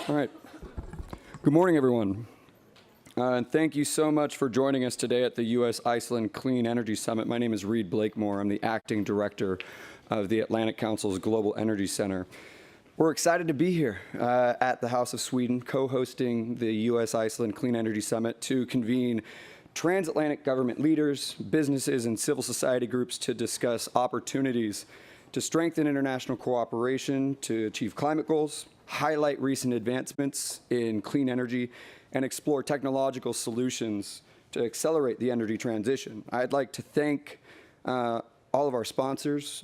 All right. Good morning, everyone. And thank you so much for joining us today at the U.S.-Iceland Clean Energy Summit. My name is Reed Blakemore. I'm the acting director of the Atlantic Council's Global Energy Center. We're excited to be here at the House of Sweden, co-hosting the U.S.-Iceland Clean Energy Summit to convene transatlantic government leaders, businesses, and civil society groups to discuss opportunities to strengthen international cooperation to achieve climate goals, highlight recent advancements in clean energy, and explore technological solutions to accelerate the energy transition. I'd like to thank all of our sponsors,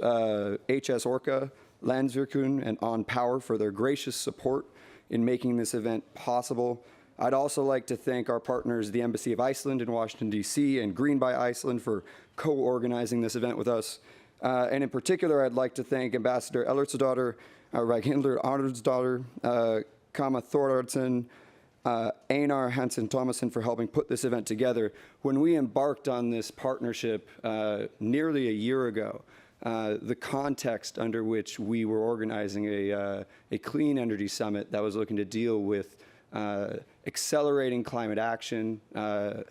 HS Orca, Landsvirkjun, and On Power for their gracious support in making this event possible. I'd also like to thank our partners, the Embassy of Iceland in Washington, D.C., and Green by Iceland for co-organizing this event with us. And in particular, I'd like to thank Ambassador Ellertsdottir, Ragnhildur Arnardsdottir, Kama Thordardsson, Einar Hansen Thomason for helping put this event together. When we embarked on this partnership nearly a year ago, the context under which we were organizing a clean energy summit that was looking to deal with accelerating climate action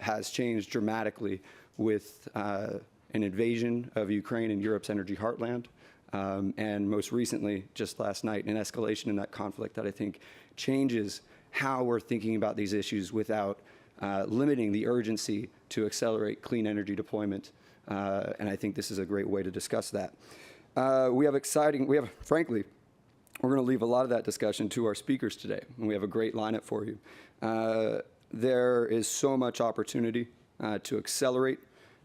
has changed dramatically with an invasion of Ukraine and Europe's energy heartland. And most recently, just last night, an escalation in that conflict that I think changes how we're thinking about these issues without limiting the urgency to accelerate clean energy deployment. And I think this is a great way to discuss that. Frankly, we're going to leave a lot of that discussion to our speakers today, and we have a great lineup for you. There is so much opportunity to accelerate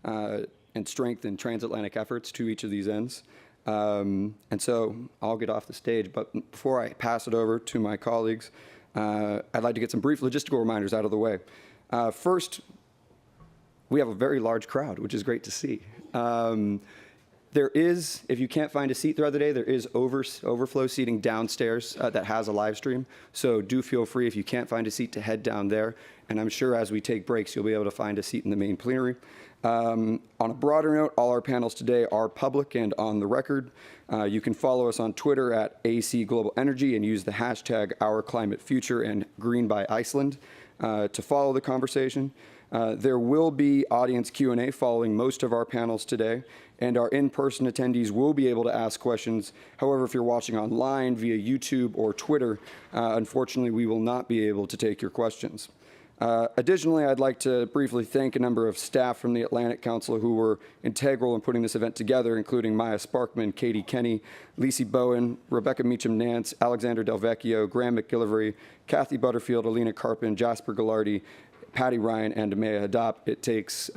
and strengthen transatlantic efforts to each of these ends. And so I'll get off the stage, but before I pass it over to my colleagues, I'd like to get some brief logistical reminders out of the way. First, we have a very large crowd, which is great to see. There is, if you can't find a seat throughout the day, there is overflow seating downstairs that has a live stream. So do feel free, if you can't find a seat, to head down there. And I'm sure as we take breaks, you'll be able to find a seat in the main plenary. On a broader note, all our panels today are public and on the record. You can follow us on Twitter at AC Global Energy and use the hashtag OurClimateFuture and Green by Iceland to follow the conversation. There will be audience Q&A following most of our panels today, and our in-person attendees will be able to ask questions. However, if you're watching online via YouTube or Twitter, unfortunately, we will not be able to take your questions. Additionally, I'd like to briefly thank a number of staff from the Atlantic Council who were integral in putting this event together, including Maya Sparkman, Katie Kenny, Lisi Bowen, Rebecca Meacham-Nance, Alexander Del Vecchio, Graham McGillivray, Kathy Butterfield, Alina Carpin, Jasper Gallardi, Patty Ryan, and Amaya Hadap. It takes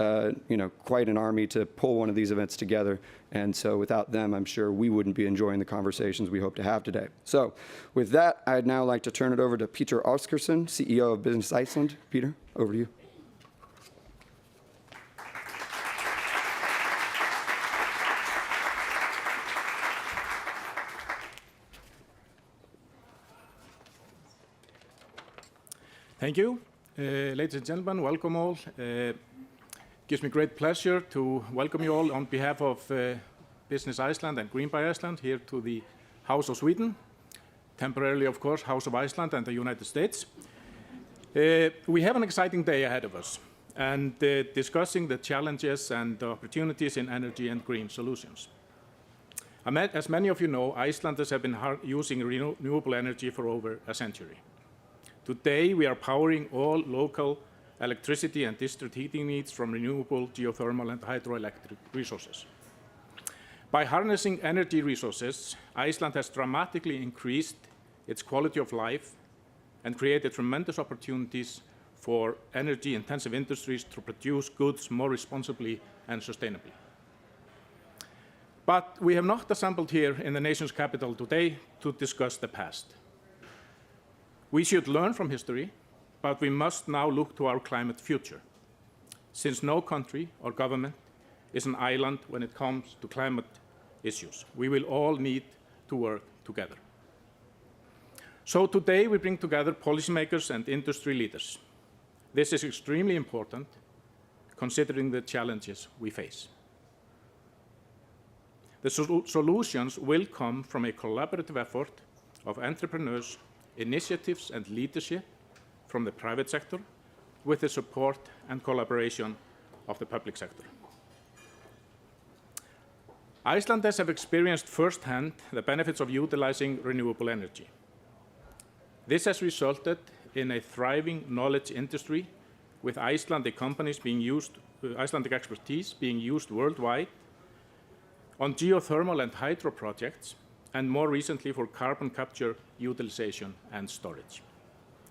quite an army to pull one of these events together, and so without them, I'm sure we wouldn't be enjoying the conversations we hope to have today. So with that, I'd now like to turn it over to Peter Oskarsson, CEO of Business Iceland. Peter, over to you. Thank you. Ladies and gentlemen, welcome all. Gives me great pleasure to welcome you all on behalf of Business Iceland and Green by Iceland here to the House of Sweden, temporarily, of course, House of Iceland and the United States. We have an exciting day ahead of us and discussing the challenges and the opportunities in energy and green solutions. As many of you know, Icelanders have been using renewable energy for over a century. Today, we are powering all local electricity and district heating needs from renewable geothermal and hydroelectric resources. By harnessing energy resources, Iceland has dramatically increased its quality of life and created tremendous opportunities for energy-intensive industries to produce goods more responsibly and sustainably. But we have not assembled here in the nation's capital today to discuss the past. We should learn from history, but we must now look to our climate future. Since no country or government is an island when it comes to climate issues, we will all need to work together. So today we bring together policymakers and industry leaders. This is extremely important considering the challenges we face. The solutions will come from a collaborative effort of entrepreneurs, initiatives and leadership from the private sector with the support and collaboration of the public sector. Icelanders have experienced firsthand the benefits of utilizing renewable energy. This has resulted in a thriving knowledge industry with Icelandic expertise being used worldwide on geothermal and hydro projects, and more recently for carbon capture, utilization, and storage.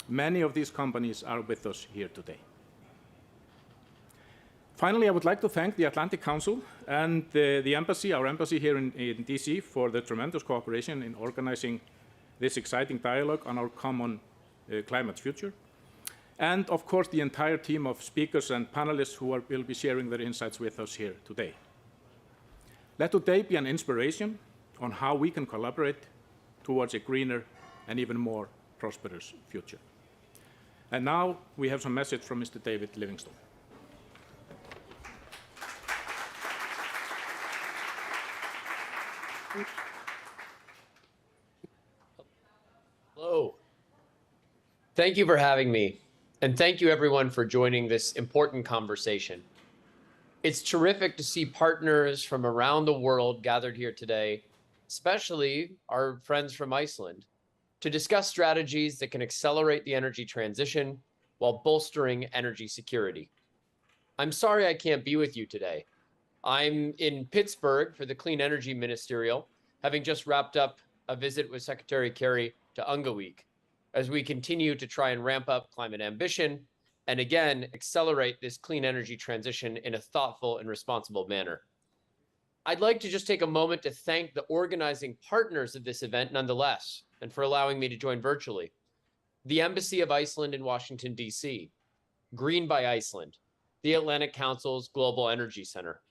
Many of these companies are with us here today. Finally, I would like to thank the Atlantic Council and the embassy, our embassy here in DC, for the tremendous cooperation in organizing this exciting dialogue on our common climate future. And of course, the entire team of speakers and panelists who will be sharing their insights with us here today. Let today be an inspiration on how we can collaborate towards a greener and even more prosperous future. And now we have some message from Mr. David Livingstone. Hello. Thank you for having me, and thank you everyone for joining this important conversation. It's terrific to see partners from around the world gathered here today, especially our friends from Iceland, to discuss strategies that can accelerate the energy transition while bolstering energy security. I'm sorry I can't be with you today. I'm in Pittsburgh for the Clean Energy Ministerial, having just wrapped up a visit with Secretary Kerry to Ungaweek, as we continue to try and ramp up climate ambition and again, accelerate this clean energy transition in a thoughtful and responsible manner. I'd like to just take a moment to thank the organizing partners of this event nonetheless, and for allowing me to join virtually. The Embassy of Iceland in Washington, DC, Green by Iceland, the Atlantic Council's Global Energy Center.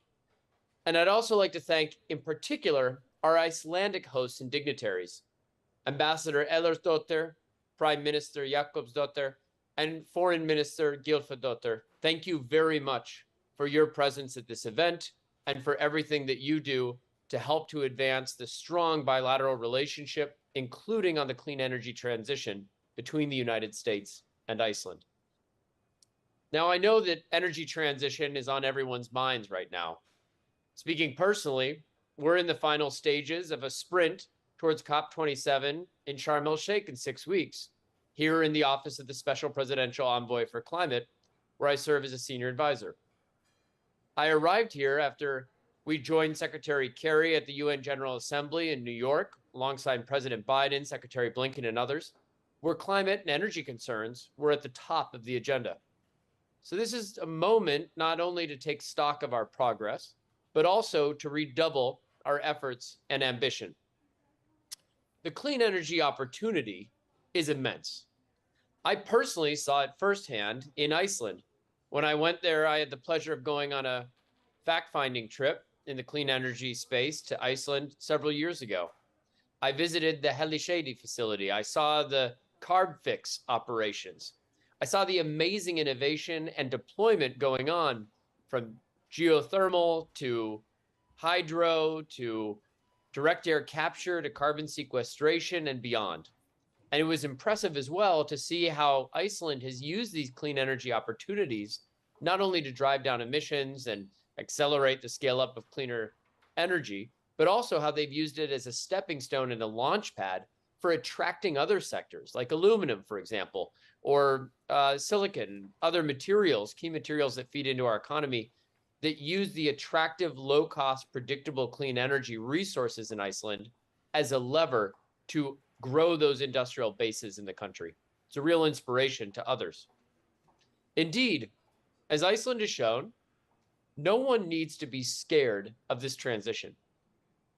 And I'd also like to thank, in particular, our Icelandic hosts and dignitaries, Ambassador Ellersdóttir, Prime Minister Jakobsdóttir, and Foreign Minister Gylfadóttir. Thank you very much for your presence at this event and for everything that you do to help to advance the strong bilateral relationship, including on the clean energy transition between the United States and Iceland. Now, I know that energy transition is on everyone's minds right now. Speaking personally, we're in the final stages of a sprint towards COP27 in Sharm el-Sheikh in 6 weeks, here in the Office of the Special Presidential Envoy for Climate, where I serve as a senior advisor. I arrived here after we joined Secretary Kerry at the UN General Assembly in New York, alongside President Biden, Secretary Blinken, and others, where climate and energy concerns were at the top of the agenda. So this is a moment not only to take stock of our progress, but also to redouble our efforts and ambition. The clean energy opportunity is immense. I personally saw it firsthand in Iceland. When I went there, I had the pleasure of going on a fact-finding trip in the clean energy space to Iceland several years ago. I visited the Hellisheidi facility. I saw the Carbfix operations. I saw the amazing innovation and deployment going on, from geothermal to hydro to direct air capture to carbon sequestration and beyond. And it was impressive as well to see how Iceland has used these clean energy opportunities not only to drive down emissions and accelerate the scale up of cleaner energy, but also how they've used it as a stepping stone and a launch pad for attracting other sectors like aluminum, for example, or silicon, other materials, key materials that feed into our economy, that use the attractive, low-cost, predictable clean energy resources in Iceland as a lever to grow those industrial bases in the country. It's a real inspiration to others. Indeed, as Iceland has shown, no one needs to be scared of this transition.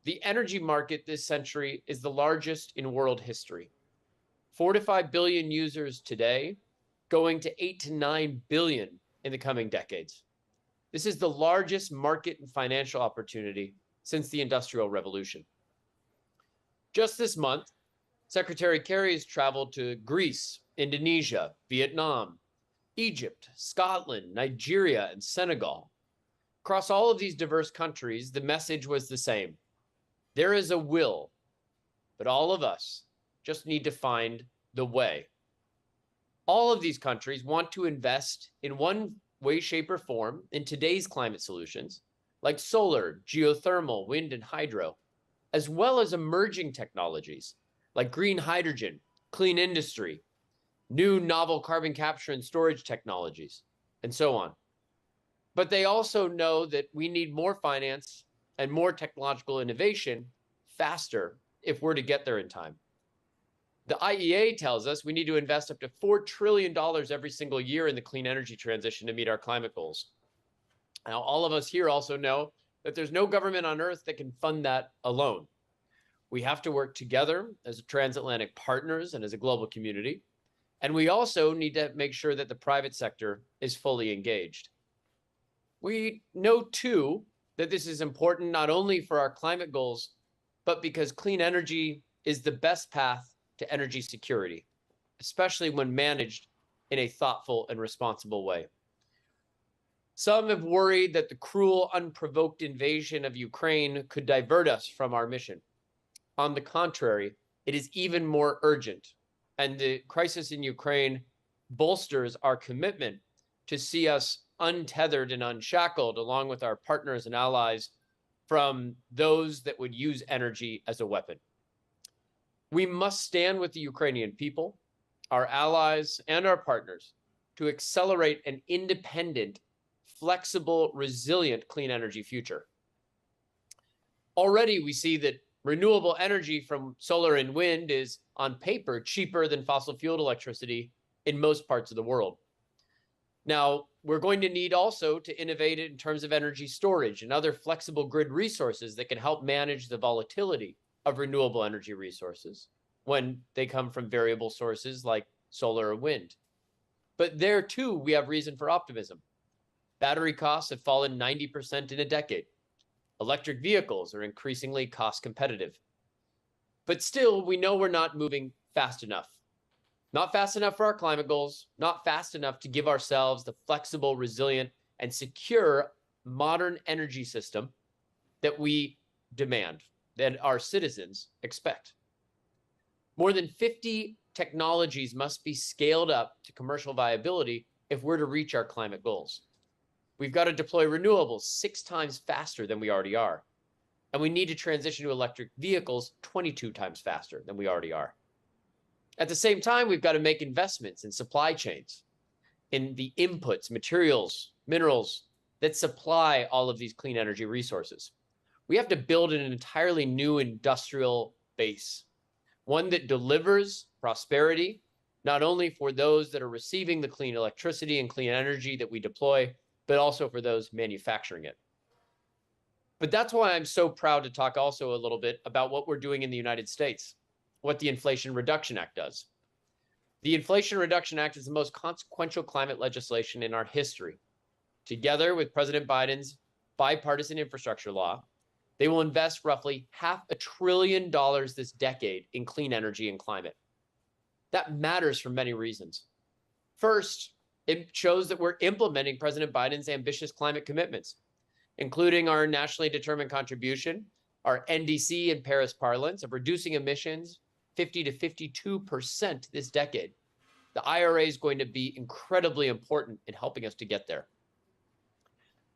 The energy market this century is the largest in world history. 4 to 5 billion users today, going to 8 to 9 billion in the coming decades. This is the largest market and financial opportunity since the Industrial Revolution. Just this month, Secretary Kerry has traveled to Greece, Indonesia, Vietnam, Egypt, Scotland, Nigeria, and Senegal. Across all of these diverse countries, the message was the same. There is a will, but all of us just need to find the way. All of these countries want to invest in one way, shape, or form in today's climate solutions, like solar, geothermal, wind, and hydro, as well as emerging technologies like green hydrogen, clean industry, new novel carbon capture and storage technologies, and so on. But they also know that we need more finance and more technological innovation faster if we're to get there in time. The IEA tells us we need to invest up to $4 trillion every single year in the clean energy transition to meet our climate goals. Now, all of us here also know that there's no government on earth that can fund that alone. We have to work together as transatlantic partners and as a global community. And we also need to make sure that the private sector is fully engaged. We know, too, that this is important not only for our climate goals, but because clean energy is the best path to energy security, especially when managed in a thoughtful and responsible way. Some have worried that the cruel, unprovoked invasion of Ukraine could divert us from our mission. On the contrary, it is even more urgent, and the crisis in Ukraine bolsters our commitment to see us untethered and unshackled, along with our partners and allies, from those that would use energy as a weapon. We must stand with the Ukrainian people, our allies, and our partners to accelerate an independent, flexible, resilient clean energy future. Already we see that renewable energy from solar and wind is, on paper, cheaper than fossil fueled electricity in most parts of the world. Now, we're going to need also to innovate in terms of energy storage and other flexible grid resources that can help manage the volatility of renewable energy resources when they come from variable sources like solar or wind. But there too, we have reason for optimism. Battery costs have fallen 90% in a decade. Electric vehicles are increasingly cost competitive. But still, we know we're not moving fast enough. Not fast enough for our climate goals, not fast enough to give ourselves the flexible, resilient, and secure modern energy system that we demand, that our citizens expect. More than 50 technologies must be scaled up to commercial viability if we're to reach our climate goals. We've got to deploy renewables 6 times faster than we already are. And we need to transition to electric vehicles 22 times faster than we already are. At the same time, we've got to make investments in supply chains, in the inputs, materials, minerals that supply all of these clean energy resources. We have to build an entirely new industrial base, one that delivers prosperity, not only for those that are receiving the clean electricity and clean energy that we deploy, but also for those manufacturing it. But that's why I'm so proud to talk also a little bit about what we're doing in the United States, what the Inflation Reduction Act does. The Inflation Reduction Act is the most consequential climate legislation in our history. Together with President Biden's bipartisan infrastructure law, they will invest roughly $500 billion this decade in clean energy and climate. That matters for many reasons. First, it shows that we're implementing President Biden's ambitious climate commitments, including our nationally determined contribution, our NDC in Paris parlance, of reducing emissions 50 to 52% this decade. The IRA is going to be incredibly important in helping us to get there.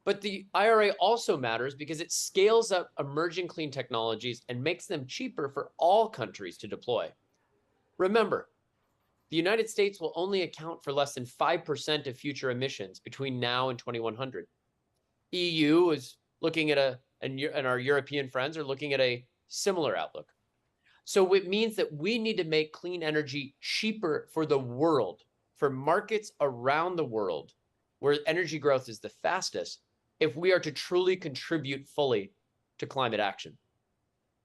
But the IRA also matters because it scales up emerging clean technologies and makes them cheaper for all countries to deploy. Remember, the United States will only account for less than 5% of future emissions between now and 2100. EU is looking at and our European friends are looking at a similar outlook. So it means that we need to make clean energy cheaper for the world, for markets around the world where energy growth is the fastest, if we are to truly contribute fully to climate action.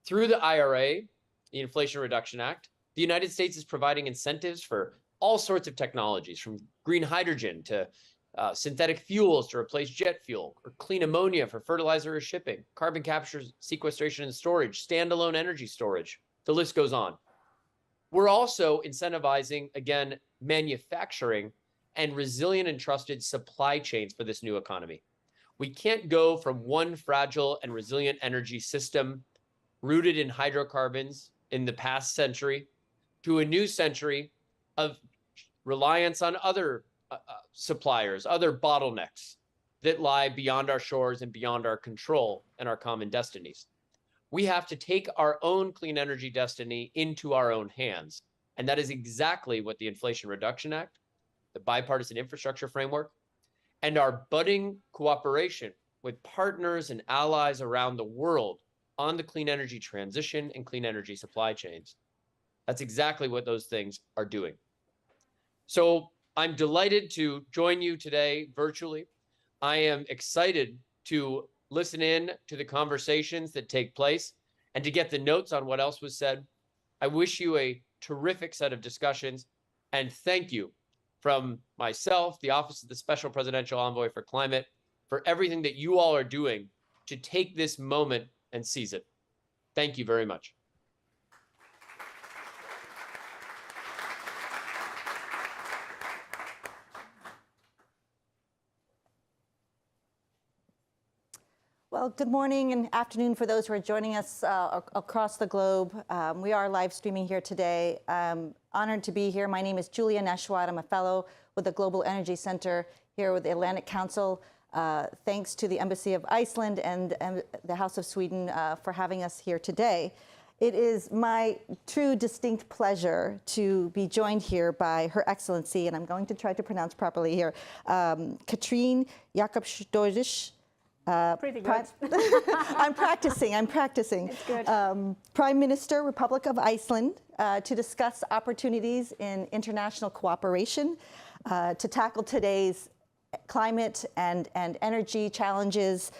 Through the IRA, the Inflation Reduction Act, the United States is providing incentives for all sorts of technologies, from green hydrogen to synthetic fuels to replace jet fuel, or clean ammonia for fertilizer or shipping, carbon capture, sequestration and storage, standalone energy storage. The list goes on. We're also incentivizing, again, manufacturing and resilient and trusted supply chains for this new economy. We can't go from one fragile and resilient energy system rooted in hydrocarbons in the past century to a new century of reliance on other suppliers, other bottlenecks that lie beyond our shores and beyond our control and our common destinies. We have to take our own clean energy destiny into our own hands. And that is exactly what the Inflation Reduction Act, the Bipartisan Infrastructure Framework, and our budding cooperation with partners and allies around the world on the clean energy transition and clean energy supply chains. That's exactly what those things are doing. So I'm delighted to join you today virtually. I am excited to listen in to the conversations that take place and to get the notes on what else was said. I wish you a terrific set of discussions, and thank you from myself, the Office of the Special Presidential Envoy for Climate, for everything that you all are doing to take this moment and seize it. Thank you very much. Well, good morning and afternoon for those who are joining us across the globe. We are live streaming here today. I'm honored to be here. My name is Julia Neshwat. I'm a fellow with the Global Energy Center here with the Atlantic Council. Thanks to the Embassy of Iceland and the House of Sweden for having us here today. It is my true distinct pleasure to be joined here by Her Excellency, and I'm going to try to pronounce properly here, Katrín Jakobsdóttir. Pretty good. I'm practicing. It's good. Prime Minister, Republic of Iceland, to discuss opportunities in international cooperation to tackle today's climate and energy challenges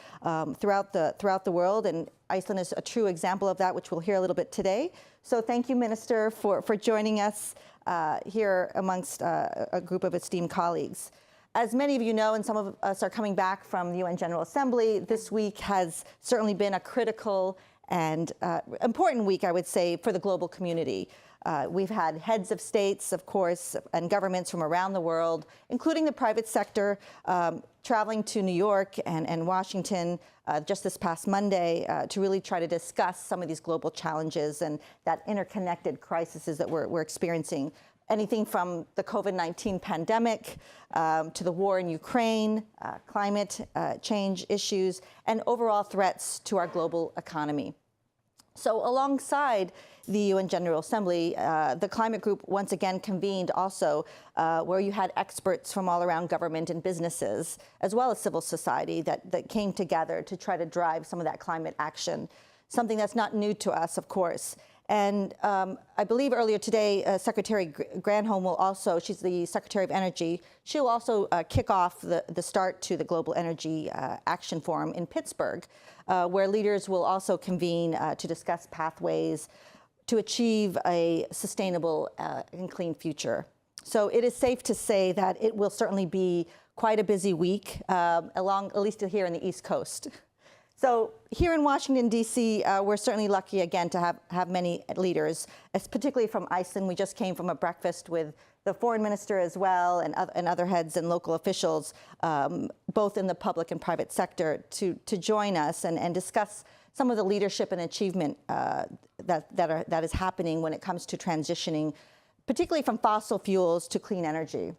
throughout the world. And Iceland is a true example of that, which we'll hear a little bit today. So thank you, Minister, for joining us here amongst a group of esteemed colleagues. As many of you know, and some of us are coming back from the UN General Assembly, this week has certainly been a critical and important week, I would say, for the global community. We've had heads of states, of course, and governments from around the world, including the private sector, traveling to New York and Washington just this past Monday to really try to discuss some of these global challenges and that interconnected crises that we're experiencing. Anything from the COVID-19 pandemic to the war in Ukraine, climate change issues, and overall threats to our global economy. So alongside the UN General Assembly, the climate group once again convened also where you had experts from all around government and businesses, as well as civil society that came together to try to drive some of that climate action, something that's not new to us, of course. And I believe earlier today, Secretary Granholm will also, she's the Secretary of Energy, she'll also kick off the start to the Global Energy Action Forum in Pittsburgh, where leaders will also convene to discuss pathways to achieve a sustainable and clean future. So it is safe to say that it will certainly be quite a busy week, at least here in the East Coast. So here in Washington, D.C., we're certainly lucky again to have many leaders, particularly from Iceland. We just came from a breakfast with the foreign minister as well and other heads and local officials, both in the public and private sector, to join us and discuss some of the leadership and achievement that is happening when it comes to transitioning, particularly from fossil fuels to clean energy.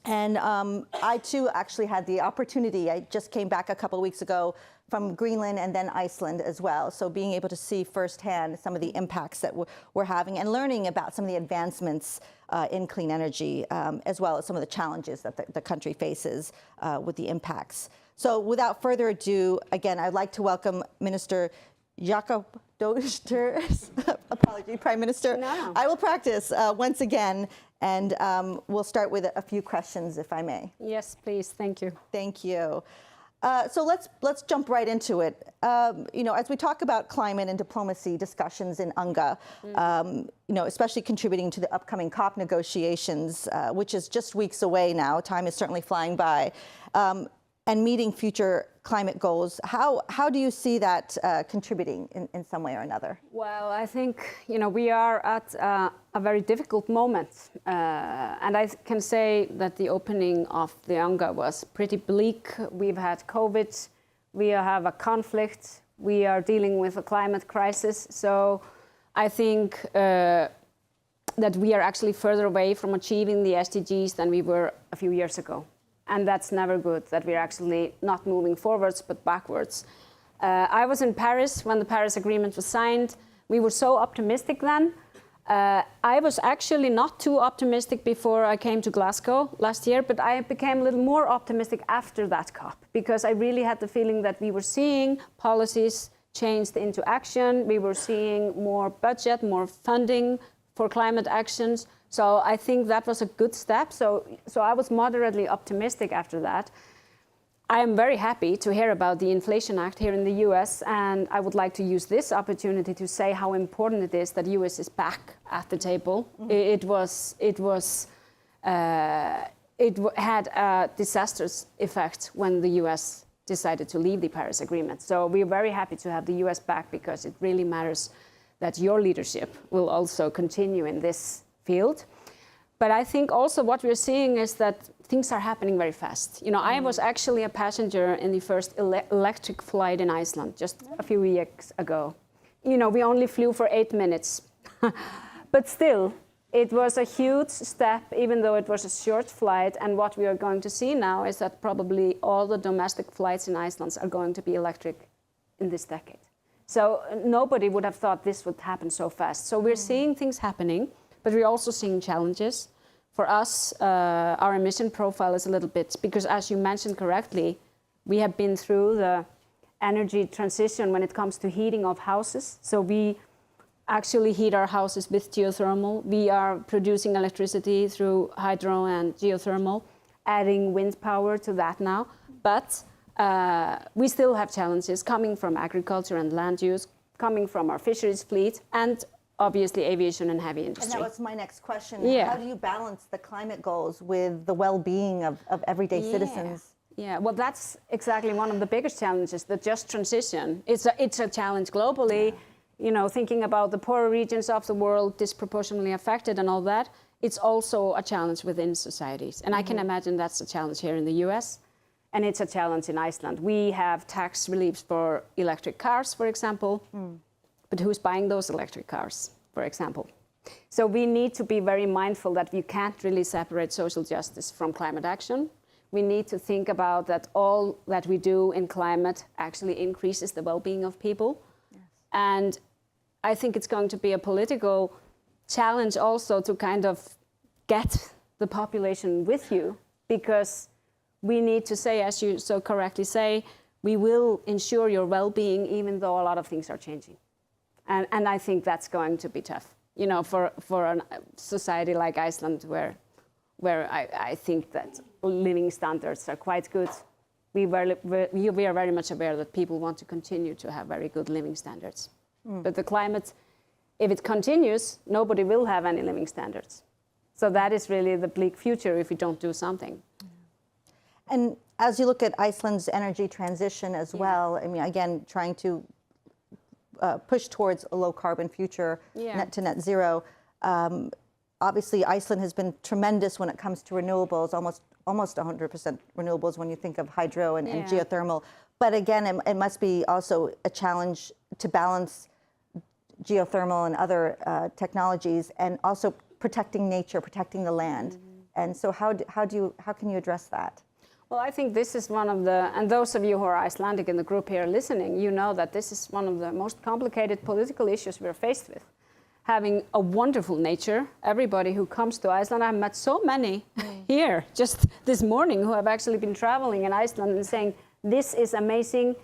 And I, too, actually had the opportunity. I just came back a couple of weeks ago from Greenland and then Iceland as well. So being able to see firsthand some of the impacts that we're having and learning about some of the advancements in clean energy, as well as some of the challenges that the country faces with the impacts. So without further ado, again, I'd like to welcome Minister Jakobsdóttir, apology, Prime Minister. No. I will practice once again, and we'll start with a few questions, if I may. Yes, please. Thank you. Thank you. So let's jump right into it. As we talk about climate and diplomacy discussions in UNGA, especially contributing to the upcoming COP negotiations, which is just weeks away now, time is certainly flying by, and meeting future climate goals, how do you see that contributing in some way or another? Well, I think, we are at a very difficult moment. And I can say that the opening of the UNGA was pretty bleak. We've had COVID, we have a conflict, we are dealing with a climate crisis. So I think that we are actually further away from achieving the SDGs than we were a few years ago. And that's never good, that we're actually not moving forwards, but backwards. I was in Paris when the Paris Agreement was signed. We were so optimistic then. I was actually not too optimistic before I came to Glasgow last year, but I became a little more optimistic after that COP, because I really had the feeling that we were seeing policies changed into action. We were seeing more budget, more funding for climate actions. So I think that was a good step. So I was moderately optimistic after that. I am very happy to hear about the Inflation Act here in the US, and I would like to use this opportunity to say how important it is that US is back at the table. It had a disastrous effect when the US decided to leave the Paris Agreement. So we're very happy to have the US back, because it really matters that your leadership will also continue in this field. But I think also what we're seeing is that things are happening very fast. You know, I was actually a passenger in the first electric flight in Iceland just a few weeks ago. You know, we only flew for 8 minutes. But still, it was a huge step, even though it was a short flight. And what we are going to see now is that probably all the domestic flights in Iceland are going to be electric in this decade. So nobody would have thought this would happen so fast. So we're seeing things happening, but we're also seeing challenges. For us, our emission profile is a little bit, because as you mentioned correctly, we have been through the energy transition when it comes to heating of houses. So we actually heat our houses with geothermal. We are producing electricity through hydro and geothermal, adding wind power to that now. But we still have challenges coming from agriculture and land use, coming from our fisheries fleet, and obviously aviation and heavy industry. And that was my next question. Yeah. How do you balance the climate goals with the well-being of everyday citizens? Yeah, well, that's exactly one of the biggest challenges, the just transition. It's a challenge globally, you know, thinking about the poorer regions of the world disproportionately affected and all that. It's also a challenge within societies. And I can imagine that's a challenge here in the US, and it's a challenge in Iceland. We have tax reliefs for electric cars, for example. But who's buying those electric cars, for example? So we need to be very mindful that we can't really separate social justice from climate action. We need to think about that all that we do in climate actually increases the well-being of people. Yes. And I think it's going to be a political challenge also to kind of get the population with you, because we need to say, as you so correctly say, we will ensure your well-being even though a lot of things are changing. And I think that's going to be tough, you know, for a society like Iceland, where I think that living standards are quite good. We are very much aware that people want to continue to have very good living standards. But the climate, if it continues, nobody will have any living standards. So that is really the bleak future if we don't do something. And as you look at Iceland's energy transition as well, I mean, again, trying to push towards a low carbon future, net zero. Obviously, Iceland has been tremendous when it comes to renewables, almost 100% renewables when you think of hydro and geothermal. But again, it must be also a challenge to balance geothermal and other technologies, and also protecting nature, protecting the land. And so how can you address that? Well, I think this is one of the, and those of you who are Icelandic in the group here listening, you know that this is one of the most complicated political issues we're faced with. Having a wonderful nature, everybody who comes to Iceland, I've met so many here just this morning who have actually been traveling in Iceland and saying, this is amazing,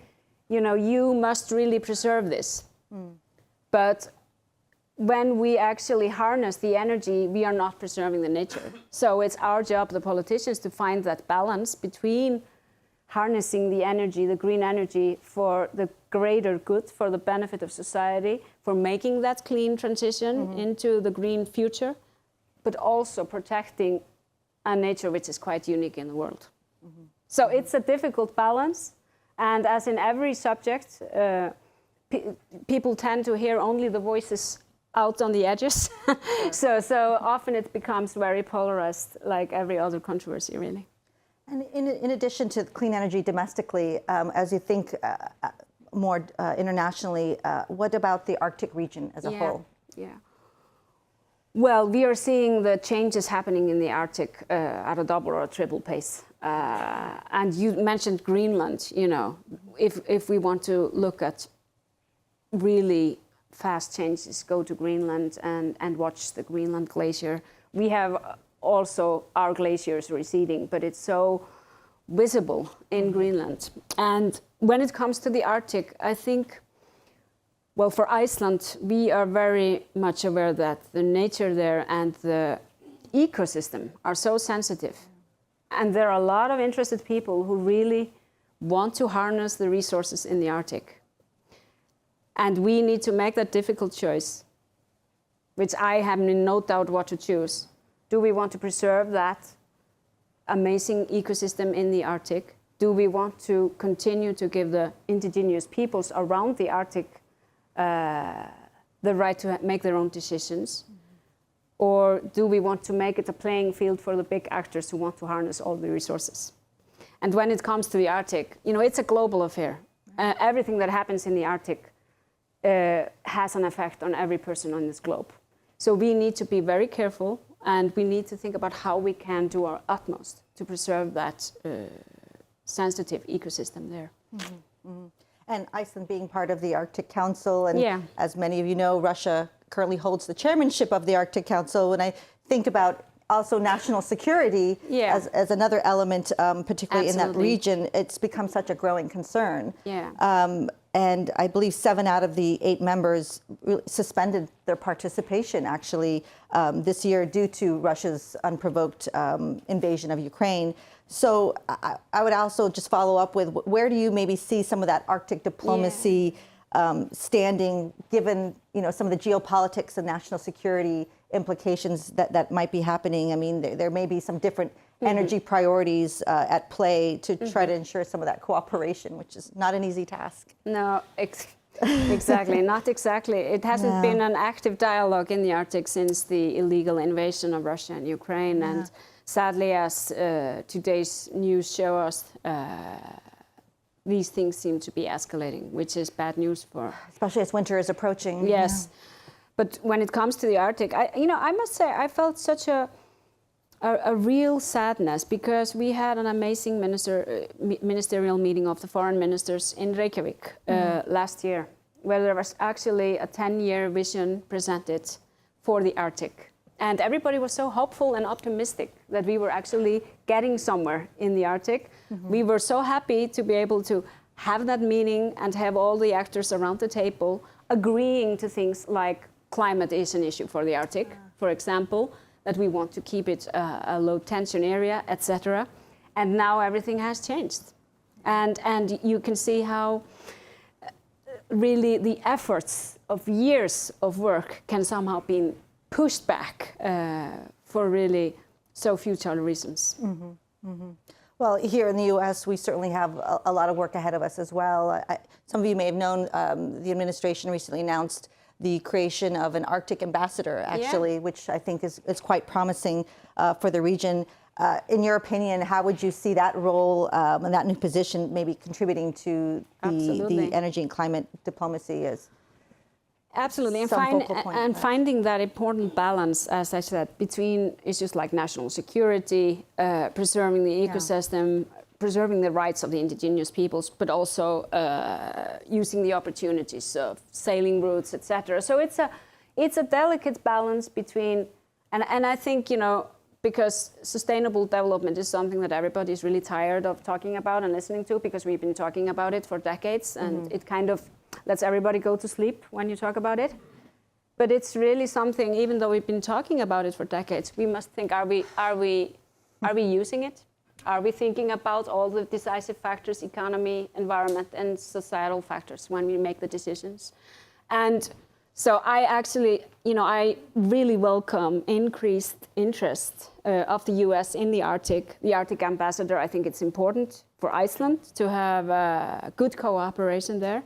you know, you must really preserve this. But when we actually harness the energy, we are not preserving the nature. So it's our job, the politicians, to find that balance between harnessing the energy, the green energy, for the greater good, for the benefit of society, for making that clean transition into the green future, but also protecting a nature which is quite unique in the world. So it's a difficult balance. And as in every subject, people tend to hear only the voices out on the edges. so often it becomes very polarized, like every other controversy, really. And in addition to clean energy domestically, as you think more internationally, what about the Arctic region as a whole? Yeah. Well, we are seeing the changes happening in the Arctic at a double or a triple pace. And you mentioned Greenland. If we want to look at really fast changes, go to Greenland and watch the Greenland glacier. We have also our glaciers receding, but it's so visible in Greenland. And when it comes to the Arctic, I think, well, for Iceland, we are very much aware that the nature there and the ecosystem are so sensitive. And there are a lot of interested people who really want to harness the resources in the Arctic. And we need to make that difficult choice, which I have no doubt what to choose. Do we want to preserve that amazing ecosystem in the Arctic? Do we want to continue to give the indigenous peoples around the Arctic the right to make their own decisions? Or do we want to make it a playing field for the big actors who want to harness all the resources? And when it comes to the Arctic, it's a global affair. Everything that happens in the Arctic has an effect on every person on this globe. So we need to be very careful, and we need to think about how we can do our utmost to preserve that sensitive ecosystem there. Mm-hmm. Mm-hmm. And Iceland being part of the Arctic Council, and yeah. as many of you know, Russia currently holds the chairmanship of the Arctic Council. When I think about also national security as another element, particularly Absolutely. in that region, it's become such a growing concern. Yeah. And I believe 7 out of the 8 members suspended their participation actually this year due to Russia's unprovoked invasion of Ukraine. So I would also just follow up with, where do you maybe see some of that Arctic diplomacy standing, given some of the geopolitics and national security implications that might be happening? I mean, there may be some different energy priorities at play to try to ensure some of that cooperation, which is not an easy task. No, exactly, not exactly. It hasn't been an active dialogue in the Arctic since the illegal invasion of Russia and Ukraine. And sadly, as today's news show us, these things seem to be escalating, which is bad news for... Especially as winter is approaching. Yes. But when it comes to the Arctic, I must say, I felt such a real sadness, because we had an amazing ministerial meeting of the foreign ministers in Reykjavik last year, where there was actually a 10-year vision presented for the Arctic. And everybody was so hopeful and optimistic that we were actually getting somewhere in the Arctic. We were so happy to be able to have that meeting and have all the actors around the table agreeing to things like climate is an issue for the Arctic, for example, that we want to keep it a low tension area, etc. And now everything has changed. And you can see how really the efforts of years of work can somehow be pushed back for really so futile reasons. Mm-hmm. Mm-hmm. Well, here in the U.S., we certainly have a lot of work ahead of us as well. Some of you may have known the administration recently announced the creation of an Arctic ambassador, actually, which I think is quite promising for the region. In your opinion, how would you see that role and that new position maybe contributing to the energy and climate diplomacy as? Absolutely, and finding that important balance, as I said, between issues like national security, preserving the ecosystem, preserving the rights of the indigenous peoples, but also using the opportunities of sailing routes, etc. So it's a delicate balance between, and I think, because sustainable development is something that everybody is really tired of talking about and listening to, because we've been talking about it for decades, and it kind of lets everybody go to sleep when you talk about it. But it's really something, even though we've been talking about it for decades, we must think, are we using it? Are we thinking about all the decisive factors, economy, environment, and societal factors when we make the decisions? And so I actually, I really welcome increased interest of the US in the Arctic. The Arctic ambassador, I think it's important for Iceland to have good cooperation there,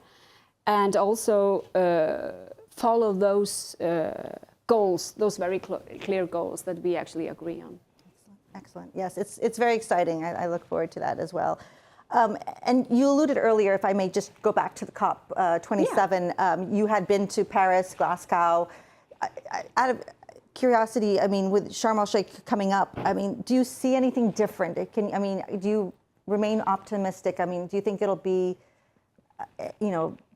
and also follow those goals, those very clear goals that we actually agree on. Excellent. Yes, it's very exciting. I look forward to that as well. And you alluded earlier, if I may just go back to the COP27, you had been to Paris, Glasgow. curiosity, I mean, with Sharm el-Sheikh coming up, I mean, do you see anything different? Do you remain optimistic? I mean, do you think it'll be,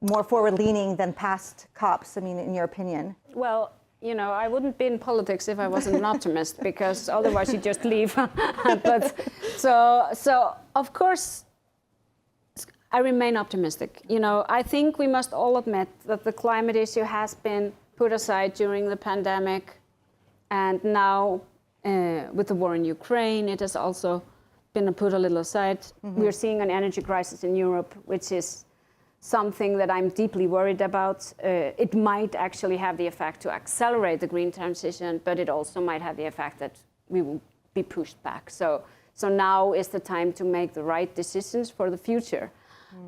more forward-leaning than past COPs, I mean, in your opinion? Well, I wouldn't be in politics if I wasn't an optimist, because otherwise you just leave. But so of course, I remain optimistic. I think we must all admit that the climate issue has been put aside during the pandemic, and now with the war in Ukraine, it has also been put a little aside. Mm-hmm. We're seeing an energy crisis in Europe, which is something that I'm deeply worried about. It might actually have the effect to accelerate the green transition, but it also might have the effect that we will be pushed back. So now is the time to make the right decisions for the future.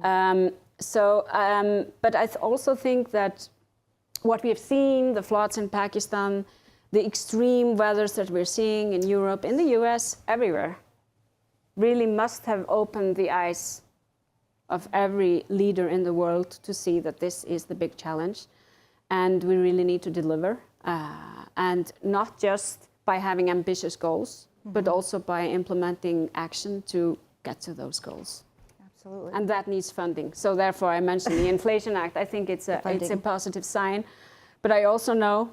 But I also think that what we have seen, the floods in Pakistan, the extreme weathers that we're seeing in Europe, in the US, everywhere, really must have opened the eyes of every leader in the world to see that this is the big challenge, and we really need to deliver, and not just by having ambitious goals, but also by implementing action to get to those goals. Absolutely. And that needs funding. So therefore, I mentioned the Inflation Act. I think it's a positive sign, but I also know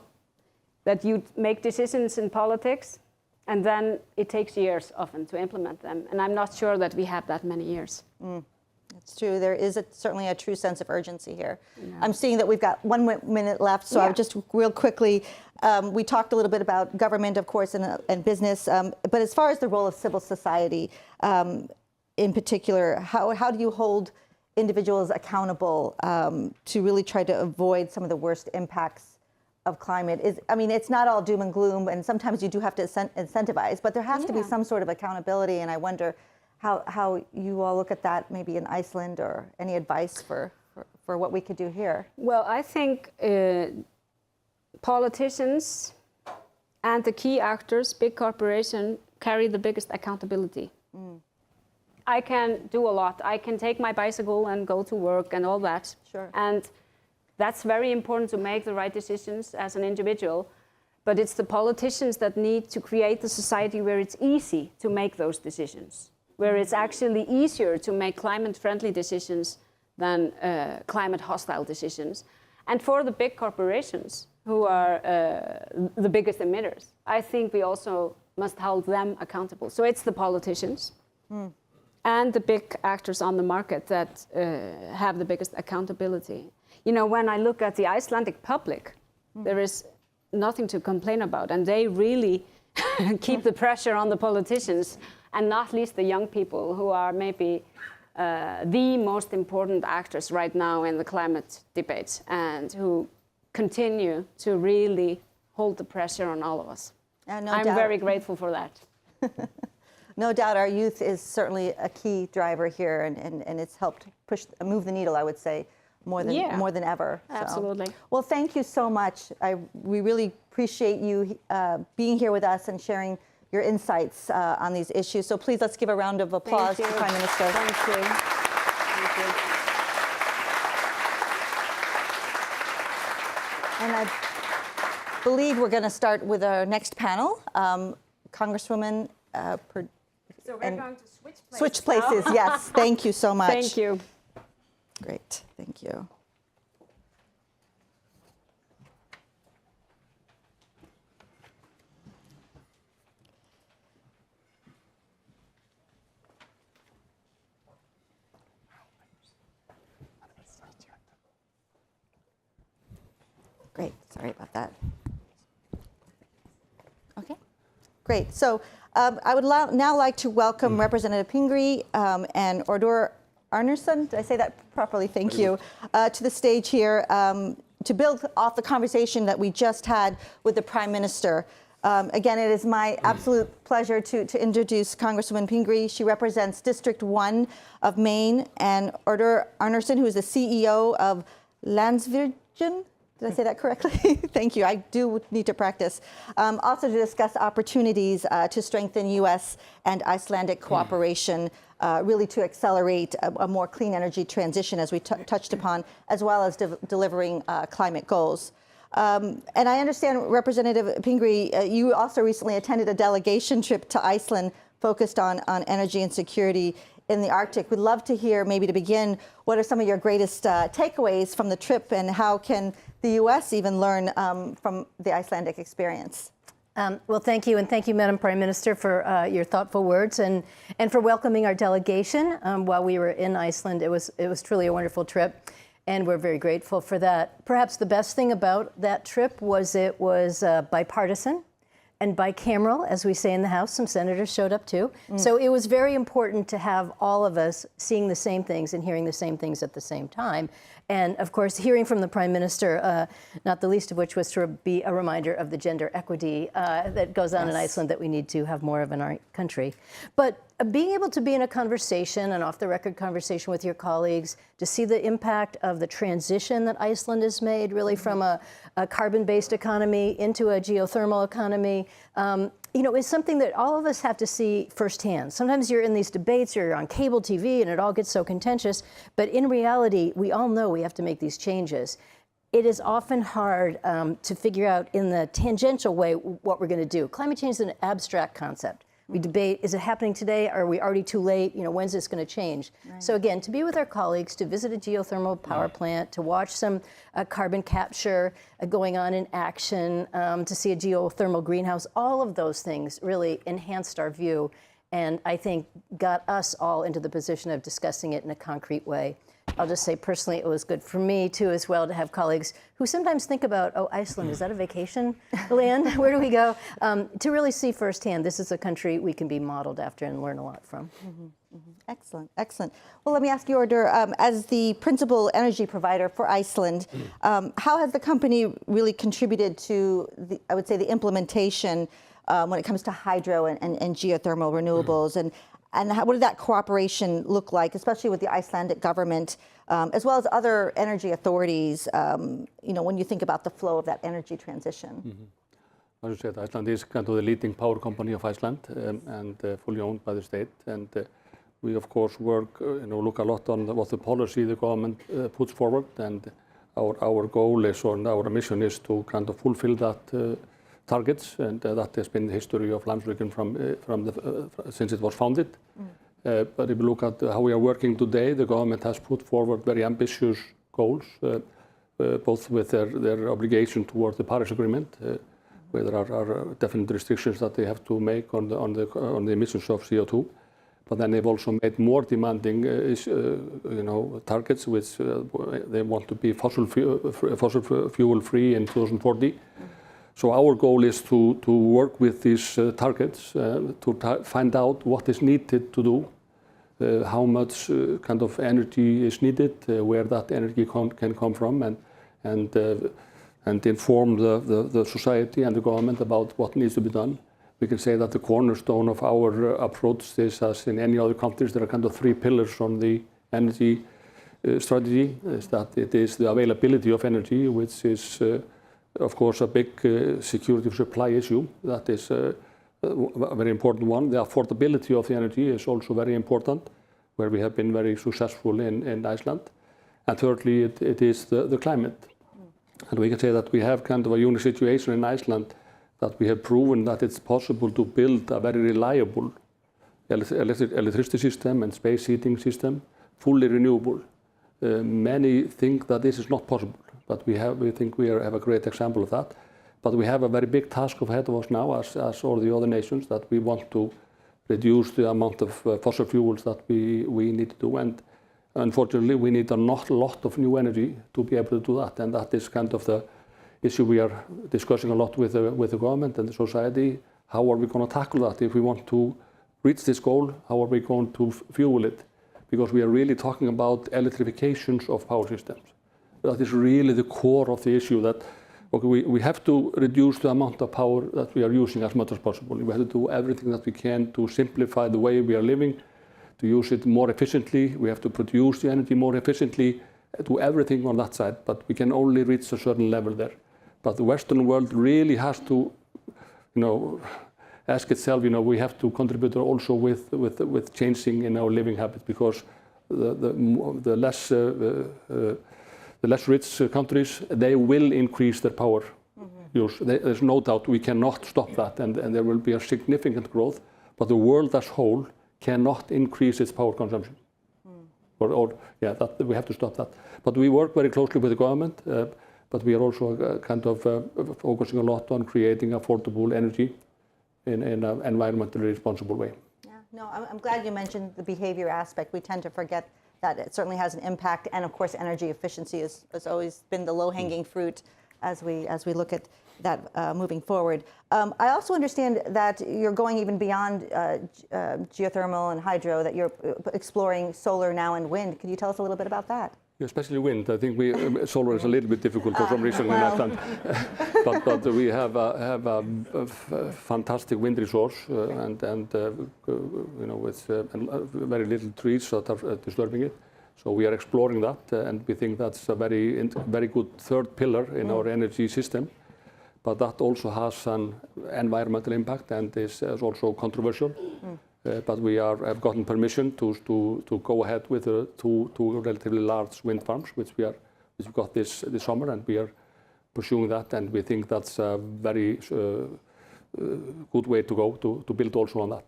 that you make decisions in politics, and then it takes years often to implement them, and I'm not sure that we have that many years. It's true. There is certainly a true sense of urgency here. Yeah. I'm seeing that we've got 1 minute left, so I would just real quickly, we talked a little bit about government, of course, and business, but as far as the role of civil society in particular, how do you hold individuals accountable to really try to avoid some of the worst impacts of climate? It's not all doom and gloom, and sometimes you do have to incentivize, but there has to be some sort of accountability, and I wonder how you all look at that, maybe in Iceland, or any advice for what we could do here? Well, I think politicians and the key actors, big corporations, carry the biggest accountability. I can do a lot. I can take my bicycle and go to work and all that. Sure. And that's very important to make the right decisions as an individual. But it's the politicians that need to create the society where it's easy to make those decisions, where it's actually easier to make climate-friendly decisions than climate-hostile decisions. And for the big corporations, who are the biggest emitters, I think we also must hold them accountable. So it's the politicians and the big actors on the market that have the biggest accountability. When I look at the Icelandic public, there is nothing to complain about, and they really keep the pressure on the politicians, and not least the young people, who are maybe the most important actors right now in the climate debates, and who continue to really hold the pressure on all of us. I'm very grateful for that. No doubt our youth is certainly a key driver here, and it's helped move the needle, I would say, more than ever. Absolutely. So. Well, thank you so much. We really appreciate you being here with us and sharing your insights on these issues. So please, let's give a round of applause to the Prime Minister. Thank you. Thank you. And I believe we're going to start with our next panel. Congresswoman So we're going to switch places. Switch places, yes. Thank you so much. Thank you. Great, thank you. Great, sorry about that. Okay, great. So I would now like to welcome Representative Pingree and Ordur Arnarsson, did I say that properly? Thank you. To the stage here to build off the conversation that we just had with the Prime Minister. Again, it is my absolute pleasure to introduce Congresswoman Pingree. She represents District 1 of Maine, and Ordur Arnarsson, who is the CEO of Landsvirkjun. Did I say that correctly? Thank you. I do need to practice. Also to discuss opportunities to strengthen U.S. and Icelandic cooperation, really to accelerate a more clean energy transition, as we touched upon, as well as delivering climate goals. And I understand, Representative Pingree, you also recently attended a delegation trip to Iceland focused on energy and security in the Arctic. We'd love to hear, maybe to begin, what are some of your greatest takeaways from the trip, and how can the U.S. even learn from the Icelandic experience? Well, thank you, and thank you, Madam Prime Minister, for your thoughtful words and for welcoming our delegation while we were in Iceland. It was truly a wonderful trip, and we're very grateful for that. Perhaps the best thing about that trip was it was bipartisan and bicameral, as we say in the House. Some senators showed up too. So it was very important to have all of us seeing the same things and hearing the same things at the same time. And of course, hearing from the Prime Minister, not the least of which was to be a reminder of the gender equity that goes on in Iceland that we need to have more of in our country. But being able to be in a conversation, an off-the-record conversation with your colleagues, to see the impact of the transition that Iceland has made, really from a carbon-based economy into a geothermal economy, you know, is something that all of us have to see firsthand. Sometimes you're in these debates, you're on cable TV, and it all gets so contentious. But in reality, we all know we have to make these changes. It is often hard to figure out in the tangential way what we're going to do. Climate change is an abstract concept. We debate, is it happening today? Are we already too late? You know, when's this going to change? Right. So again, to be with our colleagues, to visit a geothermal power plant, to watch some carbon capture going on in action, to see a geothermal greenhouse, all of those things really enhanced our view, and I think got us all into the position of discussing it in a concrete way. I'll just say personally, it was good for me too as well to have colleagues who sometimes think about, oh, Iceland, is that a vacation land? Where do we go? To really see firsthand, this is a country we can be modeled after and learn a lot from. Excellent, excellent. Well, let me ask you, Order, as the principal energy provider for Iceland, how has the company really contributed to, I would say, the implementation when it comes to hydro and geothermal renewables? And what did that cooperation look like, especially with the Icelandic government, as well as other energy authorities, you know, when you think about the flow of that energy transition? As you said, Iceland is kind of the leading power company of Iceland and fully owned by the state. And we, of course, work, look a lot on what the policy the government puts forward. And our goal is, or our mission is to kind of fulfill that targets, and that has been the history of Landsvirkjun since it was founded. But if you look at how we are working today, the government has put forward very ambitious goals, both with their obligation towards the Paris Agreement, where there are definite restrictions that they have to make on the emissions of CO2. But then they've also made more demanding, targets, which they want to be fossil fuel free in 2040. So our goal is to work with these targets to find out what is needed to do, how much kind of energy is needed, where that energy can come from, and inform the society and the government about what needs to be done. We can say that the cornerstone of our approach is, as in any other countries, there are kind of three pillars on the energy strategy. Is that it is the availability of energy, which is of course, a big security of supply issue. That is a very important one. The affordability of the energy is also very important, where we have been very successful in Iceland. And thirdly, it is the climate. And we can say that we have kind of a unique situation in Iceland, that we have proven that it's possible to build a very reliable electricity system and space heating system, fully renewable. Many think that this is not possible. But we think we have a great example of that. But we have a very big task ahead of us now, as all the other nations, that we want to reduce the amount of fossil fuels that we need to do. And unfortunately, we need a lot of new energy to be able to do that. And that is kind of the issue we are discussing a lot with the government and the society. How are we going to tackle that? If we want to reach this goal, how are we going to fuel it? Because we are really talking about electrifications of power systems. That is really the core of the issue, that we have to reduce the amount of power that we are using as much as possible. We have to do everything that we can to simplify the way we are living, to use it more efficiently. We have to produce the energy more efficiently, do everything on that side, but we can only reach a certain level there. But the Western world really has to, ask itself, we have to contribute also with changing in our living habits, because the less the less rich countries, they will increase their power use. There's no doubt we cannot stop that, and there will be a significant growth, but the world as whole cannot increase its power consumption. We have to stop that. But we work very closely with the government, but we are also focusing a lot on creating affordable energy in an environmentally responsible way. Yeah, no, I'm glad you mentioned the behavior aspect. We tend to forget that it certainly has an impact, and of course, energy efficiency has always been the low-hanging fruit as we look at that moving forward. I also understand that you're going even beyond geothermal and hydro, that you're exploring solar now and wind. Could you tell us a little bit about that? Especially wind. I think solar is a little bit difficult for some reason in Iceland. but we have a fantastic wind resource and with very little trees that are disturbing it. So we are exploring that, and we think that's a very good third pillar in our energy system. But that also has an environmental impact and is also controversial. But we have gotten permission to go ahead with two relatively large wind farms, which we got this summer, and we are pursuing that. And we think that's a very good way to go to build also on that.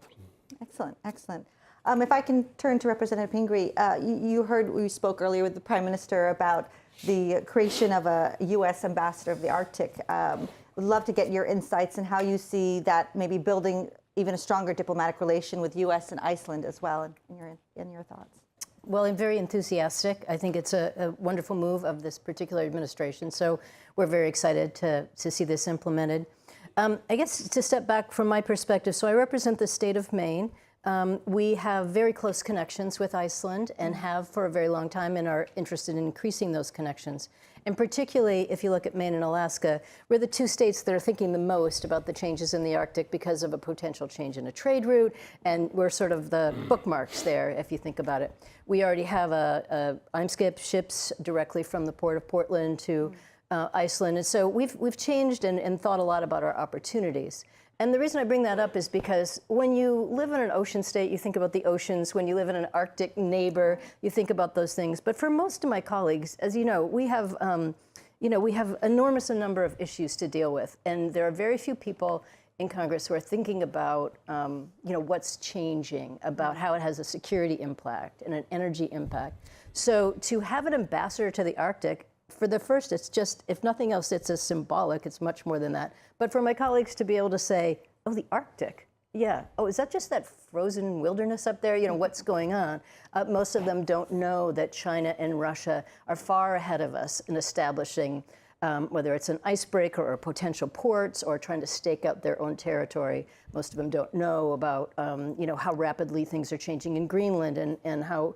Excellent, excellent. If I can turn to Representative Pingree, you heard we spoke earlier with the Prime Minister about the creation of a U.S. ambassador of the Arctic. Would love to get your insights and how you see that maybe building even a stronger diplomatic relation with U.S. and Iceland as well, in your thoughts. Well, I'm very enthusiastic. I think it's a wonderful move of this particular administration. So we're very excited to see this implemented. I guess to step back from my perspective, so I represent the state of Maine. We have very close connections with Iceland and have for a very long time and are interested in increasing those connections. And particularly if you look at Maine and Alaska, we're the two states that are thinking the most about the changes in the Arctic because of a potential change in a trade route, and we're sort of the bookmarks there if you think about it. We already have IMSCIP ships directly from the port of Portland to Iceland, and so we've changed and thought a lot about our opportunities. And the reason I bring that up is because when you live in an ocean state, you think about the oceans. When you live in an Arctic neighbor, you think about those things. But for most of my colleagues, as you know, we have enormous number of issues to deal with, and there are very few people in Congress who are thinking about what's changing, about how it has a security impact and an energy impact. So to have an ambassador to the Arctic, for the first, it's just, if nothing else, it's a symbolic, it's much more than that. But for my colleagues to be able to say, oh, the Arctic, yeah, oh, is that just that frozen wilderness up there? What's going on? Most of them don't know that China and Russia are far ahead of us in establishing, whether it's an icebreaker or potential ports or trying to stake out their own territory. Most of them don't know about, how rapidly things are changing in Greenland and how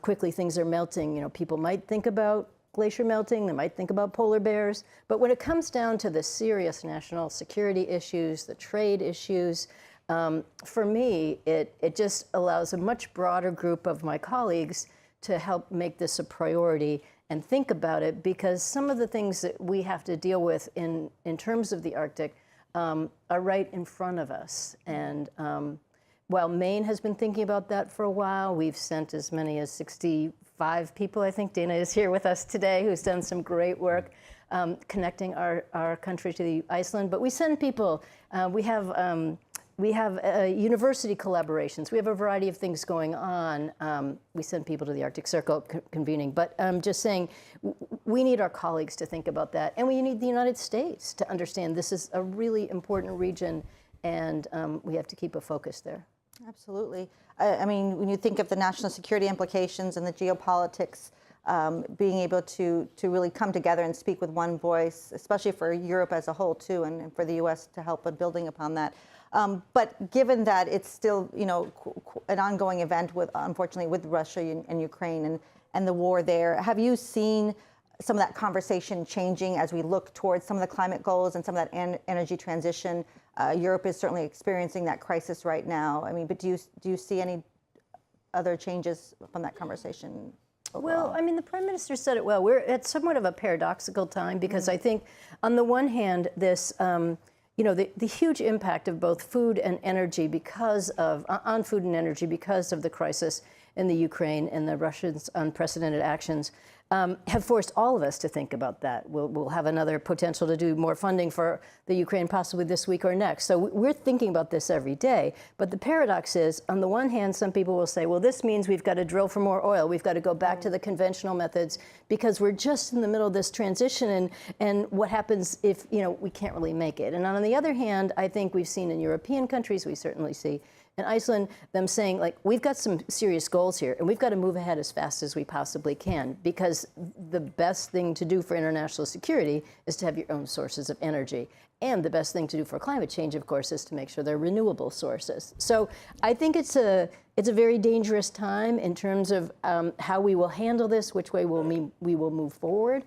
quickly things are melting. People might think about glacier melting, they might think about polar bears, but when it comes down to the serious national security issues, the trade issues, for me, it just allows a much broader group of my colleagues to help make this a priority and think about it, because some of the things that we have to deal with in terms of the Arctic are right in front of us. And while Maine has been thinking about that for a while, we've sent as many as 65 people. I think Dana is here with us today, who's done some great work connecting our country to Iceland. But we send people. We have university collaborations. We have a variety of things going on. We send people to the Arctic Circle convening. But I'm just saying, we need our colleagues to think about that. And we need the United States to understand this is a really important region, and we have to keep a focus there. Absolutely. I mean, when you think of the national security implications and the geopolitics, being able to really come together and speak with one voice, especially for Europe as a whole too, and for the U.S. to help in building upon that. But given that it's still, an ongoing event with, unfortunately, with Russia and Ukraine and the war there, have you seen some of that conversation changing as we look towards some of the climate goals and some of that energy transition? Europe is certainly experiencing that crisis right now. I mean, but do you see any other changes from that conversation overall? Well, I mean, the Prime Minister said it well. We're at somewhat of a paradoxical time because I think, on the one hand, this, the huge impact of both food and energy on food and energy because of the crisis in the Ukraine and the Russians' unprecedented actions have forced all of us to think about that. We'll have another potential to do more funding for the Ukraine possibly this week or next. So we're thinking about this every day. But the paradox is, on the one hand, some people will say, well, this means we've got to drill for more oil. We've got to go back to the conventional methods because we're just in the middle of this transition. And what happens if, we can't really make it? And on the other hand, I think we've seen in European countries, we certainly see in Iceland, them saying, like, we've got some serious goals here, and we've got to move ahead as fast as we possibly can, because the best thing to do for international security is to have your own sources of energy. And the best thing to do for climate change, of course, is to make sure they're renewable sources. So I think it's a very dangerous time in terms of how we will handle this, which way we will move forward.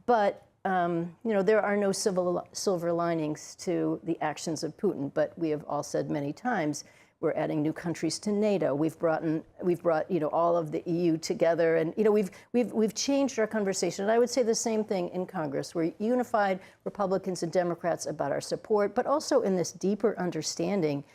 But there are no silver linings to the actions of Putin, but we have all said many times, we're adding new countries to NATO. We've brought all of the EU together, and we've changed our conversation. And I would say the same thing in Congress. We're unified, Republicans and Democrats, about our support, but also in this deeper understanding.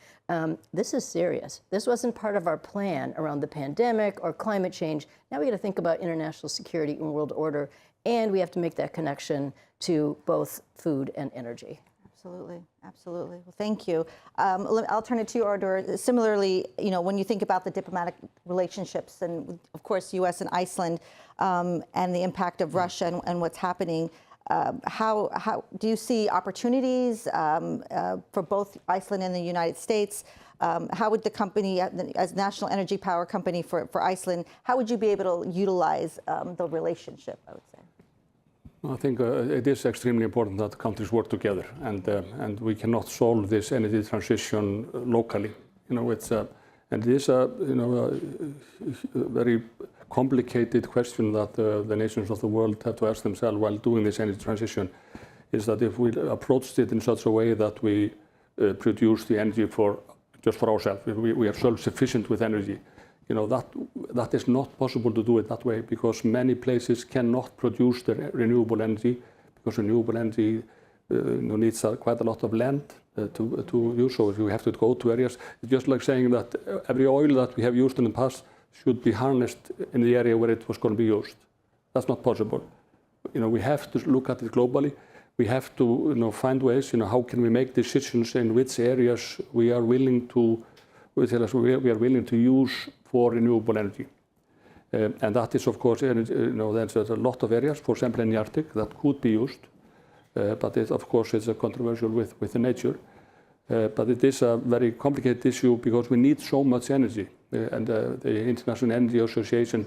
This is serious. This wasn't part of our plan around the pandemic or climate change. Now we got to think about international security and world order, and we have to make that connection to both food and energy. Absolutely, absolutely. Well, thank you. I'll turn it to you, Ardor. Similarly, when you think about the diplomatic relationships, and of course, U.S. and Iceland, and the impact of Russia and what's happening, how do you see opportunities for both Iceland and the United States? How would the company, as National Energy Power Company for Iceland, how would you be able to utilize the relationship, I would say? I think it is extremely important that countries work together, and we cannot solve this energy transition locally. And it is a very complicated question that the nations of the world have to ask themselves while doing this energy transition. Is that if we approach it in such a way that we produce the energy just for ourselves, we are self-sufficient with energy. That is not possible to do it that way, because many places cannot produce the renewable energy, because renewable energy needs quite a lot of land to use. So we have to go to areas. It's just like saying that every oil that we have used in the past should be harnessed in the area where it was going to be used. That's not possible. We have to look at it globally. We have to find ways. How can we make decisions in which areas we are willing to use for renewable energy. And that is, of course, there's a lot of areas, for example, in the Arctic, that could be used. But it, of course, is controversial with the nature. But it is a very complicated issue because we need so much energy. And the International Energy Association,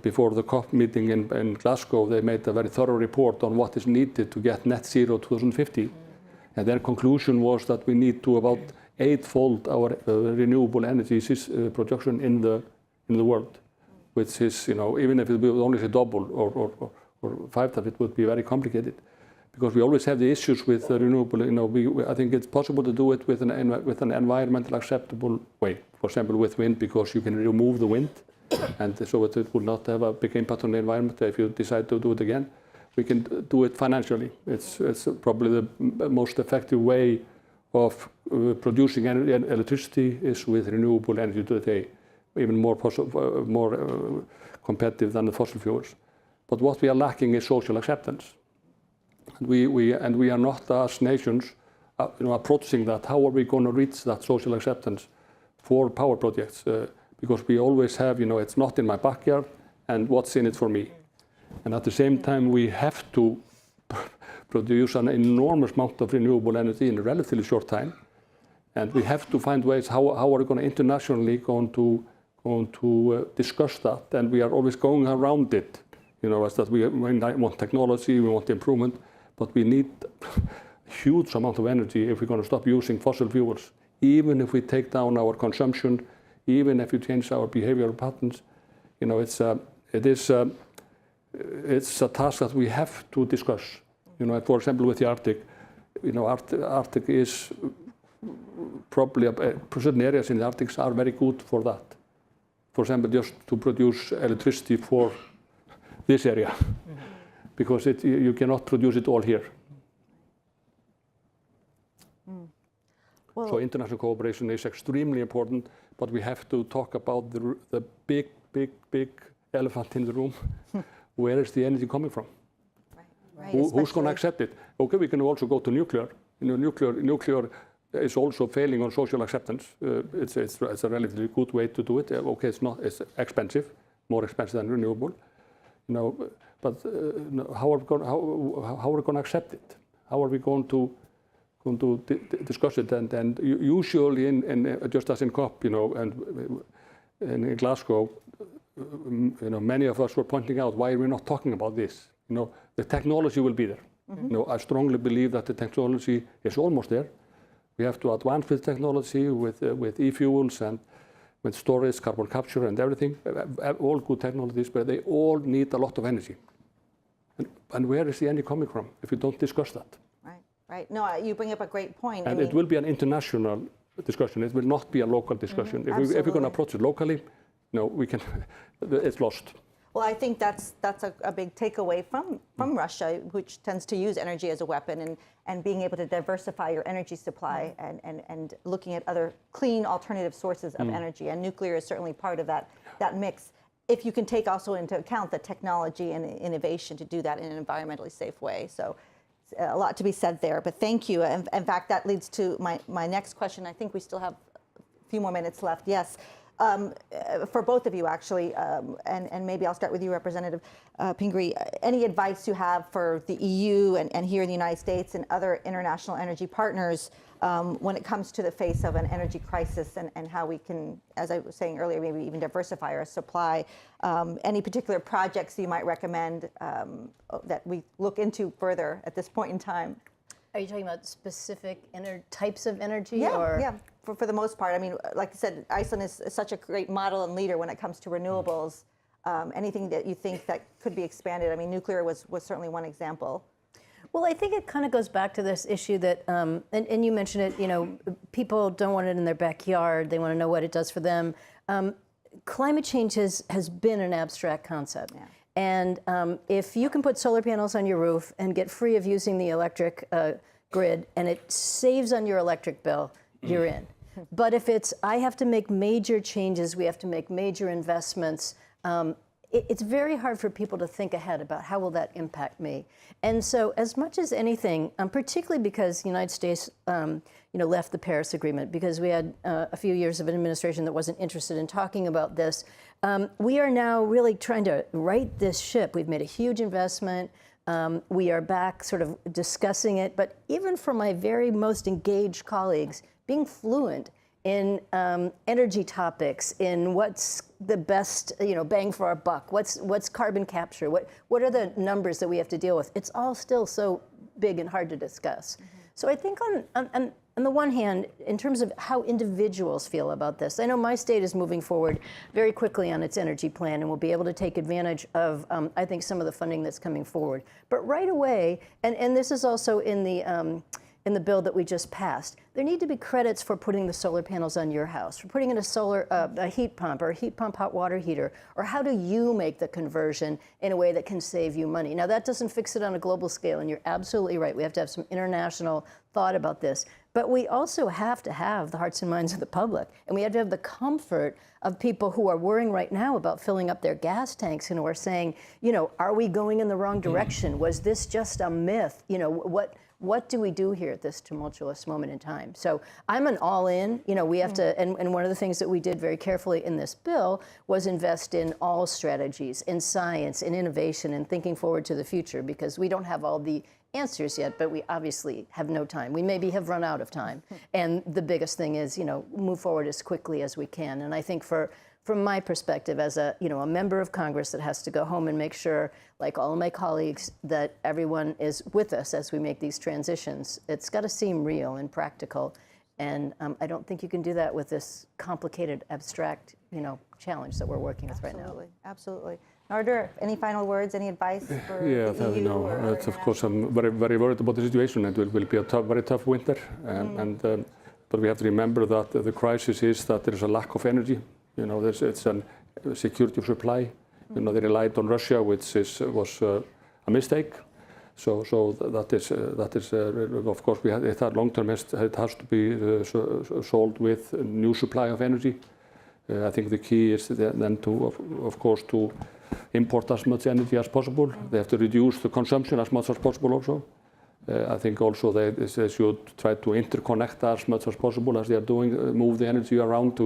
before the COP meeting in Glasgow, they made a very thorough report on what is needed to get net zero 2050. And their conclusion was that we need to about 8-fold our renewable energy production in the world, which is, even if it would only say double or 5 times, it would be very complicated, because we always have the issues with renewable. I think it's possible to do it with an environmentally acceptable way. For example, with wind, because you can remove the wind, and so it will not have a big impact on the environment if you decide to do it again. We can do it financially. It's probably the most effective way of producing electricity is with renewable energy today, even more competitive than the fossil fuels. But what we are lacking is social acceptance. We are not, as nations, approaching that. How are we going to reach that social acceptance for power projects? Because we always have, it's not in my backyard, and what's in it for me? And at the same time, we have to produce an enormous amount of renewable energy in a relatively short time, and we have to find ways how are we going to internationally going to discuss that, and we are always going around it. As that we want technology, we want improvement, but we need a huge amount of energy if we're going to stop using fossil fuels. Even if we take down our consumption, even if we change our behavioral patterns, it's a task that we have to discuss. For example, with the Arctic, Arctic is probably certain areas in the Arctic are very good for that. For example, just to produce electricity for this area, because you cannot produce it all here. So international cooperation is extremely important, but we have to talk about the big elephant in the room. Where is the energy coming from? Right, Who's going especially- to accept it? Okay, we can also go to nuclear. Nuclear is also failing on social acceptance. It's a relatively good way to do it. Okay, it's expensive, more expensive than renewable. But how are we going to accept it? How are we going to discuss it? And usually, just as in COP, and in Glasgow, many of us were pointing out why we're not talking about this. The technology will be there. I strongly believe that the technology is almost there. We have to advance with technology, with e-fuels and with storage, carbon capture, and everything. All good technologies, but they all need a lot of energy. And where is the energy coming from if we don't discuss that? Right. No, you bring up a great point. And it will be an international discussion. It will not be a local discussion. If we're going to approach it locally, it's lost. Well, I think that's a big takeaway from Russia, which tends to use energy as a weapon, and being able to diversify your energy supply and looking at other clean alternative sources of energy. And nuclear is certainly part of that mix, if you can take also into account the technology and innovation to do that in an environmentally safe way. So a lot to be said there, but thank you. In fact, that leads to my next question. I think we still have a few more minutes left. Yes. For both of you, actually, and maybe I'll start with you, Representative Pingree. Any advice you have for the EU and here in the United States and other international energy partners when it comes to the face of an energy crisis and how we can, as I was saying earlier, maybe even diversify our supply? Any particular projects you might recommend that we look into further at this point in time? Are you talking about specific types of energy? Yeah. For the most part. I mean, like I said, Iceland is such a great model and leader when it comes to renewables. Anything that you think that could be expanded? I mean, nuclear was certainly one example. Well, I think it kind of goes back to this issue that, and you mentioned it, people don't want it in their backyard. They want to know what it does for them. Climate change has been an abstract concept. Yeah. And if you can put solar panels on your roof and get free of using the electric grid, and it saves on your electric bill, you're in. But if it's, I have to make major changes, we have to make major investments, it's very hard for people to think ahead about how will that impact me. And so as much as anything, particularly because the United States left the Paris Agreement, because we had a few years of an administration that wasn't interested in talking about this, we are now really trying to right this ship. We've made a huge investment. We are back sort of discussing it. But even for my very most engaged colleagues, being fluent in energy topics, in what's the best bang for our buck, what's carbon capture, what are the numbers that we have to deal with? It's all still so big and hard to discuss. So I think on the one hand, in terms of how individuals feel about this, I know my state is moving forward very quickly on its energy plan and will be able to take advantage of, I think, some of the funding that's coming forward. But right away, and this is also in the bill that we just passed, there need to be credits for putting the solar panels on your house, for putting in a heat pump or a heat pump hot water heater, or how do you make the conversion in a way that can save you money? Now, that doesn't fix it on a global scale, and you're absolutely right. We have to have some international thought about this. But we also have to have the hearts and minds of the public, and we have to have the comfort of people who are worrying right now about filling up their gas tanks and who are saying, are we going in the wrong direction? Was this just a myth? What do we do here at this tumultuous moment in time? So I'm an all-in. We have to, and one of the things that we did very carefully in this bill was invest in all strategies, in science, in innovation, and thinking forward to the future, because we don't have all the answers yet, but we obviously have no time. We maybe have run out of time. And the biggest thing is, move forward as quickly as we can. And I think from my perspective as a member of Congress that has to go home and make sure, like all of my colleagues, that everyone is with us as we make these transitions, it's got to seem real and practical. And I don't think you can do that with this complicated, abstract, challenge that we're working with right now. Absolutely. Narder, any final words, any advice for the EU? Of course, I'm very, very worried about the situation. It will be a very tough winter. But we have to remember that the crisis is that there is a lack of energy. It's a security of supply. They relied on Russia, which was a mistake. So that is of course, it had long term. It has to be sold with new supply of energy. I think the key is then to, of course, to import as much energy as possible. They have to reduce the consumption as much as possible also. I think also they should try to interconnect as much as possible as they are doing, move the energy around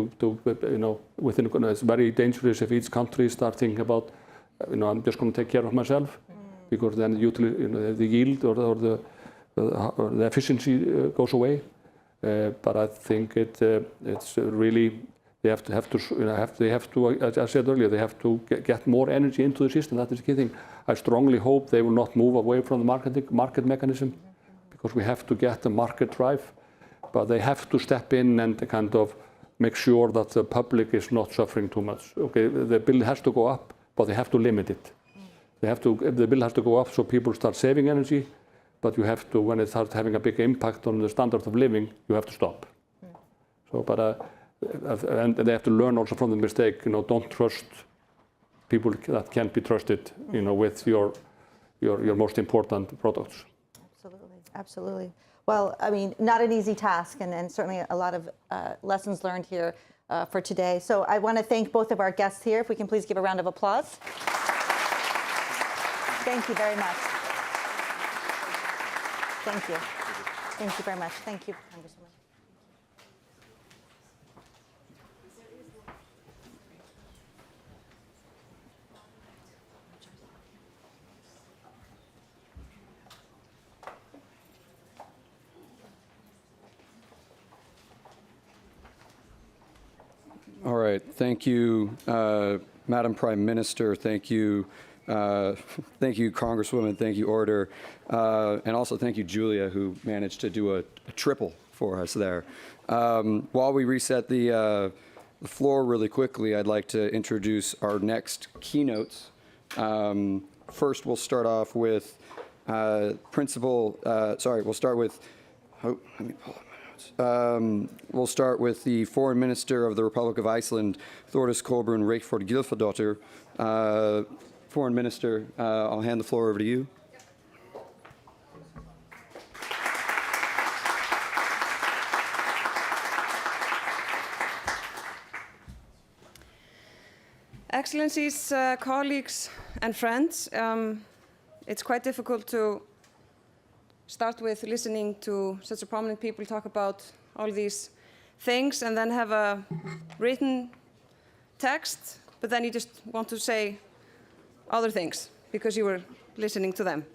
within, it's very dangerous if each country starts thinking about, I'm just going to take care of myself, because then the yield or the efficiency goes away. But I think it's really, they have to, as I said earlier, they have to get more energy into the system. That is the key thing. I strongly hope they will not move away from the market mechanism, because we have to get the market drive. But they have to step in and kind of make sure that the public is not suffering too much. Okay, the bill has to go up, but they have to limit it. The bill has to go up so people start saving energy, but you have to, when it starts having a big impact on the standard of living, you have to stop. So, and they have to learn also from the mistake. Don't trust people that can't be trusted. With your most important products. Absolutely. Well, I mean, not an easy task, and certainly a lot of lessons learned here for today. So I want to thank both of our guests here. If we can please give a round of applause. Thank you very much. Thank you. Thank you very much. Thank you, Congresswoman. All right. Thank you, Madam Prime Minister. Thank you, Congresswoman. Thank you, Orator. And also thank you, Julia, who managed to do a triple for us there. While we reset the floor really quickly, I'd like to introduce our next keynotes. First, we'll start off with we'll start with, let me pull up. We'll start with the Foreign Minister of the Republic of Iceland, Þórdís Kolbrún Reykfjord Gylfadóttir. Foreign Minister, I'll hand the floor over to you. Excellencies, colleagues and friends, it's quite difficult to start with listening to such a prominent people talk about all these things and then have a written text, but then you just want to say other things because you were listening to them.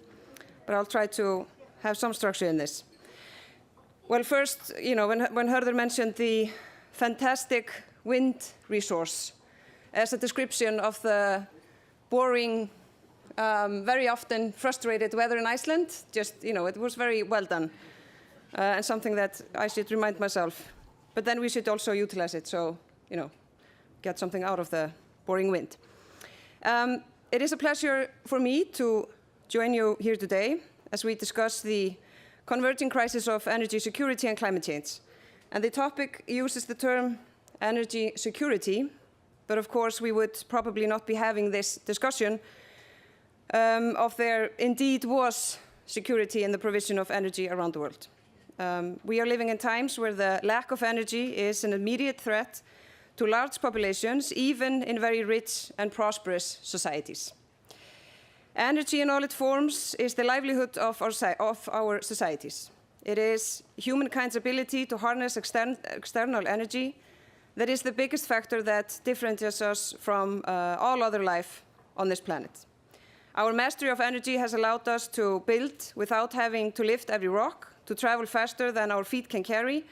But I'll try to have some structure in this. Well, first, when Hörður mentioned the fantastic wind resource as a description of the boring, very often frustrated weather in Iceland, it was very well done, and something that I should remind myself. But then we should also utilize it, so, get something out of the boring wind. It is a pleasure for me to join you here today as we discuss the converging crisis of energy security and climate change. And the topic uses the term energy security, but of course we would probably not be having this discussion of there indeed was security in the provision of energy around the world. We are living in times where the lack of energy is an immediate threat to large populations, even in very rich and prosperous societies. Energy in all its forms is the livelihood of our societies. It is humankind's ability to harness external energy that is the biggest factor that differentiates us from all other life on this planet. Our mastery of energy has allowed us to build without having to lift every rock, to travel faster than our feet can carry,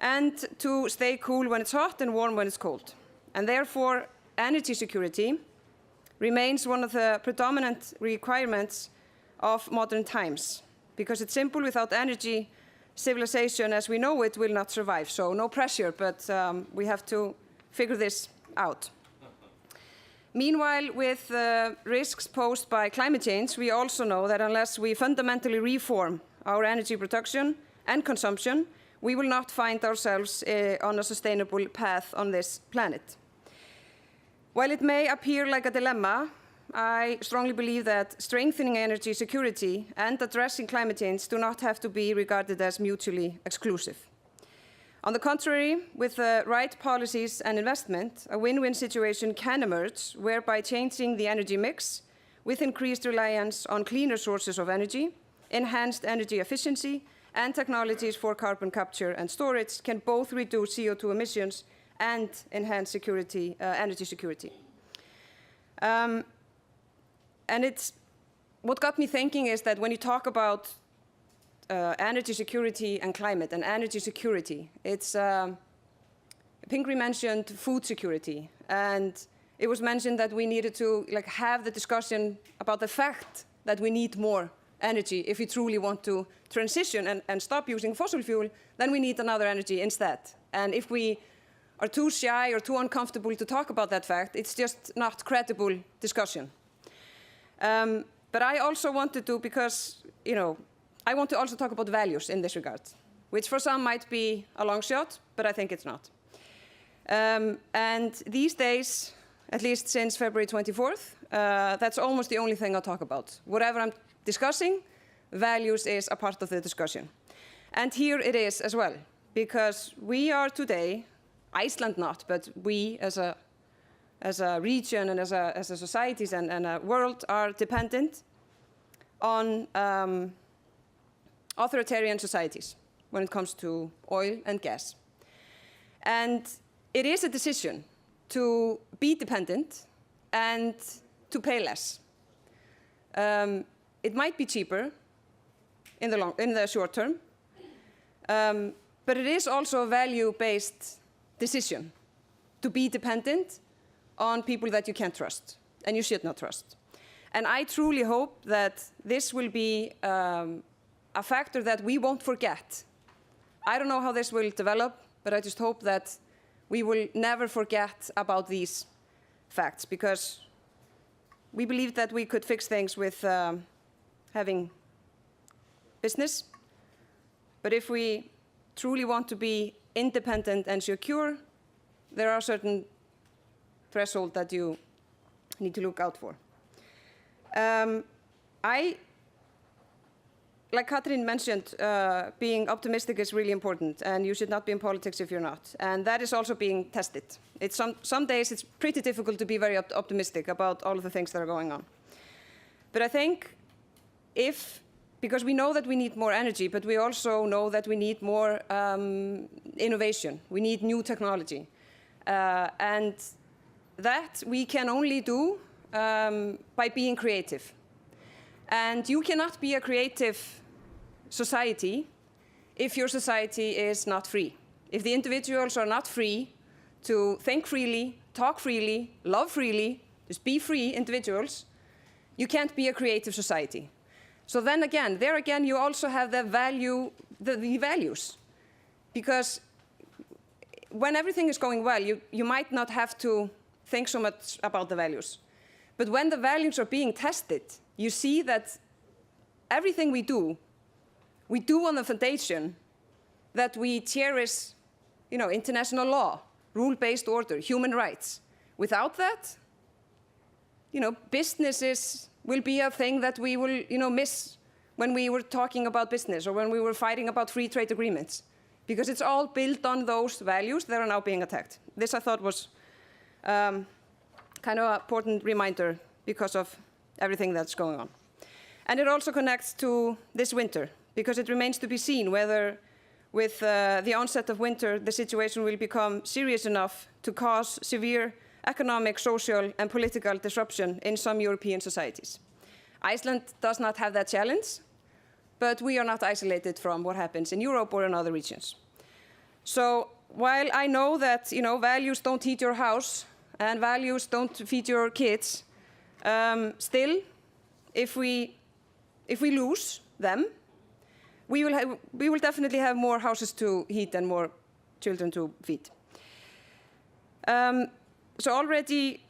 and to stay cool when it's hot and warm when it's cold. And therefore, energy security remains one of the predominant requirements of modern times, because it's simple: without energy, civilization as we know it will not survive. So no pressure, but we have to figure this out. Meanwhile, with the risks posed by climate change, we also know that unless we fundamentally reform our energy production and consumption, we will not find ourselves on a sustainable path on this planet. While it may appear like a dilemma, I strongly believe that strengthening energy security and addressing climate change do not have to be regarded as mutually exclusive. On the contrary, with the right policies and investment, a win-win situation can emerge, whereby changing the energy mix with increased reliance on cleaner sources of energy, enhanced energy efficiency, and technologies for carbon capture and storage can both reduce CO2 emissions and enhance security, energy security. And what got me thinking is that when you talk about energy security and climate and energy security, Pingree mentioned food security, and it was mentioned that we needed to have the discussion about the fact that we need more energy if we truly want to transition and stop using fossil fuel, then we need another energy instead. And if we are too shy or too uncomfortable to talk about that fact, it's just not credible discussion. But I also wanted to, because, I want to also talk about values in this regard, which for some might be a long shot, but I think it's not. And these days, at least since February 24th, that's almost the only thing I'll talk about. Whatever I'm discussing, values is a part of the discussion. And here it is as well, because we are today, Iceland not, but we as a region and as a societies and a world are dependent on authoritarian societies when it comes to oil and gas. And it is a decision to be dependent and to pay less. It might be cheaper in the short term, but it is also a value-based decision to be dependent on people that you can't trust and you should not trust. And I truly hope that this will be a factor that we won't forget. I don't know how this will develop, but I just hope that we will never forget about these facts, because we believe that we could fix things with having business. But if we truly want to be independent and secure, there are certain thresholds that you need to look out for. Like Katrín mentioned, being optimistic is really important, and you should not be in politics if you're not. And that is also being tested. Some days it's pretty difficult to be very optimistic about all of the things that are going on. But I think because we know that we need more energy, but we also know that we need more innovation. We need new technology. And that we can only do by being creative. And you cannot be a creative society if your society is not free. If the individuals are not free to think freely, talk freely, love freely, just be free individuals, you can't be a creative society. So then again, you also have the values. Because when everything is going well, you might not have to think so much about the values. But when the values are being tested, you see that everything we do on the foundation that we cherish, international law, rule-based order, human rights. Without that, businesses will be a thing that we will, miss when we were talking about business or when we were fighting about free trade agreements, because it's all built on those values that are now being attacked. This, I thought, was kind of an important reminder because of everything that's going on. And it also connects to this winter, because it remains to be seen whether with the onset of winter, the situation will become serious enough to cause severe economic, social, and political disruption in some European societies. Iceland does not have that challenge, but we are not isolated from what happens in Europe or in other regions. So while I know that values don't heat your house and values don't feed your kids, still, if we lose them, we will definitely have more houses to heat and more children to feed. So already,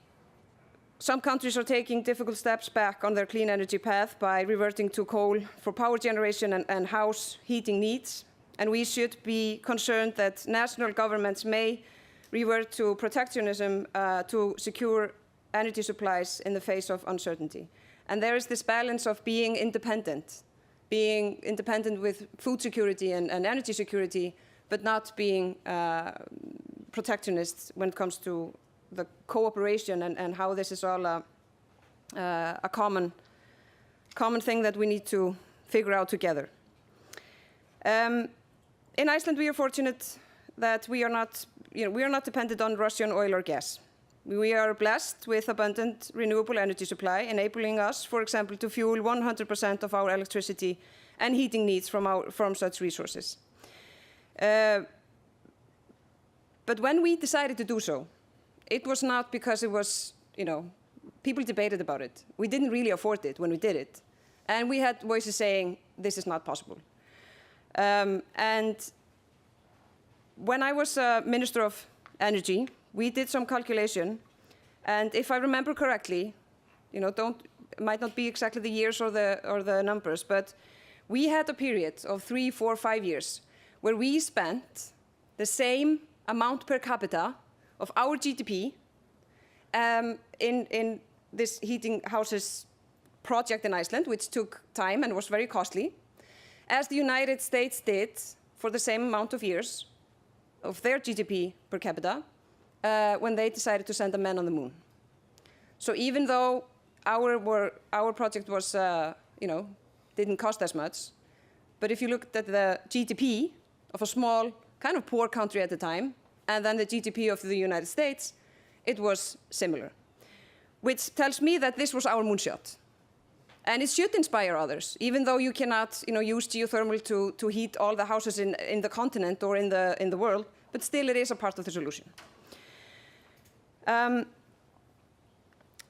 some countries are taking difficult steps back on their clean energy path by reverting to coal for power generation and house heating needs. And we should be concerned that national governments may revert to protectionism to secure energy supplies in the face of uncertainty. And there is this balance of being independent with food security and energy security, but not being protectionists when it comes to the cooperation and how this is all a common thing that we need to figure out together. In Iceland, we are fortunate that we are not dependent on Russian oil or gas. We are blessed with abundant renewable energy supply, enabling us, for example, to fuel 100% of our electricity and heating needs from such resources. But when we decided to do so, it was not because it was, people debated about it. We didn't really afford it when we did it. And we had voices saying, this is not possible. And when I was Minister of Energy, we did some calculation. And if I remember correctly, it might not be exactly the years or the numbers, but we had a period of 3, 4, 5 years where we spent the same amount per capita of our GDP in this heating houses project in Iceland, which took time and was very costly, as the United States did for the same amount of years of their GDP per capita when they decided to send a man on the moon. So even though our project was, didn't cost as much, but if you looked at the GDP of a small, kind of poor country at the time, and then the GDP of the United States, it was similar, which tells me that this was our moonshot. And it should inspire others, even though you cannot use geothermal to heat all the houses in the continent or in the world, but still it is a part of the solution.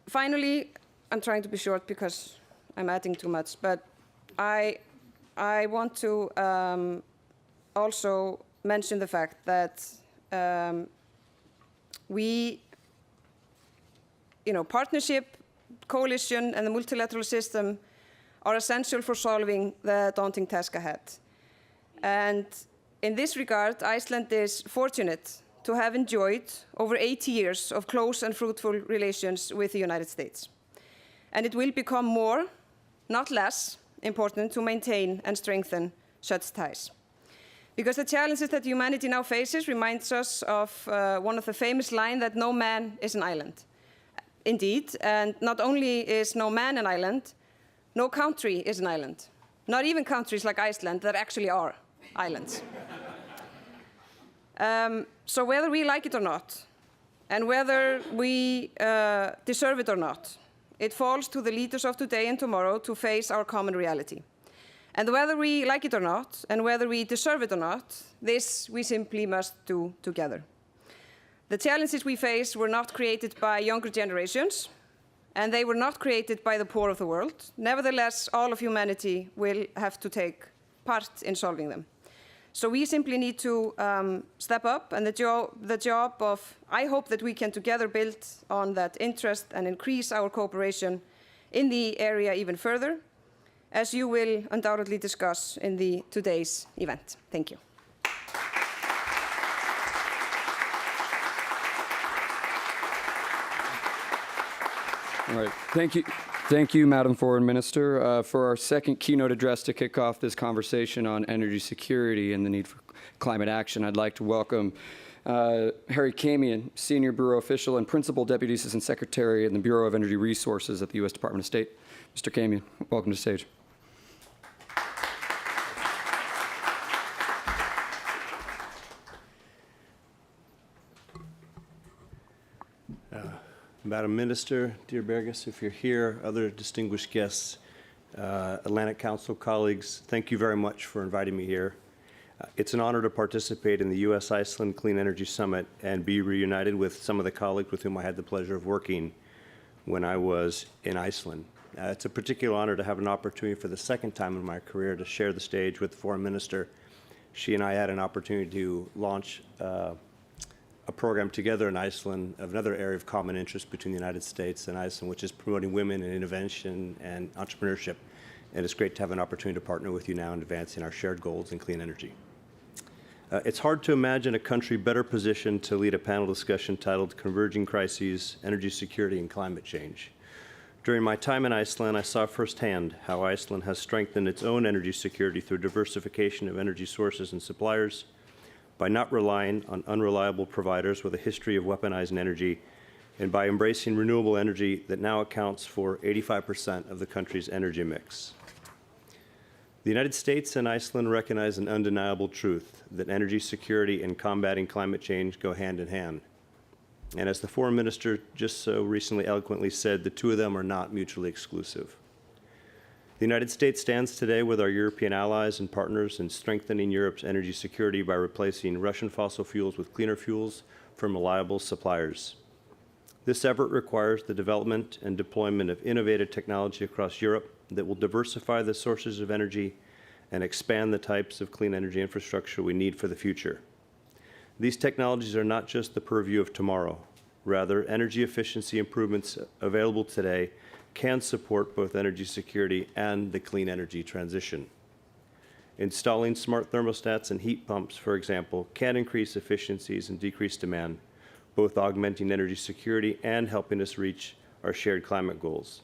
Finally, I'm trying to be short because I'm adding too much, but I want to also mention the fact that partnership, coalition, and the multilateral system are essential for solving the daunting task ahead. And in this regard, Iceland is fortunate to have enjoyed over 80 years of close and fruitful relations with the United States. And it will become more, not less, important to maintain and strengthen such ties. Because the challenges that humanity now faces reminds us of one of the famous lines that no man is an island. Indeed, and not only is no man an island, no country is an island. Not even countries like Iceland that actually are islands. So whether we like it or not, and whether we deserve it or not, it falls to the leaders of today and tomorrow to face our common reality. And whether we like it or not, and whether we deserve it or not, this we simply must do together. The challenges we face were not created by younger generations, and they were not created by the poor of the world. Nevertheless, all of humanity will have to take part in solving them. So we simply need to step up, and the job of, I hope that we can together build on that interest and increase our cooperation in the area even further, as you will undoubtedly discuss in today's event. Thank you. All right. Thank you, Madam Foreign Minister. For our second keynote address to kick off this conversation on energy security and the need for climate action, I'd like to welcome Harry Kamian, Senior Bureau Official and Principal Deputy Assistant Secretary in the Bureau of Energy Resources at the U.S. Department of State. Mr. Kamian, welcome to the stage. Madam Minister, dear Birgis, if you're here, other distinguished guests, Atlantic Council colleagues, thank you very much for inviting me here. It's an honor to participate in the U.S.-Iceland Clean Energy Summit and be reunited with some of the colleagues with whom I had the pleasure of working when I was in Iceland. It's a particular honor to have an opportunity for the second time in my career to share the stage with the Foreign Minister. She and I had an opportunity to launch a program together in Iceland of another area of common interest between the United States and Iceland, which is promoting women in innovation and entrepreneurship. And it's great to have an opportunity to partner with you now in advancing our shared goals in clean energy. It's hard to imagine a country better positioned to lead a panel discussion titled Converging Crises, Energy Security and Climate Change. During my time in Iceland, I saw firsthand how Iceland has strengthened its own energy security through diversification of energy sources and suppliers, by not relying on unreliable providers with a history of weaponizing energy, and by embracing renewable energy that now accounts for 85% of the country's energy mix. The United States and Iceland recognize an undeniable truth that energy security and combating climate change go hand in hand. And as the foreign minister just so recently eloquently said, the two of them are not mutually exclusive. The United States stands today with our European allies and partners in strengthening Europe's energy security by replacing Russian fossil fuels with cleaner fuels from reliable suppliers. This effort requires the development and deployment of innovative technology across Europe that will diversify the sources of energy and expand the types of clean energy infrastructure we need for the future. These technologies are not just the purview of tomorrow. Rather, energy efficiency improvements available today can support both energy security and the clean energy transition. Installing smart thermostats and heat pumps, for example, can increase efficiencies and decrease demand, both augmenting energy security and helping us reach our shared climate goals.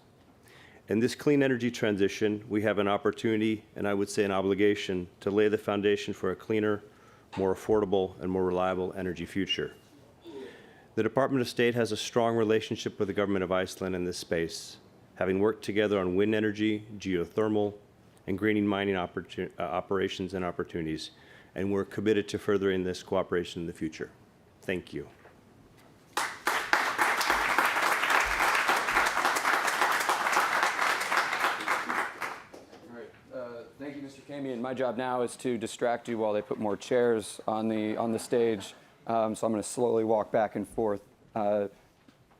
In this clean energy transition, we have an opportunity, and I would say an obligation, to lay the foundation for a cleaner, more affordable, and more reliable energy future. The Department of State has a strong relationship with the government of Iceland in this space, having worked together on wind energy, geothermal, and greening mining operations and opportunities, and we're committed to furthering this cooperation in the future. Thank you. Thank you, Mr. Kamian. My job now is to distract you while they put more chairs on the stage. So I'm going to slowly walk back and forth. That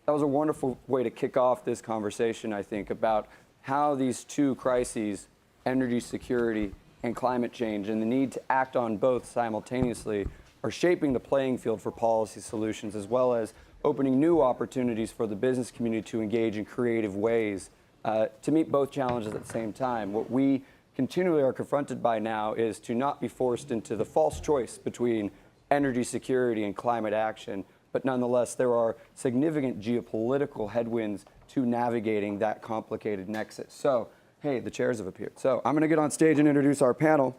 was a wonderful way to kick off this conversation, I think, about how these two crises, energy security and climate change, and the need to act on both simultaneously, are shaping the playing field for policy solutions, as well as opening new opportunities for the business community to engage in creative ways to meet both challenges at the same time. What we continually are confronted by now is to not be forced into the false choice between energy security and climate action, but nonetheless, there are significant geopolitical headwinds to navigating that complicated nexus. So, hey, the chairs have appeared. So I'm going to get on stage and introduce our panel.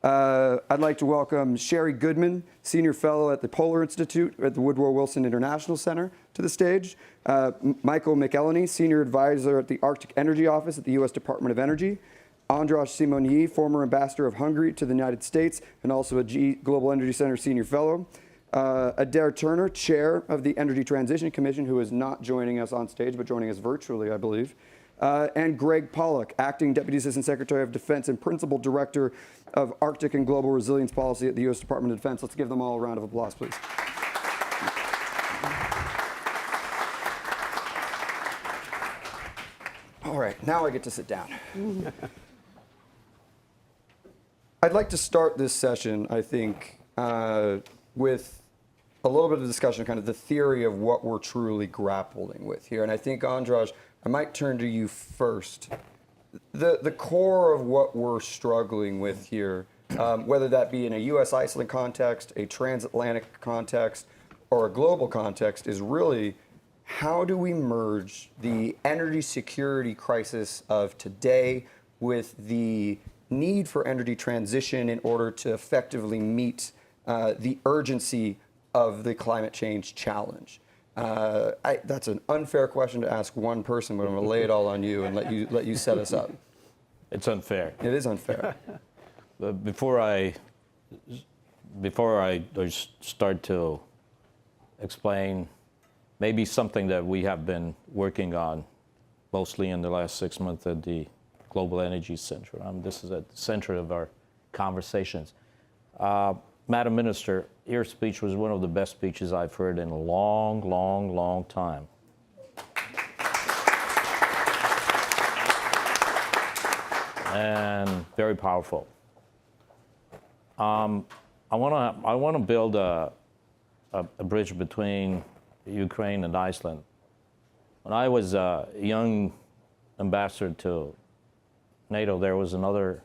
I'd like to welcome Sherry Goodman, Senior Fellow at the Polar Institute at the Woodrow Wilson International Center, to the stage. Michael McElhenney, Senior Advisor at the Arctic Energy Office at the U.S. Department of Energy. András Simonyi, former ambassador of Hungary to the United States and also a Global Energy Center Senior Fellow. Adair Turner, Chair of the Energy Transition Commission, who is not joining us on stage, but joining us virtually, I believe. And Greg Pollock, Acting Deputy Assistant Secretary of Defense and Principal Director of Arctic and Global Resilience Policy at the U.S. Department of Defense. Let's give them all a round of applause, please. All right, now I get to sit down. I'd like to start this session, I think, with a little bit of discussion, kind of the theory of what we're truly grappling with here. And I think, András, I might turn to you first. The core of what we're struggling with here, whether that be in a U.S.-Iceland context, a transatlantic context, or a global context, is really how do we merge the energy security crisis of today with the need for energy transition in order to effectively meet the urgency of the climate change challenge? That's an unfair question to ask one person, but I'm going to lay it all on you and let you set us up. It's unfair. It is unfair. But before I start to explain maybe something that we have been working on mostly in the last 6 months at the Global Energy Center. This is at the center of our conversations. Madam Minister, your speech was one of the best speeches I've heard in a long, long, long time. And very powerful. I want to build a bridge between Ukraine and Iceland. When I was a young ambassador to NATO, there was another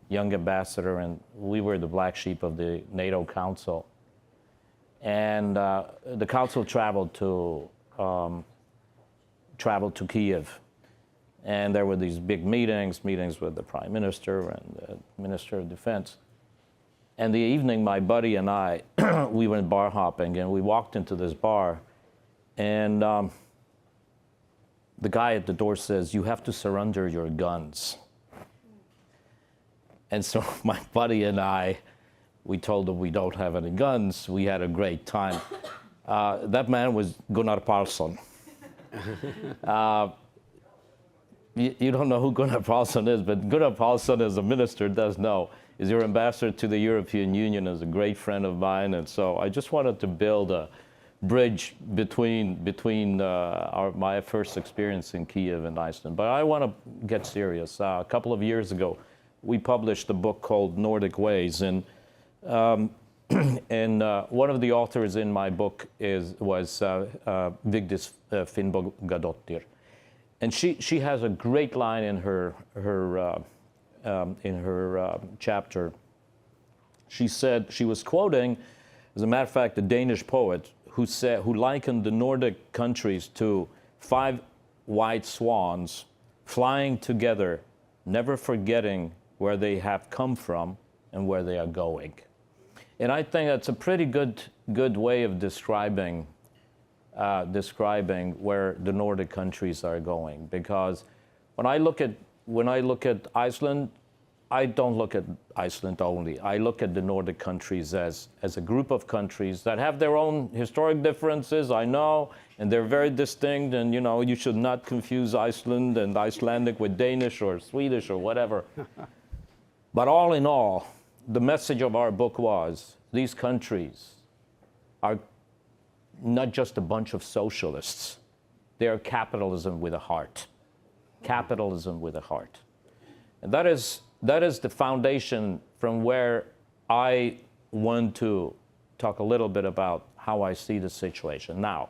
young ambassador, and we were the black sheep of the NATO Council. And the Council traveled to Kiev. And there were these big meetings with the Prime Minister and the Minister of Defense. And the evening, my buddy and I, we went bar hopping, and we walked into this bar, and the guy at the door says, "You have to surrender your guns." And so my buddy and I, we told him we don't have any guns. We had a great time. That man was Gunnar Paulsson. You don't know who Gunnar Paulsson is, but Gunnar Paulsson, as a minister, does know. He's your ambassador to the European Union, is a great friend of mine. And so I just wanted to build a bridge between my first experience in Kiev and Iceland. But I want to get serious. A couple of years ago, we published a book called Nordic Ways. And one of the authors in my book was Vigdis Finnbogadottir. And she has a great line in her chapter. She said, she was quoting, as a matter of fact, a Danish poet who likened the Nordic countries to 5 white swans flying together, never forgetting where they have come from and where they are going. And I think that's a pretty good way of describing where the Nordic countries are going. Because when I look at Iceland, I don't look at Iceland only. I look at the Nordic countries as a group of countries that have their own historic differences, I know, and they're very distinct, and you should not confuse Iceland and Icelandic with Danish or Swedish or whatever. But all in all, the message of our book was, these countries are not just a bunch of socialists. They are capitalism with a heart. Capitalism with a heart. And that is the foundation from where I want to talk a little bit about how I see the situation. Now,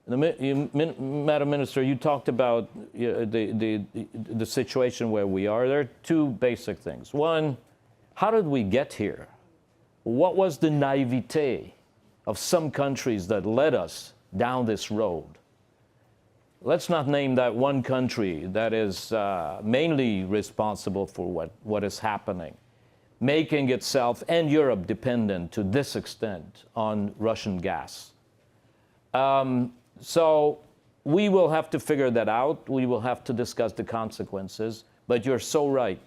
Madam Minister, you talked about the situation where we are. There are 2 basic things. One, how did we get here? What was the naivete of some countries that led us down this road? Let's not name that one country that is mainly responsible for what is happening, making itself and Europe dependent to this extent on Russian gas. So we will have to figure that out. We will have to discuss the consequences. But you're so right.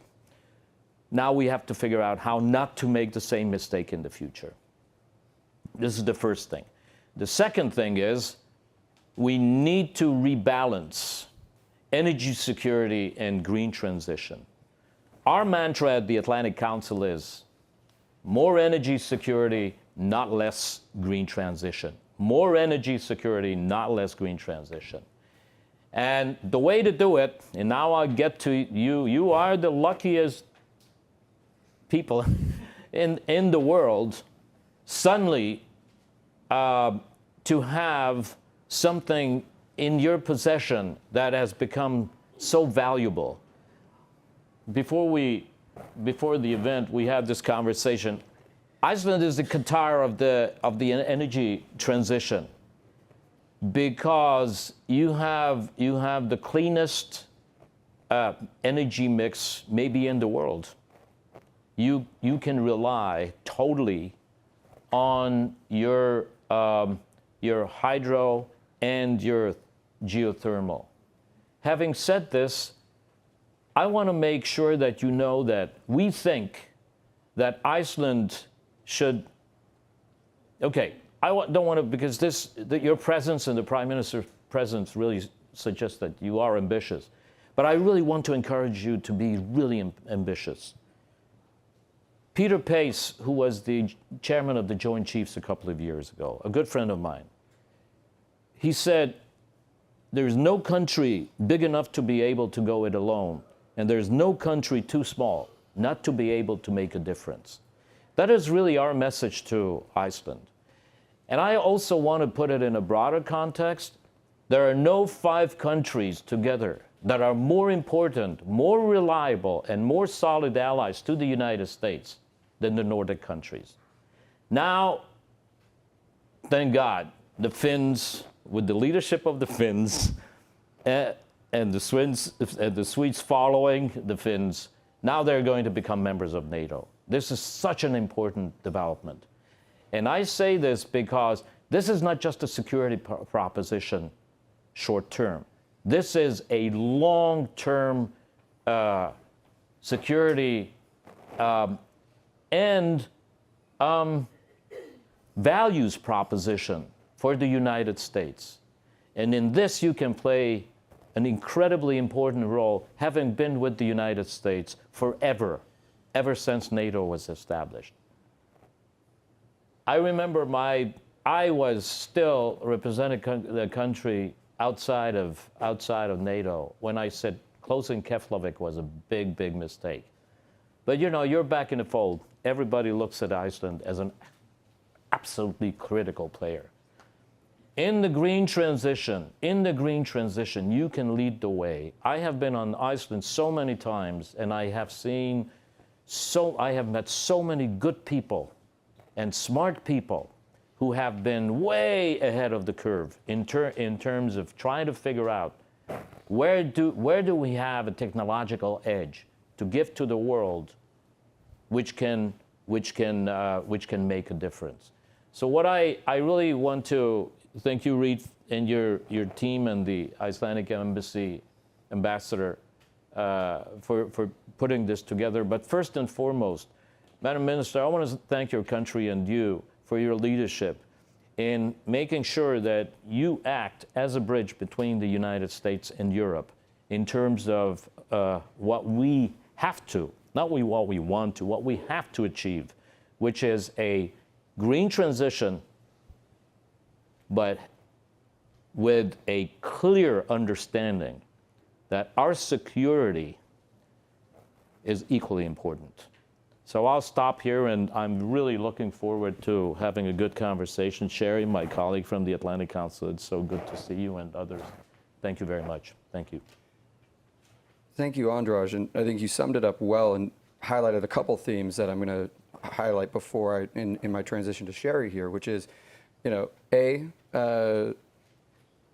Now we have to figure out how not to make the same mistake in the future. This is the first thing. The second thing is we need to rebalance energy security and green transition. Our mantra at the Atlantic Council is more energy security, not less green transition. More energy security, not less green transition. And the way to do it, and now I get to you, you are the luckiest people in the world, suddenly to have something in your possession that has become so valuable. Before the event, we had this conversation. Iceland is the Qatar of the energy transition because you have the cleanest energy mix maybe in the world. You can rely totally on your hydro and your geothermal. Having said this, I want to make sure that you know that we think that Iceland should, okay, don't want to, because your presence and the Prime Minister's presence really suggests that you are ambitious. But I really want to encourage you to be really ambitious. Peter Pace, who was the chairman of the Joint Chiefs a couple of years ago, a good friend of mine, he said, there's no country big enough to be able to go it alone, and there's no country too small not to be able to make a difference. That is really our message to Iceland. And I also want to put it in a broader context. There are no 5 countries together that are more important, more reliable, and more solid allies to the United States than the Nordic countries. Now, thank God, the Finns, with the leadership of the Finns, and the Swedes following the Finns, now they're going to become members of NATO. This is such an important development. And I say this because this is not just a security proposition short term. This is a long-term security and values proposition for the United States. And in this, you can play an incredibly important role, having been with the United States forever, ever since NATO was established. I remember I was still representing the country outside of NATO when I said closing Keflavik was a big, big mistake. But you know, you're back in the fold. Everybody looks at Iceland as an absolutely critical player. In the green transition, you can lead the way. I have been on Iceland so many times, and I have met so many good people and smart people who have been way ahead of the curve in terms of trying to figure out where do we have a technological edge to give to the world, which can make a difference. So what I really want to thank you, Reed, and your team and the Icelandic Embassy ambassador for putting this together. But first and foremost, Madam Minister, I want to thank your country and you for your leadership in making sure that you act as a bridge between the United States and Europe in terms of what we have to, not what we want to, what we have to achieve, which is a green transition, but with a clear understanding that our security is equally important. So I'll stop here, and I'm really looking forward to having a good conversation. Sherry, my colleague from the Atlantic Council, it's so good to see you, and others. Thank you very much. Thank you. Thank you, András, and I think you summed it up well and highlighted a couple themes that I'm going to highlight before in my transition to Sherry here, which is,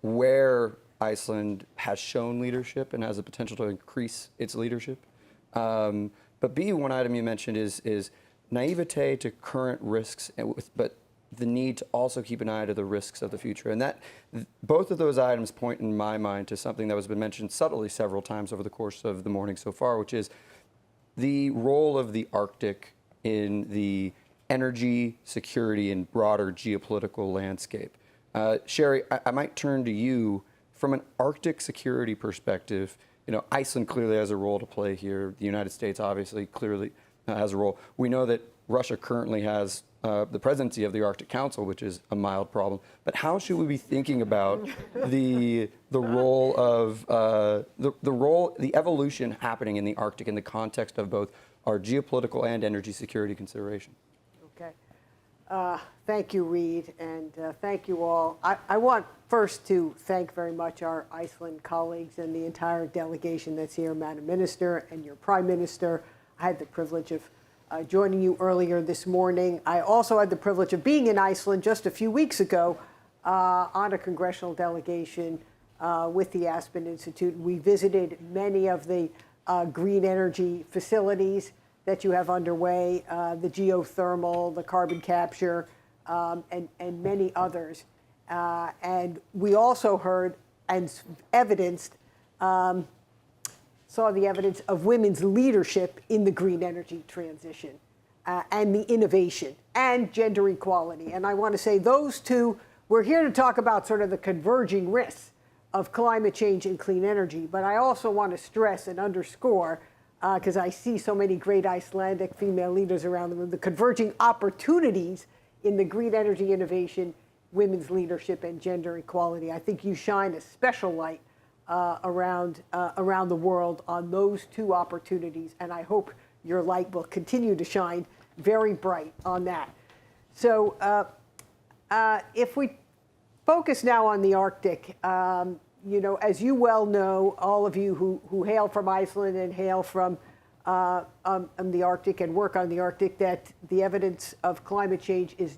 where Iceland has shown leadership and has the potential to increase its leadership. But B, one item you mentioned is naivete to current risks, but the need to also keep an eye to the risks of the future. And that both of those items point in my mind to something that has been mentioned subtly several times over the course of the morning so far, which is the role of the Arctic in the energy, security, and broader geopolitical landscape. Sherry, I might turn to you from an Arctic security perspective. Iceland clearly has a role to play here. The United States obviously clearly has a role. We know that Russia currently has the presidency of the Arctic Council, which is a mild problem. But how should we be thinking about the role of the evolution happening in the Arctic in the context of both our geopolitical and energy security consideration? Okay. Thank you, Reed, and thank you all. I want first to thank very much our Iceland colleagues and the entire delegation that's here, Madam Minister and your Prime Minister. I had the privilege of joining you earlier this morning. I also had the privilege of being in Iceland just a few weeks ago on a congressional delegation with the Aspen Institute. We visited many of the green energy facilities that you have underway, the geothermal, the carbon capture, and many others. And we also heard and evidenced, saw the evidence of women's leadership in the green energy transition and the innovation and gender equality. And I want to say those two, we're here to talk about sort of the converging risks of climate change and clean energy. But I also want to stress and underscore, because I see so many great Icelandic female leaders around the room, the converging opportunities in the green energy innovation, women's leadership, and gender equality. I think you shine a special light around the world on those two opportunities, and I hope your light will continue to shine very bright on that. So if we focus now on the Arctic, as you well know, all of you who hail from Iceland and hail from the Arctic and work on the Arctic, that the evidence of climate change is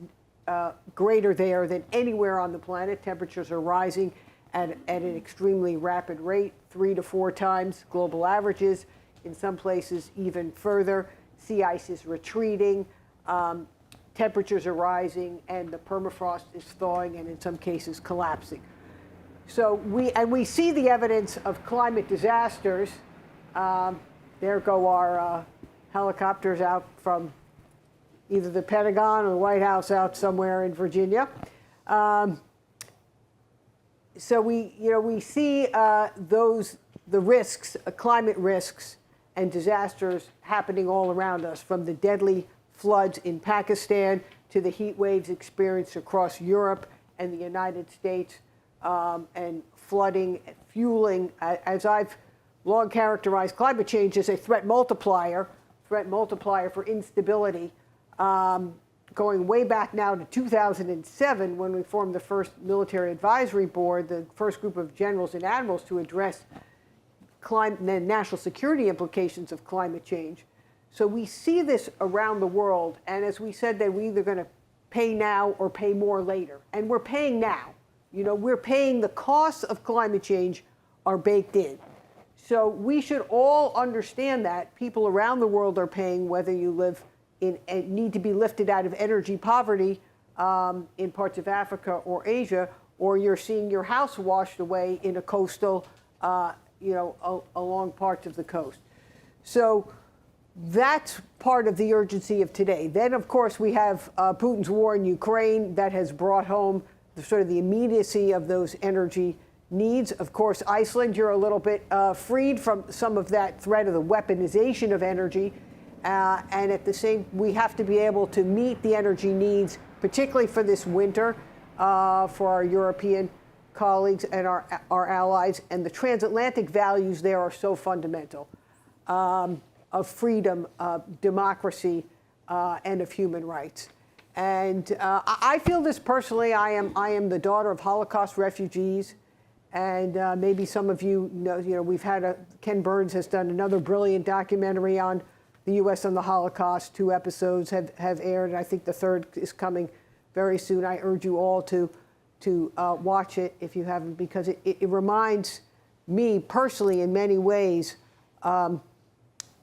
greater there than anywhere on the planet. Temperatures are rising at an extremely rapid rate, 3 to 4 times global averages, in some places even further. sea ice is retreating, temperatures are rising, and the permafrost is thawing and in some cases collapsing. So we see the evidence of climate disasters. There go our helicopters out from either the Pentagon or the White House out somewhere in Virginia. So we see the risks, climate risks and disasters happening all around us, from the deadly floods in Pakistan to the heat waves experienced across Europe and the United States, and flooding, fueling, as I've long characterized climate change as a threat multiplier for instability, going way back now to 2007 when we formed the first military advisory board, the first group of generals and admirals to address climate and national security implications of climate change. So we see this around the world, and as we said, that we're either going to pay now or pay more later. And we're paying now. We're paying, the costs of climate change are baked in. So we should all understand that people around the world are paying, whether you live in and need to be lifted out of energy poverty in parts of Africa or Asia, or you're seeing your house washed away in a coastal, along parts of the coast. So that's part of the urgency of today. Then, of course, we have Putin's war in Ukraine that has brought home the immediacy of those energy needs. Of course, Iceland, you're a little bit freed from some of that threat of the weaponization of energy. And at the same, we have to be able to meet the energy needs, particularly for this winter, for our European colleagues and our allies. And the transatlantic values there are so fundamental, of freedom, democracy, and of human rights. And I feel this personally. I am the daughter of Holocaust refugees. And maybe some of you know, we've had Ken Burns has done another brilliant documentary on the U.S. and the Holocaust. 2 episodes have aired, and I think the 3rd is coming very soon. I urge you all to watch it if you haven't, because it reminds me personally in many ways,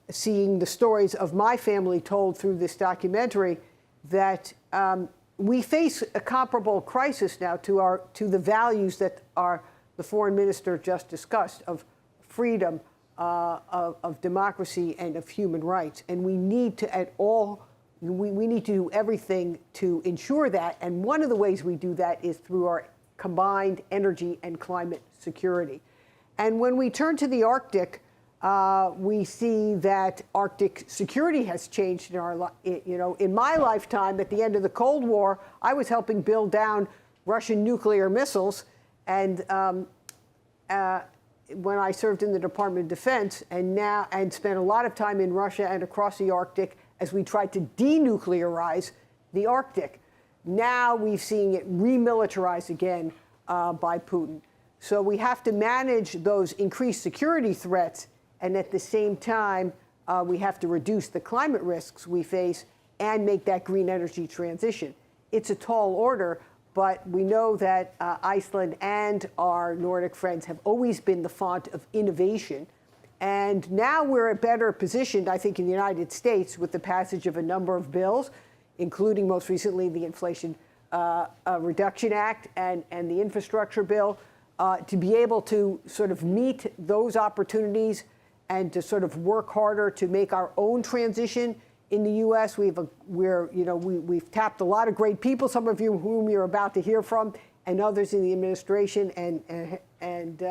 seeing the stories of my family told through this documentary, that we face a comparable crisis now to the values that the foreign minister just discussed, of freedom, of democracy, and of human rights. And we need to we need to do everything to ensure that. And one of the ways we do that is through our combined energy and climate security. And when we turn to the Arctic, we see that Arctic security has changed in my lifetime. At the end of the Cold War, I was helping build down Russian nuclear missiles, and when I served in the Department of Defense, and spent a lot of time in Russia and across the Arctic as we tried to denuclearize the Arctic. Now we've seen it remilitarized again by Putin. So we have to manage those increased security threats, and at the same time, we have to reduce the climate risks we face and make that green energy transition. It's a tall order, but we know that Iceland and our Nordic friends have always been the font of innovation. And now we're better positioned, I think, in the United States with the passage of a number of bills, including most recently the Inflation Reduction Act and the infrastructure bill, to be able to sort of meet those opportunities and to sort of work harder to make our own transition. In the U.S., we've tapped a lot of great people, some of you whom you're about to hear from, and others in the administration, and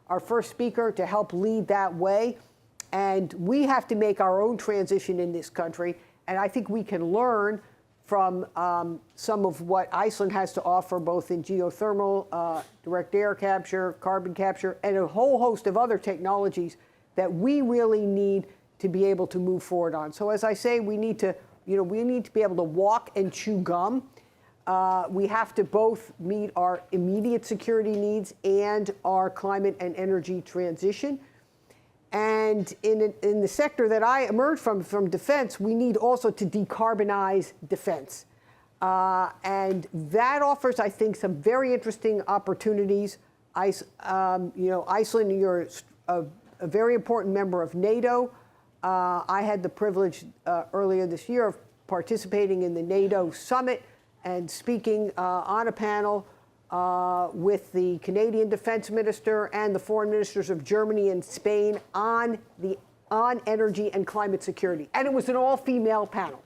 our first speaker to help lead that way. And we have to make our own transition in this country. And I think we can learn from some of what Iceland has to offer, both in geothermal, direct air capture, carbon capture, and a whole host of other technologies that we really need to be able to move forward on. So as I say, we need to be able to walk and chew gum. We have to both meet our immediate security needs and our climate and energy transition. And in the sector that I emerged from defense, we need also to decarbonize defense. And that offers, I think, some very interesting opportunities. Iceland, you're a very important member of NATO. I had the privilege earlier this year of participating in the NATO summit and speaking on a panel with the Canadian Defense Minister and the foreign ministers of Germany and Spain on energy and climate security. And it was an all-female panel.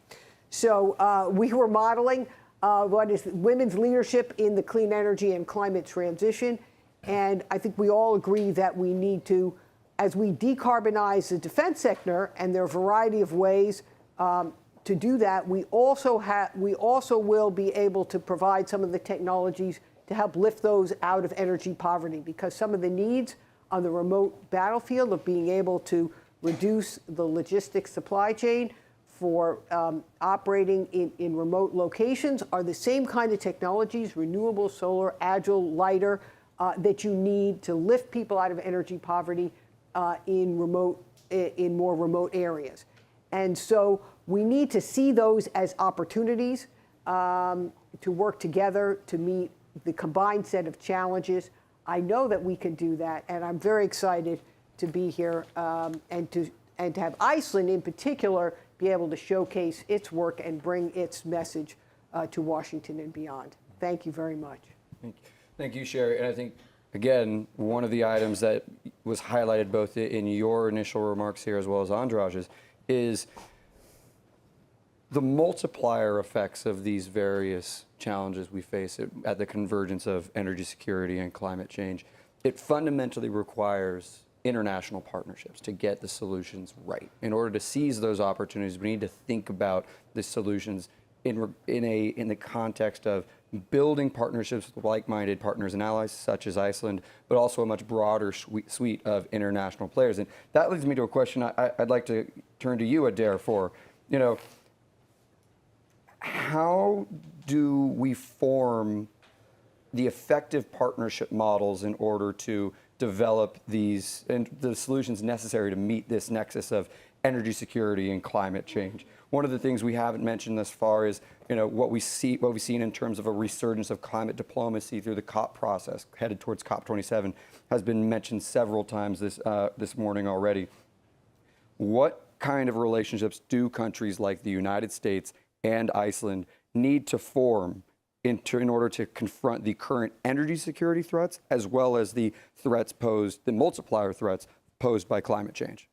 So we were modeling what is women's leadership in the clean energy and climate transition. And I think we all agree that we need to, as we decarbonize the defense sector, and there are a variety of ways to do that, we also will be able to provide some of the technologies to help lift those out of energy poverty, because some of the needs on the remote battlefield of being able to reduce the logistics supply chain for operating in remote locations are the same kind of technologies, renewable, solar, agile, lighter, that you need to lift people out of energy poverty in more remote areas. And so we need to see those as opportunities to work together to meet the combined set of challenges. I know that we can do that, and I'm very excited to be here and to have Iceland in particular be able to showcase its work and bring its message to Washington and beyond. Thank you very much. Thank you, Sherry. And I think, again, one of the items that was highlighted both in your initial remarks here as well as Andraj's is the multiplier effects of these various challenges we face at the convergence of energy security and climate change. It fundamentally requires international partnerships to get the solutions right. In order to seize those opportunities, we need to think about the solutions in the context of building partnerships with like-minded partners and allies such as Iceland, but also a much broader suite of international players. And that leads me to a question I'd like to turn to you, Adair, for. How do we form the effective partnership models in order to develop these and the solutions necessary to meet this nexus of energy security and climate change? One of the things we haven't mentioned thus far is, what we've seen in terms of a resurgence of climate diplomacy through the COP process, headed towards COP27, has been mentioned several times this morning already. What kind of relationships do countries like the United States and Iceland need to form in order to confront the current energy security threats, as well as the threats posed, the multiplier threats posed by climate change?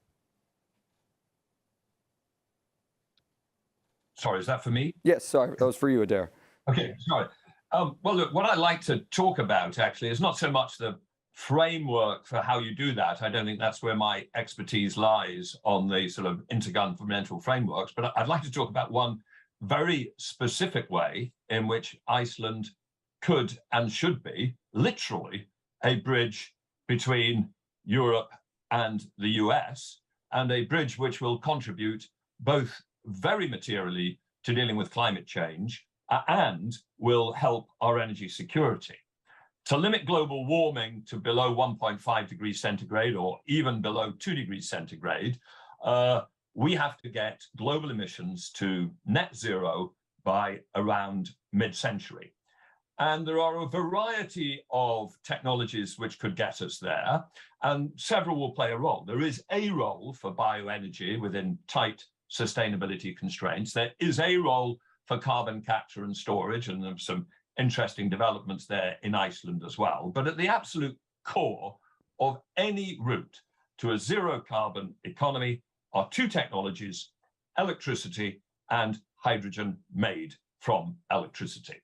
Sorry, is that for me? Yes, sorry, that was for you, Adair. Okay, sorry. Well, look, what I'd like to talk about actually is not so much the framework for how you do that. I don't think that's where my expertise lies on the sort of intergovernmental frameworks, but I'd like to talk about one very specific way in which Iceland could and should be literally a bridge between Europe and the US, and a bridge which will contribute both very materially to dealing with climate change and will help our energy security. To limit global warming to below 1.5 degrees centigrade or even below 2 degrees centigrade, we have to get global emissions to net zero by around mid-century. And there are a variety of technologies which could get us there, and several will play a role. There is a role for bioenergy within tight sustainability constraints. There is a role for carbon capture and storage, and there's some interesting developments there in Iceland as well. But at the absolute core of any route to a zero carbon economy are two technologies: electricity and hydrogen made from electricity.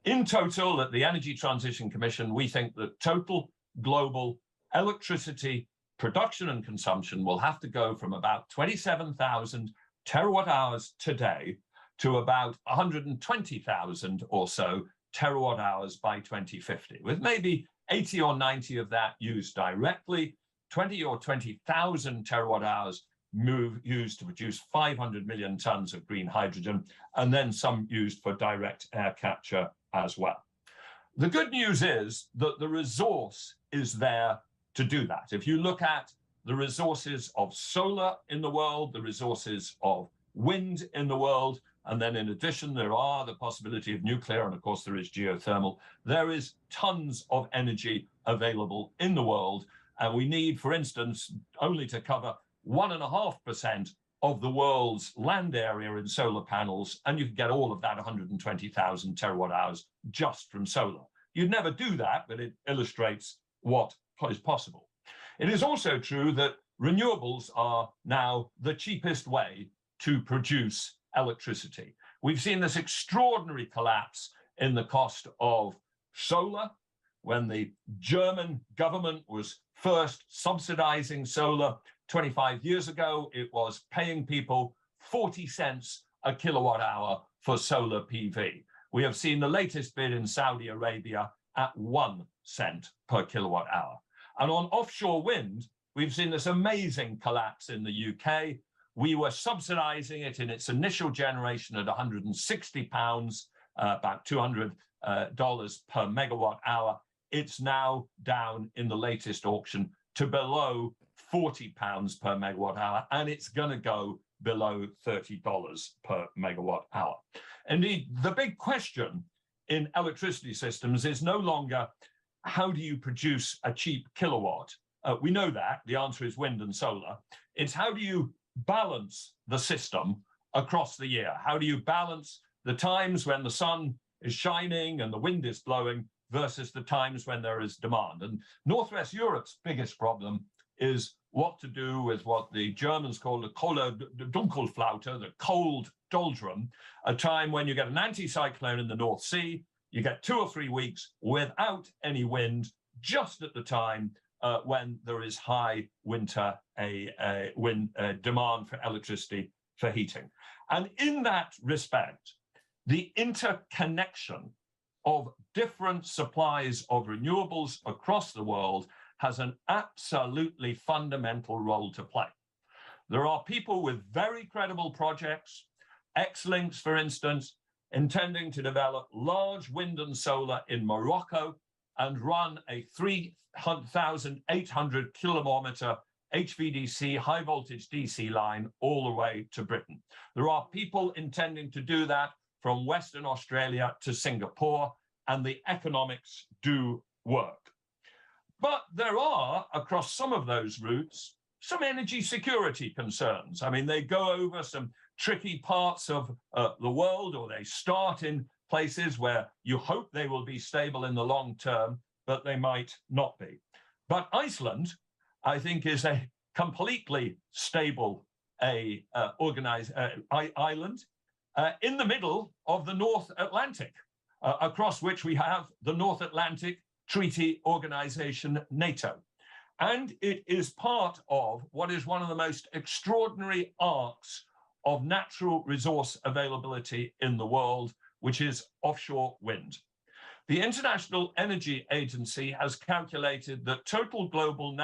In total, at the Energy Transition Commission, we think that total global electricity production and consumption will have to go from about 27,000 terawatt hours today to about 120,000 or so terawatt hours by 2050, with maybe 80 or 90 of that used directly, 20 or 20,000 terawatt hours used to produce 500 million tons of green hydrogen, and then some used for direct air capture as well. The good news is that the resource is there to do that. If you look at the resources of solar in the world, the resources of wind in the world, and then in addition, there are the possibility of nuclear, and of course there is geothermal. There is tons of energy available in the world, and we need, for instance, only to cover 1.5% of the world's land area in solar panels, and you can get all of that 120,000 terawatt hours just from solar. You'd never do that, but it illustrates what is possible. It is also true that renewables are now the cheapest way to produce electricity. We've seen this extraordinary collapse in the cost of solar. When the German government was first subsidizing solar 25 years ago, it was paying people 40 cents a kilowatt hour for solar PV. We have seen the latest bid in Saudi Arabia at 1 cent per kilowatt hour. And on offshore wind, we've seen this amazing collapse in the UK. We were subsidizing it in its initial generation at £160, about $200 per megawatt hour. It's now down in the latest auction to below £40 per megawatt hour, and it's going to go below $30 per megawatt hour. Indeed, the big question in electricity systems is no longer how do you produce a cheap kilowatt? We know that. The answer is wind and solar. It's how do you balance the system across the year? How do you balance the times when the sun is shining and the wind is blowing versus the times when there is demand? And Northwest Europe's biggest problem is what to do with what the Germans call the Kohle Dunkelflaute, the cold doldrum, a time when you get an anticyclone in the North Sea, you get 2 or 3 weeks without any wind, just at the time when there is high winter demand for electricity for heating. And in that respect, the interconnection of different supplies of renewables across the world has an absolutely fundamental role to play. There are people with very credible projects, X-Links, for instance, intending to develop large wind and solar in Morocco and run a 3,800 kilometer HVDC, high voltage DC line all the way to Britain. There are people intending to do that from Western Australia to Singapore, and the economics do work. But there are, across some of those routes, some energy security concerns. I mean, they go over some tricky parts of the world, or they start in places where you hope they will be stable in the long term, but they might not be. But Iceland, I think, is a completely stable island in the middle of the North Atlantic, across which we have the North Atlantic Treaty Organization, NATO. And it is part of what is one of the most extraordinary arcs of natural resource availability in the world, which is offshore wind. The International Energy Agency has calculated that total global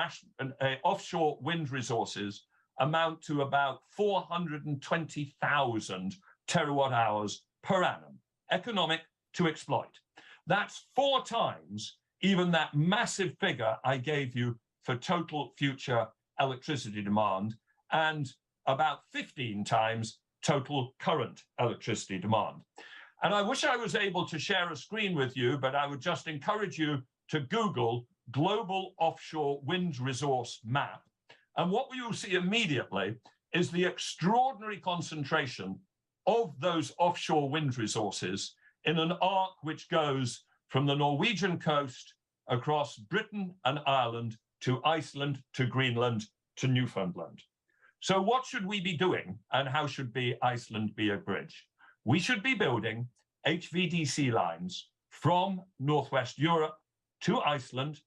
offshore wind resources amount to about 420,000 terawatt hours per annum, economic to exploit. That's 4 times even that massive figure I gave you for total future electricity demand, and about 15 times total current electricity demand. And I wish I was able to share a screen with you, but I would just encourage you to Google Global Offshore Wind Resource Map. And what you will see immediately is the extraordinary concentration of those offshore wind resources in an arc which goes from the Norwegian coast across Britain and Ireland to Iceland, to Greenland, to Newfoundland. So what should we be doing, and how should Iceland be a bridge? We should be building HVDC lines from Northwest Europe to Iceland,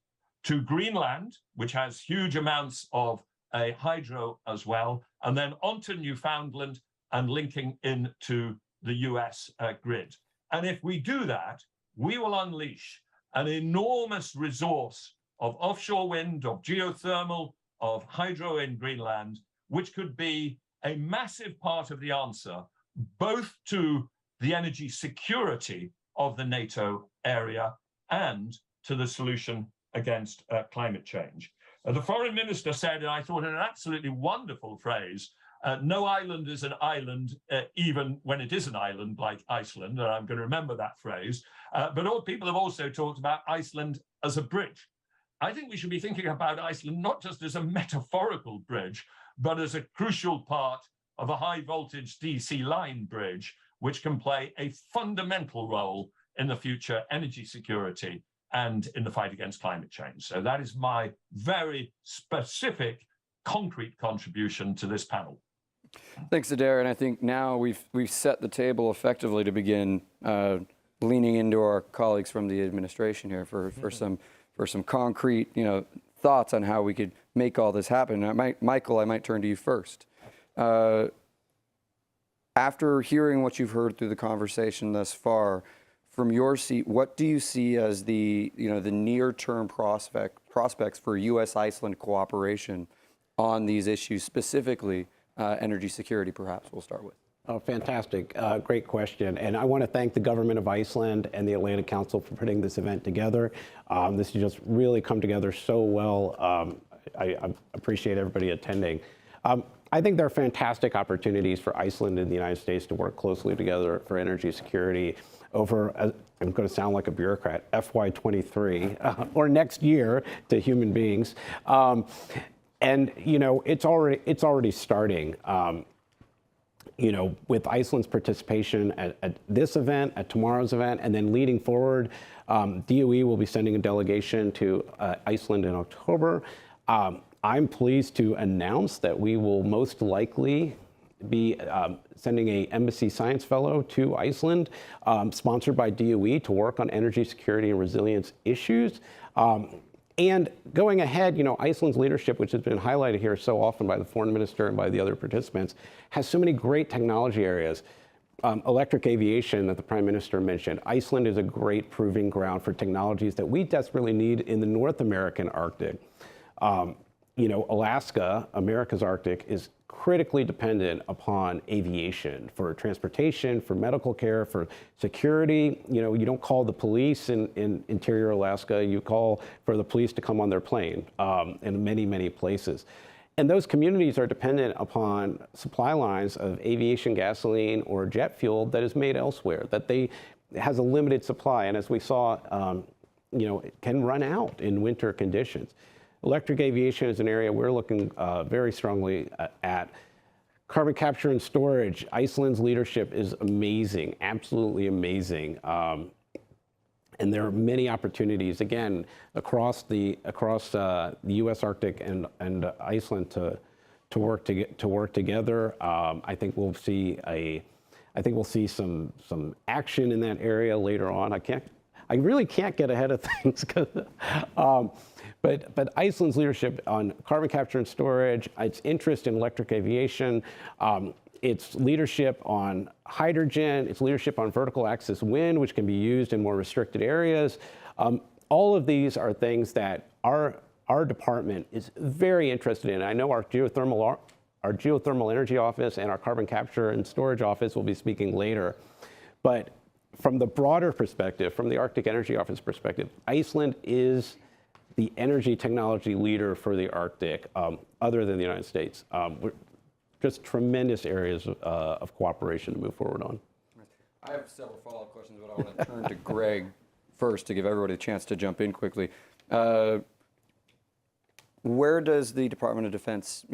to Greenland, which has huge amounts of hydro as well, and then onto Newfoundland and linking into the US grid. And if we do that, we will unleash an enormous resource of offshore wind, of geothermal, of hydro in Greenland, which could be a massive part of the answer, both to the energy security of the NATO area and to the solution against climate change. The foreign minister said, and I thought an absolutely wonderful phrase, no island is an island, even when it is an island like Iceland, and I'm going to remember that phrase. But all people have also talked about Iceland as a bridge. I think we should be thinking about Iceland not just as a metaphorical bridge, but as a crucial part of a high voltage DC line bridge, which can play a fundamental role in the future energy security and in the fight against climate change. So that is my very specific, concrete contribution to this panel. Thanks, Adair. And I think now we've set the table effectively to begin leaning into our colleagues from the administration here for some concrete, thoughts on how we could make all this happen. Michael, I might turn to you first. After hearing what you've heard through the conversation thus far, from your seat, what do you see as the near-term prospects for U.S.-Iceland cooperation on these issues, specifically energy security? Perhaps we'll start with. Oh, fantastic. Great question. And I want to thank the government of Iceland and the Atlantic Council for putting this event together. This has just really come together so well. I appreciate everybody attending. I think there are fantastic opportunities for Iceland and the United States to work closely together for energy security over, I'm going to sound like a bureaucrat, FY23 or next year to human beings. And, it's already starting. With Iceland's participation at this event, at tomorrow's event, and then leading forward, DOE will be sending a delegation to Iceland in October. I'm pleased to announce that we will most likely be sending an Embassy Science Fellow to Iceland, sponsored by DOE, to work on energy security and resilience issues. And going ahead, Iceland's leadership, which has been highlighted here so often by the foreign minister and by the other participants, has so many great technology areas. Electric aviation that the Prime Minister mentioned. Iceland is a great proving ground for technologies that we desperately need in the North American Arctic. Alaska, America's Arctic, is critically dependent upon aviation for transportation, for medical care, for security. You don't call the police in interior Alaska, you call for the police to come on their plane in many, many places. And those communities are dependent upon supply lines of aviation gasoline or jet fuel that is made elsewhere, that has a limited supply. And as we saw, it can run out in winter conditions. Electric aviation is an area we're looking very strongly at. Carbon capture and storage, Iceland's leadership is amazing, absolutely amazing. And there are many opportunities, again, across the U.S. Arctic and Iceland to work together. I think we'll see some action in that area later on. I really can't get ahead of things, but Iceland's leadership on carbon capture and storage, its interest in electric aviation, its leadership on hydrogen, its leadership on vertical axis wind, which can be used in more restricted areas. All of these are things that our department is very interested in. I know our geothermal energy office and our carbon capture and storage office will be speaking later. But from the broader perspective, from the Arctic Energy Office perspective, Iceland is the energy technology leader for the Arctic, other than the United States. We're just tremendous areas of cooperation to move forward on. I have several follow-up questions, but I want to turn to Greg first to give everybody a chance to jump in quickly. Where does the Department of Defense,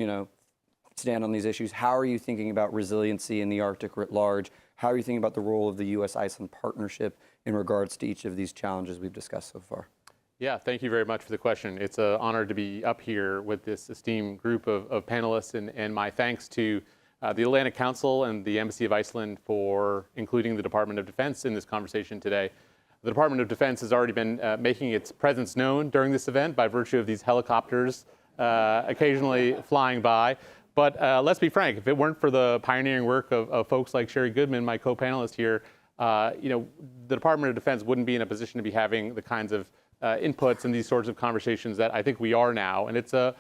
stand on these issues? How are you thinking about resiliency in the Arctic writ large? How are you thinking about the role of the U.S.-Iceland partnership in regards to each of these challenges we've discussed so far? Yeah, thank you very much for the question. It's an honor to be up here with this esteemed group of panelists, and my thanks to the Atlantic Council and the Embassy of Iceland for including the Department of Defense in this conversation today. The Department of Defense has already been making its presence known during this event by virtue of these helicopters occasionally flying by. But let's be frank, if it weren't for the pioneering work of folks like Sherry Goodman, my co-panelist here, the Department of Defense wouldn't be in a position to be having the kinds of inputs in these sorts of conversations that I think we are now. And it's a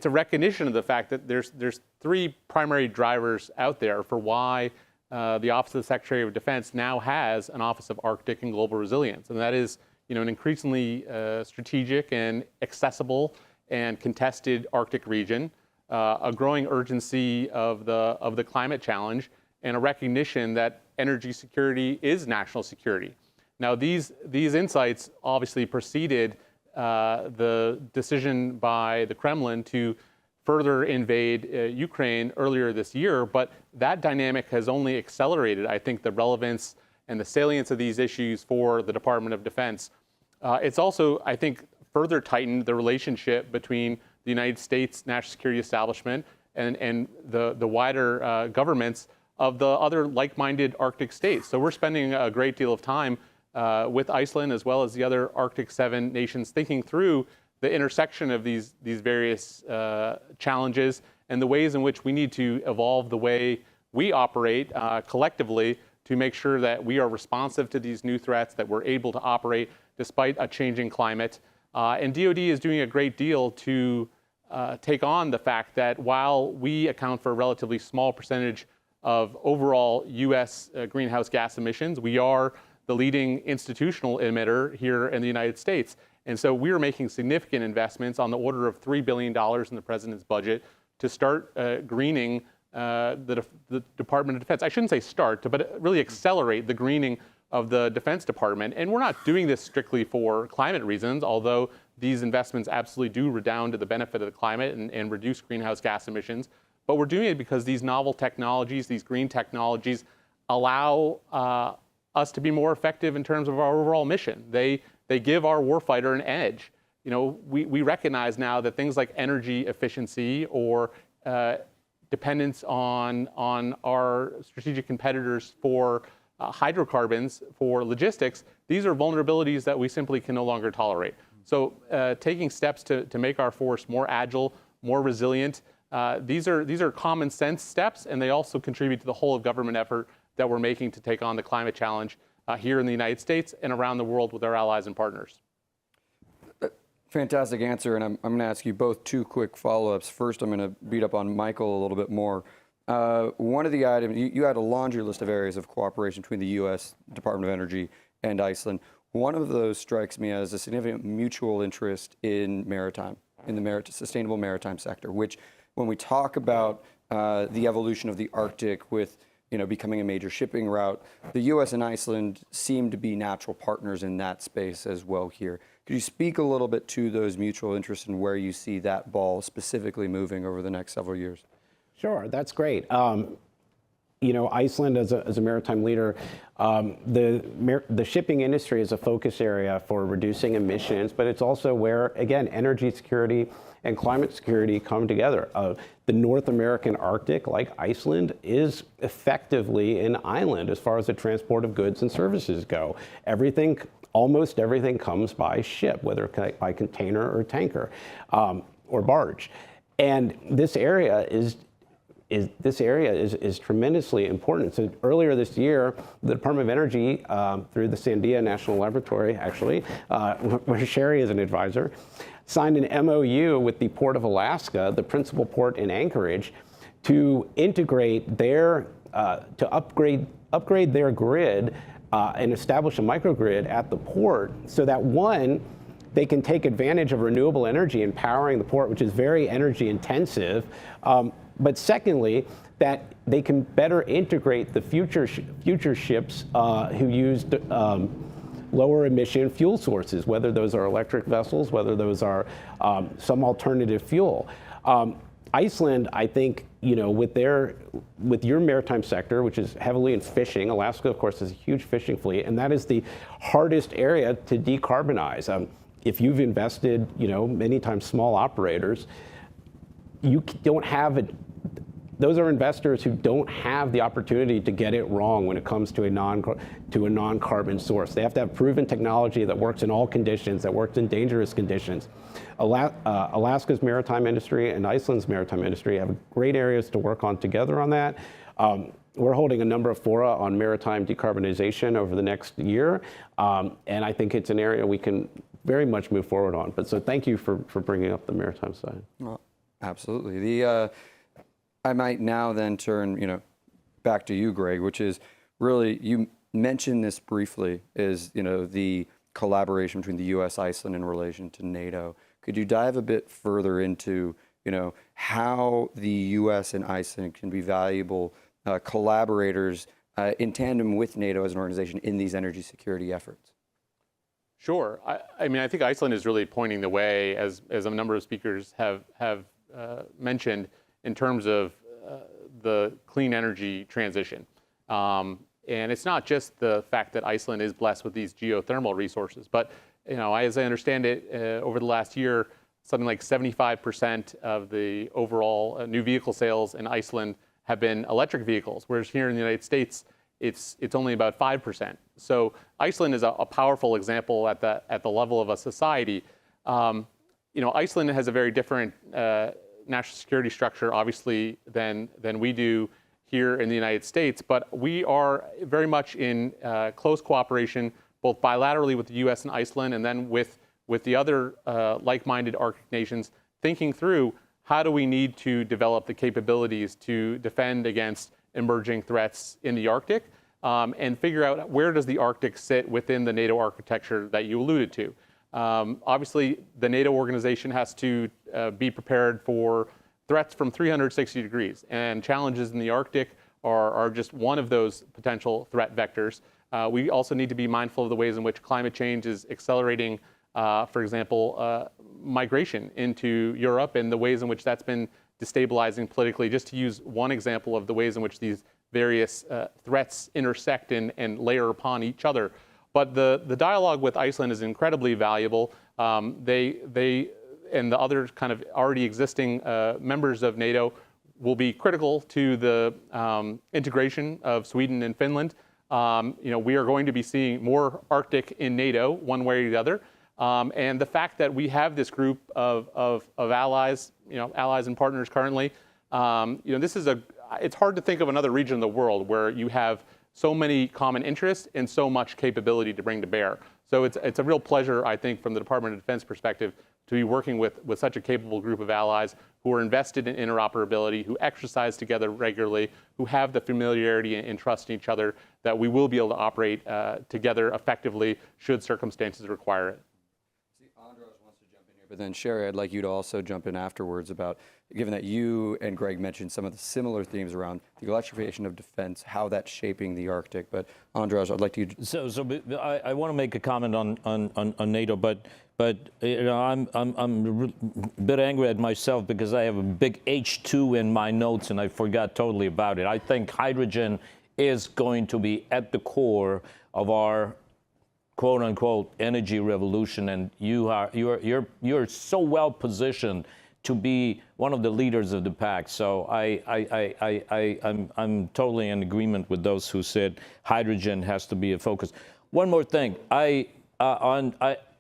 recognition of the fact that there's three primary drivers out there for why the Office of the Secretary of Defense now has an Office of Arctic and Global Resilience. And that is, an increasingly strategic and accessible and contested Arctic region, a growing urgency of the climate challenge, and a recognition that energy security is national security. Now, these insights obviously preceded the decision by the Kremlin to further invade Ukraine earlier this year, but that dynamic has only accelerated, I think, the relevance and the salience of these issues for the Department of Defense. It's also, I think, further tightened the relationship between the United States national security establishment and the wider governments of the other like-minded Arctic states. So we're spending a great deal of time with Iceland as well as the other Arctic 7 nations thinking through the intersection of these various challenges and the ways in which we need to evolve the way we operate collectively to make sure that we are responsive to these new threats, that we're able to operate despite a changing climate. And DoD is doing a great deal to take on the fact that while we account for a relatively small percentage of overall U.S. greenhouse gas emissions, we are the leading institutional emitter here in the United States. And so we're making significant investments on the order of $3 billion in the president's budget to start greening the Department of Defense. I shouldn't say start, but really accelerate the greening of the Defense Department. And we're not doing this strictly for climate reasons, although these investments absolutely do redound to the benefit of the climate and reduce greenhouse gas emissions. But we're doing it because these novel technologies, these green technologies, allow us to be more effective in terms of our overall mission. They give our warfighter an edge. You know, we recognize now that things like energy efficiency or dependence on our strategic competitors for hydrocarbons, for logistics, these are vulnerabilities that we simply can no longer tolerate. So taking steps to make our force more agile, more resilient, these are common sense steps, and they also contribute to the whole of government effort that we're making to take on the climate challenge here in the United States and around the world with our allies and partners. Fantastic answer, and I'm going to ask you both two quick follow-ups. First, I'm going to beat up on Michael a little bit more. One of the items, you had a laundry list of areas of cooperation between the U.S. Department of Energy and Iceland. One of those strikes me as a significant mutual interest in maritime, in the sustainable maritime sector, which when we talk about the evolution of the Arctic with becoming a major shipping route, the U.S. and Iceland seem to be natural partners in that space as well here. Could you speak a little bit to those mutual interests and where you see that ball specifically moving over the next several years? Sure, that's great. Iceland as a maritime leader, the shipping industry is a focus area for reducing emissions, but it's also where, again, energy security and climate security come together. The North American Arctic, like Iceland, is effectively an island as far as the transport of goods and services go. Almost everything comes by ship, whether by container or tanker or barge. And this area is tremendously important. So earlier this year, the Department of Energy, through the Sandia National Laboratory, actually, where Sherry is an advisor, signed an MOU with the Port of Alaska, the principal port in Anchorage, to integrate to upgrade their grid and establish a microgrid at the port so that, one, they can take advantage of renewable energy in powering the port, which is very energy intensive. But secondly, that they can better integrate the future ships who use lower emission fuel sources, whether those are electric vessels, whether those are some alternative fuel. Iceland, I think, with your maritime sector, which is heavily in fishing, Alaska, of course, has a huge fishing fleet, and that is the hardest area to decarbonize. If you've invested, many times small operators, you don't have it. Those are investors who don't have the opportunity to get it wrong when it comes to a non-carbon source. They have to have proven technology that works in all conditions, that works in dangerous conditions. Alaska's maritime industry and Iceland's maritime industry have great areas to work on together on that. We're holding a number of fora on maritime decarbonization over the next year, and I think it's an area we can very much move forward on. So thank you for bringing up the maritime side. Well, absolutely. I might now then turn, back to you, Greg, which is really, you mentioned this briefly, is, the collaboration between the U.S., Iceland in relation to NATO. Could you dive a bit further into, how the U.S. and Iceland can be valuable collaborators in tandem with NATO as an organization in these energy security efforts? Sure. I mean, I think Iceland is really pointing the way, as a number of speakers have mentioned, in terms of the clean energy transition. And it's not just the fact that Iceland is blessed with these geothermal resources, but as I understand it, over the last year, something like 75% of the overall new vehicle sales in Iceland have been electric vehicles, whereas here in the United States, it's only about 5%. So Iceland is a powerful example at the level of a society. Iceland has a very different national security structure, obviously, than we do here in the United States, but we are very much in close cooperation, both bilaterally with the U.S. and Iceland, and then with the other like-minded Arctic nations, thinking through how do we need to develop the capabilities to defend against emerging threats in the Arctic, and figure out where does the Arctic sit within the NATO architecture that you alluded to. Obviously, the NATO organization has to be prepared for threats from 360 degrees, and challenges in the Arctic are just one of those potential threat vectors. We also need to be mindful of the ways in which climate change is accelerating, for example, migration into Europe, and the ways in which that's been destabilizing politically, just to use one example of the ways in which these various threats intersect and layer upon each other. But the dialogue with Iceland is incredibly valuable. They and the other kind of already existing members of NATO will be critical to the integration of Sweden and Finland. We are going to be seeing more Arctic in NATO, one way or the other. And the fact that we have this group of allies, allies and partners currently, it's hard to think of another region in the world where you have so many common interests and so much capability to bring to bear. So it's a real pleasure, I think, from the Department of Defense perspective, to be working with such a capable group of allies who are invested in interoperability, who exercise together regularly, who have the familiarity and trust in each other, that we will be able to operate together effectively should circumstances require it. Andros wants to jump in here, but then Sherry, I'd like you to also jump in afterwards about, given that you and Greg mentioned some of the similar themes around the electrification of defense, how that's shaping the Arctic. But Andros, I'd like you to... So I want to make a comment on NATO, but I'm a bit angry at myself because I have a big H2 in my notes and I forgot totally about it. I think hydrogen is going to be at the core of our quote unquote energy revolution, and you're so well positioned to be one of the leaders of the pack. So I'm totally in agreement with those who said hydrogen has to be a focus. One more thing,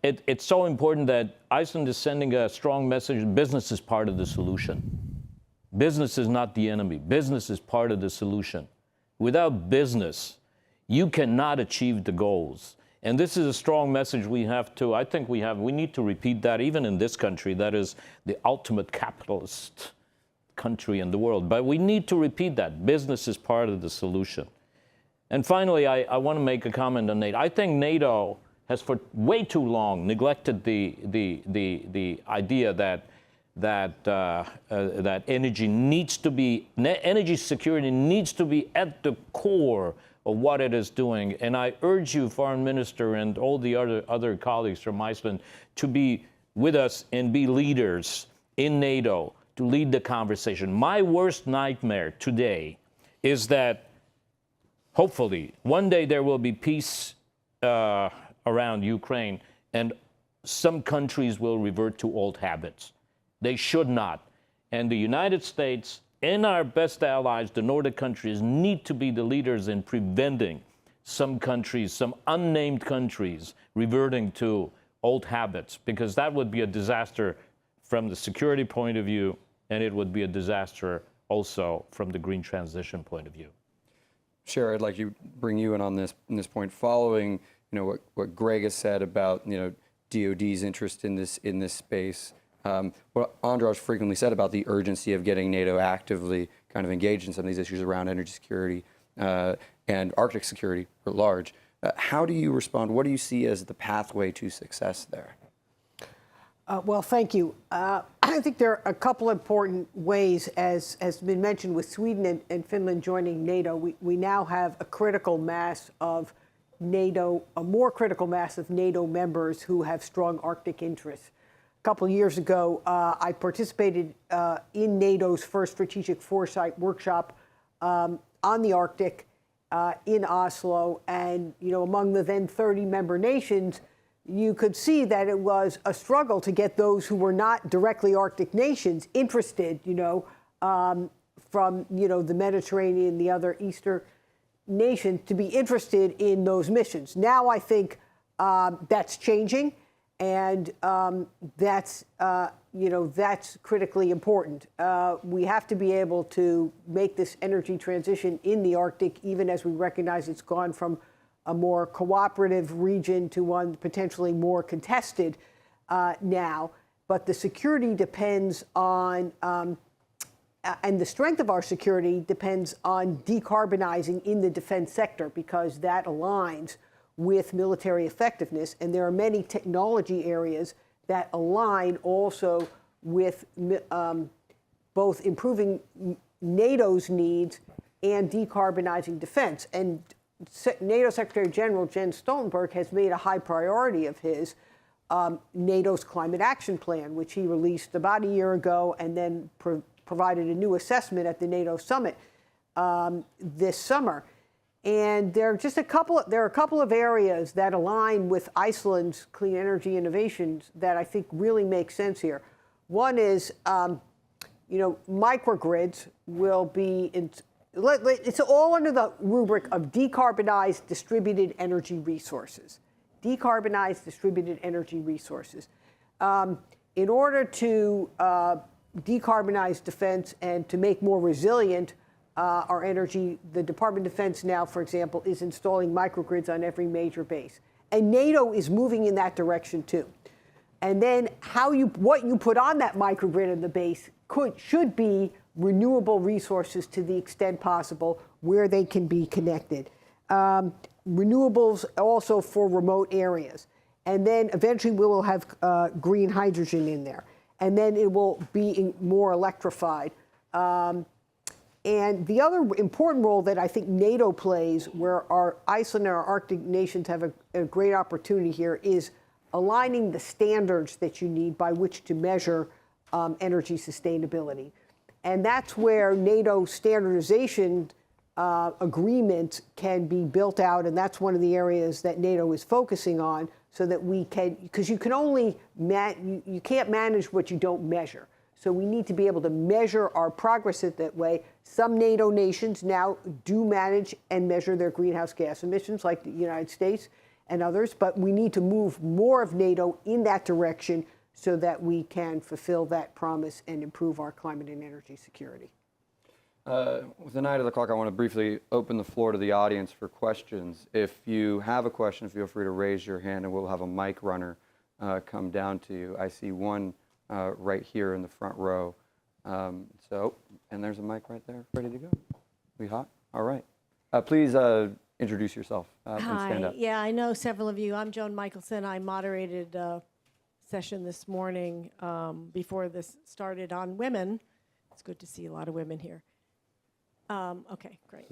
it's so important that Iceland is sending a strong message. Business is part of the solution. Business is not the enemy. Business is part of the solution. Without business, you cannot achieve the goals. And this is a strong message we need to repeat that even in this country that is the ultimate capitalist country in the world. But we need to repeat that. Business is part of the solution. And finally, I want to make a comment on NATO. I think NATO has for way too long neglected the idea that energy security needs to be at the core of what it is doing. And I urge you, Foreign Minister, and all the other colleagues from Iceland, to be with us and be leaders in NATO to lead the conversation. My worst nightmare today is that hopefully one day there will be peace around Ukraine and some countries will revert to old habits. They should not. And the United States and our best allies, the Nordic countries, need to be the leaders in preventing some countries, some unnamed countries, reverting to old habits, because that would be a disaster from the security point of view, and it would be a disaster also from the green transition point of view. Sherry, I'd like to bring you in on this point, following what Greg has said about DoD's interest in this space. What Andros frequently said about the urgency of getting NATO actively kind of engaged in some of these issues around energy security and Arctic security at large. How do you respond? What do you see as the pathway to success there? Well, thank you. I think there are a couple important ways, as has been mentioned with Sweden and Finland joining NATO. We now have a critical mass of NATO, a more critical mass of NATO members who have strong Arctic interests. A couple of years ago, I participated in NATO's first strategic foresight workshop on the Arctic in Oslo, and among the then 30 member nations, you could see that it was a struggle to get those who were not directly Arctic nations interested, from the Mediterranean, the other Eastern nations, to be interested in those missions. Now I think that's changing, and that's critically important. We have to be able to make this energy transition in the Arctic, even as we recognize it's gone from a more cooperative region to one potentially more contested now. But the security depends on, and the strength of our security depends on decarbonizing in the defense sector, because that aligns with military effectiveness. And there are many technology areas that align also with both improving NATO's needs and decarbonizing defense. And NATO Secretary General Jens Stoltenberg has made a high priority of his NATO's Climate Action Plan, which he released about a year ago, and then provided a new assessment at the NATO summit this summer. And there are a couple of areas that align with Iceland's clean energy innovations that I think really make sense here. One is, microgrids will be it's all under the rubric of decarbonized distributed energy resources. Decarbonized distributed energy resources. In order to decarbonize defense and to make more resilient our energy, the Department of Defense now, for example, is installing microgrids on every major base. And NATO is moving in that direction too. And then what you put on that microgrid in the base should be renewable resources to the extent possible where they can be connected. Renewables also for remote areas. And then eventually we will have green hydrogen in there. And then it will be more electrified. And the other important role that I think NATO plays, where our Iceland and our Arctic nations have a great opportunity here, is aligning the standards that you need by which to measure energy sustainability. And that's where NATO standardization agreement can be built out, and that's one of the areas that NATO is focusing on, so that we can, because you can only, you can't manage what you don't measure. So we need to be able to measure our progress in that way. Some NATO nations now do manage and measure their greenhouse gas emissions, like the United States and others, but we need to move more of NATO in that direction so that we can fulfill that promise and improve our climate and energy security. With the 9 o'clock, I want to briefly open the floor to the audience for questions. If you have a question, feel free to raise your hand and we'll have a mic runner come down to you. I see one right here in the front row. And there's a mic right there, ready to go. We hot? All right. Please introduce yourself and stand up. Yeah, I know several of you. I'm Joan Michelson. I moderated a session this morning before this started on women. It's good to see a lot of women here. Okay, great.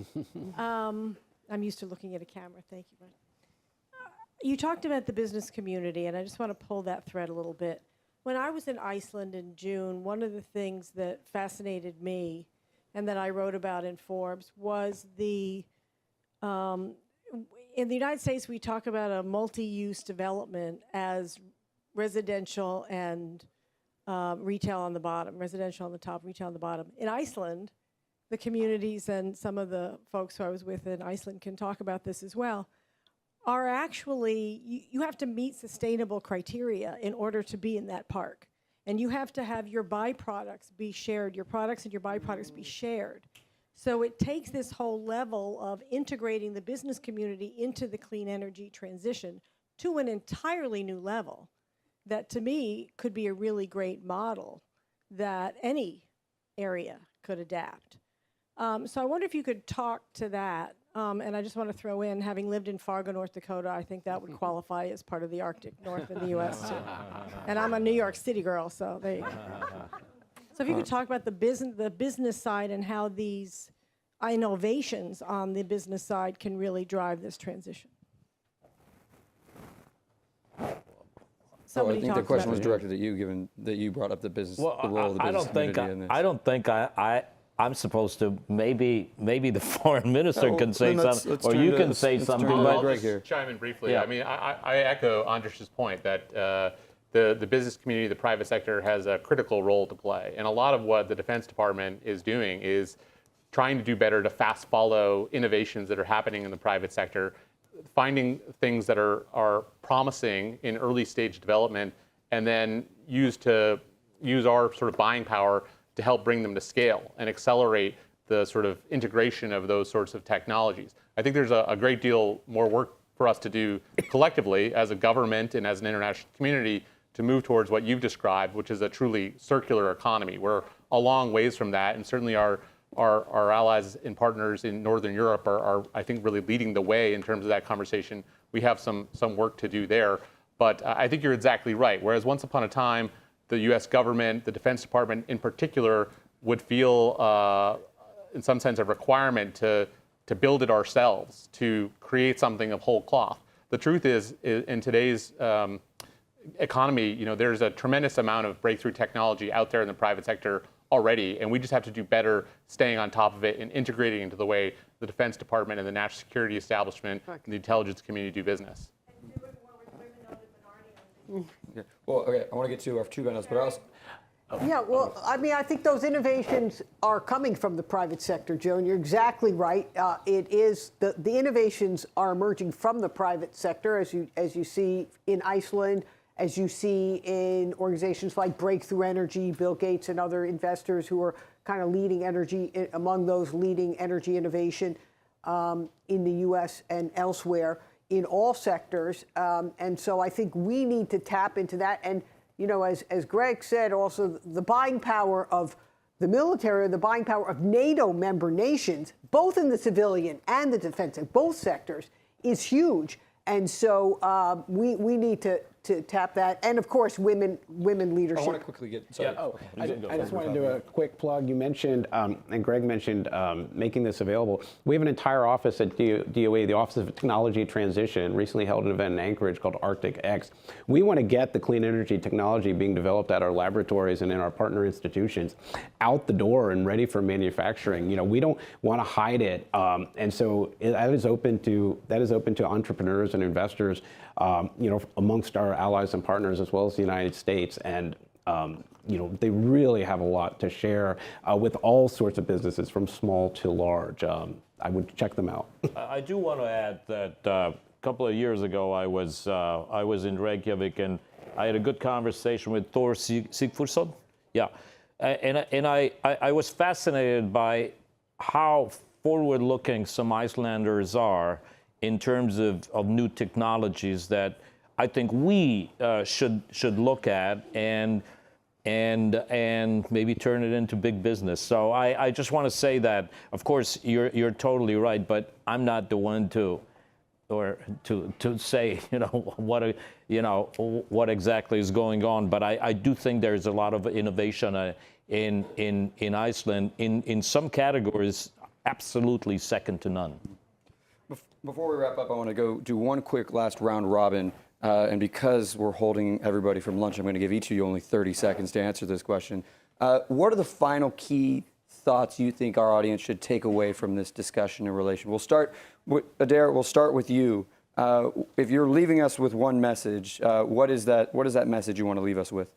I'm used to looking at a camera. Thank you. You talked about the business community, and I just want to pull that thread a little bit. When I was in Iceland in June, one of the things that fascinated me and that I wrote about in Forbes was in the United States, we talk about a multi-use development as residential and retail on the bottom, residential on the top, retail on the bottom. In Iceland, the communities, and some of the folks who I was with in Iceland can talk about this as well, are actually, you have to meet sustainable criteria in order to be in that park. And you have to have your byproducts be shared, your products and your byproducts be shared. So it takes this whole level of integrating the business community into the clean energy transition to an entirely new level that, to me, could be a really great model that any area could adapt. So I wonder if you could talk to that. And I just want to throw in, having lived in Fargo, North Dakota, I think that would qualify as part of the Arctic North in the U.S. too. And I'm a New York City girl, so there you go. So if you could talk about the business side and how these innovations on the business side can really drive this transition. somebody I think the talks question about was directed at you, given that you brought up the business, the role of the business community in this. I don't think I'm supposed to. Maybe the foreign minister well, can say then let's something, or turn you to- can say let's turn something. to But Greg here. Chime in briefly. Yeah. I mean, I echo Andrus's point that the business community, the private sector, has a critical role to play. And a lot of what the Defense Department is doing is trying to do better to fast follow innovations that are happening in the private sector, finding things that are promising in early stage development, and then use our sort of buying power to help bring them to scale and accelerate the sort of integration of those sorts of technologies. I think there's a great deal more work for us to do collectively as a government and as an international community to move towards what you've described, which is a truly circular economy. We're a long ways from that, and certainly our allies and partners in Northern Europe are, I think, really leading the way in terms of that conversation. We have some work to do there, but I think you're exactly right. Whereas once upon a time, the U.S. government, the Defense Department in particular, would feel, in some sense, a requirement to build it ourselves, to create something of whole cloth. The truth is, in today's economy, there's a tremendous amount of breakthrough technology out there in the private sector already, and we just have to do better staying on top of it and integrating into the way the Defense Department and the national security establishment and the intelligence community do business. Okay. Well, okay, I want to get to our two panelists, but I also. Yeah, well, I mean, I think those innovations are coming from the private sector, Joe, and you're exactly right. It is the innovations are emerging from the private sector, as you see in Iceland, as you see in organizations like Breakthrough Energy, Bill Gates and other investors who are kind of leading energy, among those leading energy innovation in the U.S. and elsewhere in all sectors. And so I think we need to tap into that. And as Greg said, also the buying power of the military, or the buying power of NATO member nations, both in the civilian and the defense, in both sectors, is huge. And so we need to tap that, and of course, women leadership. I want to quickly get. Sorry. I just want to do a quick plug. You mentioned, and Greg mentioned, making this available. We have an entire office at DOE, the Office of Technology Transition, recently held an event in Anchorage called Arctic X. We want to get the clean energy technology being developed at our laboratories and in our partner institutions out the door and ready for manufacturing. We don't want to hide it, and so that is open to entrepreneurs and investors, amongst our allies and partners, as well as the United States. And they really have a lot to share with all sorts of businesses, from small to large. I would check them out. I do want to add that a couple of years ago, I was in Reykjavik, and I had a good conversation with Thor Sigfússon. Yeah, and I was fascinated by how forward-looking some Icelanders are in terms of new technologies that I think we should look at and maybe turn it into big business. So I just want to say that, of course, you're totally right, but I'm not the one to say what exactly is going on. But I do think there's a lot of innovation in Iceland in some categories, absolutely second to none. Before we wrap up, I want to go do one quick last round robin. And because we're holding everybody from lunch, I'm going to give each of you only 30 seconds to answer this question. What are the final key thoughts you think our audience should take away from this discussion in relation? We'll start with Adair. We'll start with you. If you're leaving us with one message, what is that message you want to leave us with?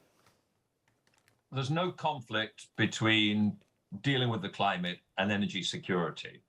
There's no conflict between dealing with the climate and energy security.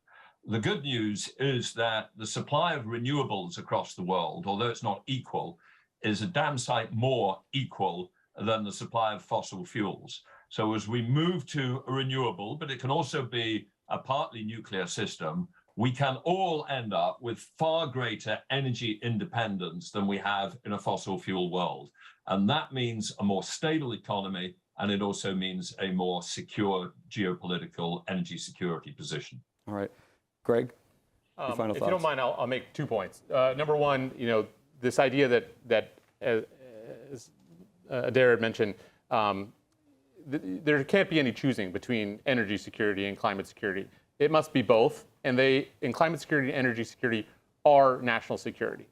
The good news is that the supply of renewables across the world, although it's not equal, is a damn sight more equal than the supply of fossil fuels. So as we move to a renewable, but it can also be a partly nuclear system, we can all end up with far greater energy independence than we have in a fossil fuel world. And that means a more stable economy, and it also means a more secure geopolitical energy security position. All right. Greg, your final if thoughts. you don't mind, I'll make 2 points. Number one, this idea that as Adair had mentioned, there can't be any choosing between energy security and climate security. It must be both, and climate security and energy security are national security.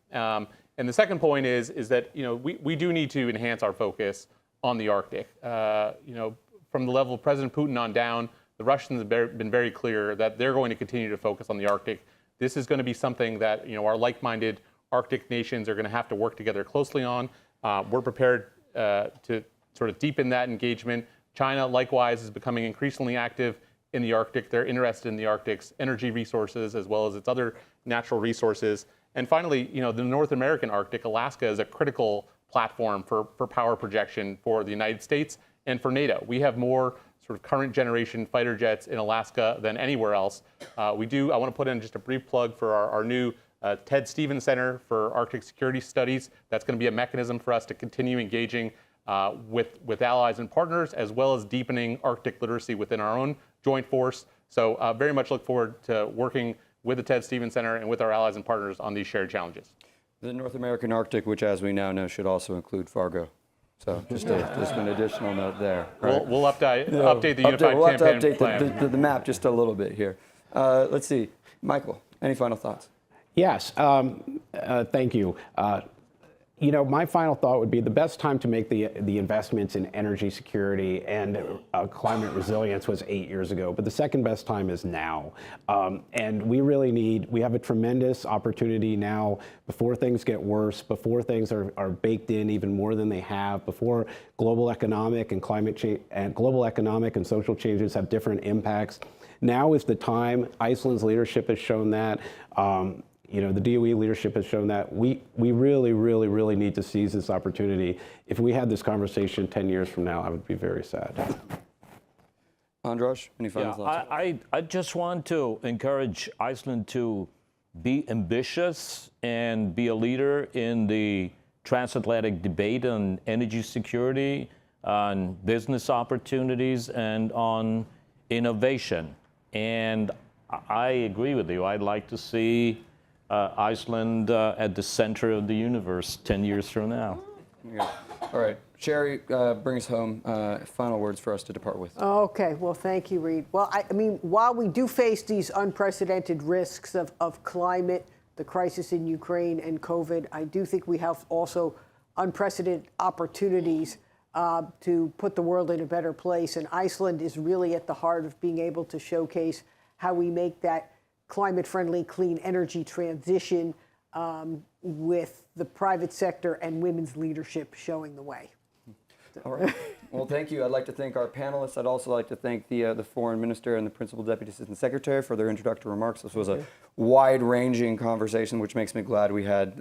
And the second point is that we do need to enhance our focus on the Arctic. From the level of President Putin on down, the Russians have been very clear that they're going to continue to focus on the Arctic. This is going to be something that our like-minded Arctic nations are going to have to work together closely on. We're prepared to sort of deepen that engagement. China, likewise, is becoming increasingly active in the Arctic. They're interested in the Arctic's energy resources as well as its other natural resources. And finally, the North American Arctic, Alaska, is a critical platform for power projection for the United States and for NATO. We have more sort of current generation fighter jets in Alaska than anywhere else. I want to put in just a brief plug for our new Ted Stevens Center for Arctic Security Studies. That's going to be a mechanism for us to continue engaging with allies and partners, as well as deepening Arctic literacy within our own joint force. So very much look forward to working with the Ted Stevens Center and with our allies and partners on these shared challenges. The North American Arctic, which as we now know should also include Fargo. So just an additional note there. Right? We'll update the Unified We'll have to Campaign update Plan. the map just a little bit here. Let's see. Michael, any final thoughts? Yes, thank you. My final thought would be the best time to make the investments in energy security and climate resilience was 8 years ago, but the second best time is now. And we have a tremendous opportunity now before things get worse, before things are baked in even more than they have, before global economic and climate change and global economic and social changes have different impacts. Now is the time. Iceland's leadership has shown that. The DOE leadership has shown that we really, really, really need to seize this opportunity. If we had this conversation 10 years from now, I would be very sad. Andras, any final thoughts? I just want to encourage Iceland to be ambitious and be a leader in the transatlantic debate on energy security, on business opportunities, and on innovation. And I agree with you. I'd like to see Iceland at the center of the universe 10 years from now. Yeah. All right. Sherry, bring us home. Final words for us to depart with. Okay. Well, thank you, Reed. Well, I mean, while we do face these unprecedented risks of climate, the crisis in Ukraine, and COVID, I do think we have also unprecedented opportunities to put the world in a better place. And Iceland is really at the heart of being able to showcase how we make that climate-friendly, clean energy transition with the private sector and women's leadership showing the way. All right. Well, thank you. I'd like to thank our panelists. I'd also like to thank the Foreign Minister and the Principal Deputy Assistant Secretary for their introductory remarks. This was a wide-ranging conversation, which makes me glad we had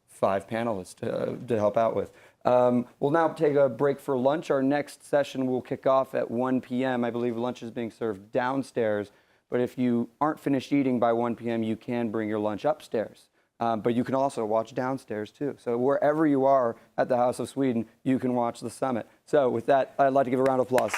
5 panelists to help out with. We'll now take a break for lunch. Our next session will kick off at 1 p.m. I believe lunch is being served downstairs. But if you aren't finished eating by 1 p.m., you can bring your lunch upstairs. But you can also watch downstairs, too. So wherever you are at the House of Sweden, you can watch the summit. So with that, I'd like to give a round of applause.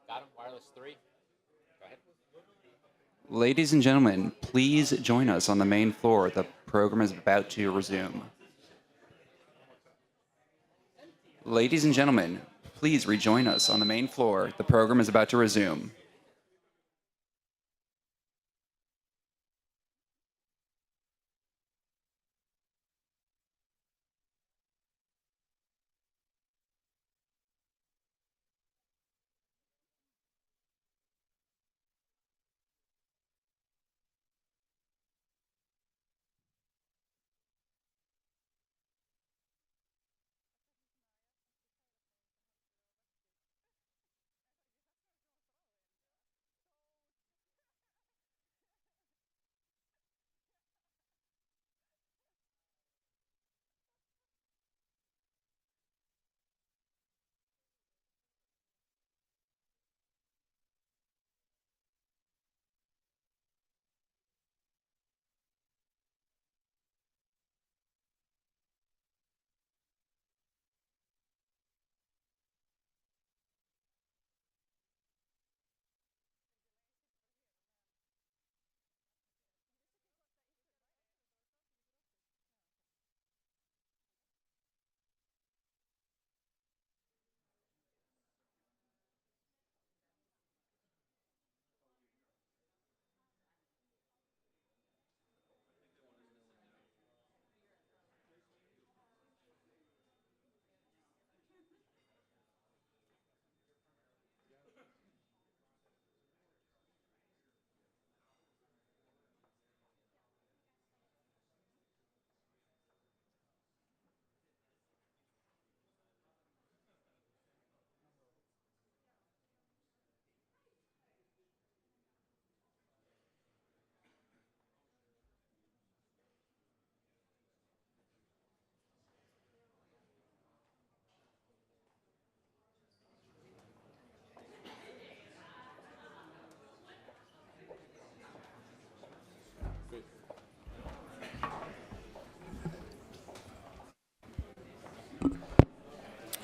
Got him. Wireless 3. Go ahead. Ladies and gentlemen, please join us on the main floor. The program is about to resume. Ladies and gentlemen, please rejoin us on the main floor. The program is about to resume.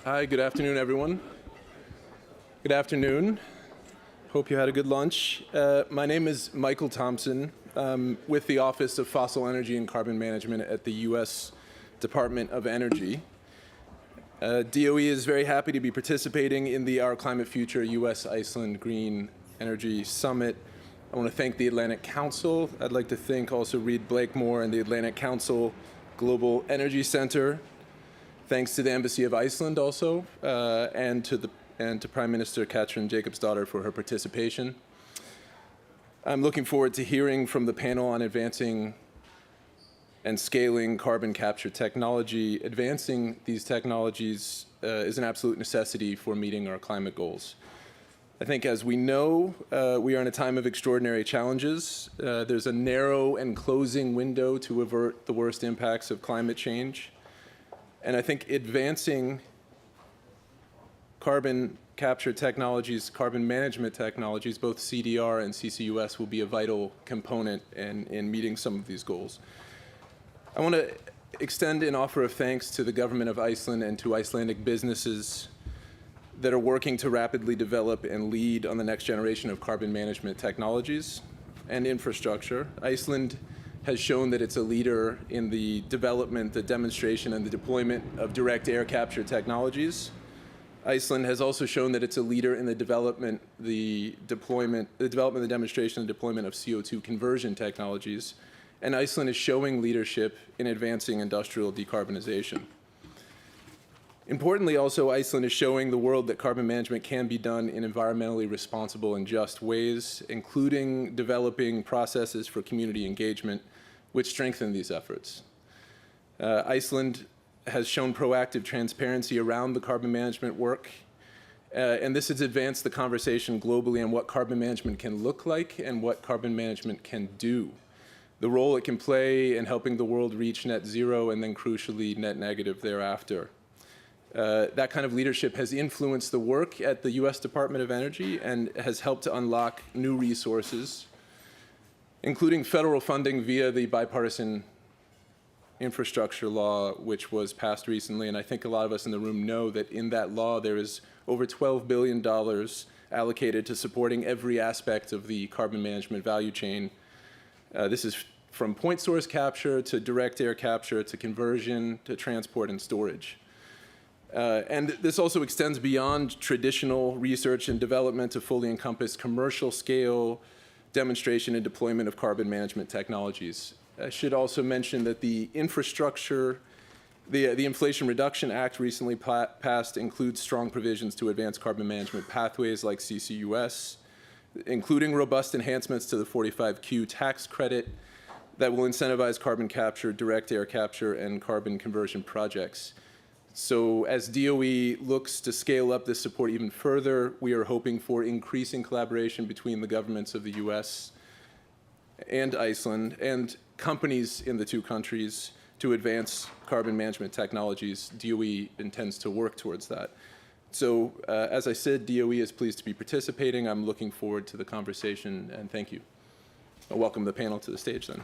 Hi, good afternoon, everyone. Good afternoon. Hope you had a good lunch. My name is Michael Thompson, with the Office of Fossil Energy and Carbon Management at the U.S. Department of Energy. DOE is very happy to be participating in the Our Climate Future U.S.-Iceland Green Energy Summit. I want to thank the Atlantic Council. I'd like to thank also Reed Blakemore and the Atlantic Council Global Energy Center. Thanks to the Embassy of Iceland also, and to Prime Minister Katrin Jakobsdottir for her participation. I'm looking forward to hearing from the panel on advancing and scaling carbon capture technology. Advancing these technologies is an absolute necessity for meeting our climate goals. I think, as we know, we are in a time of extraordinary challenges. There's a narrow and closing window to avert the worst impacts of climate change. And I think advancing carbon capture technologies, carbon management technologies, both CDR and CCUS, will be a vital component in meeting some of these goals. I want to extend an offer of thanks to the government of Iceland and to Icelandic businesses that are working to rapidly develop and lead on the next generation of carbon management technologies and infrastructure. Iceland has shown that it's a leader in the development, the demonstration, and the deployment of direct air capture technologies. Iceland has also shown that it's a leader in the development, the demonstration, and deployment of CO2 conversion technologies. And Iceland is showing leadership in advancing industrial decarbonization. Importantly, also, Iceland is showing the world that carbon management can be done in environmentally responsible and just ways, including developing processes for community engagement, which strengthen these efforts. Iceland has shown proactive transparency around the carbon management work, and this has advanced the conversation globally on what carbon management can look like and what carbon management can do, the role it can play in helping the world reach net zero and then, crucially, net negative thereafter. That kind of leadership has influenced the work at the U.S. Department of Energy and has helped to unlock new resources, including federal funding via the bipartisan infrastructure law, which was passed recently. And I think a lot of us in the room know that in that law there is over $12 billion allocated to supporting every aspect of the carbon management value chain. This is from point source capture to direct air capture to conversion to transport and storage. And this also extends beyond traditional research and development to fully encompass commercial scale demonstration and deployment of carbon management technologies. I should also mention that the infrastructure, the Inflation Reduction Act recently passed includes strong provisions to advance carbon management pathways like CCUS, including robust enhancements to the 45Q tax credit that will incentivize carbon capture, direct air capture, and carbon conversion projects. So as DOE looks to scale up this support even further, we are hoping for increasing collaboration between the governments of the US and Iceland and companies in the two countries to advance carbon management technologies. DOE intends to work towards that. So as I said, DOE is pleased to be participating. I'm looking forward to the conversation, and thank you. I'll welcome the panel to the stage then.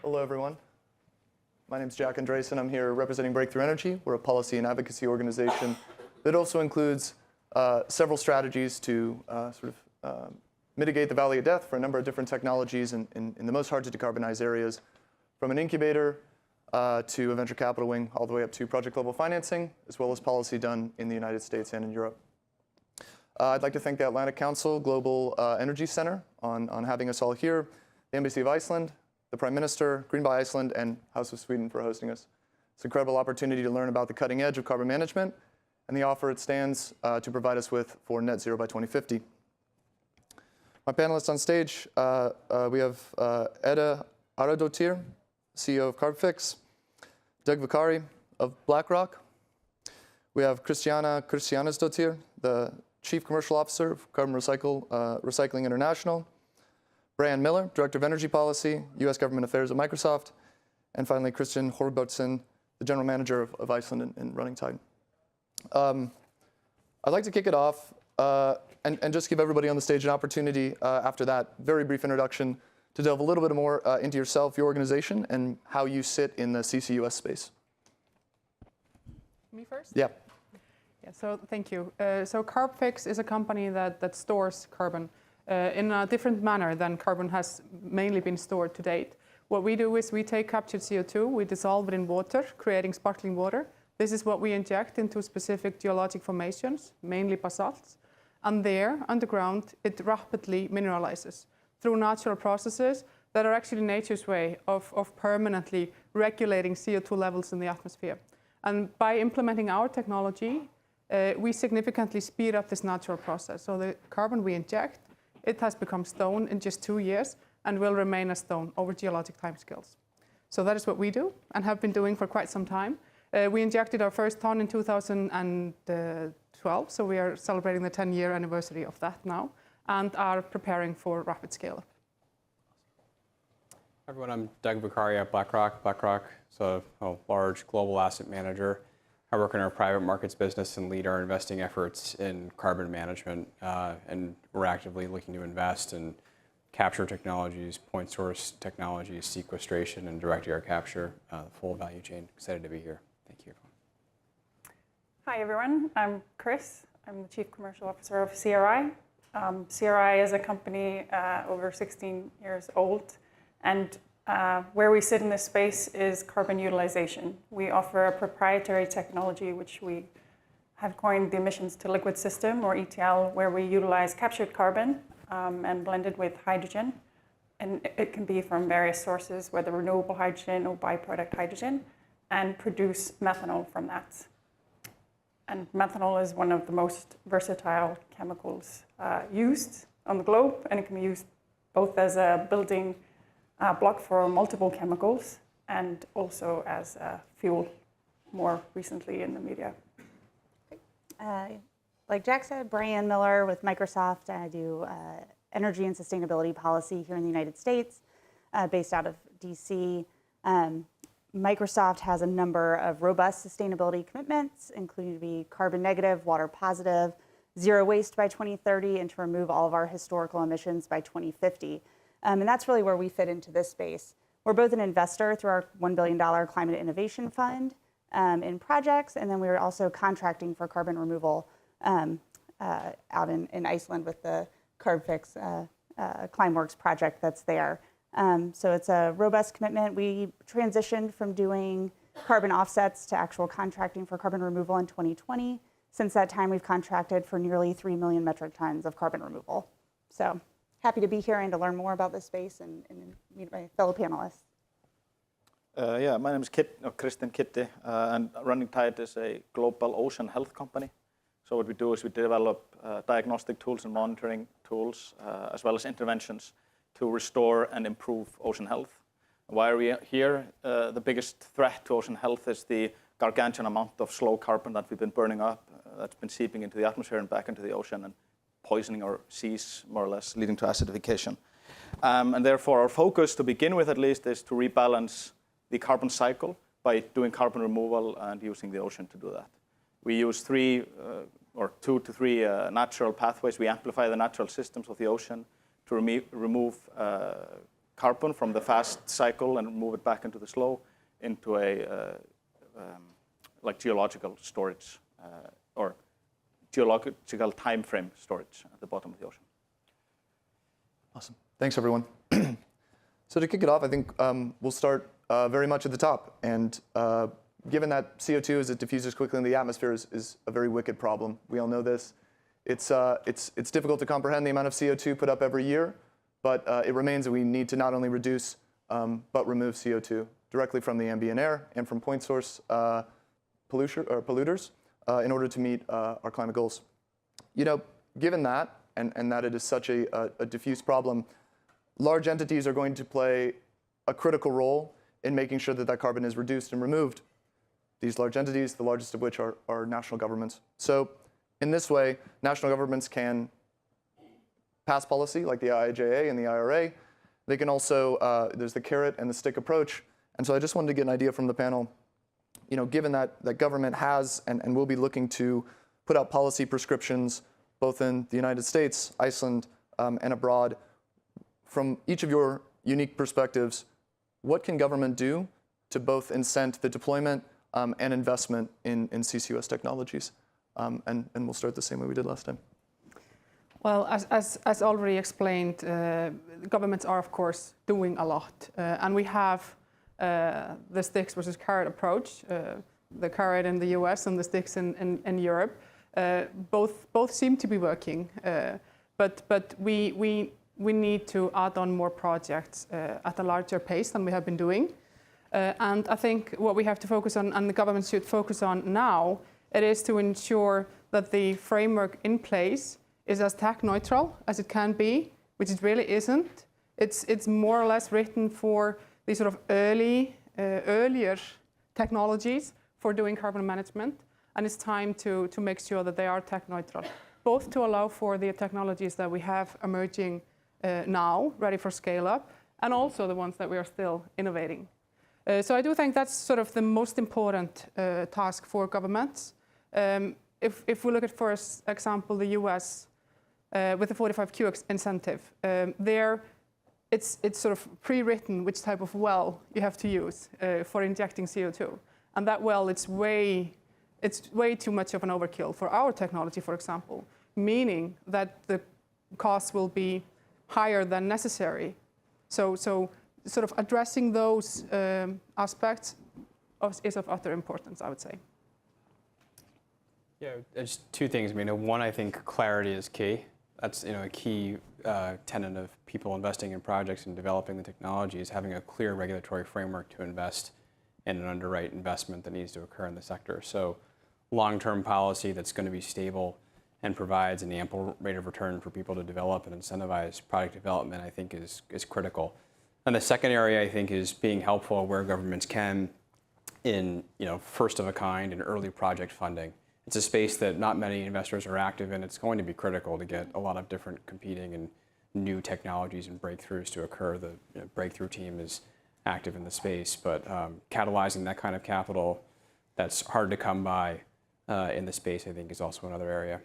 Hello, everyone. My name is Jack Andresen. I'm here representing Breakthrough Energy. We're a policy and advocacy organization that also includes several strategies to mitigate the valley of death for a number of different technologies in the most hard to decarbonize areas, from an incubator to a venture capital wing, all the way up to project level financing, as well as policy done in the United States and in Europe. I'd like to thank the Atlantic Council Global Energy Center on having us all here, the Embassy of Iceland, the Prime Minister, Green by Iceland, and House of Sweden for hosting us. It's an incredible opportunity to learn about the cutting edge of carbon management and the offer it stands to provide us with for net zero by 2050. My panelists on stage, we have Edda Aradóttir, CEO of Carbfix, Doug Vicari of BlackRock. We have Christiana Christiansdóttir, the Chief Commercial Officer of Carbon Recycling International, Brian Miller, Director of Energy Policy, U.S. Government Affairs at Microsoft, and finally Christian Horbertson, the General Manager of Iceland and Running Tide. I'd like to kick it off and just give everybody on the stage an opportunity after that very brief introduction to delve a little bit more into yourself, your organization, and how you sit in the CCUS space. Me first? Yeah. Yeah, so thank you. So Carbfix is a company that stores carbon in a different manner than carbon has mainly been stored to date. What we do is we take captured CO2, we dissolve it in water, creating sparkling water. This is what we inject into specific geologic formations, mainly basalts. And there, underground, it rapidly mineralizes through natural processes that are actually nature's way of permanently regulating CO2 levels in the atmosphere. And by implementing our technology, we significantly speed up this natural process. So the carbon we inject, it has become stone in just 2 years and will remain a stone over geologic timescales. So that is what we do and have been doing for quite some time. We injected our first ton in 2012, so we are celebrating the 10-year anniversary of that now and are preparing for rapid scale-up. Everyone, I'm Doug Vicari at BlackRock. BlackRock is a large global asset manager. I work in our private markets business and lead our investing efforts in carbon management, and we're actively looking to invest in capture technologies, point source technologies, sequestration, and direct air capture, the full value chain. Excited to be here. Thank you, everyone. Hi, everyone. I'm Chris. I'm the Chief Commercial Officer of CRI. CRI is a company over 16 years old, and where we sit in this space is carbon utilization. We offer a proprietary technology which we have coined the emissions to liquid system, or ETL, where we utilize captured carbon and blend it with hydrogen. And it can be from various sources, whether renewable hydrogen or byproduct hydrogen, and produce methanol from that. And methanol is one of the most versatile chemicals used on the globe, and it can be used both as a building block for multiple chemicals and also as a fuel, more recently in the media. Like Jack said, Brian Miller with Microsoft. I do energy and sustainability policy here in the United States, based out of DC. Microsoft has a number of robust sustainability commitments, including to be carbon negative, water positive, zero waste by 2030, and to remove all of our historical emissions by 2050. And that's really where we fit into this space. We're both an investor through our $1 billion Climate Innovation Fund in projects, and then we're also contracting for carbon removal out in Iceland with the CarbFix Climeworks project that's there. So it's a robust commitment. We transitioned from doing carbon offsets to actual contracting for carbon removal in 2020. Since that time, we've contracted for nearly 3 million metric tons of carbon removal. So happy to be here and to learn more about this space and meet my fellow panelists. Yeah, my name is Kristen Kitty, and Running Tide is a global ocean health company. So what we do is we develop diagnostic tools and monitoring tools, as well as interventions to restore and improve ocean health. Why are we here? The biggest threat to ocean health is the gargantuan amount of slow carbon that we've been burning up, that's been seeping into the atmosphere and back into the ocean and poisoning our seas, more or less, leading to acidification. And therefore, our focus, to begin with at least, is to rebalance the carbon cycle by doing carbon removal and using the ocean to do that. We use 2 to 3 natural pathways. We amplify the natural systems of the ocean to remove carbon from the fast cycle and move it back into the slow, into a like geological storage or geological time frame storage at the bottom of the ocean. Awesome. Thanks, everyone. So to kick it off, I think we'll start very much at the top. And given that CO2, as it diffuses quickly in the atmosphere, is a very wicked problem. We all know this. It's difficult to comprehend the amount of CO2 put up every year, but it remains that we need to not only reduce, but remove CO2 directly from the ambient air and from point source polluters in order to meet our climate goals. You know, given that, and that it is such a diffuse problem, large entities are going to play a critical role in making sure that that carbon is reduced and removed. These large entities, the largest of which are national governments. So in this way, national governments can pass policy like the IIJA and the IRA. They can also, there's the carrot and the stick approach. And so I just wanted to get an idea from the panel, you know, given that government has and will be looking to put out policy prescriptions both in the United States, Iceland, and abroad, from each of your unique perspectives, what can government do to both incent the deployment and investment in CCUS technologies? And we'll start the same way we did last time. Well, as already explained, governments are, of course, doing a lot. And we have the sticks versus carrot approach, the carrot in the US and the sticks in Europe. Both seem to be working, but we need to add on more projects at a larger pace than we have been doing. And I think what we have to focus on, and the government should focus on now, it is to ensure that the framework in place is as tech neutral as it can be, which it really isn't. It's more or less written for the sort of earlier technologies for doing carbon management, and it's time to make sure that they are tech neutral, both to allow for the technologies that we have emerging now, ready for scale up, and also the ones that we are still innovating. So I do think that's sort of the most important task for governments. If we look at, for example, the US with the 45Q incentive, there it's sort of pre-written which type of well you have to use for injecting CO2. And that well, it's way too much of an overkill for our technology, for example, meaning that the costs will be higher than necessary. So sort of addressing those aspects is of utter importance, I would say. Yeah, just 2 things. I mean, one, I think clarity is key. That's a key tenet of people investing in projects and developing the technology is having a clear regulatory framework to invest in and underwrite investment that needs to occur in the sector. So long-term policy that's going to be stable and provides an ample rate of return for people to develop and incentivize product development, I think is critical. And the second area, I think, is being helpful where governments can in first of a kind and early project funding. It's a space that not many investors are active in. It's going to be critical to get a lot of different competing and new technologies and breakthroughs to occur. The breakthrough team is active in the space. But catalyzing that kind of capital that's hard to come by in the space, I think, is also another area.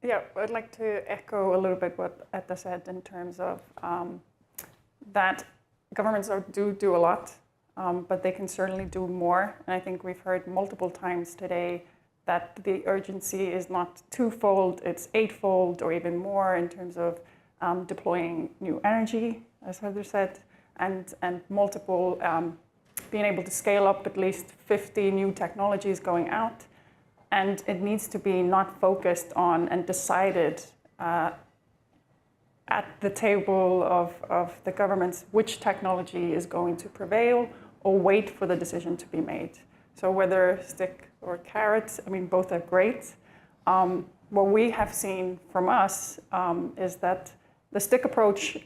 Yeah, I'd like to echo a little bit what Etta said in terms of that governments do a lot, but they can certainly do more. And I think we've heard multiple times today that the urgency is not twofold, it's eightfold or even more in terms of deploying new energy, as Heather said, and multiple, being able to scale up at least 50 new technologies going out. And it needs to be not focused on and decided at the table of the governments which technology is going to prevail or wait for the decision to be made. So whether stick or carrot, I mean, both are great. What we have seen from us is that the stick approach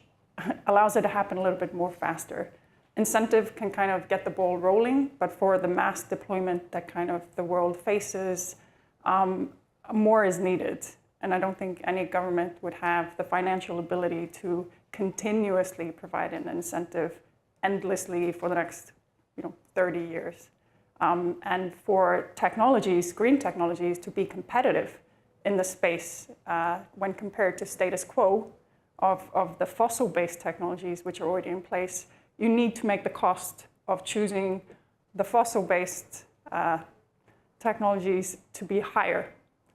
allows it to happen a little bit more faster. Incentive can kind of get the ball rolling, but for the mass deployment that kind of the world faces, more is needed. And I don't think any government would have the financial ability to continuously provide an incentive endlessly for the next 30 years. And for technologies, green technologies, to be competitive in the space when compared to status quo of the fossil-based technologies which are already in place, you need to make the cost of choosing the fossil-based technologies to be higher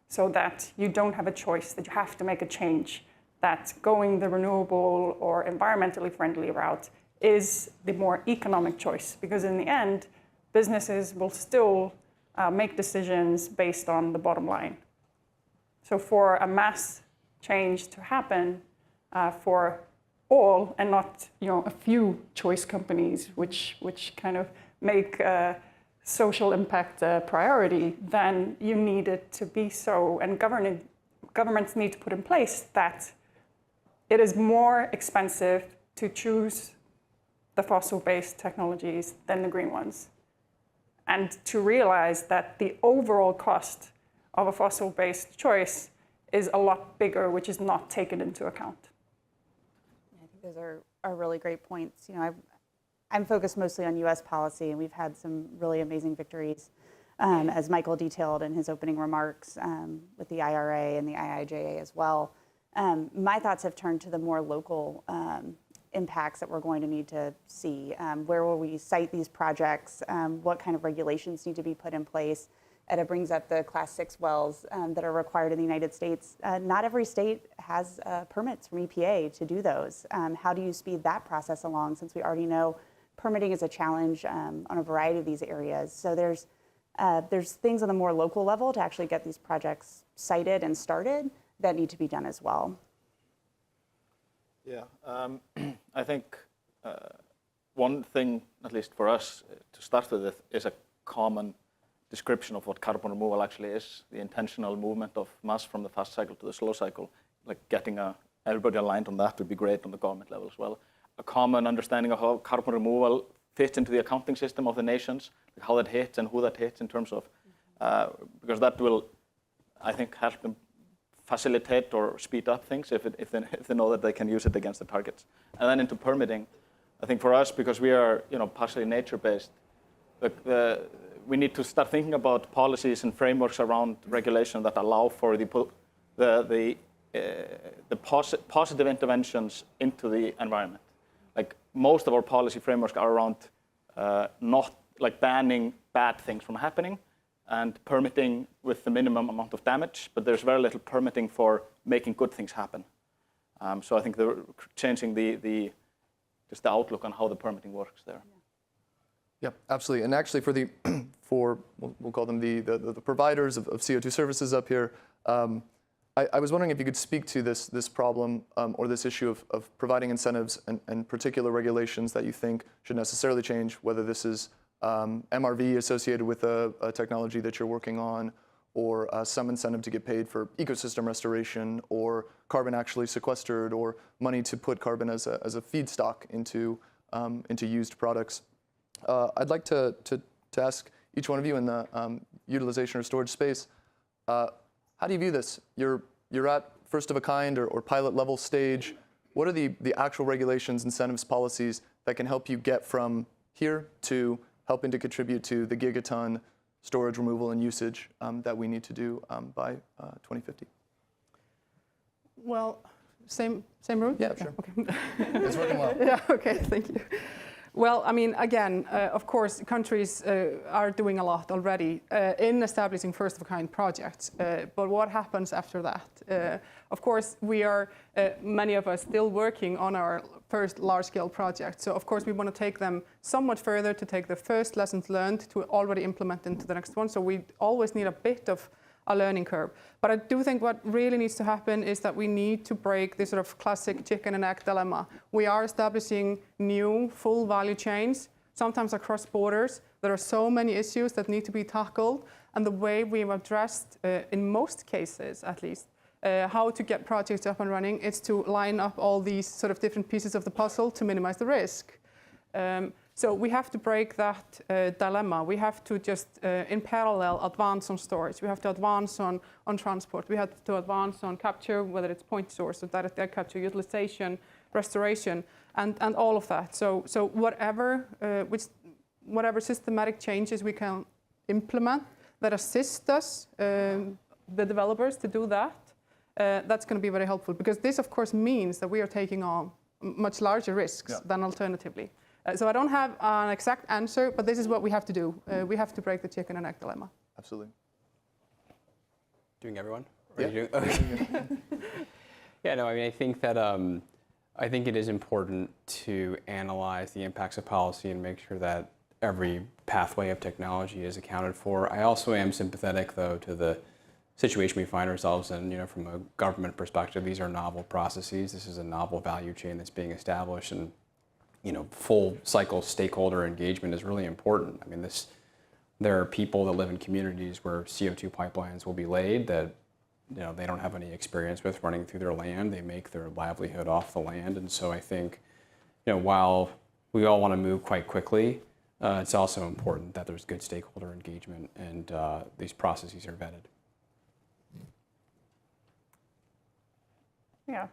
so that you don't have a choice, that you have to make a change, that going the renewable or environmentally friendly route is the more economic choice. Because in the end, businesses will still make decisions based on the bottom line. So for a mass change to happen for all and not a few choice companies which kind of make social impact a priority, then you need it to be so. And governments need to put in place that it is more expensive to choose the fossil-based technologies than the green ones. And to realize that the overall cost of a fossil-based choice is a lot bigger, which is not taken into account. I think those are really great points. I'm focused mostly on U.S. policy, and we've had some really amazing victories, as Michael detailed in his opening remarks, with the IRA and the IIJA as well. My thoughts have turned to the more local impacts that we're going to need to see. Where will we site these projects? What kind of regulations need to be put in place? Etta brings up the Class 6 wells that are required in the United States. Not every state has permits from EPA to do those. How do you speed that process along, since we already know permitting is a challenge on a variety of these areas? So there's things on the more local level to actually get these projects sited and started that need to be done as well. Yeah, I think one thing, at least for us, to start with, is a common description of what carbon removal actually is, the intentional movement of mass from the fast cycle to the slow cycle. Like getting everybody aligned on that would be great on the government level as well. A common understanding of how carbon removal fits into the accounting system of the nations, like how that hits and who that hits in terms of, because that will, I think, help them facilitate or speed up things if they know that they can use it against the targets. And then into permitting, I think for us, because we are partially nature-based, we need to start thinking about policies and frameworks around regulation that allow for the positive interventions into the environment. Like most of our policy frameworks are around not like banning bad things from happening and permitting with the minimum amount of damage, but there's very little permitting for making good things happen. So I think they're changing just the outlook on how the permitting works there. Yeah, absolutely. And actually for we'll call them the providers of CO2 services up here, I was wondering if you could speak to this problem or this issue of providing incentives and particular regulations that you think should necessarily change, whether this is MRV associated with a technology that you're working on, or some incentive to get paid for ecosystem restoration, or carbon actually sequestered, or money to put carbon as a feedstock into used products. I'd like to ask each one of you in the utilization or storage space, how do you view this? You're at first of a kind or pilot level stage. what are the actual regulations, incentives, policies that can help you get from here to helping to contribute to the gigaton storage removal and usage that we need to do by 2050? Well, same route? Yeah, sure. Okay. It's working well. Yeah, okay, thank you. Well, I mean, again, of course, countries are doing a lot already in establishing first-of-a-kind projects. But what happens after that? Of course, we are, many of us, still working on our first large-scale project. So, of course, we want to take them somewhat further to take the first lessons learned to already implement into the next one. So we always need a bit of a learning curve. But I do think what really needs to happen is that we need to break this sort of classic chicken and egg dilemma. We are establishing new full value chains, sometimes across borders. There are so many issues that need to be tackled. And the way we've addressed, in most cases at least, how to get projects up and running is to line up all these sort of different pieces of the puzzle to minimize the risk. So we have to break that dilemma. We have to just, in parallel, advance on storage. We have to advance on transport. We have to advance on capture, whether it's point source or direct air capture, utilization, restoration, and all of that. So whatever systematic changes we can implement that assist us, the developers, to do that, that's going to be very helpful. Because this, of course, means that we are taking on much larger risks than alternatively. So I don't have an exact answer, but this is what we have to do. We have to break the chicken and egg dilemma. Absolutely. Doing everyone? Yeah. Okay. Yeah, no, I mean, I think that I think it is important to analyze the impacts of policy and make sure that every pathway of technology is accounted for. I also am sympathetic, though, to the situation we find ourselves in. You know, from a government perspective, these are novel processes. This is a novel value chain that's being established, and full cycle stakeholder engagement is really important. I mean, there are people that live in communities where CO2 pipelines will be laid that, they don't have any experience with running through their land. They make their livelihood off the land. And so I think, while we all want to move quite quickly, it's also important that there's good stakeholder engagement and these processes are vetted. Yeah.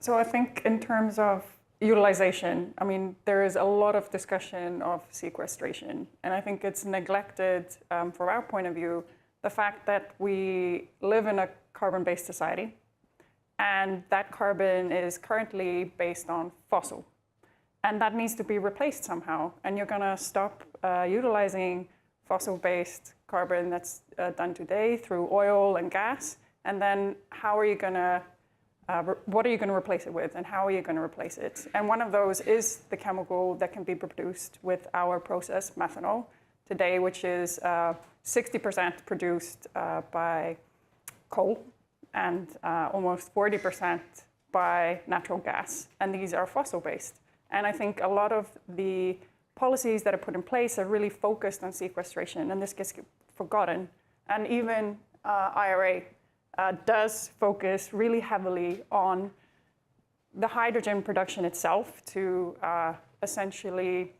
So I think in terms of utilization, I mean, there is a lot of discussion of sequestration, and I think it's neglected from our point of view, the fact that we live in a carbon-based society, and that carbon is currently based on fossil, and that needs to be replaced somehow, and you're going to stop utilizing fossil-based carbon that's done today through oil and gas, and then how are you going to what are you going to replace it with, and how are you going to replace it? And one of those is the chemical that can be produced with our process, methanol, today, which is 60% produced by coal and almost 40% by natural gas. And these are fossil-based. And I think a lot of the policies that are put in place are really focused on sequestration, and this gets forgotten. And even IRA does focus really heavily on the hydrogen production itself to essentially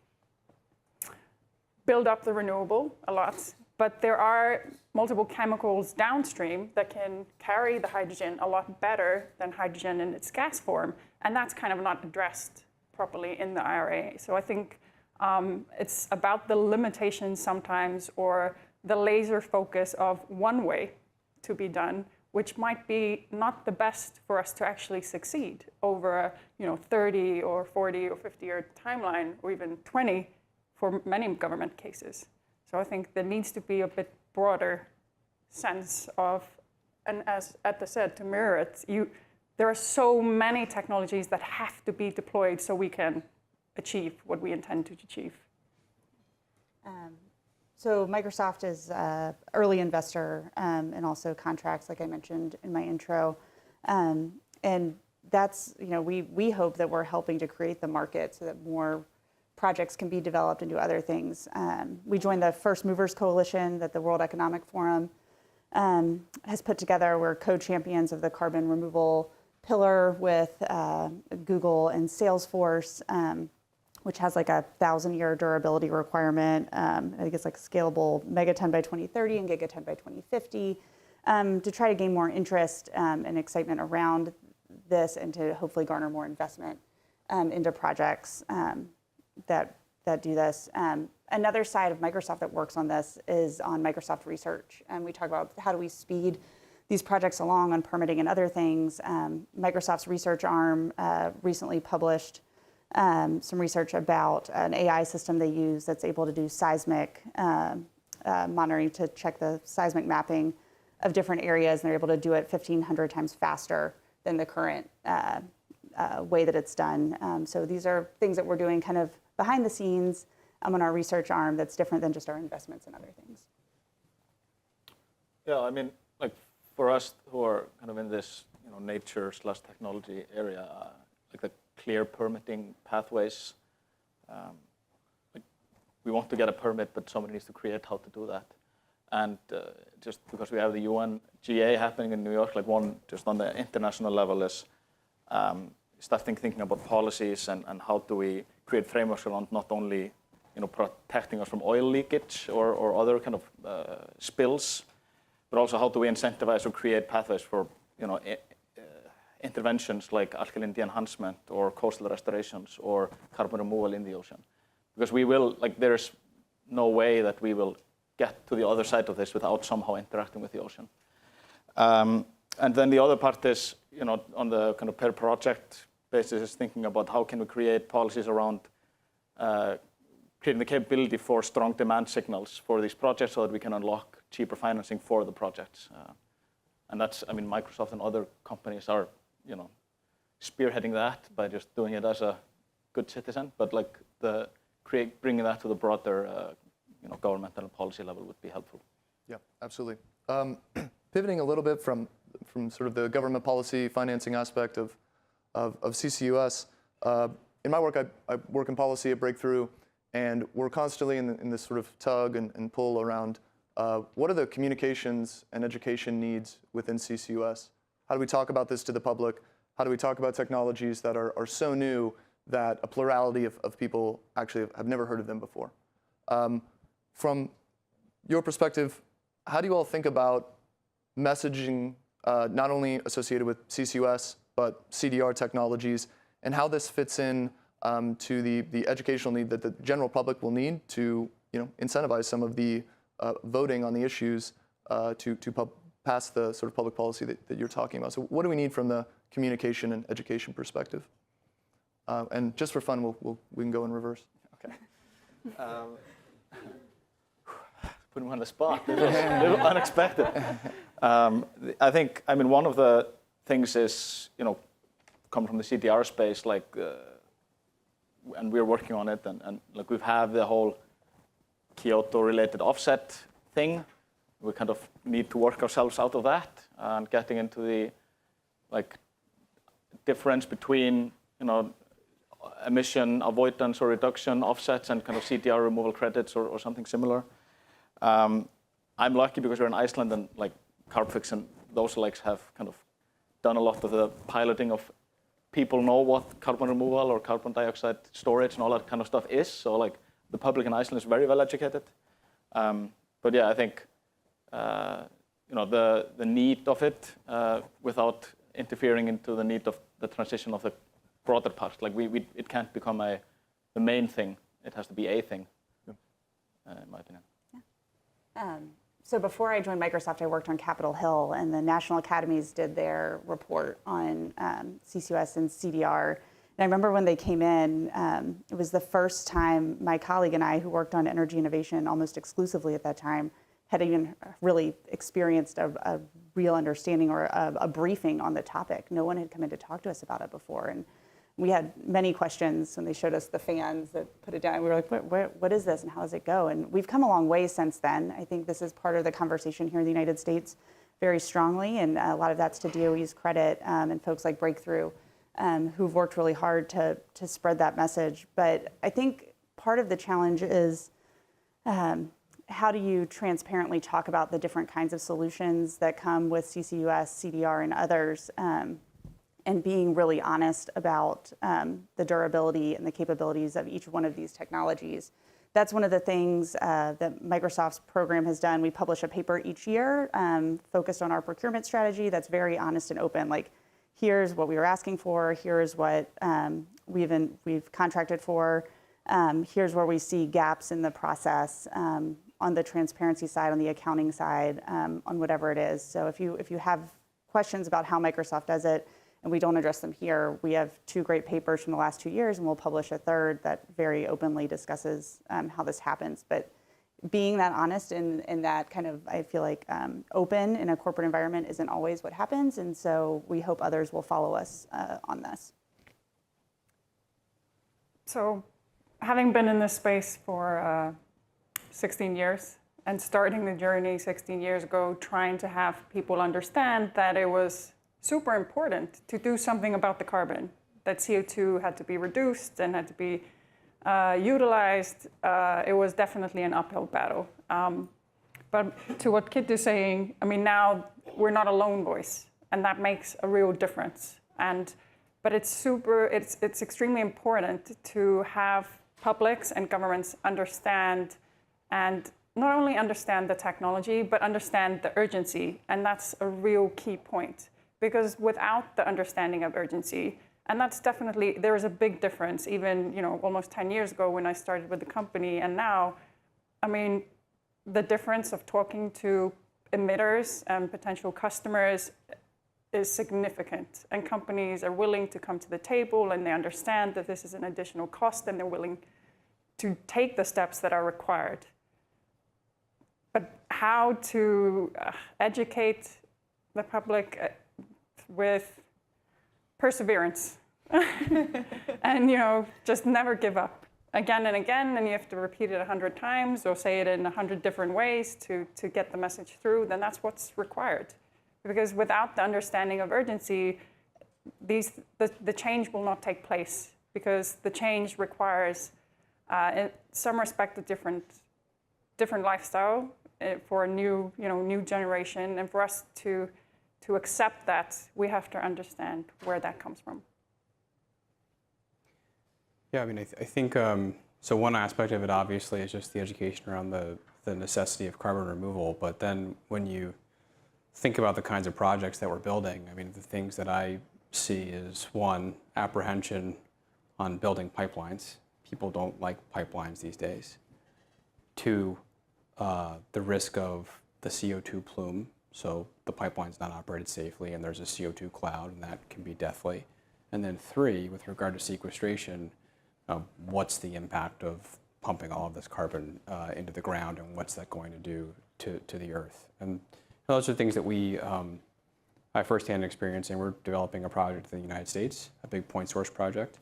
build up the renewable a lot. But there are multiple chemicals downstream that can carry the hydrogen a lot better than hydrogen in its gas form. And that's kind of not addressed properly in the IRA. So I think it's about the limitations sometimes, or the laser focus of one way to be done, which might be not the best for us to actually succeed over a 30 or 40 or 50-year timeline, or even 20 for many government cases. So I think there needs to be a bit broader sense of, and as Etta said, to mirror it, there are so many technologies that have to be deployed so we can achieve what we intend to achieve. So Microsoft is an early investor and also contracts, like I mentioned in my intro. And that's, we hope that we're helping to create the market so that more projects can be developed and do other things. We joined the First Movers Coalition that the World Economic Forum has put together. We're co-champions of the carbon removal pillar with Google and Salesforce, which has like 1,000-year durability requirement. I think it's like scalable megaton by 2030 and gigaton by 2050. to try to gain more interest and excitement around this and to hopefully garner more investment into projects that do this. Another side of Microsoft that works on this is on Microsoft Research. And we talk about how do we speed these projects along on permitting and other things. Microsoft's research arm recently published some research about an AI system they use that's able to do seismic monitoring to check the seismic mapping of different areas. And they're able to do it 1,500 times faster than the current way that it's done. So these are things that we're doing kind of behind the scenes on our research arm that's different than just our investments and other things. Yeah, I mean, like for us who are kind of in this, nature/technology area, like the clear permitting pathways, like we want to get a permit, but somebody needs to create how to do that. And just because we have the UN GA happening in New York, like one just on the international level is starting thinking about policies and how do we create frameworks around not only protecting us from oil leakage or other kind of spills, but also how do we incentivize or create pathways for interventions like alkalinity enhancement or coastal restorations or carbon removal in the ocean. Because we will, there's no way that we will get to the other side of this without somehow interacting with the ocean. And then the other part is, on the kind of per project basis, is thinking about how can we create policies around creating the capability for strong demand signals for these projects so that we can unlock cheaper financing for the projects. And that's, I mean, Microsoft and other companies are, spearheading that by just doing it as a good citizen. But bringing that to the broader, governmental and policy level would be helpful. Yeah, absolutely. Pivoting a little bit from sort of the government policy financing aspect of CCUS, in my work, I work in policy at Breakthrough, and we're constantly in this sort of tug and pull around what are the communications and education needs within CCUS? How do we talk about this to the public? How do we talk about technologies that are so new that a plurality of people actually have never heard of them before? From your perspective, how do you all think about messaging not only associated with CCUS, but CDR technologies, and how this fits in to the educational need that the general public will need to incentivize some of the voting on the issues to pass the sort of public policy that you're talking about? So what do we need from the communication and education perspective? And just for fun, we can go in reverse. Okay. Putting me on the spot. It was a little unexpected. I think, one of the things is, come from the CDR space, and we're working on it, and we've had the whole Kyoto-related offset thing. We kind of need to work ourselves out of that and getting into the difference between emission avoidance or reduction offsets and kind of CDR removal credits or something similar. I'm lucky because we're in Iceland and Carbfix and those have kind of done a lot of the piloting of people know what carbon removal or carbon dioxide storage and all that kind of stuff is. So the public in Iceland is very well educated. But yeah, I think the need of it without interfering into the need of the transition of the broader part. It can't become the main thing. It has to be a thing, in my opinion. So before I joined Microsoft, I worked on Capitol Hill, and the National Academies did their report on CCUS and CDR. And I remember when they came in, it was the first time my colleague and I, who worked on energy innovation almost exclusively at that time, had even really experienced a real understanding or a briefing on the topic. No one had come in to talk to us about it before. And we had many questions when they showed us the fans that put it down. We were like, what is this and how does it go? And we've come a long way since then. I think this is part of the conversation here in the United States very strongly, and a lot of that's to DOE's credit and folks like Breakthrough who've worked really hard to spread that message. But I think part of the challenge is how do you transparently talk about the different kinds of solutions that come with CCUS, CDR, and others, and being really honest about the durability and the capabilities of each one of these technologies. that's one of the things that Microsoft's program has done. We publish a paper each year focused on our procurement strategy that's very honest and open. Like, here's what we were asking for, here's what we've contracted for, here's where we see gaps in the process on the transparency side, on the accounting side, on whatever it is. So if you have questions about how Microsoft does it and we don't address them here, we have 2 great papers from the last 2 years, and we'll publish a 3rd that very openly discusses how this happens. But being that honest and that kind of, I feel like, open in a corporate environment isn't always what happens, and so we hope others will follow us on this. So, having been in this space for 16 years and starting the journey 16 years ago, trying to have people understand that it was super important to do something about the carbon, that CO2 had to be reduced and had to be utilized, it was definitely an uphill battle. But to what Kit is saying, I mean, now we're not a lone voice, and that makes a real difference. But it's extremely important to have publics and governments understand, and not only understand the technology, but understand the urgency, and that's a real key point. Because without the understanding of urgency, and that's definitely, there is a big difference, even almost 10 years ago when I started with the company, and now, I mean, the difference of talking to emitters and potential customers is significant, and companies are willing to come to the table, and they understand that this is an additional cost, and they're willing to take the steps that are required. But how to educate the public with perseverance and just never give up again and again, and you have to repeat it 100 times or say it in 100 different ways to get the message through, then that's what's required. Because without the understanding of urgency, the change will not take place, because the change requires, in some respect, a different lifestyle for a new generation, and for us to accept that, we have to understand where that comes from. Yeah, I mean, I think, so one aspect of it obviously is just the education around the necessity of carbon removal, but then when you think about the kinds of projects that we're building, I mean, the things that I see is, one, apprehension on building pipelines. People don't like pipelines these days. 2, the risk of the CO2 plume. So the pipeline's not operated safely, and there's a CO2 cloud, and that can be deathly. And then 3, with regard to sequestration, what's the impact of pumping all of this carbon into the ground, and what's that going to do to the earth? And those are things that I have firsthand experience in. We're developing a project in the United States, a big point source project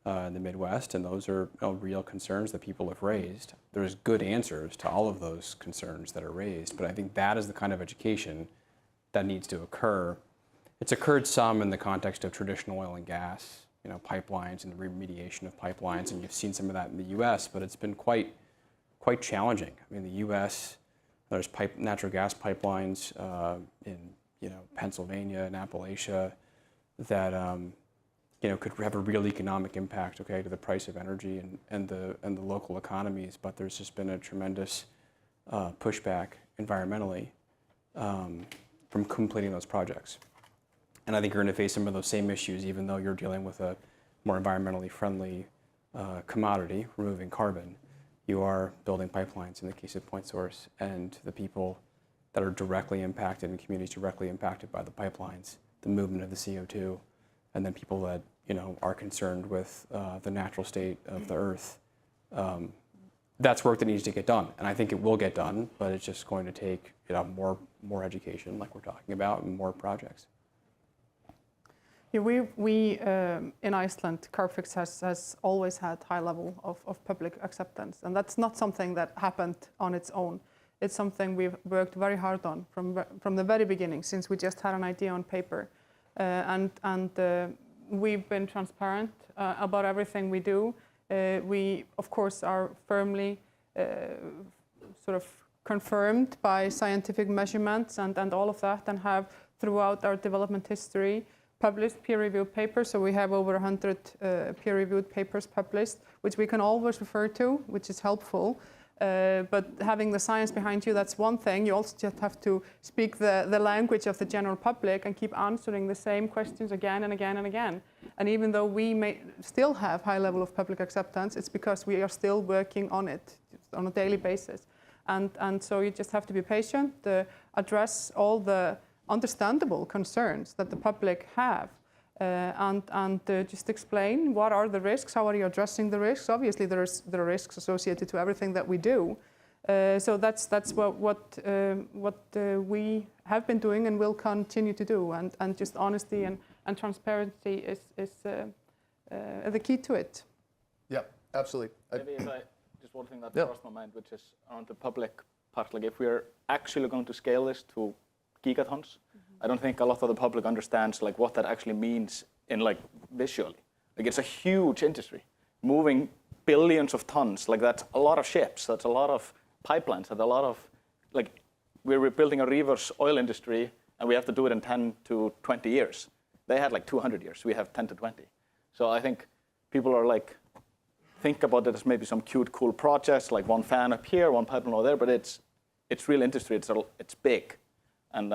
in the Midwest, and those are real concerns that people have raised. There's good answers to all of those concerns that are raised, but I think that is the kind of education that needs to occur. It's occurred some in the context of traditional oil and gas, pipelines and the remediation of pipelines, and you've seen some of that in the U.S., but it's been quite challenging. I mean, the U.S., there's natural gas pipelines in Pennsylvania and Appalachia that could have a real economic impact, to the price of energy and the local economies. But there's just been a tremendous pushback environmentally from completing those projects. And I think you're going to face some of those same issues, even though you're dealing with a more environmentally friendly commodity, removing carbon. You are building pipelines in the case of point source, and the people that are directly impacted, and communities directly impacted by the pipelines, the movement of the CO2, and then people that are concerned with the natural state of the earth. That's work that needs to get done, and I think it will get done, but it's just going to take more education, like we're talking about, and more projects. Yeah, we in Iceland, Carbfix has always had high level of public acceptance, and that's not something that happened on its own. It's something we've worked very hard on from the very beginning, since we just had an idea on paper, and we've been transparent about everything we do. We, of course, are firmly sort of confirmed by scientific measurements and all of that, and have throughout our development history published peer-reviewed papers. So we have over 100 peer-reviewed papers published, which we can always refer to, which is helpful. But having the science behind you, that's one thing. You also just have to speak the language of the general public and keep answering the same questions again and again and again. And even though we may still have high level of public acceptance, it's because we are still working on it on a daily basis. And so you just have to be patient, address all the understandable concerns that the public have, and just explain what are the risks, how are you addressing the risks. Obviously there are risks associated to everything that we do. So that's what we have been doing and will continue to do, and just honesty and transparency is the key to it. Yeah, absolutely. Maybe if I, just one thing that crossed my mind, which is around the public part, like if we're actually going to scale this to gigatons, I don't think a lot of the public understands like what that actually means in like visually. Like it's a huge industry, moving billions of tons. Like that's a lot of ships, that's a lot of pipelines, that's a lot of, like we're building a reverse oil industry and we have to do it in 10 to 20 years. They had like 200 years, we have 10 to 20. So I think people are like, think about it as maybe some cute, cool projects, like one fan up here, one pipeline over there, but it's real industry, it's big. And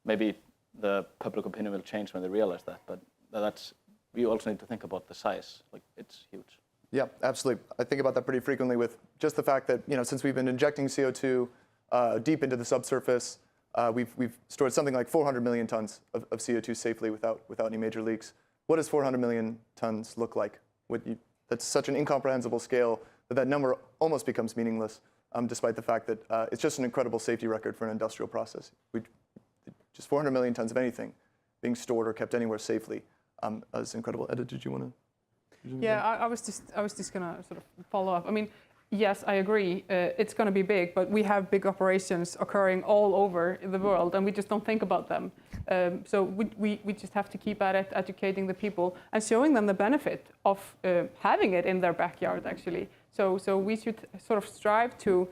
maybe the public opinion will change when they realize that, but we also need to think about the size, like it's huge. Yeah, absolutely. I think about that pretty frequently with just the fact that, since we've been injecting CO2 deep into the subsurface, we've stored something like 400 million tons of CO2 safely without any major leaks. What does 400 million tons look like? That's such an incomprehensible scale that number almost becomes meaningless, despite the fact that it's just an incredible safety record for an industrial process. Just 400 million tons of anything being stored or kept anywhere safely is incredible. Edda, did you want to? Yeah, I was just going to sort of follow up. I mean, yes, I agree. It's going to be big, but we have big operations occurring all over the world, and we just don't think about them. So we just have to keep at it, educating the people and showing them the benefit of having it in their backyard, actually. So we should sort of strive to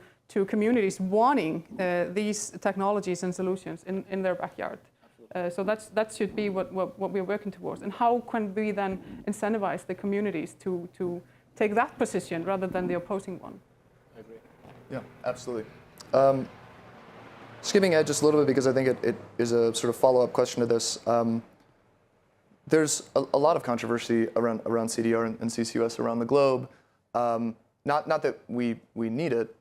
communities wanting these technologies and solutions in their backyard. So that should be what we're working towards. And how can we then incentivize the communities to take that position rather than the opposing one? I agree. Yeah, absolutely. Skipping ahead just a little bit because I think it is a sort of follow-up question to this. There's a lot of controversy around CDR and CCUS around the globe. Not that we need it.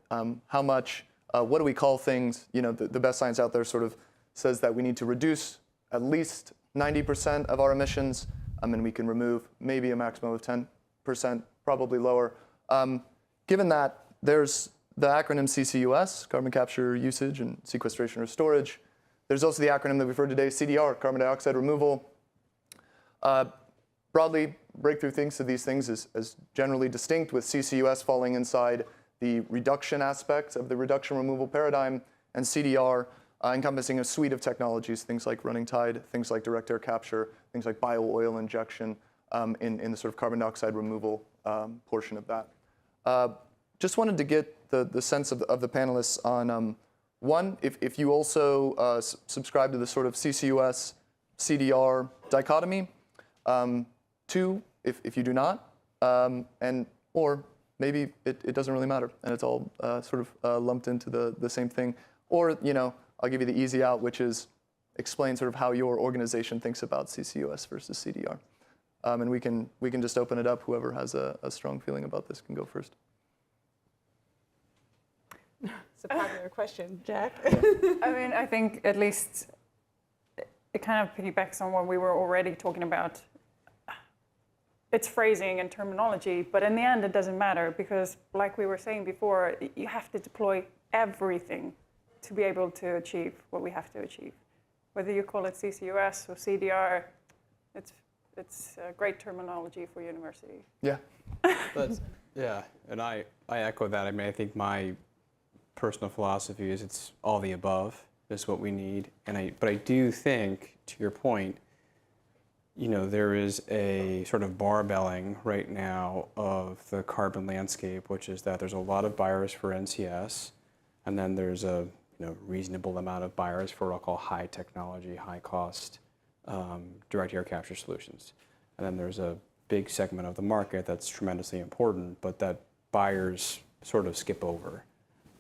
How much? What do we call things? The best science out there sort of says that we need to reduce at least 90% of our emissions, and we can remove maybe a maximum of 10%, probably lower. Given that, there's the acronym CCUS, carbon capture, usage, and sequestration or storage. There's also the acronym that we've heard today, CDR, carbon dioxide removal. Broadly, Breakthrough thinks of these things as generally distinct, with CCUS falling inside the reduction aspects of the reduction removal paradigm, and CDR encompassing a suite of technologies, things like running tide, things like direct air capture, things like bio-oil injection in the sort of carbon dioxide removal portion of that. Just wanted to get the sense of the panelists on, one, if you also subscribe to the sort of CCUS, CDR dichotomy, two, if you do not, or maybe it doesn't really matter and it's all sort of lumped into the same thing. Or, I'll give you the easy out, which is explain sort of how your organization thinks about CCUS versus CDR. And we can just open it up. Whoever has a strong feeling about this can go first. It's a popular question, Jack. I mean, I think at least it kind of piggybacks on what we were already talking about. It's phrasing and terminology, but in the end, it doesn't matter because, like we were saying before, you have to deploy everything to be able to achieve what we have to achieve. Whether you call it CCUS or CDR, it's a great terminology for university. Yeah. Yeah, and I echo that. I mean, I think my personal philosophy is it's all the above is what we need. But I do think, to your point, there is a sort of barbelling right now of the carbon landscape, which is that there's a lot of buyers for NCS, and then there's a reasonable amount of buyers for what I'll call high technology, high cost direct air capture solutions. And then there's a big segment of the market that's tremendously important, but that buyers sort of skip over.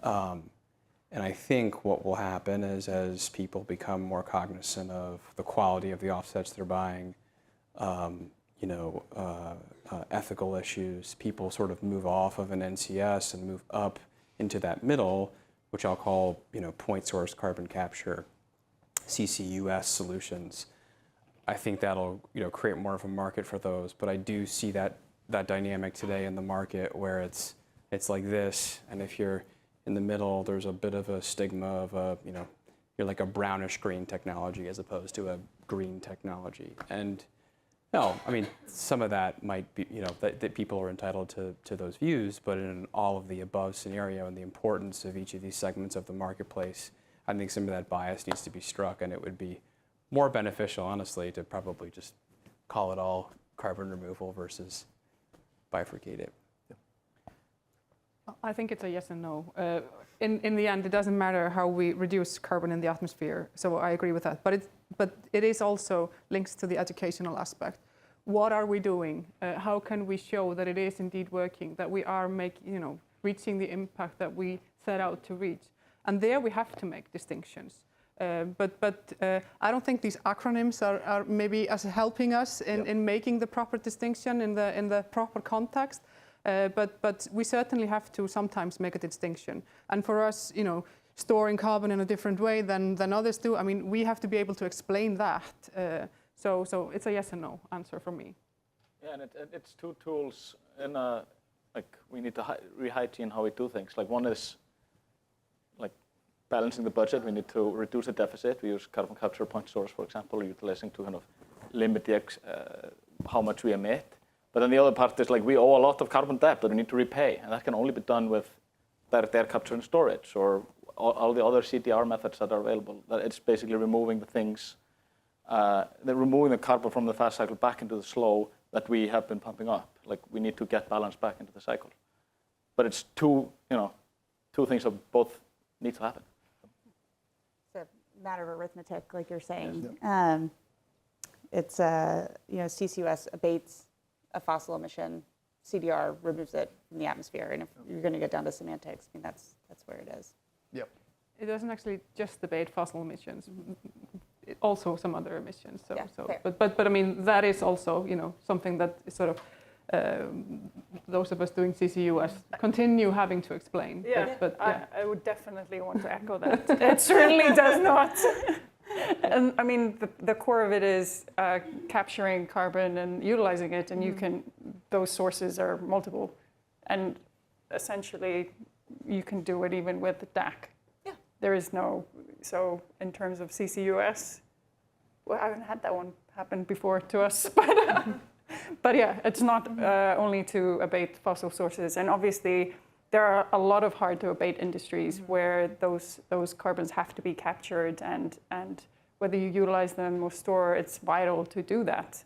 And I think what will happen is as people become more cognizant of the quality of the offsets they're buying, ethical issues, people sort of move off of an NCS and move up into that middle, which I'll call, point source carbon capture, CCUS solutions. I think that'll, create more of a market for those. But I do see that dynamic today in the market where it's like this, and if you're in the middle, there's a bit of a stigma of you're like a brownish green technology as opposed to a green technology. And no, I mean, some of that might be, that people are entitled to those views, but in an all of the above scenario and the importance of each of these segments of the marketplace, I think some of that bias needs to be struck, and it would be more beneficial, honestly, to probably just call it all carbon removal versus bifurcate it. I think it's a yes and no. In the end, it doesn't matter how we reduce carbon in the atmosphere. So I agree with that. But it is also links to the educational aspect. What are we doing? How can we show that it is indeed working? That we are reaching the impact that we set out to reach? And there we have to make distinctions. But I don't think these acronyms are maybe as helping us in making the proper distinction in the proper context. But we certainly have to sometimes make a distinction. And for us, storing carbon in a different way than others do, I mean, we have to be able to explain that. So it's a yes and no answer for me. Yeah, and it's two tools in we need to rehygiene how we do things. Like one is balancing the budget. We need to reduce the deficit. We use carbon capture point source, for example, utilizing to kind of limit how much we emit. But then the other part is we owe a lot of carbon debt that we need to repay, and that can only be done with direct air capture and storage or all the other CDR methods that are available. That it's basically removing the things, removing the carbon from the fast cycle back into the slow that we have been pumping up. We need to get balance back into the cycle. But it's two things that both need to happen. It's a matter of arithmetic, like you're saying. Yeah. It's CCUS abates a fossil emission, CDR removes it from the atmosphere, and if you're going to get down to semantics, I mean that's where it is. Yep. It doesn't actually just abate fossil emissions, also some other emissions. So, yeah, but I mean that is also something that is sort of those of us doing CCUS continue having to explain. Yeah, but I would definitely want to echo that. It certainly does not. And I mean, the core of it is capturing carbon and utilizing it, and those sources are multiple, and essentially you can do it even with the DAC. Yeah. There is so in terms of CCUS, well, I haven't had that one happen before to us, but yeah, it's not only to abate fossil sources, and obviously there are a lot of hard to abate industries where those carbons have to be captured, and whether you utilize them or store, it's vital to do that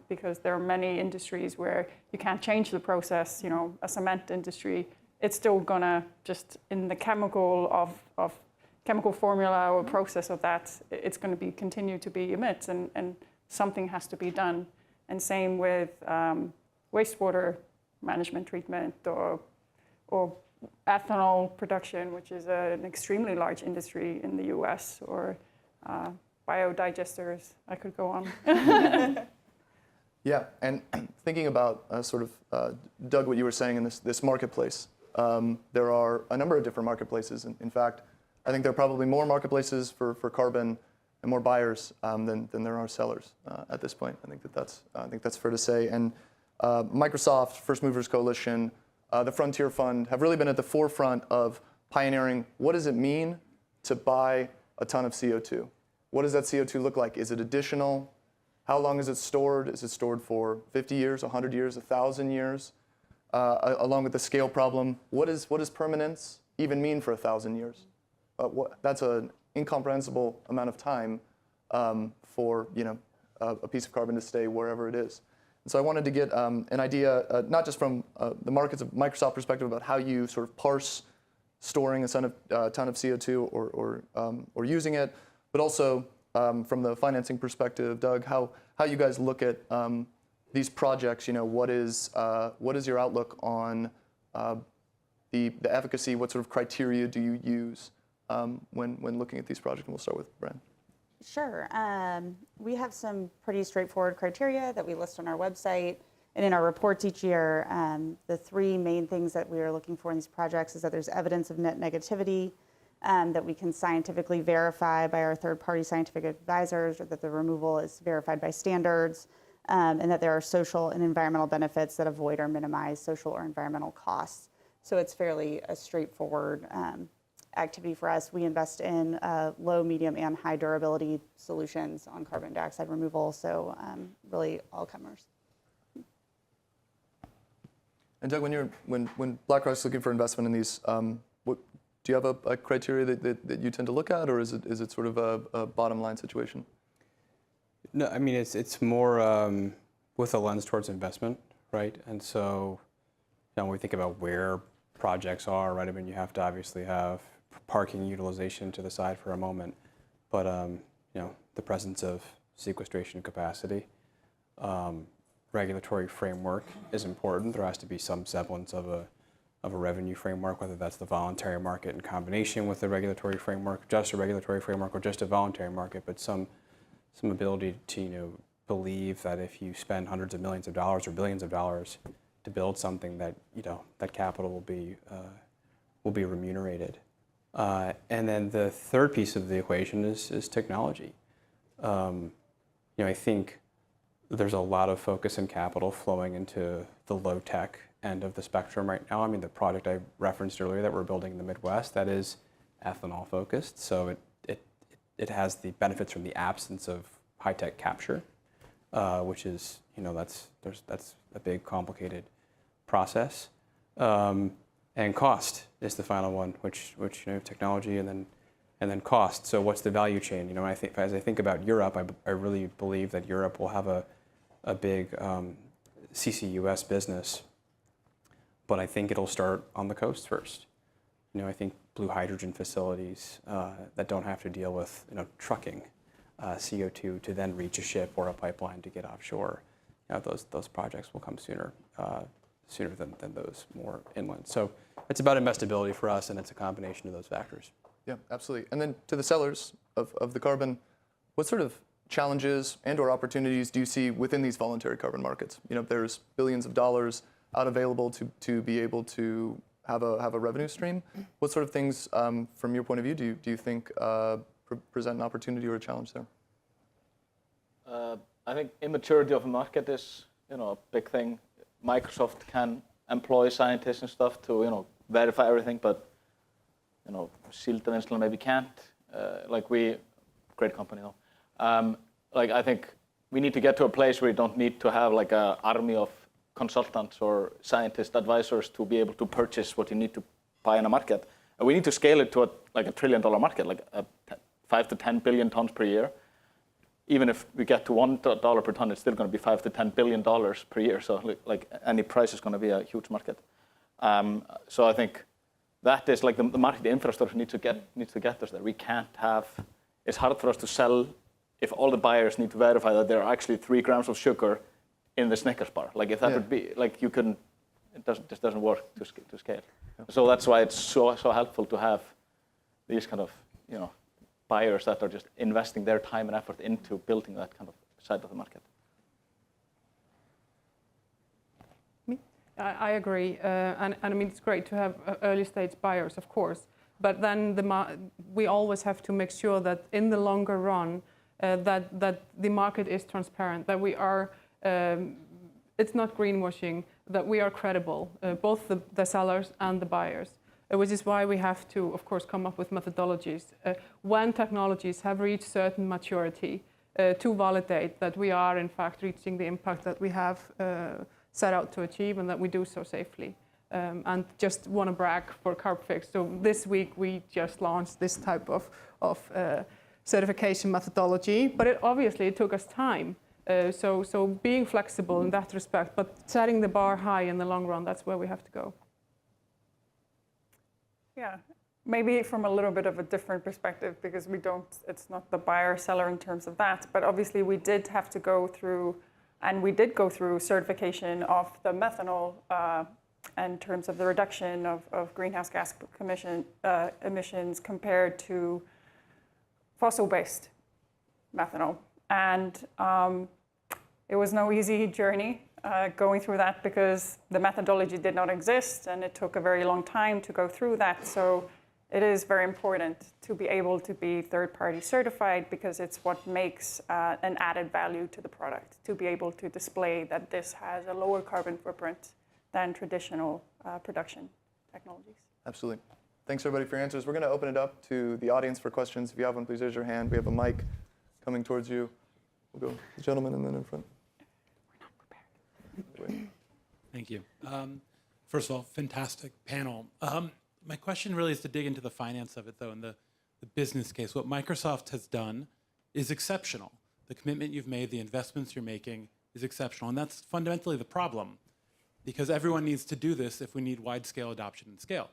because there are many industries where you can't change the process. A cement industry, it's still gonna just in the chemical formula or process of that, it's going to continue to be emits, and something has to be done. And same with wastewater management treatment or ethanol production, which is an extremely large industry in the US, or biodigesters. I could go on. Yeah, and thinking about Doug, what you were saying in this marketplace, there are a number of different marketplaces. In fact, I think there are probably more marketplaces for carbon and more buyers than there are sellers at this point. I think that's fair to say. And Microsoft, First Movers Coalition, the Frontier Fund have really been at the forefront of pioneering what does it mean to buy a ton of CO2? What does that CO2 look like? Is it additional? How long is it stored? Is it stored for 50 years, 100 years, 1,000 years? Along with the scale problem, what does permanence even mean for 1,000 years? That's an incomprehensible amount of time for a piece of carbon to stay wherever it is. And so I wanted to get an idea, not just from the markets of Microsoft perspective about how you sort of parse storing a ton of CO2 or using it, but also from the financing perspective, Doug, how you guys look at these projects. What is your outlook on the efficacy? What sort of criteria do you use when looking at these projects? And we'll start with Bren. Sure. We have some pretty straightforward criteria that we list on our website and in our reports each year. The three main things that we are looking for in these projects is that there's evidence of net negativity, that we can scientifically verify by our third-party scientific advisors, or that the removal is verified by standards, and that there are social and environmental benefits that avoid or minimize social or environmental costs. So it's fairly a straightforward activity for us. We invest in low, medium, and high durability solutions on carbon dioxide removal, so really all comers. And Doug, when BlackRock's looking for investment in these, do you have a criteria that you tend to look at, or is it sort of a bottom line situation? No, I mean it's more with a lens towards investment, right? And so when we think about where projects are, right? I mean, you have to obviously have parking utilization to the side for a moment, but the presence of sequestration capacity, regulatory framework is important. There has to be some semblance of a revenue framework, whether that's the voluntary market in combination with the regulatory framework, just a regulatory framework, or just a voluntary market, but some ability to believe that if you spend hundreds of millions of dollars or billions of dollars to build something, that that capital will be remunerated. And then the third piece of the equation is technology. I think there's a lot of focus and capital flowing into the low tech end of the spectrum right now. I mean, the project I referenced earlier that we're building in the Midwest, that is ethanol focused, so it has the benefits from the absence of high tech capture, which is that's a big complicated process. And cost is the final one, which technology and then cost. So what's the value chain? As I think about Europe, I really believe that Europe will have a big CCUS business, but I think it'll start on the coast first. I think blue hydrogen facilities that don't have to deal with trucking CO2 to then reach a ship or a pipeline to get offshore. Those projects will come sooner than those more inland. So it's about investability for us, and it's a combination of those factors. Yeah, absolutely. And then to the sellers of the carbon, what sort of challenges and or opportunities do you see within these voluntary carbon markets? There's billions of dollars out available to be able to have a revenue stream. What sort of things, from your point of view, do you think present an opportunity or a challenge there? I think immaturity of the market is a big thing. Microsoft can employ scientists and stuff to verify everything, but Síldarvinnslan maybe can't. Great company though. I think we need to get to a place where you don't need to have like an army of consultants or scientist advisors to be able to purchase what you need to buy in a market. And we need to scale it to $1 trillion market, like 5 to 10 billion tons per year. Even if we get to $1 per ton, it's still going to be $5 to 10 billion per year. So any price is going to be a huge market. So I think that is like the market infrastructure needs to get us there. We can't have. It's hard for us to sell if all the buyers need to verify that there are actually 3 grams of sugar in the Snickers bar. Like if that would be like you couldn't. It just doesn't work to scale. So that's why it's so helpful to have these kind of buyers that are just investing their time and effort into building that kind of side of the market. I agree, and I mean it's great to have early stage buyers, of course, but then we always have to make sure that in the longer run that the market is transparent, that we are. It's not greenwashing, that we are credible, both the sellers and the buyers. Which is why we have to, of course, come up with methodologies when technologies have reached certain maturity to validate that we are, in fact, reaching the impact that we have set out to achieve and that we do so safely. And just want to brag for Carbfix. So this week we just launched this type of certification methodology, but it obviously took us time. So being flexible in that respect, but setting the bar high in the long run, that's where we have to go. Yeah, maybe from a little bit of a different perspective, because it's not the buyer seller in terms of that, but obviously we did have to go through, and we did go through certification of the methanol in terms of the reduction of greenhouse gas emissions compared to fossil-based methanol. And it was no easy journey going through that, because the methodology did not exist and it took a very long time to go through that. So it is very important to be able to be third-party certified, because it's what makes an added value to the product, to be able to display that this has a lower carbon footprint than traditional production technologies. Absolutely. Thanks everybody for your answers. We're going to open it up to the audience for questions. If you have one, please raise your hand. We have a mic coming towards you. We'll go the gentleman and then in front. We're not prepared. Thank you. First of all, fantastic panel. My question really is to dig into the finance of it, though, and the business case. What Microsoft has done is exceptional. The commitment you've made, the investments you're making is exceptional. And that's fundamentally the problem, because everyone needs to do this if we need wide-scale adoption and scale.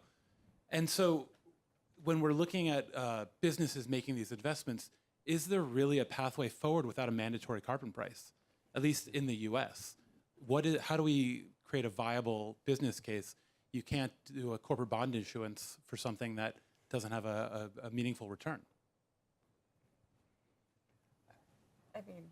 And so when we're looking at businesses making these investments, is there really a pathway forward without a mandatory carbon price, at least in the US? How do we create a viable business case? You can't do a corporate bond issuance for something that doesn't have a meaningful return. I mean,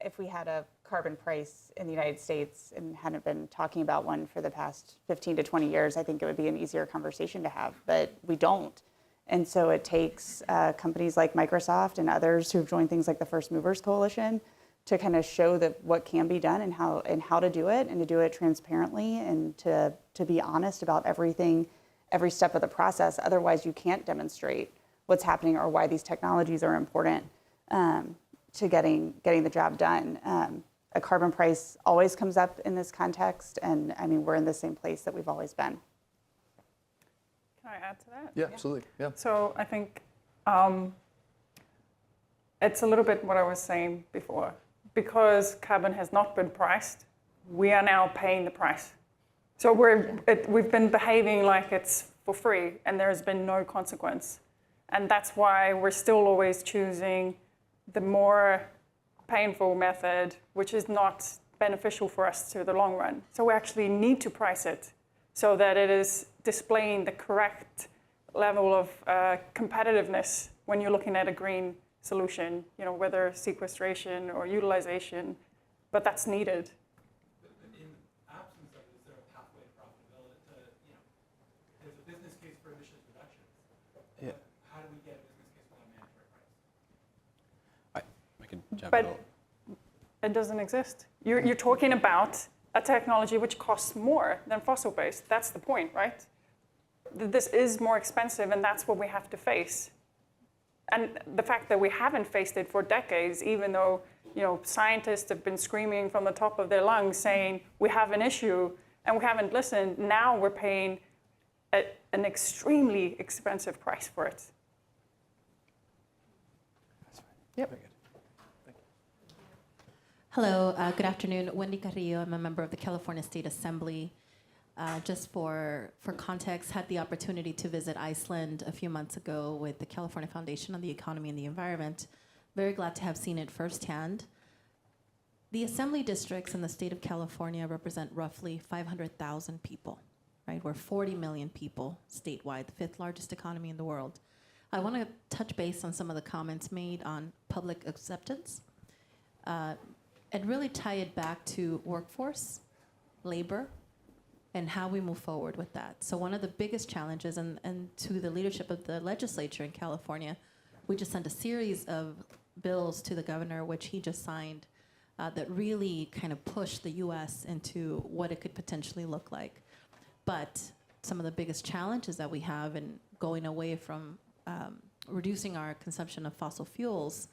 if we had a carbon price in the United States and hadn't been talking about one for the past 15 to 20 years, I think it would be an easier conversation to have, but we don't. And so it takes companies like Microsoft and others who've joined things like the First Movers Coalition to kind of show that what can be done and how to do it, and to do it transparently, and to be honest about everything, every step of the process. Otherwise, you can't demonstrate what's happening or why these technologies are important to getting the job done. A carbon price always comes up in this context, and I mean, we're in the same place that we've always been. Can I add to that? Yeah, absolutely. Yeah. So I think it's a little bit what I was saying before. Because carbon has not been priced, we are now paying the price. So we've been behaving like it's for free, and there's been no consequence. And that's why we're still always choosing the more painful method, which is not beneficial for us to the long run. So we actually need to price it so that it is displaying the correct level of competitiveness when you're looking at a green solution, whether sequestration or utilization, but that's needed. But in absence of it, is there a pathway to profitability? There's a business case for emissions reductions. Yeah. How do we get a business case without a mandatory price? I can jump But in. it doesn't exist. You're talking about a technology which costs more than fossil-based. That's the point, right? This is more expensive, and that's what we have to face. And the fact that we haven't faced it for decades, even though scientists have been screaming from the top of their lungs saying we have an issue, and we haven't listened, now we're paying an extremely expensive price for it. Yep. Hello, good afternoon. Wendy Carrillo. I'm a member of the California State Assembly. Just for context, had the opportunity to visit Iceland a few months ago with the California Foundation on the Economy and the Environment. Very glad to have seen it firsthand. The assembly districts in the state of California represent roughly 500,000 people, right? We're 40 million people statewide, the fifth largest economy in the world. I want to touch base on some of the comments made on public acceptance and really tie it back to workforce, labor, and how we move forward with that. So one of the biggest challenges, and to the leadership of the legislature in California, we just sent a series of bills to the governor, which he just signed, that really kind of pushed the U.S. into what it could potentially look like. But some of the biggest challenges that we have in going away from reducing our consumption of fossil fuels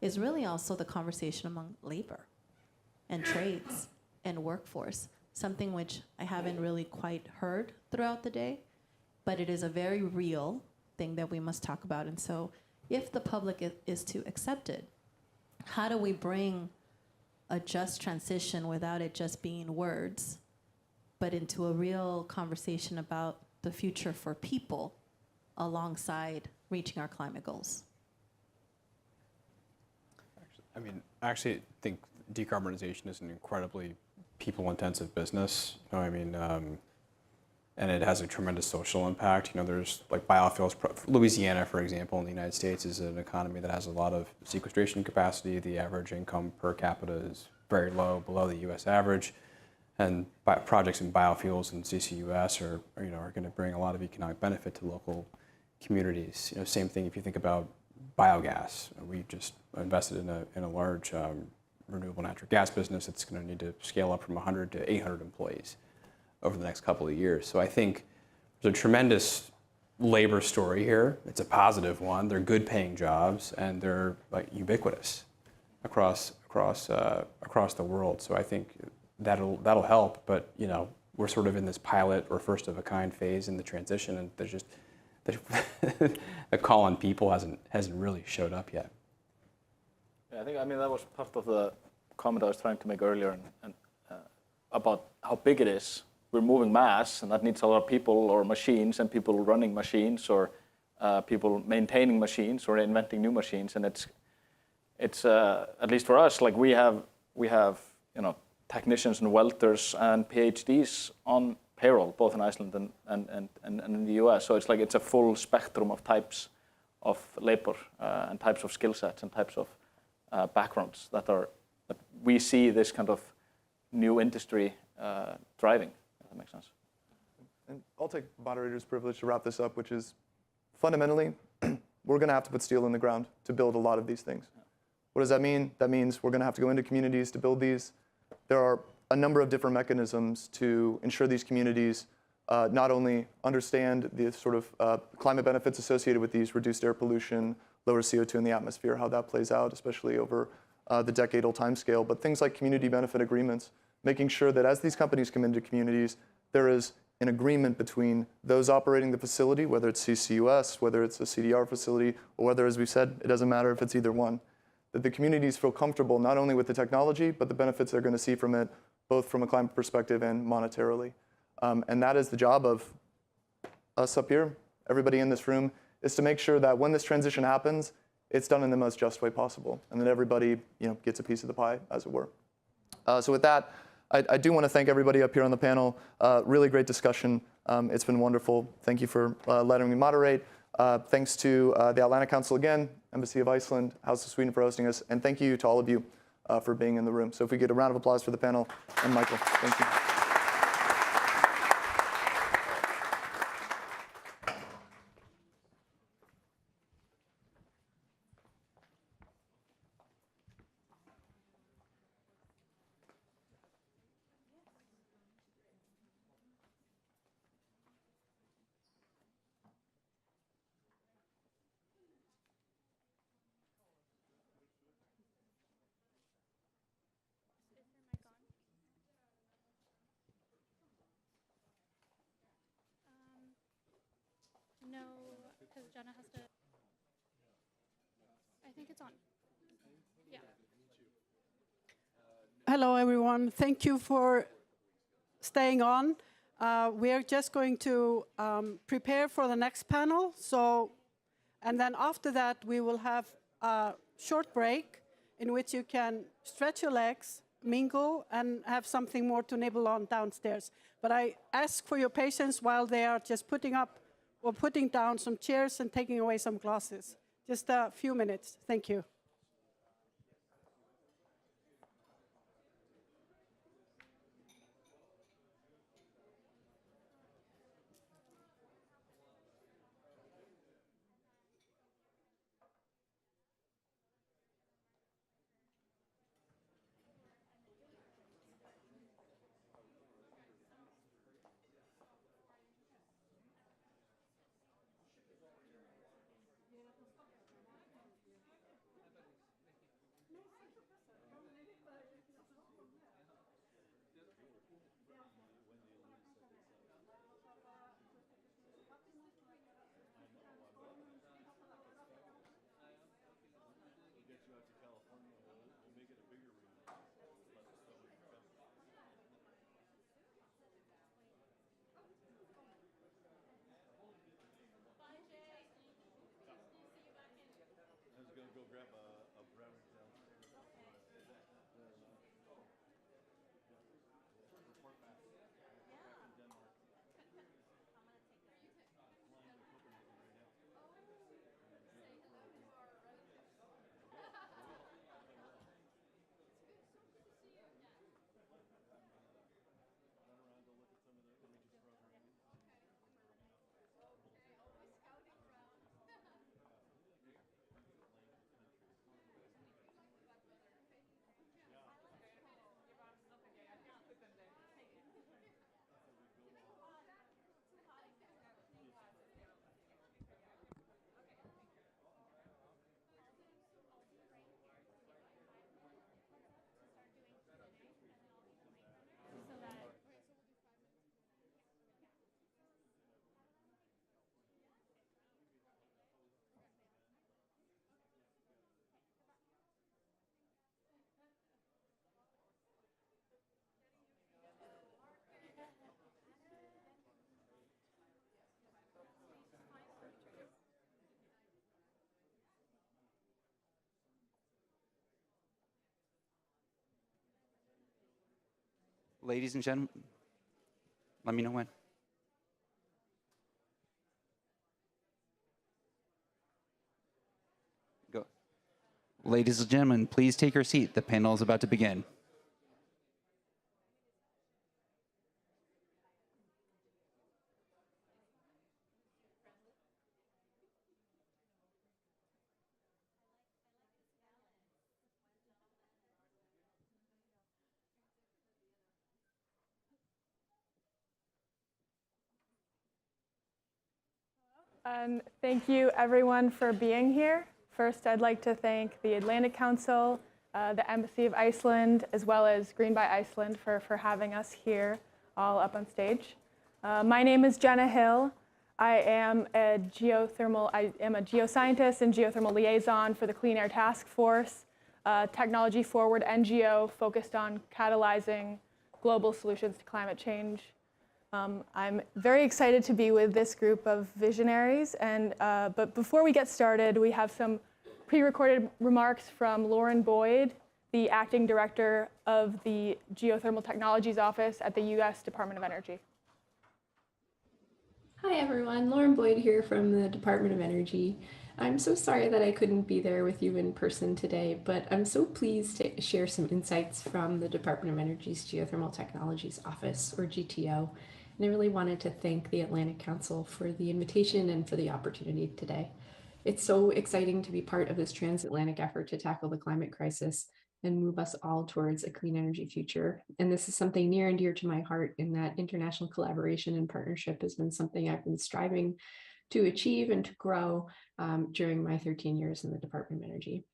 is really also the conversation among labor and trades and workforce, something which I haven't really quite heard throughout the day, but it is a very real thing that we must talk about. And so if the public is to accept it, how do we bring a just transition without it just being words, but into a real conversation about the future for people alongside reaching our climate goals? I mean, I actually think decarbonization is an incredibly people-intensive business. You know, I mean, and it has a tremendous social impact. You know, there's like biofuels. Louisiana, for example, in the United States, is an economy that has a lot of sequestration capacity. The average income per capita is very low, below the U.S. average. And projects in biofuels and CCUS are going to bring a lot of economic benefit to local communities. You know, same thing if you think about biogas. We just invested in a large renewable natural gas business. It's going to need to scale up from 100 to 800 employees over the next couple of years. So I think there's a tremendous labor story here. It's a positive one. They're good paying jobs and they're like ubiquitous across the world. So I think that'll help. But you know, we're sort of in this pilot or first of a kind phase in the transition, and there's just the call on people hasn't really showed up yet. Yeah, I mean that was part of the comment I was trying to make earlier, and about how big it is. We're moving mass, and that needs a lot of people or machines, and people running machines, or people maintaining machines, or inventing new machines. And it's at least for us, like we have technicians and welders and PhDs on payroll, both in Iceland and in the US. So it's a full spectrum of types of labor and types of skill sets and types of backgrounds that we see this kind of new industry driving. That makes sense. And I'll take moderator's privilege to wrap this up, which is fundamentally, we're going to have to put steel in the ground to build a lot of these things. What does that mean? That means we're going to have to go into communities to build these. There are a number of different mechanisms to ensure these communities not only understand the sort of climate benefits associated with these, reduced air pollution, lower CO2 in the atmosphere, how that plays out, especially over the decadal timescale, but things like community benefit agreements, making sure that as these companies come into communities, there is an agreement between those operating the facility, whether it's CCUS, whether it's a CDR facility, or whether, as we said, it doesn't matter if it's either one, that the communities feel comfortable not only with the technology, but the benefits they're going to see from it, both from a climate perspective and monetarily. And that is the job of us up here, everybody in this room, is to make sure that when this transition happens, it's done in the most just way possible, and that everybody gets a piece of the pie, as it were. So with that, I do want to thank everybody up here on the panel. Really great discussion. It's been wonderful. Thank you for letting me moderate. Thanks to the Atlantic Council again, Embassy of Iceland, House of Sweden for hosting us, and thank you to all of you for being in the room. So if we get a round of applause for the panel and Michael, thank you. No, because Jenna has to. I think it's on. Yeah. Hello, everyone. Thank you for staying on. We are just going to prepare for the next panel. And then after that, we will have a short break in which you can stretch your legs, mingle, and have something more to nibble on downstairs. But I ask for your patience while they are just putting up or putting down some chairs and taking away some glasses. Just a few minutes. Thank you. Ladies and gentlemen, let me know when. Go. Ladies and gentlemen, please take your seat. The panel is about to begin. Thank you everyone for being here. First, I'd like to thank the Atlantic Council, the Embassy of Iceland, as well as Green by Iceland for having us here all up on stage. My name is Jenna Hill. I am a geoscientist and geothermal liaison for the Clean Air Task Force, technology forward NGO focused on catalyzing global solutions to climate change. I'm very excited to be with this group of visionaries, but before we get started, we have some pre-recorded remarks from Lauren Boyd, the Acting Director of the Geothermal Technologies Office at the U.S. Department of Energy. Hi everyone, Lauren Boyd here from the Department of Energy. I'm so sorry that I couldn't be there with you in person today, but I'm so pleased to share some insights from the Department of Energy's Geothermal Technologies Office, or GTO. And I really wanted to thank the Atlantic Council for the invitation and for the opportunity today. It's so exciting to be part of this transatlantic effort to tackle the climate crisis and move us all towards a clean energy future. And this is something near and dear to my heart, in that international collaboration and partnership has been something I've been striving to achieve and to grow during my 13 years in the Department of Energy.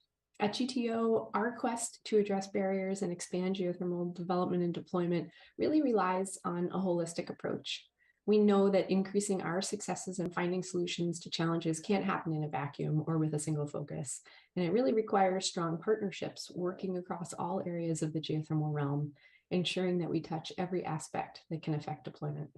At GTO, our quest to address barriers and expand geothermal development and deployment really relies on a holistic approach. We know that increasing our successes and finding solutions to challenges can't happen in a vacuum or with a single focus. And it really requires strong partnerships working across all areas of the geothermal realm, ensuring that we touch every aspect that can affect deployment.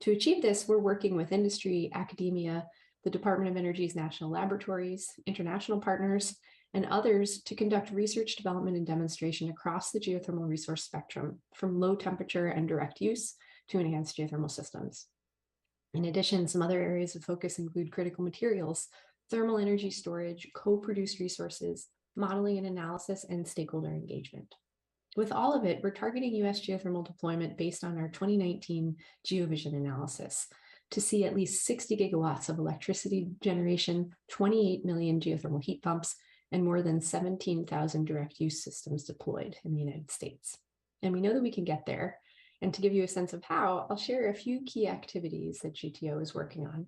To achieve this, we're working with industry, academia, the Department of Energy's national laboratories, international partners, and others to conduct research, development, and demonstration across the geothermal resource spectrum, from low temperature and direct use to enhanced geothermal systems. In addition, some other areas of focus include critical materials, thermal energy storage, co-produced resources, modeling and analysis, and stakeholder engagement. With all of it, we're targeting US geothermal deployment based on our 2019 GeoVision analysis to see at least 60 gigawatts of electricity generation, 28 million geothermal heat pumps, and more than 17,000 direct use systems deployed in the United States. And we know that we can get there. And to give you a sense of how, I'll share a few key activities that GTO is working on.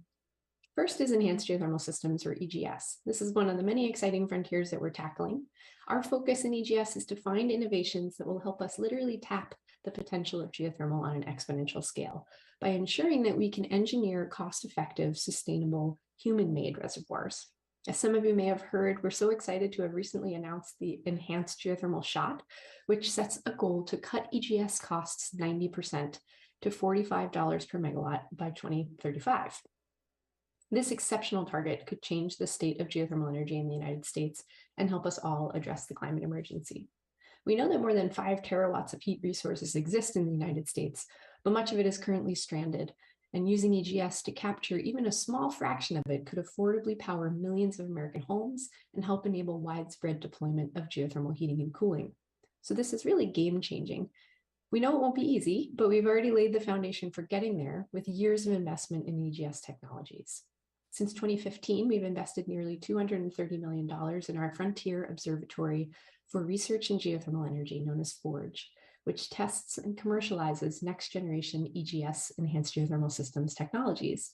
First is Enhanced Geothermal Systems, or EGS. This is one of the many exciting frontiers that we're tackling. Our focus in EGS is to find innovations that will help us literally tap the potential of geothermal on an exponential scale by ensuring that we can engineer cost-effective, sustainable, human-made reservoirs. As some of you may have heard, we're so excited to have recently announced the Enhanced Geothermal Shot, which sets a goal to cut EGS costs 90% to $45 per megawatt by 2035. This exceptional target could change the state of geothermal energy in the United States and help us all address the climate emergency. We know that more than 5 terawatts of heat resources exist in the United States, but much of it is currently stranded. And using EGS to capture even a small fraction of it could affordably power millions of American homes and help enable widespread deployment of geothermal heating and cooling. So this is really game-changing. We know it won't be easy, but we've already laid the foundation for getting there with years of investment in EGS technologies. Since 2015, we've invested nearly $230 million in our Frontier Observatory for Research in Geothermal Energy, known as FORGE, which tests and commercializes next-generation EGS, Enhanced Geothermal Systems technologies.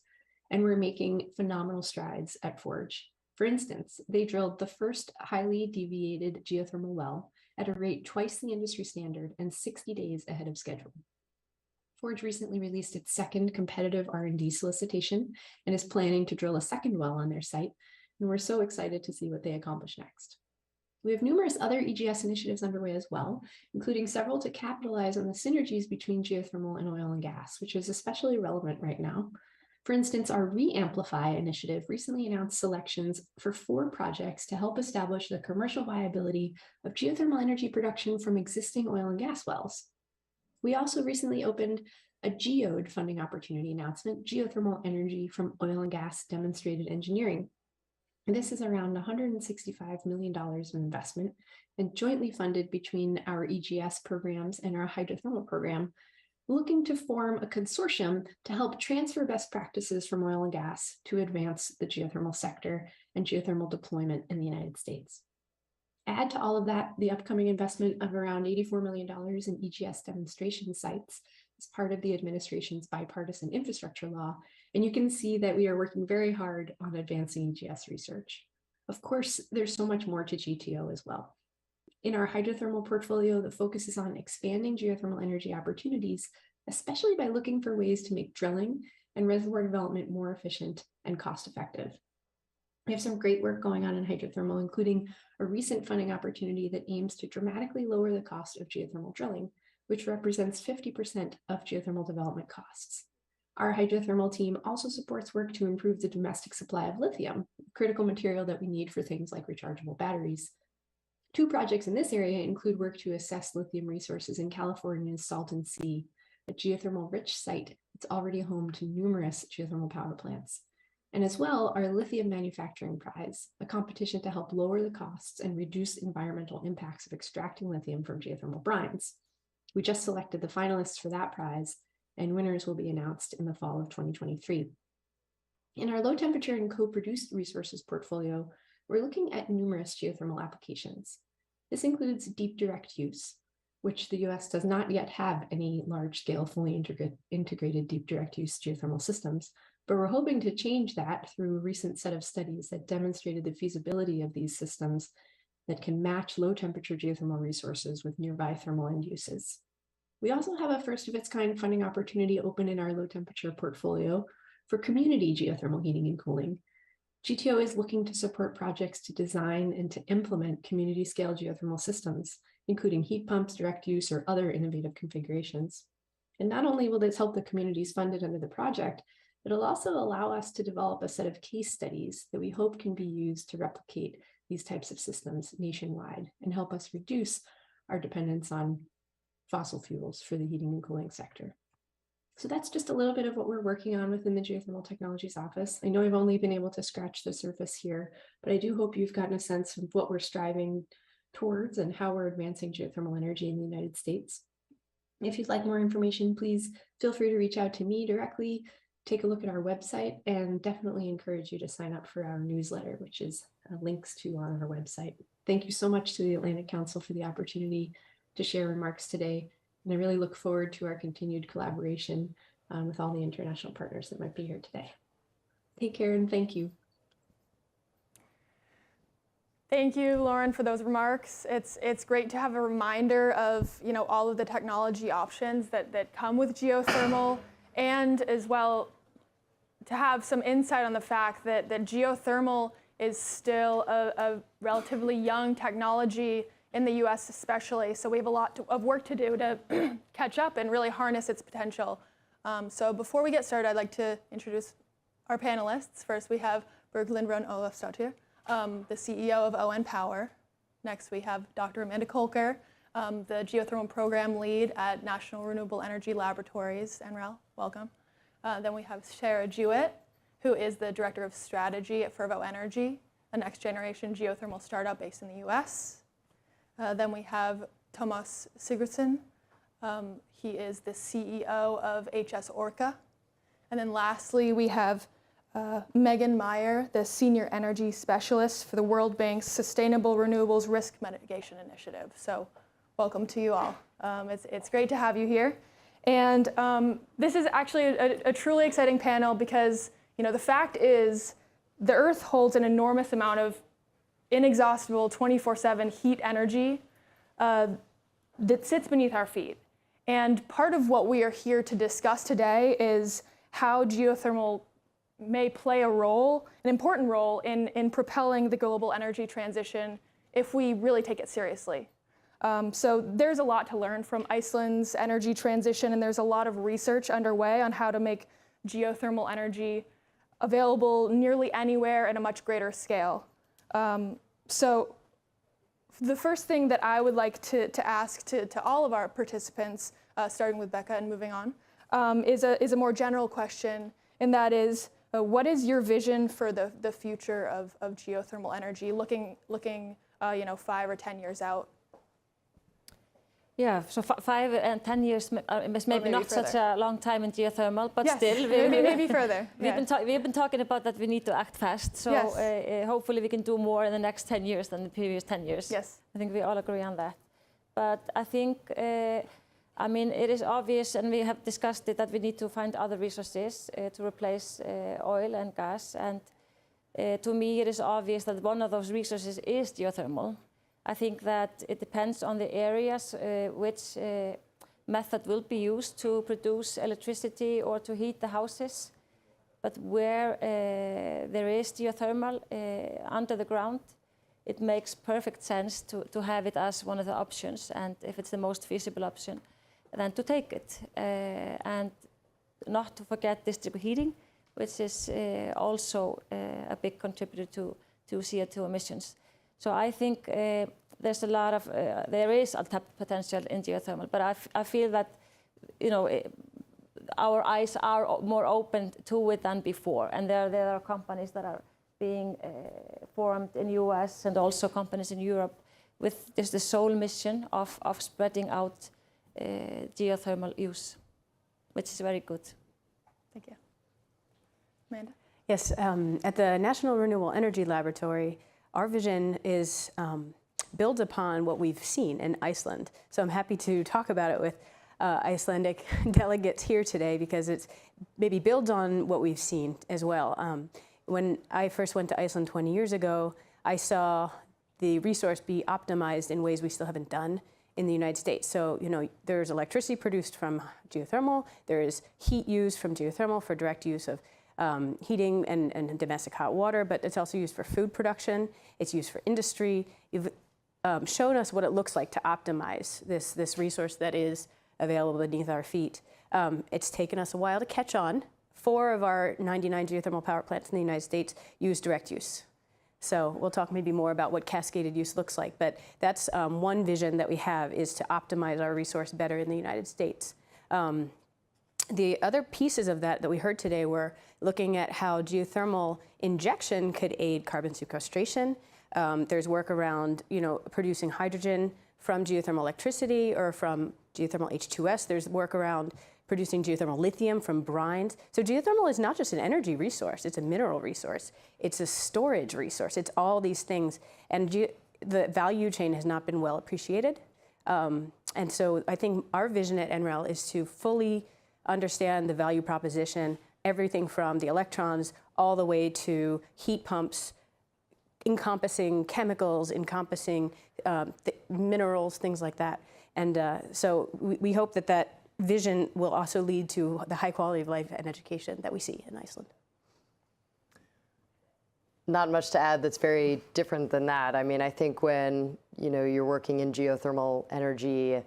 And we're making phenomenal strides at FORGE. For instance, they drilled the first highly deviated geothermal well at a rate twice the industry standard and 60 days ahead of schedule. FORGE recently released its second competitive R&D solicitation and is planning to drill a second well on their site, and we're so excited to see what they accomplish next. We have numerous other EGS initiatives underway as well, including several to capitalize on the synergies between geothermal and oil and gas, which is especially relevant right now. For instance, our Re-Amplify initiative recently announced selections for 4 projects to help establish the commercial viability of geothermal energy production from existing oil and gas wells. We also recently opened a GEOD funding opportunity announcement, Geothermal Energy from Oil and Gas Demonstrated Engineering. And this is around $165 million of investment and jointly funded between our EGS programs and our hydrothermal program, looking to form a consortium to help transfer best practices from oil and gas to advance the geothermal sector and geothermal deployment in the United States. Add to all of that the upcoming investment of around $84 million in EGS demonstration sites as part of the administration's bipartisan infrastructure law, and you can see that we are working very hard on advancing EGS research. Of course, there's so much more to GTO as well. In our hydrothermal portfolio, the focus is on expanding geothermal energy opportunities, especially by looking for ways to make drilling and reservoir development more efficient and cost-effective. We have some great work going on in hydrothermal, including a recent funding opportunity that aims to dramatically lower the cost of geothermal drilling, which represents 50% of geothermal development costs. Our hydrothermal team also supports work to improve the domestic supply of lithium, a critical material that we need for things like rechargeable batteries. Two projects in this area include work to assess lithium resources in California's Salton Sea, a geothermal-rich site that's already home to numerous geothermal power plants. And as well, our Lithium Manufacturing Prize, a competition to help lower the costs and reduce environmental impacts of extracting lithium from geothermal brines. We just selected the finalists for that prize, and winners will be announced in the fall of 2023. In our low temperature and co-produced resources portfolio, we're looking at numerous geothermal applications. This includes deep direct use, which the US does not yet have any large-scale, fully integrated deep direct use geothermal systems, but we're hoping to change that through a recent set of studies that demonstrated the feasibility of these systems that can match low temperature geothermal resources with nearby thermal end uses. We also have a first of its kind funding opportunity open in our low temperature portfolio for community geothermal heating and cooling. GTO is looking to support projects to design and to implement community scale geothermal systems, including heat pumps, direct use, or other innovative configurations. And not only will this help the communities funded under the project, it'll also allow us to develop a set of case studies that we hope can be used to replicate these types of systems nationwide and help us reduce our dependence on fossil fuels for the heating and cooling sector. So that's just a little bit of what we're working on within the Geothermal Technologies Office. I know I've only been able to scratch the surface here, but I do hope you've gotten a sense of what we're striving towards and how we're advancing geothermal energy in the United States. If you'd like more information, please feel free to reach out to me directly, take a look at our website, and definitely encourage you to sign up for our newsletter, which is links to on our website. Thank you so much to the Atlantic Council for the opportunity to share remarks today. And I really look forward to our continued collaboration with all the international partners that might be here today. Take care and thank you. Thank you, Lauren, for those remarks. It's great to have a reminder of all of the technology options that come with geothermal, and as well to have some insight on the fact that geothermal is still a relatively young technology in the US especially, so we have a lot of work to do to catch up and really harness its potential. So before we get started, I'd like to introduce our panelists. First, we have Berglind Rønn Olafsdottir, the CEO of ON Power. Next, we have Dr. Amanda Kolker, the geothermal program lead at National Renewable Energy Laboratories, NREL, welcome. Then we have Sarah Jewett, who is the Director of Strategy at Fervo Energy, a next generation geothermal startup based in the US. Then we have Thomas Sigurdsson. He is the CEO of HS Orca. And then lastly, we have Megan Meyer, the Senior Energy Specialist for the World Bank's Sustainable Renewables Risk Mitigation Initiative. So welcome to you all. It's great to have you here. And this is actually a truly exciting panel because the fact is the Earth holds an enormous amount of inexhaustible 24/7 heat energy that sits beneath our feet. And part of what we are here to discuss today is how geothermal may play a role, an important role in propelling the global energy transition if we really take it seriously. So there's a lot to learn from Iceland's energy transition, and there's a lot of research underway on how to make geothermal energy available nearly anywhere at a much greater scale. So the first thing that I would like to ask to all of our participants starting with Becca and moving on, is a more general question, and that is, what is your vision for the future of geothermal energy, looking 5 or 10 years out? Yeah, so 5 and 10 years is maybe not further. such a long time in geothermal, but Yes, still. maybe further. We've been talking about that we need to act fast, so Yes. hopefully we can do more in the next 10 years than the previous 10 years. Yes. I think we all agree on that. But I think, it is obvious, and we have discussed it, that we need to find other resources to replace oil and gas. And to me, it is obvious that one of those resources is geothermal. I think that it depends on the areas which method will be used to produce electricity or to heat the houses. But where there is geothermal under the ground, it makes perfect sense to have it as one of the options, and if it's the most feasible option, then to take it. And not to forget district heating, which is also a big contributor to CO2 emissions. So I think there's a lot of, there is untapped potential in geothermal, but I feel that, our eyes are more open to it than before. And there are companies that are being formed in US and also companies in Europe with just the sole mission of spreading out geothermal use, which is very good. Thank you. Amanda? Yes, at the National Renewable Energy Laboratory, our vision is builds upon what we've seen in Iceland. So I'm happy to talk about it with Icelandic delegates here today, because it's maybe builds on what we've seen as well. When I first went to Iceland 20 years ago, I saw the resource be optimized in ways we still haven't done in the United States. So, there's electricity produced from geothermal, there is heat used from geothermal for direct use of heating and domestic hot water, but it's also used for food production, it's used for industry. You've shown us what it looks like to optimize this resource that is available beneath our feet. It's taken us a while to catch on. 4 of our 99 geothermal power plants in the United States use direct use. So we'll talk maybe more about what cascaded use looks like, but that's one vision that we have, is to optimize our resource better in the United States. The other pieces of that we heard today were looking at how geothermal injection could aid carbon sequestration. There's work around, producing hydrogen from geothermal electricity or from geothermal H2S. There's work around producing geothermal lithium from brines. So geothermal is not just an energy resource, it's a mineral resource. It's a storage resource. It's all these things. And the value chain has not been well appreciated. And so I think our vision at NREL is to fully understand the value proposition, everything from the electrons all the way to heat pumps, encompassing chemicals, encompassing minerals, things like that. And so we hope that vision will also lead to the high quality of life and education that we see in Iceland. Not much to add that's very different than that. I mean, I think when you're working in geothermal energy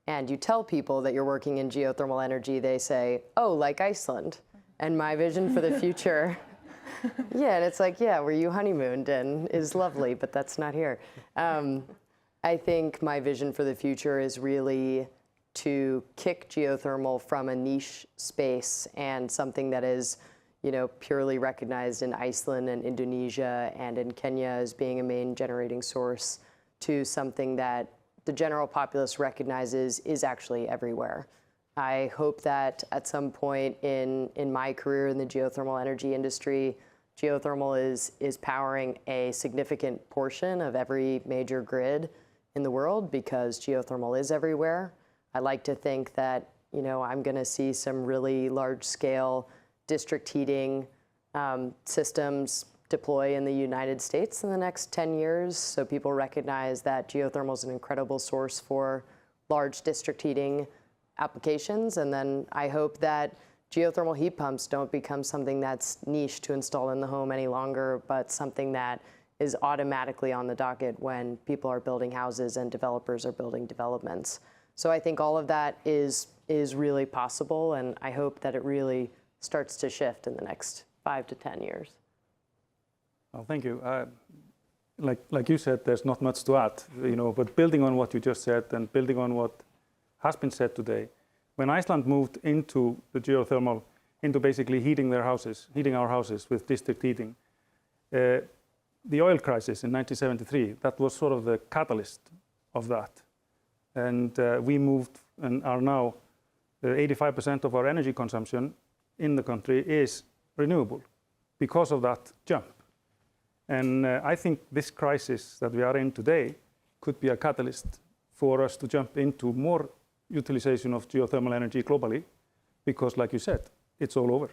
and you tell people that you're working in geothermal energy, they say, "Oh, like Iceland." And my vision for the future, yeah, and it's like, yeah, where you honeymooned and is lovely, but that's not here. I think my vision for the future is really to kick geothermal from a niche space and something that is, purely recognized in Iceland and Indonesia and in Kenya as being a main generating source, to something that the general populace recognizes is actually everywhere. I hope that at some point in my career in the geothermal energy industry, geothermal is powering a significant portion of every major grid in the world, because geothermal is everywhere. I like to think that, I'm going to see some really large-scale district heating systems deploy in the United States in the next 10 years, so people recognize that geothermal is an incredible source for large district heating applications. And then I hope that geothermal heat pumps don't become something that's niche to install in the home any longer, but something that is automatically on the docket when people are building houses and developers are building developments. So I think all of that is really possible, and I hope that it really starts to shift in the next 5 to 10 years. Well, thank you. Like you said, there's not much to add, but building on what you just said and building on what has been said today, When Iceland moved into the geothermal, into basically heating our houses with district heating, the oil crisis in 1973, that was sort of the catalyst of that. And we moved and are now 85% of our energy consumption in the country is renewable because of that jump. And I think this crisis that we are in today could be a catalyst for us to jump into more utilization of geothermal energy globally, because like you said, it's all over.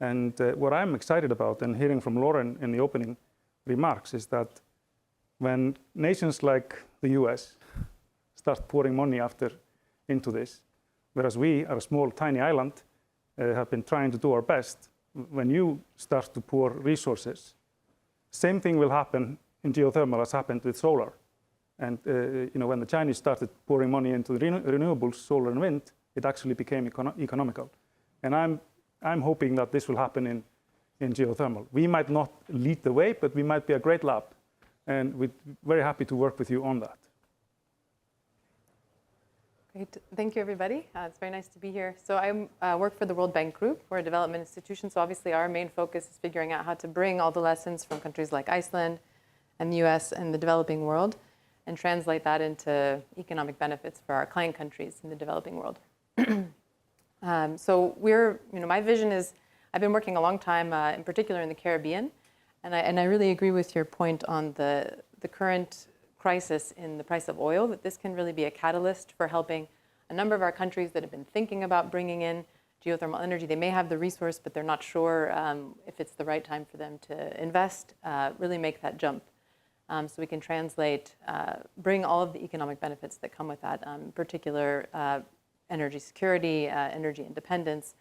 And what I'm excited about, and hearing from Lauren in the opening remarks, is that when nations like the US start pouring money into this, whereas we are a small, tiny island, have been trying to do our best, when you start to pour resources, same thing will happen in geothermal as happened with solar. And when the Chinese started pouring money into renewables, solar and wind, it actually became economical. And I'm hoping that this will happen in geothermal. We might not lead the way, but we might be a great lab. And we're very happy to work with you on that. Great. Thank you, everybody. It's very nice to be here. So I work for the World Bank Group. We're a development institution. So obviously our main focus is figuring out how to bring all the lessons from countries like Iceland and the US and the developing world and translate that into economic benefits for our client countries in the developing world. So my vision is, I've been working a long time, in particular in the Caribbean, and I really agree with your point on the current crisis in the price of oil, that this can really be a catalyst for helping a number of our countries that have been thinking about bringing in geothermal energy. They may have the resource, but they're not sure if it's the right time for them to invest, really make that jump. So we can translate, bring all of the economic benefits that come with that, in particular energy security, energy independence,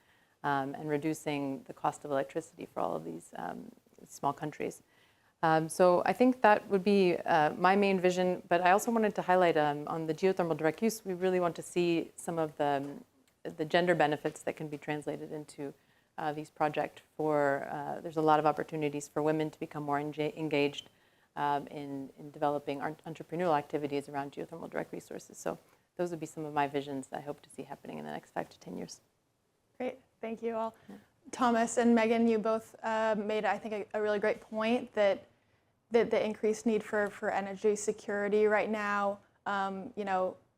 and reducing the cost of electricity for all of these small countries. So I think that would be my main vision, but I also wanted to highlight on the geothermal direct use, we really want to see some of the gender benefits that can be translated into these projects. There's a lot of opportunities for women to become more engaged in developing entrepreneurial activities around geothermal direct resources. So those would be some of my visions that I hope to see happening in the next 5 to 10 years. Great, thank you all. Yeah. Thomas and Megan, you both made, I think, a really great point that the increased need for energy security right now,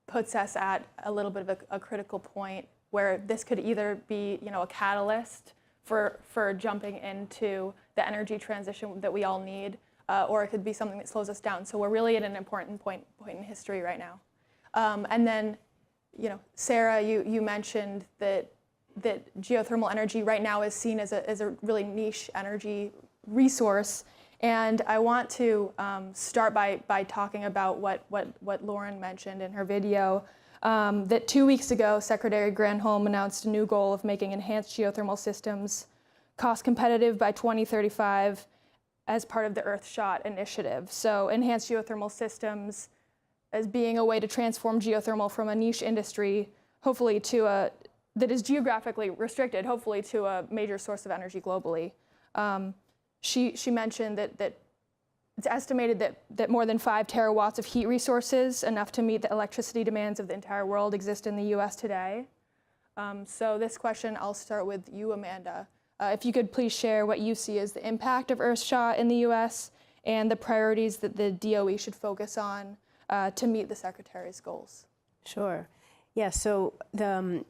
puts us at a little bit of a critical point where this could either be, a catalyst for jumping into the energy transition that we all need, or it could be something that slows us down. So we're really at an important point in history right now. And then, Sarah, you mentioned that geothermal energy right now is seen as a really niche energy resource. And I want to start by talking about what Lauren mentioned in her video, that 2 weeks ago, Secretary Granholm announced a new goal of making enhanced geothermal systems cost competitive by 2035 as part of the Earthshot initiative. So enhanced geothermal systems as being a way to transform geothermal from a niche industry, hopefully that is geographically restricted, hopefully to a major source of energy globally. She mentioned that it's estimated that more than 5 terawatts of heat resources, enough to meet the electricity demands of the entire world, exist in the US today. So this question, I'll start with you, Amanda. If you could please share what you see as the impact of Earthshot in the US and the priorities that the DOE should focus on to meet the Secretary's goals. Sure. Yeah, so the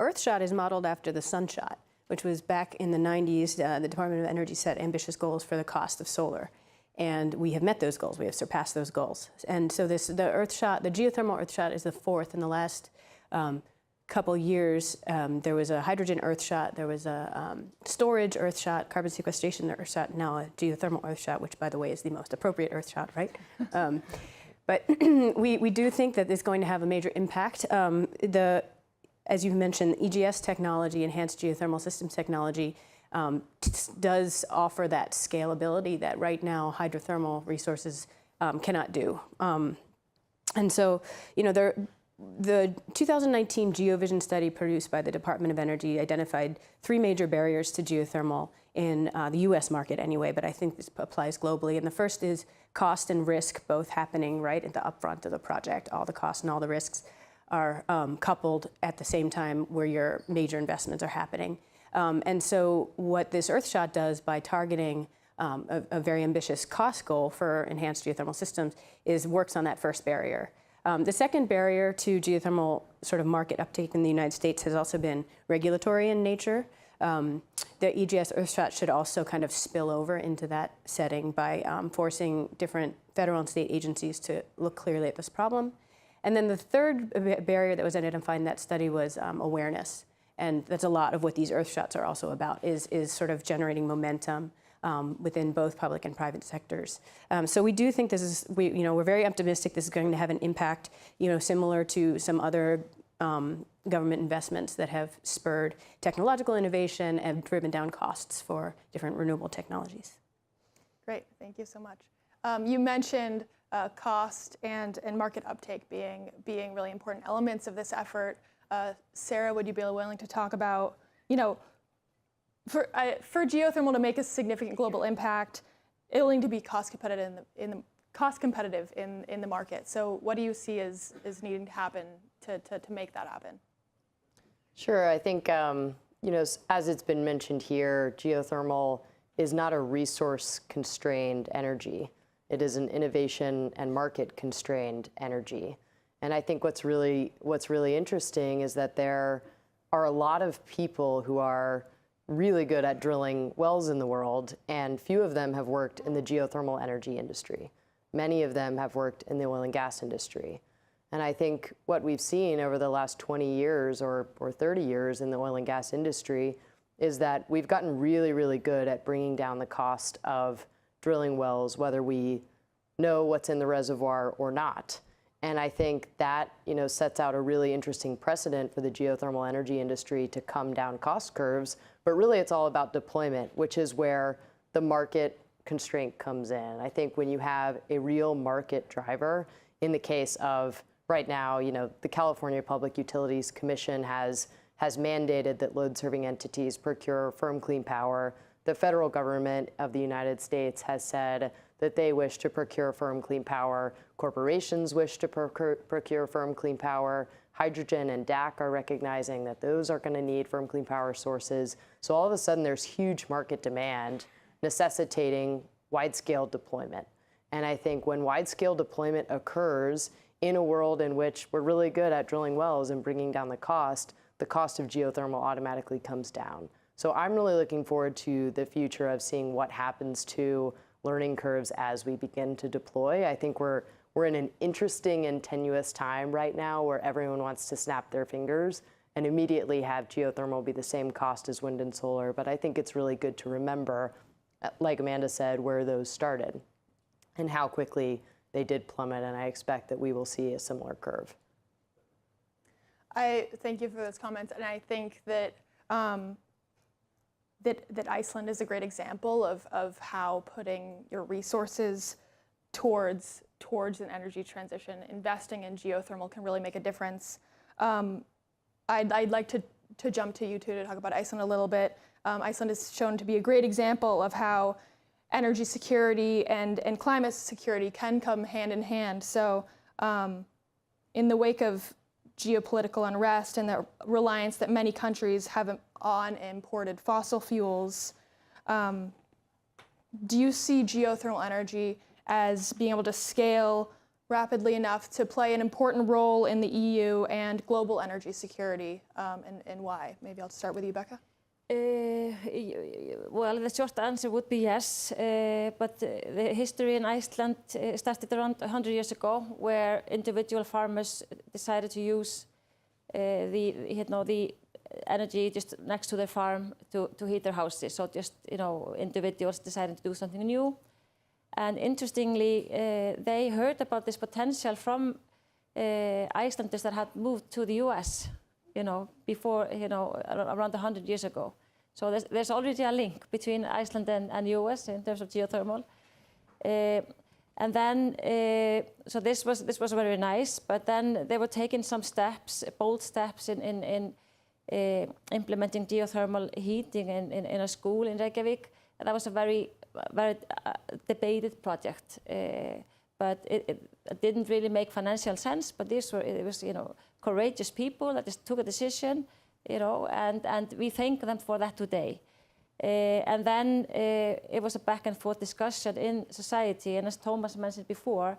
Earthshot is modeled after the Sunshot, which was back in the 90s. The Department of Energy set ambitious goals for the cost of solar. And we have met those goals. We have surpassed those goals. And so the Earthshot, the geothermal Earthshot is the 4th in the last couple years. There was a hydrogen Earthshot, there was a storage Earthshot, carbon sequestration Earthshot, now a geothermal Earthshot, which, by the way, is the most appropriate Earthshot, right? But we do think that it's going to have a major impact. As you've mentioned, EGS technology, enhanced geothermal systems technology, does offer that scalability that right now hydrothermal resources cannot do. And so, the 2019 GeoVision study produced by the Department of Energy identified 3 major barriers to geothermal in the US market anyway, but I think this applies globally. And the first is cost and risk both happening right at the upfront of the project, all the costs and all the risks. are coupled at the same time where your major investments are happening. And so what this Earthshot does by targeting a very ambitious cost goal for enhanced geothermal systems is works on that first barrier. The second barrier to geothermal sort of market uptake in the United States has also been regulatory in nature. The EGS Earthshot should also kind of spill over into that setting by forcing different federal and state agencies to look clearly at this problem. And then the third barrier that was identified in that study was awareness. And that's a lot of what these Earthshots are also about, is sort of generating momentum within both public and private sectors. So we do think this is, we're very optimistic this is going to have an impact, similar to some other government investments that have spurred technological innovation and driven down costs for different renewable technologies. Great, thank you so much. You mentioned cost and market uptake being really important elements of this effort. Sarah, would you be willing to talk about, for geothermal to make a significant global impact, it'll need to be cost competitive in the market. So what do you see as needing to happen to make that happen? Sure, I think as it's been mentioned here, geothermal is not a resource-constrained energy. It is an innovation and market-constrained energy. And I think what's really interesting is that there are a lot of people who are really good at drilling wells in the world, and few of them have worked in the geothermal energy industry. Many of them have worked in the oil and gas industry. And I think what we've seen over the last 20 years or 30 years in the oil and gas industry is that we've gotten really, really good at bringing down the cost of drilling wells, whether we know what's in the reservoir or not. And I think that sets out a really interesting precedent for the geothermal energy industry to come down cost curves. But really, it's all about deployment, which is where the market constraint comes in. I think when you have a real market driver, in the case of right now, the California Public Utilities Commission has mandated that load-serving entities procure firm clean power. The federal government of the United States has said that they wish to procure firm clean power. Corporations wish to procure firm clean power. Hydrogen and DAC are recognizing that those are going to need firm clean power sources. So all of a sudden, there's huge market demand necessitating wide-scale deployment. And I think when wide-scale deployment occurs in a world in which we're really good at drilling wells and bringing down the cost of geothermal automatically comes down. So I'm really looking forward to the future of seeing what happens to learning curves as we begin to deploy. I think we're in an interesting and tenuous time right now where everyone wants to snap their fingers and immediately have geothermal be the same cost as wind and solar. But I think it's really good to remember, like Amanda said, where those started and how quickly they did plummet. And I expect that we will see a similar curve. I thank you for those comments. And I think that that Iceland is a great example of how putting your resources towards an energy transition, investing in geothermal can really make a difference. I'd like to jump to you two to talk about Iceland a little bit. Iceland is shown to be a great example of how energy security and climate security can come hand in hand. So in the wake of geopolitical unrest and the reliance that many countries have on imported fossil fuels, do you see geothermal energy as being able to scale rapidly enough to play an important role in the EU and global energy security, and why? Maybe I'll start with you, Becca. Well, the short answer would be yes, but the history in Iceland started around 100 years ago, where individual farmers decided to use the energy just next to their farm to heat their houses. So just individuals decided to do something new, and interestingly, they heard about this potential from Icelanders that had moved to the U.S. Before, around 100 years ago. So there's already a link between Iceland and U.S. in terms of geothermal. And then, so this was very nice, but then they were taking some steps, bold steps in implementing geothermal heating in a school in Reykjavik. And that was a very debated project but it didn't really make financial sense. But it was courageous people that just took a decision, and we thank them for that today. And then it was a back and forth discussion in society, and as Thomas mentioned before,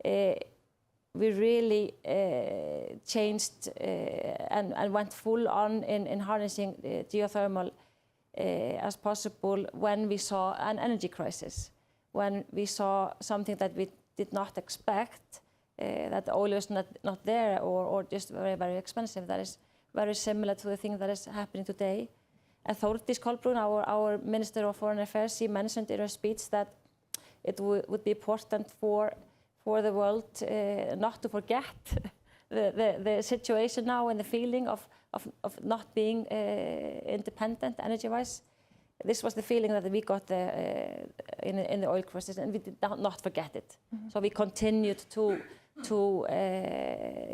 we really changed and went full on in harnessing geothermal as possible when we saw an energy crisis, when we saw something that we did not expect, that oil was not there or just very, very expensive. That is very similar to the thing that is happening today. And Þórdís Kolbrún, our Minister of Foreign Affairs, she mentioned in her speech that it would be important for the world not to forget the situation now and the feeling of not being independent energy-wise. This was the feeling that we got in the oil crisis, and we did not forget it. Mm-hmm. So we continued to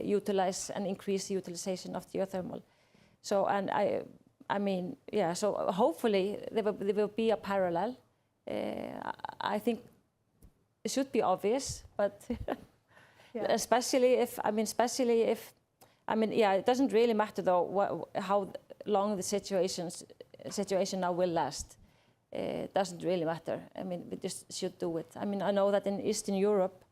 utilize and increase the utilization of geothermal. So, and I mean, yeah, so hopefully there will be a parallel. I think it should be obvious, but yeah. especially if, yeah, it doesn't really matter though how long the situation now will last. It doesn't really matter. I mean, we just should do it. I mean, I know that in Eastern Europe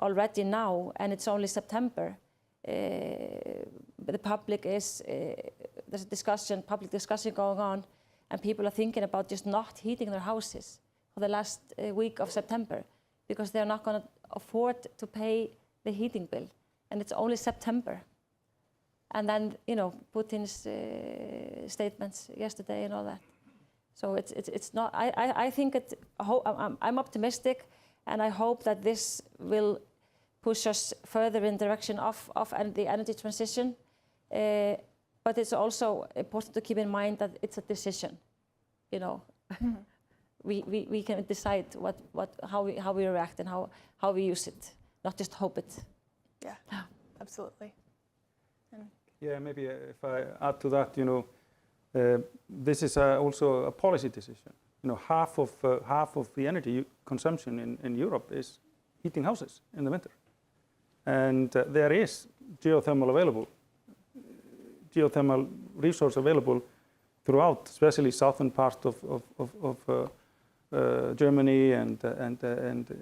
already now, and it's only September, the public is, there's a public discussion going on, and people are thinking about just not heating their houses for the last week of September, because they're not going to afford to pay the heating bill, and it's only September. And then, Putin's statements yesterday and all that. So it's not, I think I'm optimistic, and I hope that this will push us further in the direction of the energy transition. But it's also important to keep in mind that it's a decision, Mm-hmm. We can decide how we react and how we use it, not just hope it. Yeah, absolutely. Yeah, maybe if I add to that, this is also a policy decision. Half of the energy consumption in Europe is heating houses in the winter, and there is geothermal resource available throughout, especially southern part of Germany and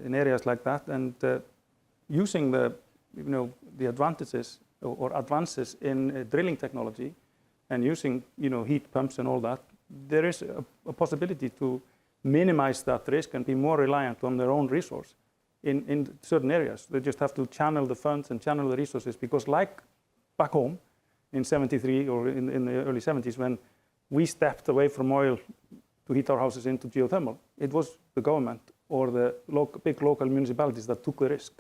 in areas like that, and using the advantages or advances in drilling technology and using heat pumps and all that, there is a possibility to minimize that risk and be more reliant on their own resource in certain areas. They just have to channel the funds and channel the resources, because like back home in 73 or in the early 70s, when we stepped away from oil to heat our houses into geothermal, it was the government or the big local municipalities that took the risk.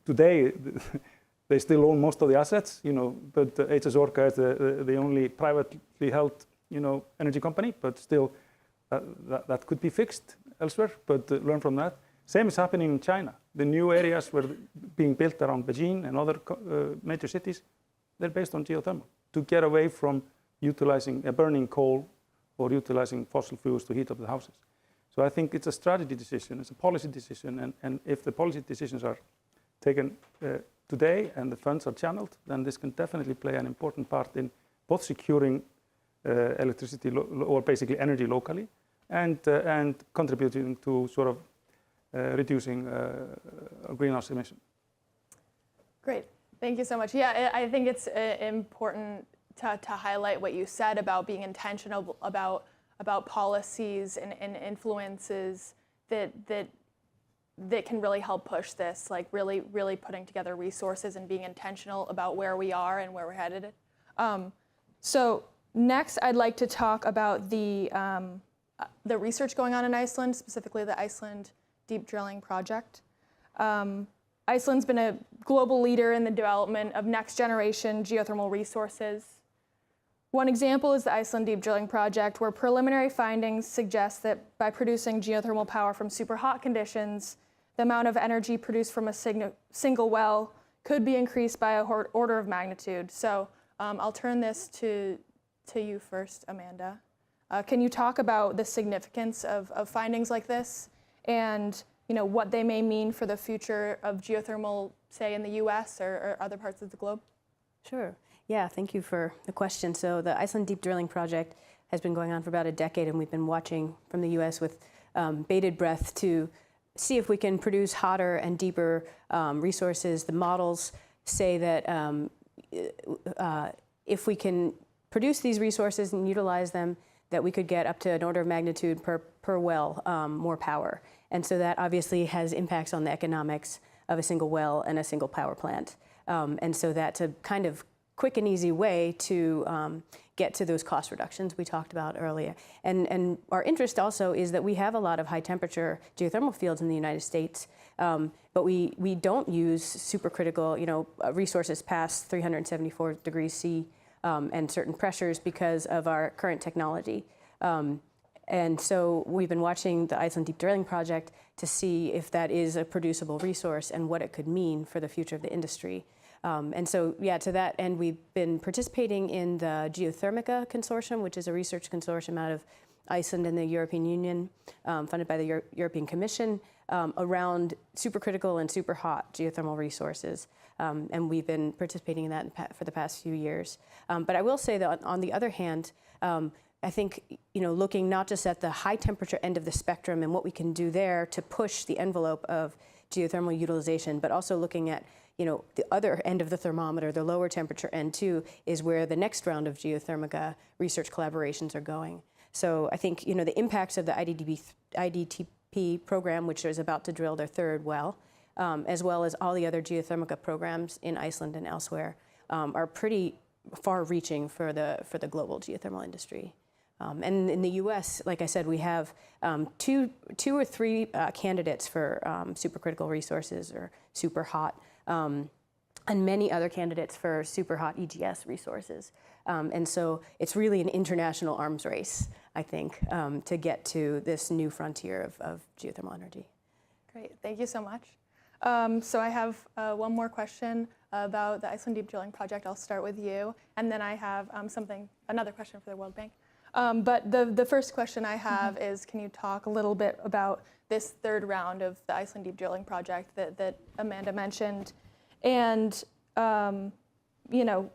Today, they still own most of the assets, but HS Orca is the only privately held, energy company, but still that could be fixed elsewhere, but learn from that. Same is happening in China. The new areas were being built around Beijing and other major cities, they're based on geothermal to get away from utilizing burning coal or utilizing fossil fuels to heat up the houses. So I think it's a strategy decision, it's a policy decision, and if the policy decisions are taken today and the funds are channeled, then this can definitely play an important part in both securing electricity or basically energy locally, and contributing to sort of reducing greenhouse emission. Great, thank you so much. Yeah, I think it's important to highlight what you said about being intentional about policies and influences that can really help push this, like really putting together resources and being intentional about where we are and where we're headed. So next, I'd like to talk about the research going on in Iceland, specifically the Iceland Deep Drilling Project. Iceland's been a global leader in the development of next-generation geothermal resources. One example is the Iceland Deep Drilling Project, where preliminary findings suggest that by producing geothermal power from super hot conditions, the amount of energy produced from a single well could be increased by an order of magnitude. So I'll turn this to you first, Amanda. Can you talk about the significance of findings like this, and what they may mean for the future of geothermal, say in the US or other parts of the globe? Sure. Yeah, thank you for the question. So the Iceland Deep Drilling Project has been going on for about a decade, and we've been watching from the US with bated breath to see if we can produce hotter and deeper resources. The models say that if we can produce these resources and utilize them, that we could get up to an order of magnitude per well more power. And so that obviously has impacts on the economics of a single well and a single power plant. And so that's a kind of quick and easy way to get to those cost reductions we talked about earlier. And our interest also is that we have a lot of high temperature geothermal fields in the United States, but we don't use supercritical resources past 374 degrees C and certain pressures because of our current technology. And so we've been watching the Iceland Deep Drilling Project to see if that is a producible resource and what it could mean for the future of the industry. And so, yeah, to that end, we've been participating in the Geothermica Consortium, which is a research consortium out of Iceland and the European Union, funded by the European Commission, around supercritical and super hot geothermal resources. And we've been participating in that for the past few years. But I will say that on the other hand, I think, looking not just at the high temperature end of the spectrum and what we can do there to push the envelope of geothermal utilization, but also looking at, the other end of the thermometer, the lower temperature end too, is where the next round of geothermica research collaborations are going. So I think, the impacts of the IDTP program, which is about to drill their third well, as well as all the other geothermica programs in Iceland and elsewhere, are pretty far-reaching for the global geothermal industry. And in the U.S., like I said, we have two or three candidates for supercritical resources or super hot, and many other candidates for super hot EGS resources. And so it's really an international arms race, I think, to get to this new frontier of geothermal energy. Great, thank you so much. So I have one more question about the Iceland Deep Drilling Project. I'll start with you, and then I have another question for the World Bank. But the first question I have is, can you talk a little bit about this third round of the Iceland Deep Drilling Project that Amanda mentioned, and I know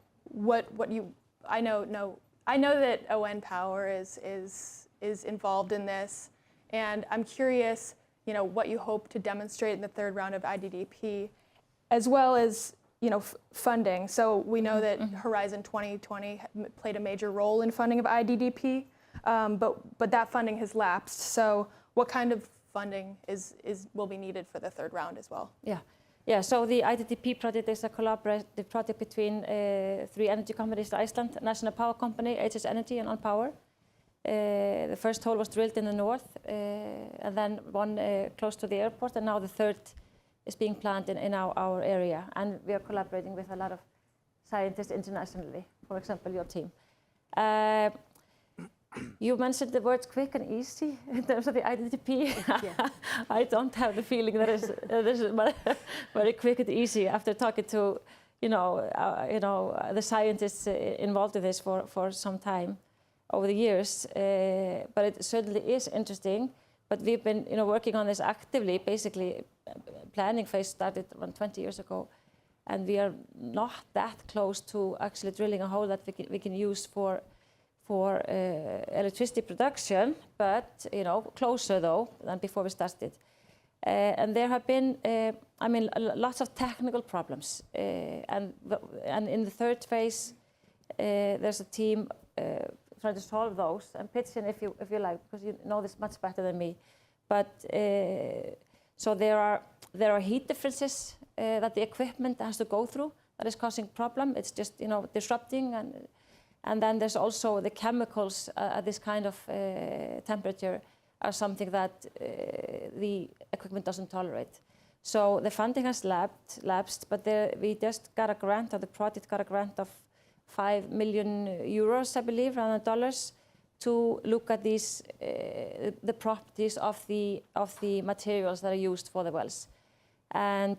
that ON Power is involved in this, and I'm curious, what you hope to demonstrate in the third round of IDDP, as well as funding. So we know that Horizon 2020 played a major role in funding of IDDP, but that funding has lapsed. So what kind of funding will be needed for the third round as well? Yeah. So the IDDP project is a collaborative project between three energy companies in Iceland: National Power Company, HS Energy, and On Power. The first hole was drilled in the north, and then one close to the airport, and now the third is being planned in our area. And we are collaborating with a lot of scientists internationally, for example, your team. You mentioned the words quick and easy in terms of the IDDP. Yeah. I don't have the feeling that is very quick and easy after talking to the scientists involved in this for some time over the years. But it certainly is interesting. But we've been working on this actively. Basically, planning phase started around 20 years ago, and we are not that close to actually drilling a hole that we can use for electricity production, but closer though than before we started. And there have been, lots of technical problems. And in the third phase, there's a team trying to solve those, and pitch in if you like, because you know this much better than me. But so there are heat differences that the equipment has to go through that is causing problem. It's just disrupting, and then there's also the chemicals at this kind of temperature are something that the equipment doesn't tolerate. So the funding has lapsed, but we just got a grant, or the project got a grant of 5 million euros, I believe, around dollars, to look at these the properties of the materials that are used for the wells. And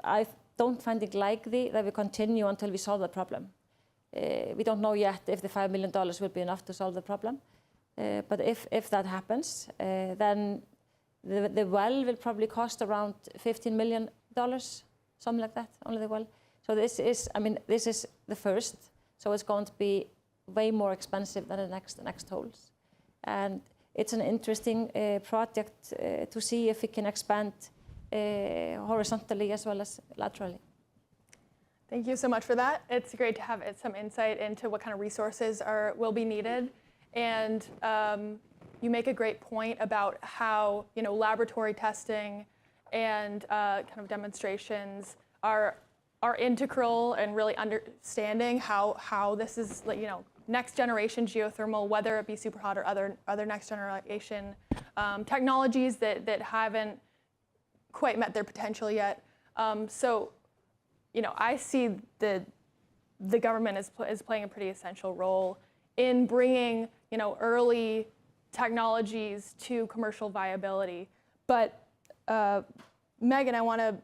I don't find it likely that we continue until we solve the problem. We don't know yet if the $5 million will be enough to solve the problem. But if that happens, then The well will probably cost around $15 million, something like that, only the well. So this is, I mean, this is the first, so it's going to be way more expensive than the next holes. And it's an interesting project to see if we can expand horizontally as well as laterally. Thank you so much for that. It's great to have some insight into what kind of resources will be needed. And you make a great point about how laboratory testing and kind of demonstrations are integral and really understanding how this is next generation geothermal, whether it be superhot or other next generation technologies that haven't quite met their potential yet. So I see the government is playing a pretty essential role in bringing early technologies to commercial viability. But Megan, I want to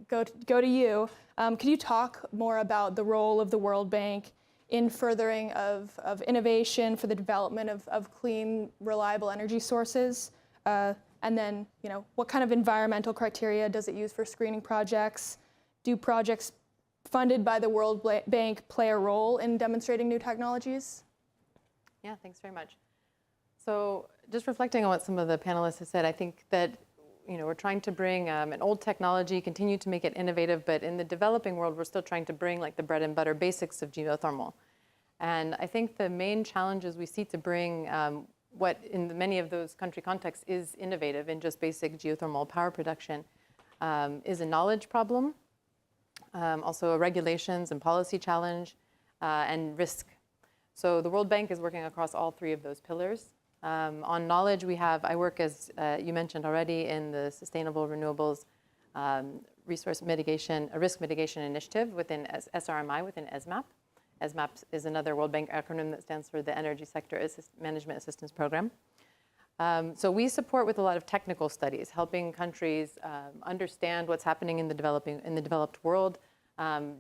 go to you. Can you talk more about the role of the World Bank in furthering of innovation for the development of clean, reliable energy sources? And then, what kind of environmental criteria does it use for screening projects? Do projects funded by the World Bank play a role in demonstrating new technologies? Yeah, thanks very much. So just reflecting on what some of the panelists have said, I think that we're trying to bring an old technology, continue to make it innovative, but in the developing world, we're still trying to bring like the bread and butter basics of geothermal. And I think the main challenges we see to bring what in many of those country contexts is innovative in just basic geothermal power production is a knowledge problem, also a regulations and policy challenge, and risk. So the World Bank is working across all three of those pillars. On knowledge, I work, as you mentioned already, in the Sustainable Renewables Resource Mitigation, Risk Mitigation Initiative within SRMI, within ESMAP. ESMAP is another World Bank acronym that stands for the Energy Sector Management Assistance Program. So we support with a lot of technical studies, helping countries understand what's happening in the developed world,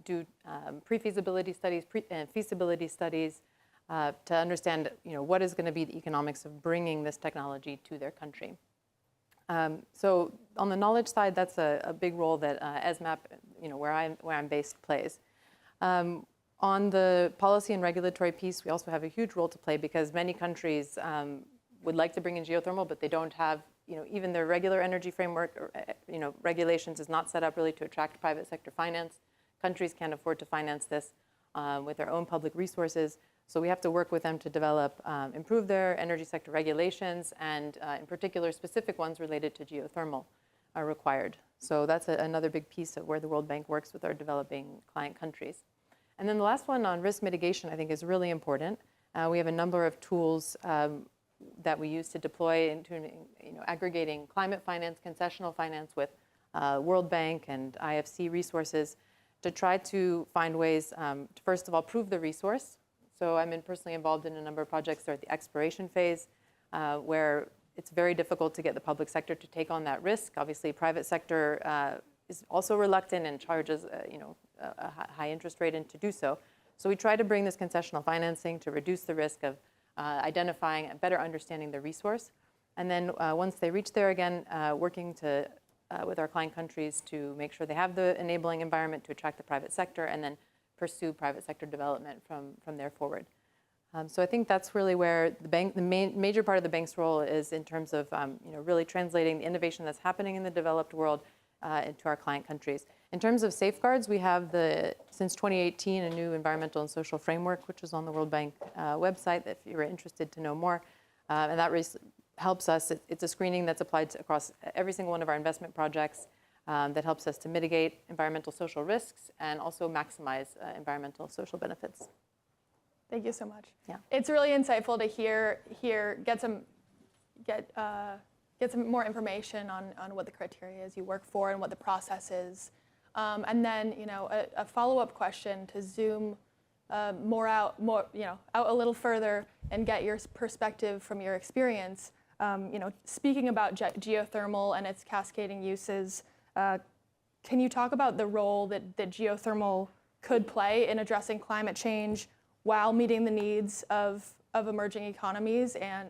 do pre-feasibility studies, feasibility studies, to understand what is going to be the economics of bringing this technology to their country. So on the knowledge side, that's a big role that ESMAP, where I'm based, plays. On the policy and regulatory piece, we also have a huge role to play because many countries would like to bring in geothermal, but they don't have, even their regular energy framework or, regulations is not set up really to attract private sector finance. Countries can't afford to finance this with their own public resources. So we have to work with them to develop, improve their energy sector regulations, and in particular, specific ones related to geothermal are required. So that's another big piece of where the World Bank works with our developing client countries. And then the last one on risk mitigation, I think, is really important. We have a number of tools that we use to deploy into aggregating climate finance, concessional finance with World Bank and IFC resources to try to find ways to, first of all, prove the resource. So I'm personally involved in a number of projects that are at the exploration phase, where it's very difficult to get the public sector to take on that risk. Obviously, private sector is also reluctant and charges a high interest rate to do so. So we try to bring this concessional financing to reduce the risk of identifying and better understanding the resource. And then once they reach there again, working with our client countries to make sure they have the enabling environment to attract the private sector and then pursue private sector development from there forward. So I think that's really where the major part of the bank's role is in terms of really translating the innovation that's happening in the developed world into our client countries. In terms of safeguards, we have since 2018 a new environmental and social framework, which is on the World Bank website if you're interested to know more. And that really helps us. It's a screening that's applied across every single one of our investment projects. That helps us to mitigate environmental social risks and also maximize environmental social benefits. Thank you so much. Yeah. It's really insightful to get some more information on what the criteria is you work for and what the process is. And then a follow-up question to zoom out a little further and get your perspective from your experience. Speaking about geothermal and its cascading uses. Can you talk about the role that geothermal could play in addressing climate change while meeting the needs of emerging economies, and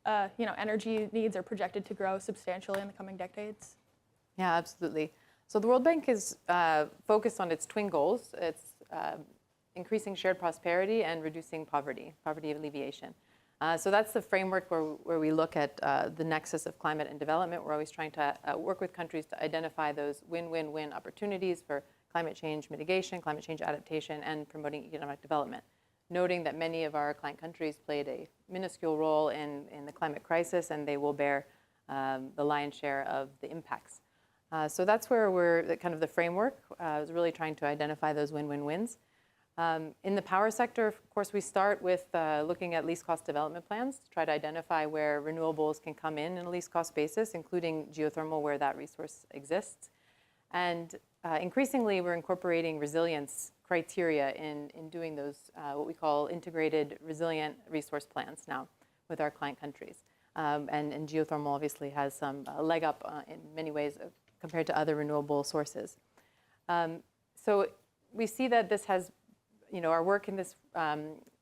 energy needs are projected to grow substantially in the coming decades? Yeah, absolutely. So the World Bank is focused on its twin goals. It's increasing shared prosperity and reducing poverty alleviation. So that's the framework where we look at the nexus of climate and development. We're always trying to work with countries to identify those win-win-win opportunities for climate change mitigation, climate change adaptation, and promoting economic development. Noting that many of our client countries played a minuscule role in the climate crisis, and they will bear the lion's share of the impacts. So that's where we're, kind of the framework is really trying to identify those win-win-wins. In the power sector, of course, we start with looking at least cost development plans to try to identify where renewables can come in a least cost basis, including geothermal where that resource exists. And increasingly, we're incorporating resilience criteria in doing those, what we call integrated resilient resource plans now with our client countries. And geothermal obviously has some leg up in many ways compared to other renewable sources. So we see that this has, our work in this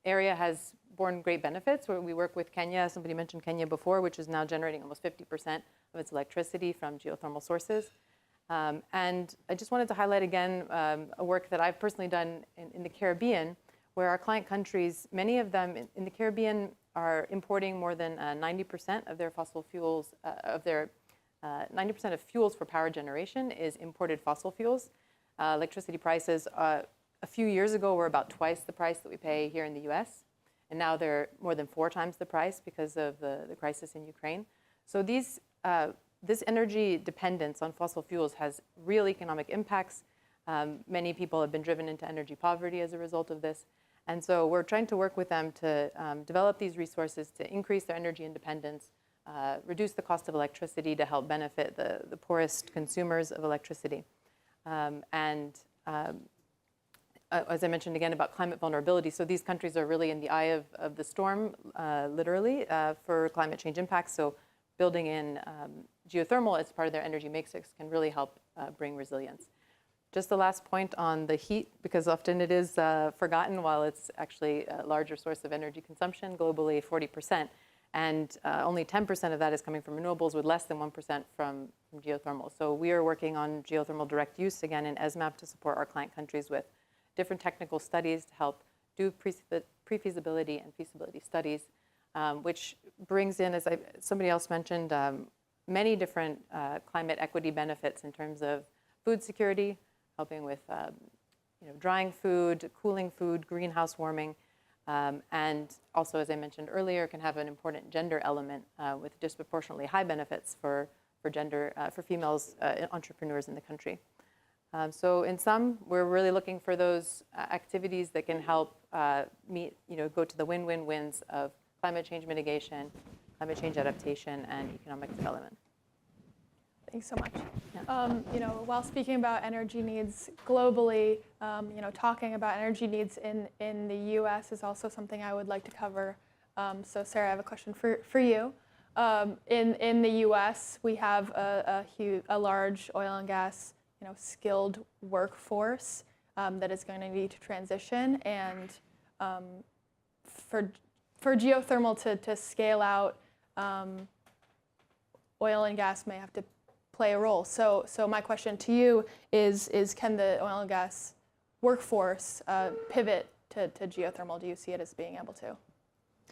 area has borne great benefits. Where we work with Kenya, somebody mentioned Kenya before, which is now generating almost 50% of its electricity from geothermal sources. And I just wanted to highlight again a work that I've personally done in the Caribbean, where our client countries, many of them in the Caribbean, are importing more than 90% of their fossil fuels, 90% of fuels for power generation is imported fossil fuels. Electricity prices a few years ago were about twice the price that we pay here in the US. And now they're more than 4 times the price because of the crisis in Ukraine. So this energy dependence on fossil fuels has real economic impacts. Many people have been driven into energy poverty as a result of this. And so we're trying to work with them to develop these resources to increase their energy independence, reduce the cost of electricity to help benefit the poorest consumers of electricity. As I mentioned again about climate vulnerability, so these countries are really in the eye of the storm, literally, for climate change impacts. So building in geothermal as part of their energy matrix can really help bring resilience. Just the last point on the heat, because often it is forgotten while it's actually a larger source of energy consumption, globally 40%. And only 10% of that is coming from renewables, with less than 1% from geothermal. So we are working on geothermal direct use, again, in ESMAP to support our client countries with different technical studies to help do pre-feasibility and feasibility studies, which brings in, as somebody else mentioned, many different climate equity benefits in terms of food security, helping with drying food, cooling food, greenhouse warming, and also, as I mentioned earlier, can have an important gender element with disproportionately high benefits for females entrepreneurs in the country. So in sum, we're really looking for those activities that can help go to the win-win-wins of climate change mitigation, climate change adaptation, and economic development. Thanks so much. Yeah. While speaking about energy needs globally, talking about energy needs in the U.S. is also something I would like to cover. So Sarah, I have a question for you. In the U.S., we have a large oil and gas skilled workforce that is going to need to transition, and for geothermal to scale out, oil and gas may have to play a role. So my question to you is can the oil and gas workforce pivot to geothermal? Do you see it as being able to?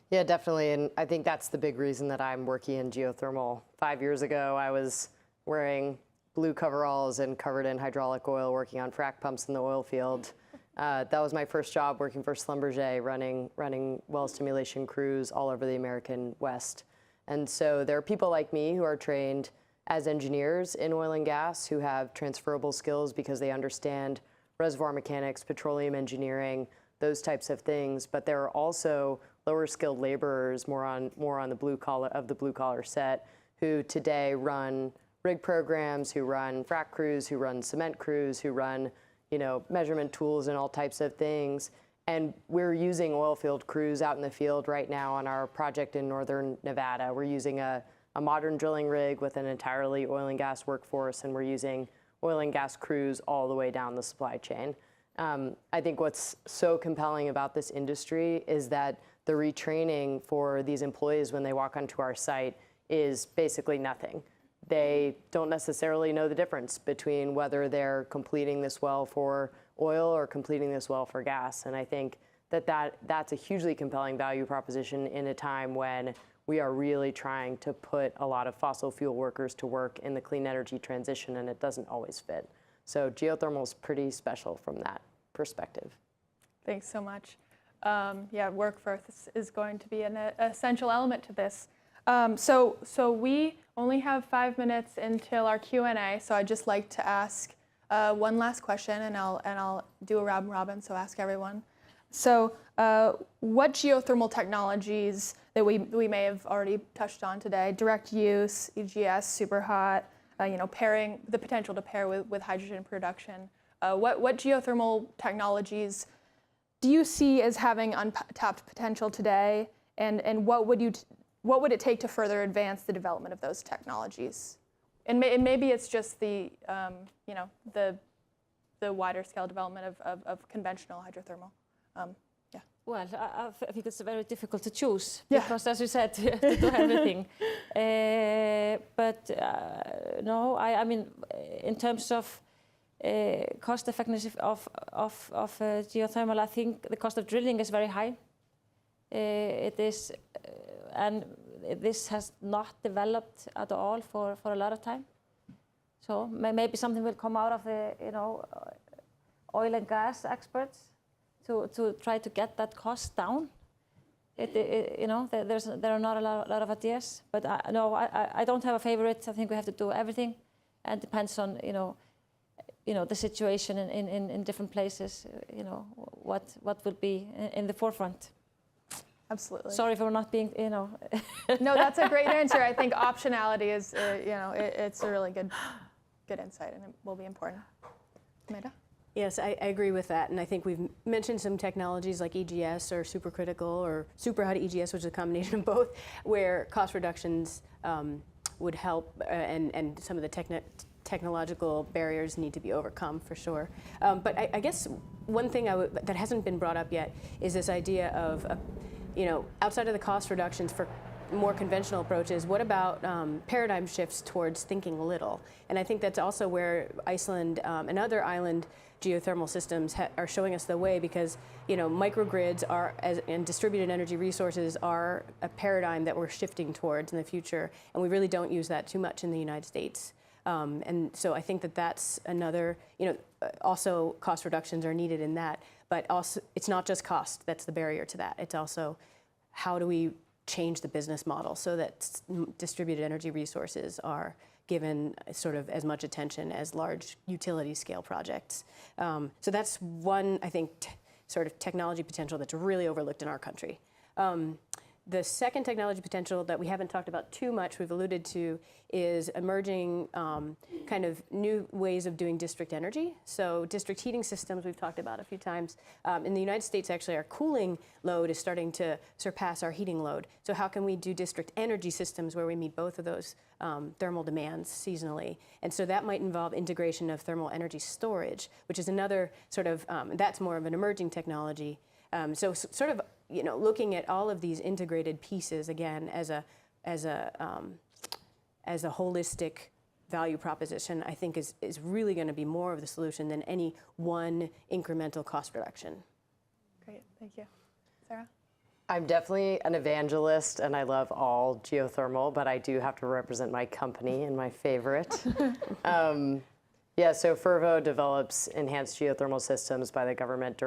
Yeah, definitely. And I think that's the big reason that I'm working in geothermal. 5 years ago, I was wearing blue coveralls and covered in hydraulic oil, working on frac pumps in the oil field. That was my first job, working for Schlumberger, running well stimulation crews all over the American West. And so there are people like me who are trained as engineers in oil and gas who have transferable skills because they understand reservoir mechanics, petroleum engineering, those types of things. But there are also lower skilled laborers, more on the blue collar set, who today run rig programs, who run frac crews, who run cement crews, who run measurement tools and all types of things. And we're using oil field crews out in the field right now on our project in northern Nevada. We're using a modern drilling rig with an entirely oil and gas workforce, and we're using oil and gas crews all the way down the supply chain. I think what's so compelling about this industry is that the retraining for these employees when they walk onto our site is basically nothing. They don't necessarily know the difference between whether they're completing this well for oil or completing this well for gas. And I think that's a hugely compelling value proposition in a time when we are really trying to put a lot of fossil fuel workers to work in the clean energy transition, and it doesn't always fit. So geothermal is pretty special from that perspective. Thanks so much. Yeah, workforce is going to be an essential element to this. So we only have 5 minutes until our Q&A, so I'd just like to ask one last question, and I'll do a round robin, so ask everyone. So what geothermal technologies that we may have already touched on today, direct use, EGS, superhot, pairing, the potential to pair with hydrogen production, what geothermal technologies do you see as having untapped potential today, and what would it take to further advance the development of those technologies? And maybe it's just the wider scale development of conventional hydrothermal. Yeah. Well, I think it's very difficult to choose because, as you said, you have to do everything. No, I mean, in terms of cost effectiveness of geothermal, I think the cost of drilling is very high. It is, and this has not developed at all for a lot of time. So maybe something will come out of the oil and gas experts to try to get that cost down. There are not a lot of ideas, but I don't have a favorite. I think we have to do everything, and it depends on the situation in different places. What will be in the forefront. Absolutely. Sorry for not being, No, that's a great answer. I think optionality is, it's a really good insight, and it will be important. Meda? Yes, I agree with that, and I think we've mentioned some technologies like EGS or supercritical or superhot EGS, which is a combination of both, where cost reductions would help, and some of the technological barriers need to be overcome for sure. But I guess one thing that hasn't been brought up yet is this idea of, outside of the cost reductions for more conventional approaches, what about paradigm shifts towards thinking little? And I think that's also where Iceland and other island geothermal systems are showing us the way, because microgrids and distributed energy resources are a paradigm that we're shifting towards in the future, and we really don't use that too much in the United States. And so I think that's another, also cost reductions are needed in that, but also it's not just cost that's the barrier to that. It's also how do we change the business model so that distributed energy resources are given sort of as much attention as large utility scale projects. So that's one, I think, sort of technology potential that's really overlooked in our country. The second technology potential that we haven't talked about too much, we've alluded to, is emerging kind of new ways of doing district energy. So district heating systems we've talked about a few times. In the United States, actually, our cooling load is starting to surpass our heating load. So how can we do district energy systems where we meet both of those thermal demands seasonally? And so that might involve integration of thermal energy storage, which is another sort of, that's more of an emerging technology. So sort of, looking at all of these integrated pieces again as a holistic value proposition, I think is really going to be more of the solution than any one incremental cost reduction. Great, thank you. Sarah? I'm definitely an evangelist, and I love all geothermal, but I do have to represent my company and my favorite. So Fervo develops enhanced geothermal systems by the government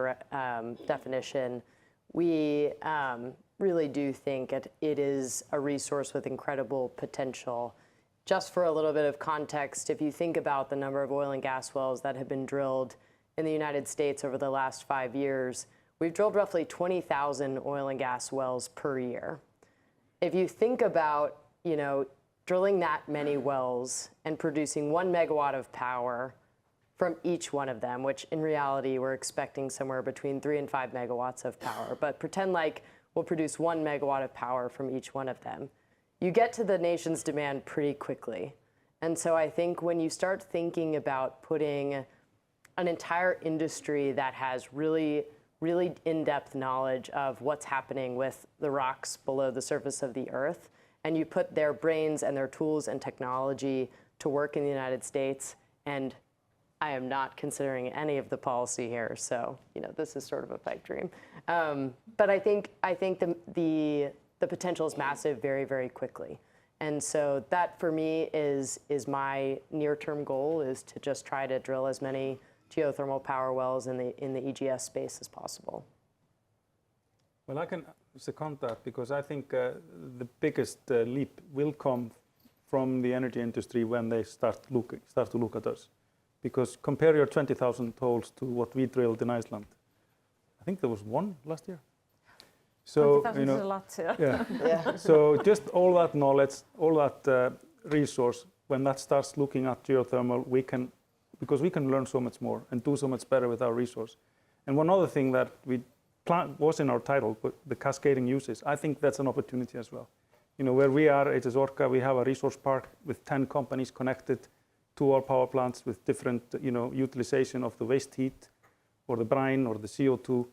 definition. We really do think it is a resource with incredible potential. Just for a little bit of context, if you think about the number of oil and gas wells that have been drilled in the United States over the last 5 years, we've drilled roughly 20,000 oil and gas wells per year. If you think about, drilling that many wells and producing 1 megawatt of power from each one of them, which in reality we're expecting somewhere between 3 and 5 megawatts of power, but pretend like we'll produce 1 megawatt of power from each one of them, you get to the nation's demand pretty quickly. And so I think when you start thinking about putting an entire industry that has really really in-depth knowledge of what's happening with the rocks below the surface of the earth, and you put their brains and their tools and technology to work in the United States, and I am not considering any of the policy here, so this is sort of a pipe dream. But I think the potential is massive very, very quickly. And so that for me is my near-term goal, is to just try to drill as many geothermal power wells in the EGS space as possible. Well, I can second that, because I think the biggest leap will come from the energy industry when they start to look at us. Because compare your 20,000 holes to what we drilled in Iceland. I think there was one last year. So 20,000 is a lot too. Yeah. Yeah. So just all that knowledge, all that resource, when that starts looking at geothermal, because we can learn so much more and do so much better with our resource. And one other thing that was in our title, but the cascading uses, I think that's an opportunity as well. Where we are, HS Orca, we have a resource park with 10 companies connected to our power plants with different, utilization of the waste heat, or the brine, or the CO2,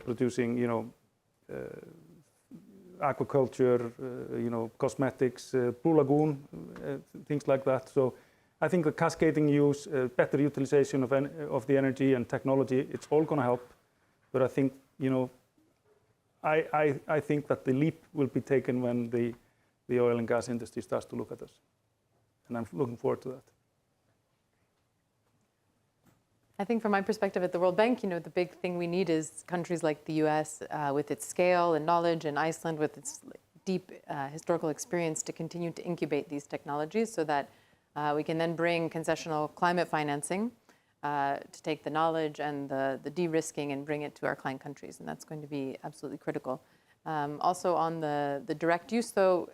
producing, aquaculture, cosmetics, Blue Lagoon, things like that. So I think the cascading use, better utilization of the energy and technology, it's all going to help. But I think, I think that the leap will be taken when the oil and gas industry starts to look at us. And I'm looking forward to that. I think from my perspective at the World Bank, the big thing we need is countries like the US with its scale and knowledge, and Iceland with its deep historical experience to continue to incubate these technologies, so that we can then bring concessional climate financing to take the knowledge and the de-risking and bring it to our client countries. And that's going to be absolutely critical. Also on the direct use, though,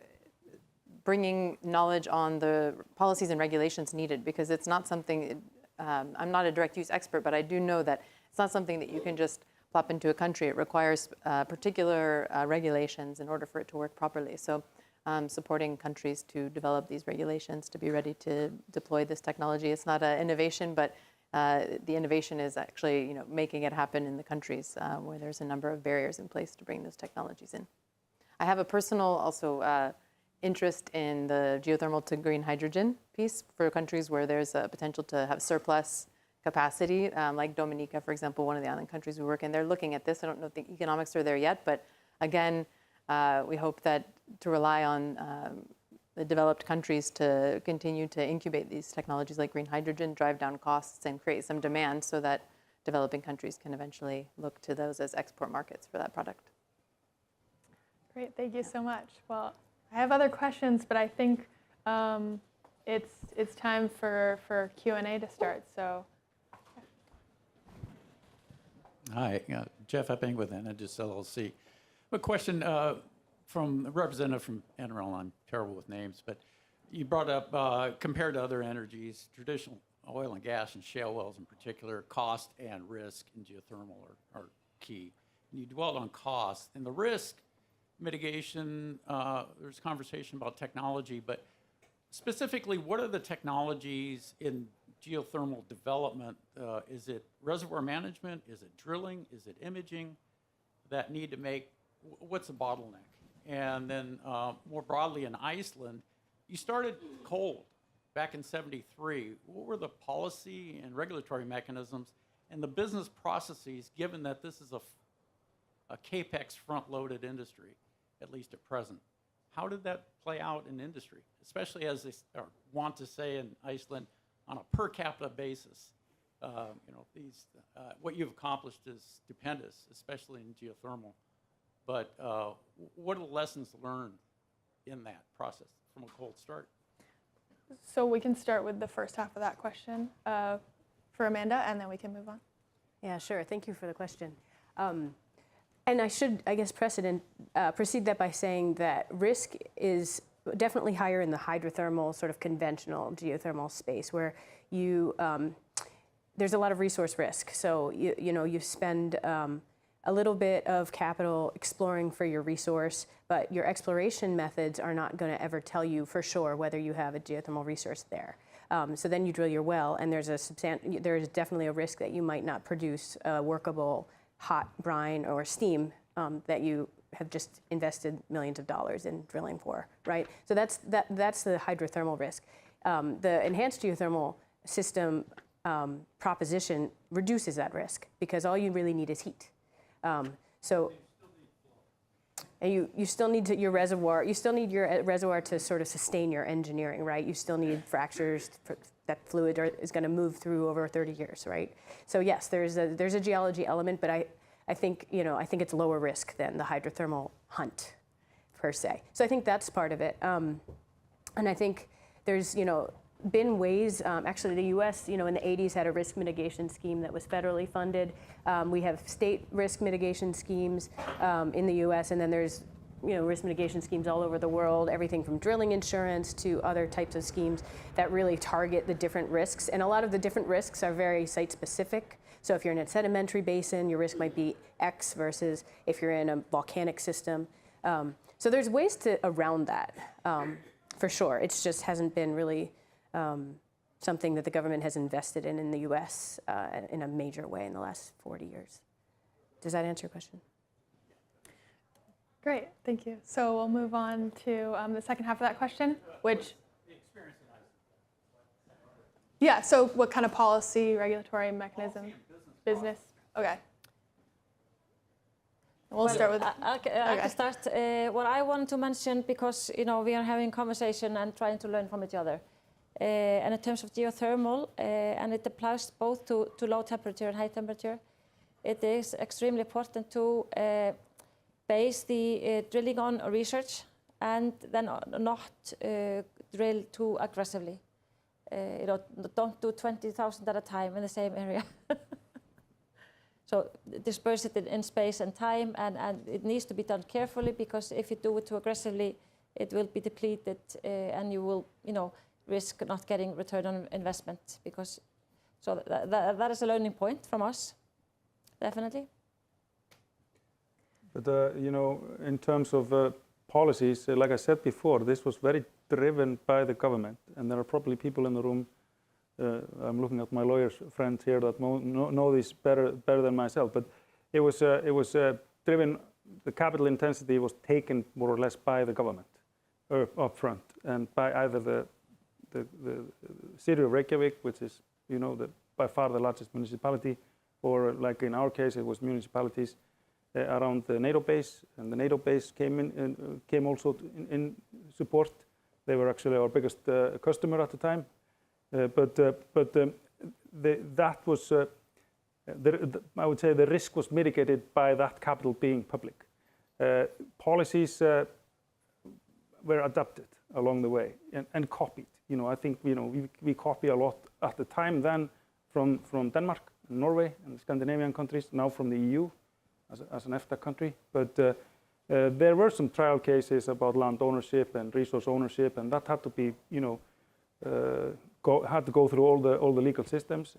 bringing knowledge on the policies and regulations needed, because it's not something, I'm not a direct use expert, but I do know that it's not something that you can just plop into a country. It requires particular regulations in order for it to work properly. So supporting countries to develop these regulations to be ready to deploy this technology. It's not an innovation, but the innovation is actually making it happen in the countries where there's a number of barriers in place to bring those technologies in. I have a personal also interest in the geothermal to green hydrogen piece for countries where there's a potential to have surplus capacity, like Dominica, for example, one of the island countries we work in. They're looking at this. I don't know if the economics are there yet, but again, we hope that to rely on the developed countries to continue to incubate these technologies like green hydrogen, drive down costs, and create some demand so that developing countries can eventually look to those as export markets for that product. Great, thank you so much. Well, I have other questions, but I think it's time for Q&A to start. So, hi, Jeff Epping with Enegis LLC. A question from a representative from NREL. I'm terrible with names, but you brought up compared to other energies, traditional oil and gas and shale wells in particular, cost and risk in geothermal are key. And you dwelled on cost and the risk mitigation. There's conversation about technology, but specifically, what are the technologies in geothermal development? Is it reservoir management? Is it drilling? Is it imaging that need to make? What's the bottleneck? And then more broadly in Iceland, you started cold back in '73. What were the policy and regulatory mechanisms and the business processes, given that this is a CAPEX front-loaded industry, at least at present? How did that play out in industry, especially as they want to say in Iceland on a per capita basis? What you've accomplished is stupendous, especially in geothermal. But what are the lessons learned in that process from a cold start? So we can start with the first half of that question for Amanda, and then we can move on. Yeah, sure. Thank you for the question. And I should, I guess, proceed that by saying that risk is definitely higher in the hydrothermal, sort of conventional geothermal space, where there's a lot of resource risk. So you spend a little bit of capital exploring for your resource, but your exploration methods are not going to ever tell you for sure whether you have a geothermal resource there. So then you drill your well, and there is definitely a risk that you might not produce a workable hot brine or steam that you have just invested millions of dollars in drilling for, right? So that's the hydrothermal risk. The enhanced geothermal system proposition reduces that risk because all you really need is heat. And you still need your reservoir. You still need your reservoir to sort of sustain your engineering, right? You still need fractures. That fluid is going to move through over 30 years, right? So yes, there's a geology element, but I think it's lower risk than the hydrothermal hunt, per se. So I think that's part of it. And I think there's been ways. Actually, the U.S. in the 80s had a risk mitigation scheme that was federally funded. We have state risk mitigation schemes in the U.S. and then there's risk mitigation schemes all over the world, everything from drilling insurance to other types of schemes that really target the different risks. And a lot of the different risks are very site-specific. So if you're in a sedimentary basin, your risk might be X versus if you're in a volcanic system. So there's ways around that, for sure. It just hasn't been really something that the government has invested in the U.S. In a major way in the last 40 years. Does that answer your question? Great, thank you. So we'll move on to the second half of that question, which, yeah, so what kind of policy, regulatory mechanism, business? Okay. We'll start with. I can start. What I want to mention, because we are having conversation and trying to learn from each other, and in terms of geothermal, and it applies both to low temperature and high temperature, it is extremely important to base the drilling on research and then not drill too aggressively. Don't do 20,000 at a time in the same area. So disperse it in space and time, and it needs to be done carefully, because if you do it too aggressively, it will be depleted, and you will, risk not getting return on investment. So that is a learning point from us, definitely. But in terms of policies, like I said before, this was very driven by the government, and there are probably people in the room. I'm looking at my lawyer's friends here that know this better than myself. But it was driven. The capital intensity was taken more or less by the government up front, and by either the city of Reykjavik, which is by far the largest municipality, or like in our case, it was municipalities around the NATO base, and the NATO base came also in support. They were actually our biggest customer at the time. That was, I would say, the risk was mitigated by that capital being public. Policies were adapted along the way and copied. I think we copy a lot at the time then from Denmark, and Norway, and the Scandinavian countries, now from the EU as an EFTA country. But there were some trial cases about land ownership and resource ownership, and that had to be, had to go through all the legal systems.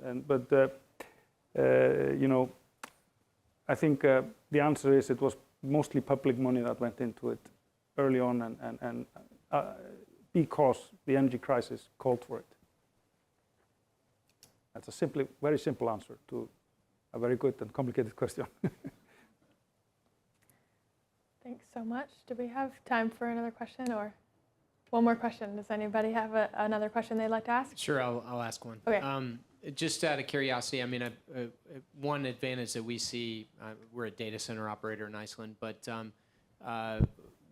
I think the answer is it was mostly public money that went into it early on, and because the energy crisis called for it. That's a very simple answer to a very good and complicated question. Thanks so much. Do we have time for another question, or one more question? Does anybody have another question they'd like to ask? Sure, I'll ask one. Okay. Just out of curiosity, I mean, one advantage that we see, we're a data center operator in Iceland, but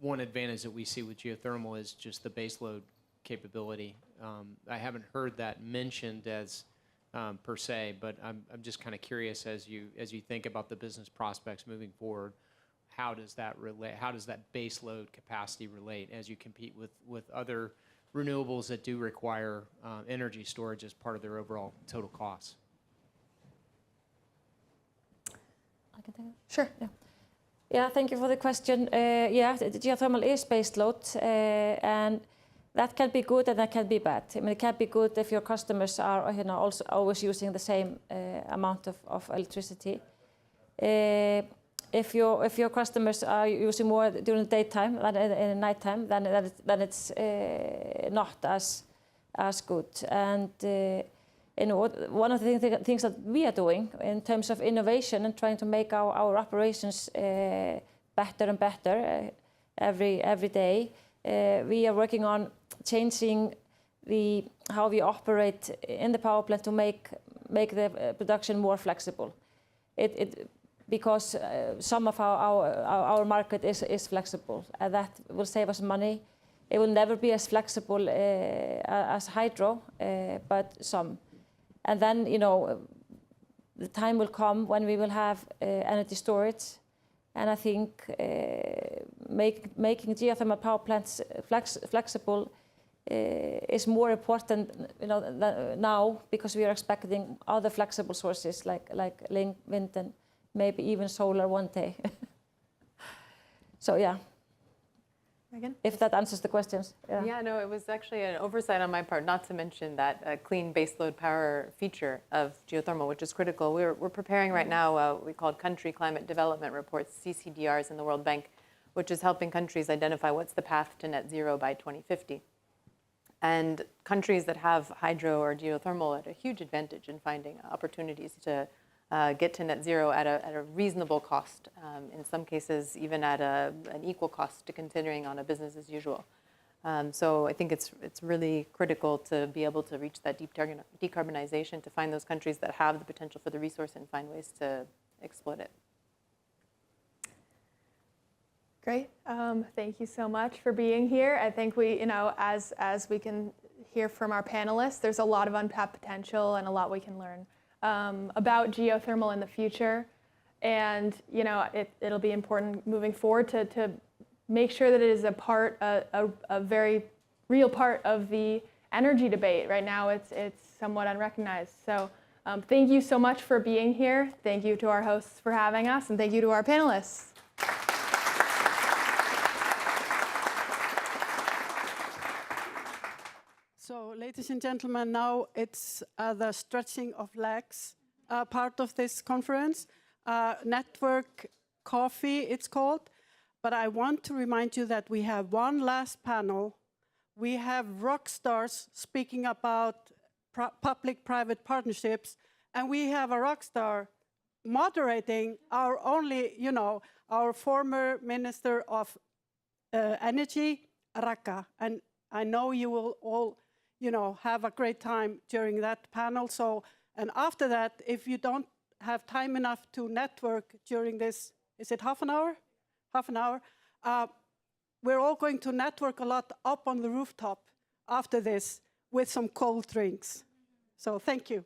one advantage that we see with geothermal is just the baseload capability. I haven't heard that mentioned as per se, but I'm just kind of curious, as you think about the business prospects moving forward, how does that relate? How does that baseload capacity relate as you compete with other renewables that do require energy storage as part of their overall total costs? I can take it. Sure. Yeah, thank you for the question. Yeah, the geothermal is baseload, and that can be good and that can be bad. I mean, it can be good if your customers are also always using the same amount of electricity. If your customers are using more during the daytime than in the nighttime, then it's not as good. And one of the things that we are doing in terms of innovation and trying to make our operations better and better every day, we are working on changing how we operate in the power plant to make the production more flexible. Because some of our market is flexible, and that will save us money. It will never be as flexible as hydro, but some. And then, the time will come when we will have energy storage, and I think making geothermal power plants flexible is more important, now, because we are expecting other flexible sources like wind and maybe even solar one day. So yeah. Megan? If that answers the questions. Yeah, no, it was actually an oversight on my part not to mention that clean baseload power feature of geothermal, which is critical. We're preparing right now what we call country climate development reports, CCDRs in the World Bank, which is helping countries identify what's the path to net zero by 2050. And countries that have hydro or geothermal at a huge advantage in finding opportunities to get to net zero at a reasonable cost, in some cases even at an equal cost to continuing on a business as usual. So I think it's really critical to be able to reach that deep decarbonization, to find those countries that have the potential for the resource and find ways to exploit it. Great. Thank you so much for being here. I think we, as we can hear from our panelists, there's a lot of untapped potential and a lot we can learn about geothermal in the future. And, it'll be important moving forward to make sure that it is a very real part of the energy debate. Right now, it's somewhat unrecognized. So thank you so much for being here. Thank you to our hosts for having us, and thank you to our panelists. So, ladies and gentlemen, now it's the stretching of legs part of this conference. Network Coffee, it's called. But I want to remind you that we have one last panel. We have rock stars speaking about public-private partnerships, and we have a rock star moderating our our former Minister of Energy, Raka. And I know you will all have a great time during that panel. And after that, if you don't have time enough to network during this, is it half an hour? Half an hour. We're all going to network a lot up on the rooftop after this with some cold drinks. So thank you.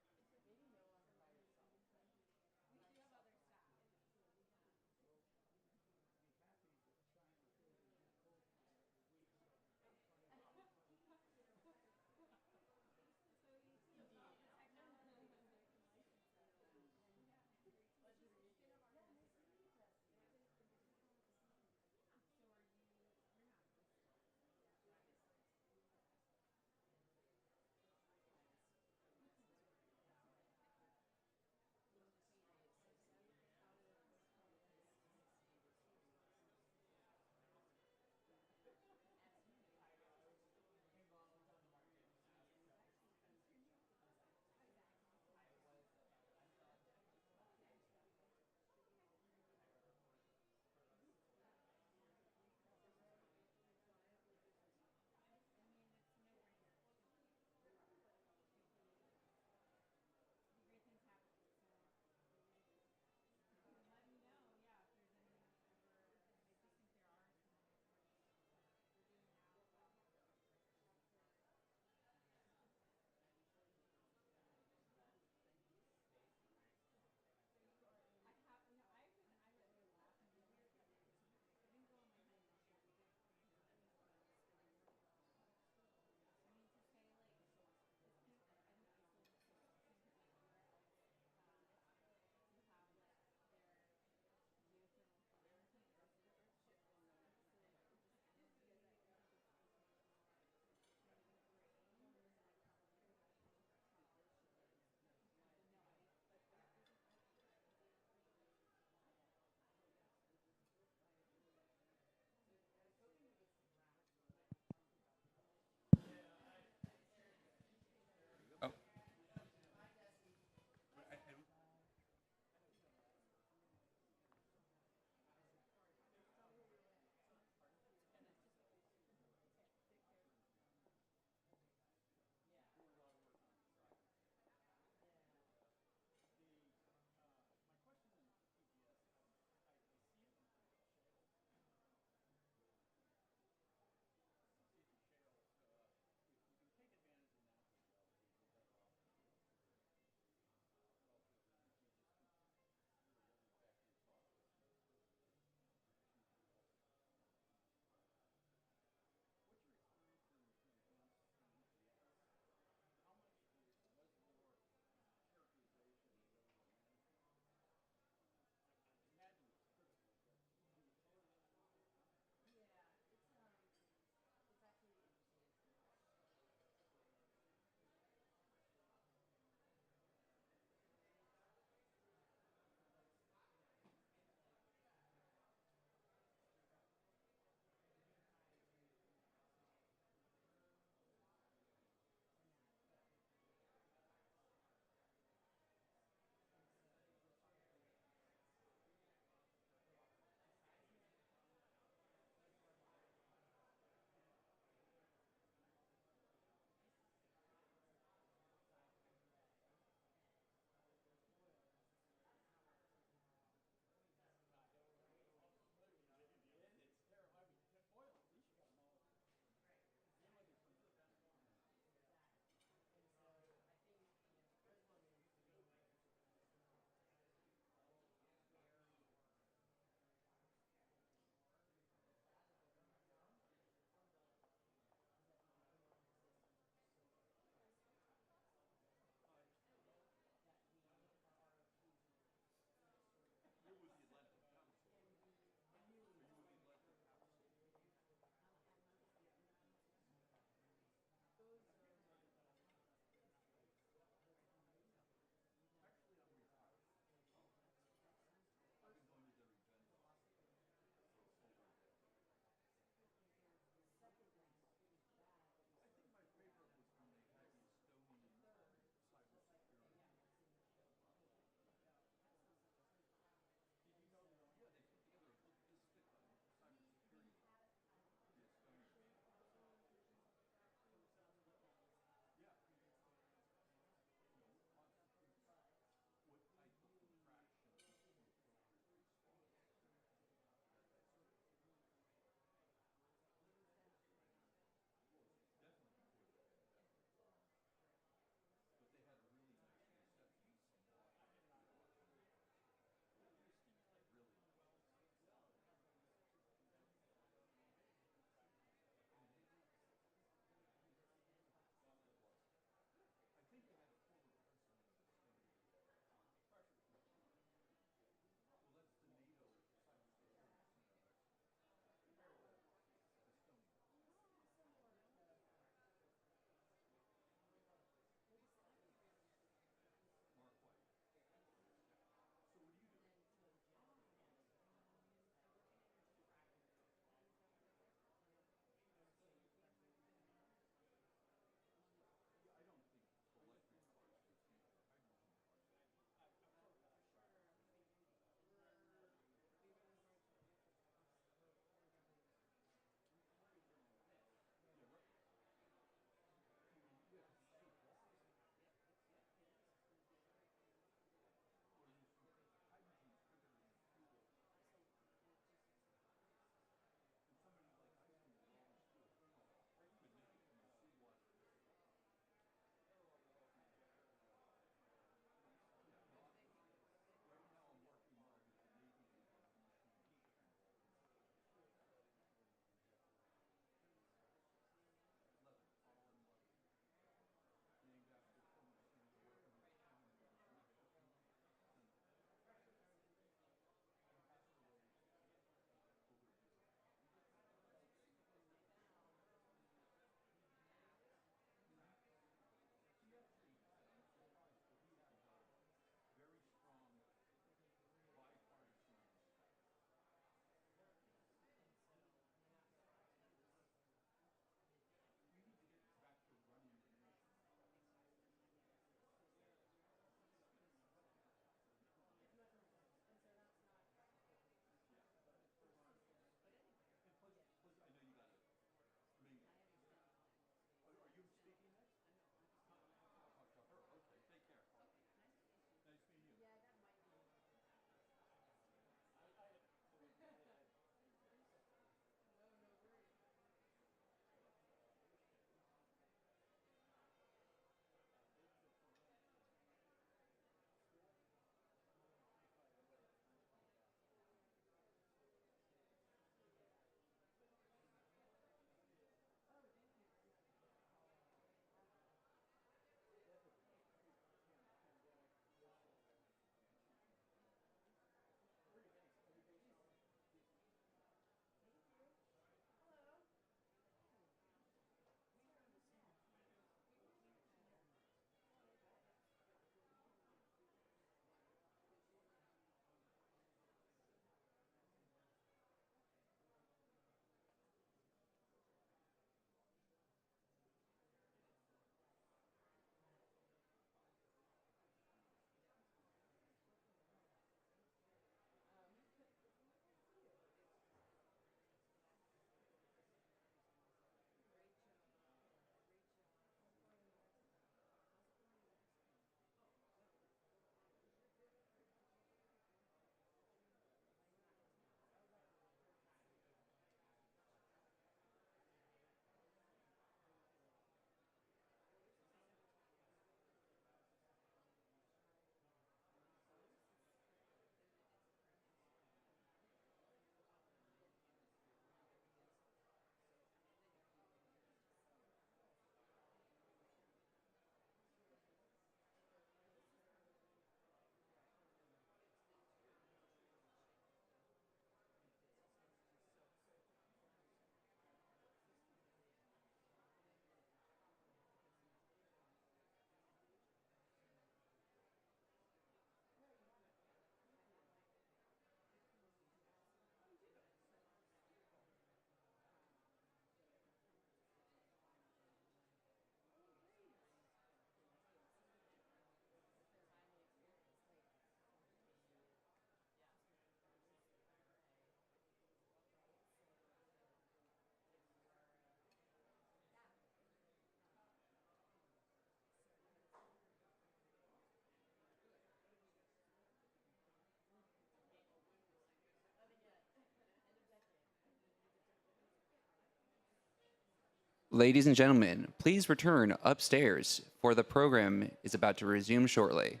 Ladies and gentlemen, please return upstairs, for the program is about to resume shortly.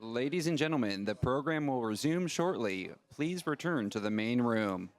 Ladies and gentlemen, the program will resume shortly. Please return to the main room.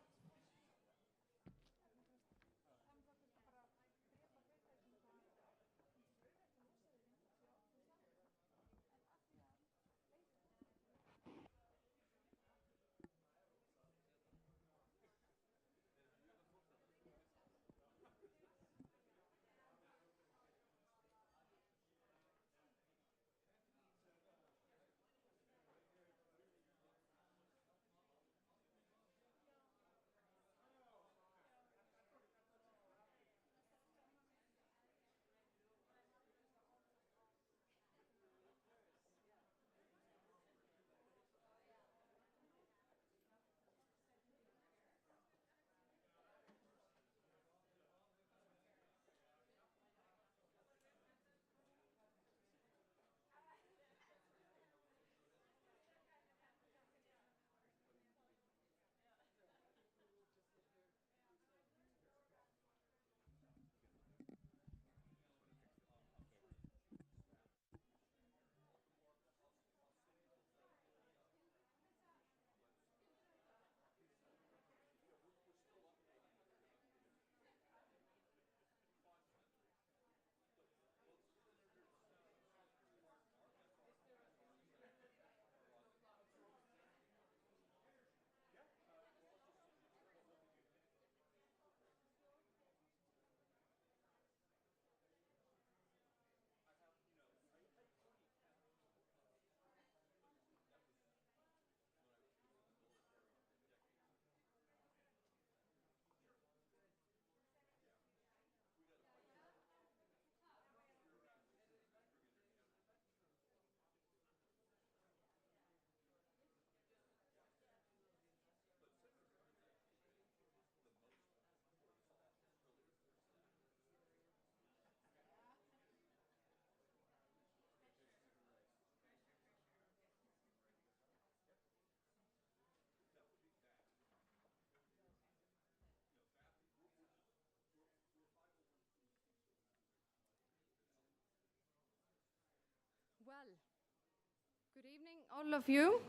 all of you.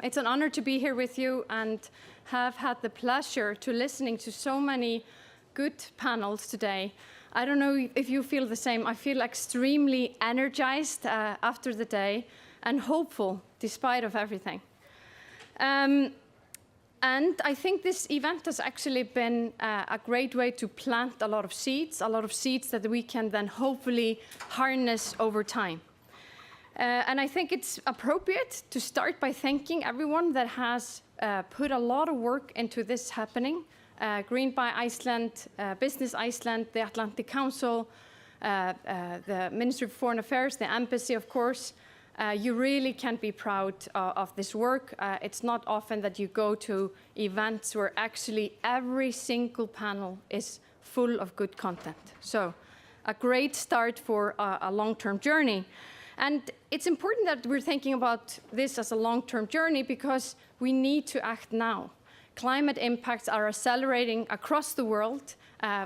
It's an honor to be here with you and have had the pleasure to listening to so many good panels today. I don't know if you feel the same. I feel extremely energized after the day and hopeful despite of everything. And I think this event has actually been a great way to plant a lot of seeds that we can then hopefully harness over time. And I think it's appropriate to start by thanking everyone that has put a lot of work into this happening. Green by Iceland, Business Iceland, the Atlantic Council, the Ministry of Foreign Affairs, the Embassy, of course. You really can be proud of this work. It's not often that you go to events where actually every single panel is full of good content. So a great start for a long-term journey. And it's important that we're thinking about this as a long-term journey because we need to act now. Climate impacts are accelerating across the world.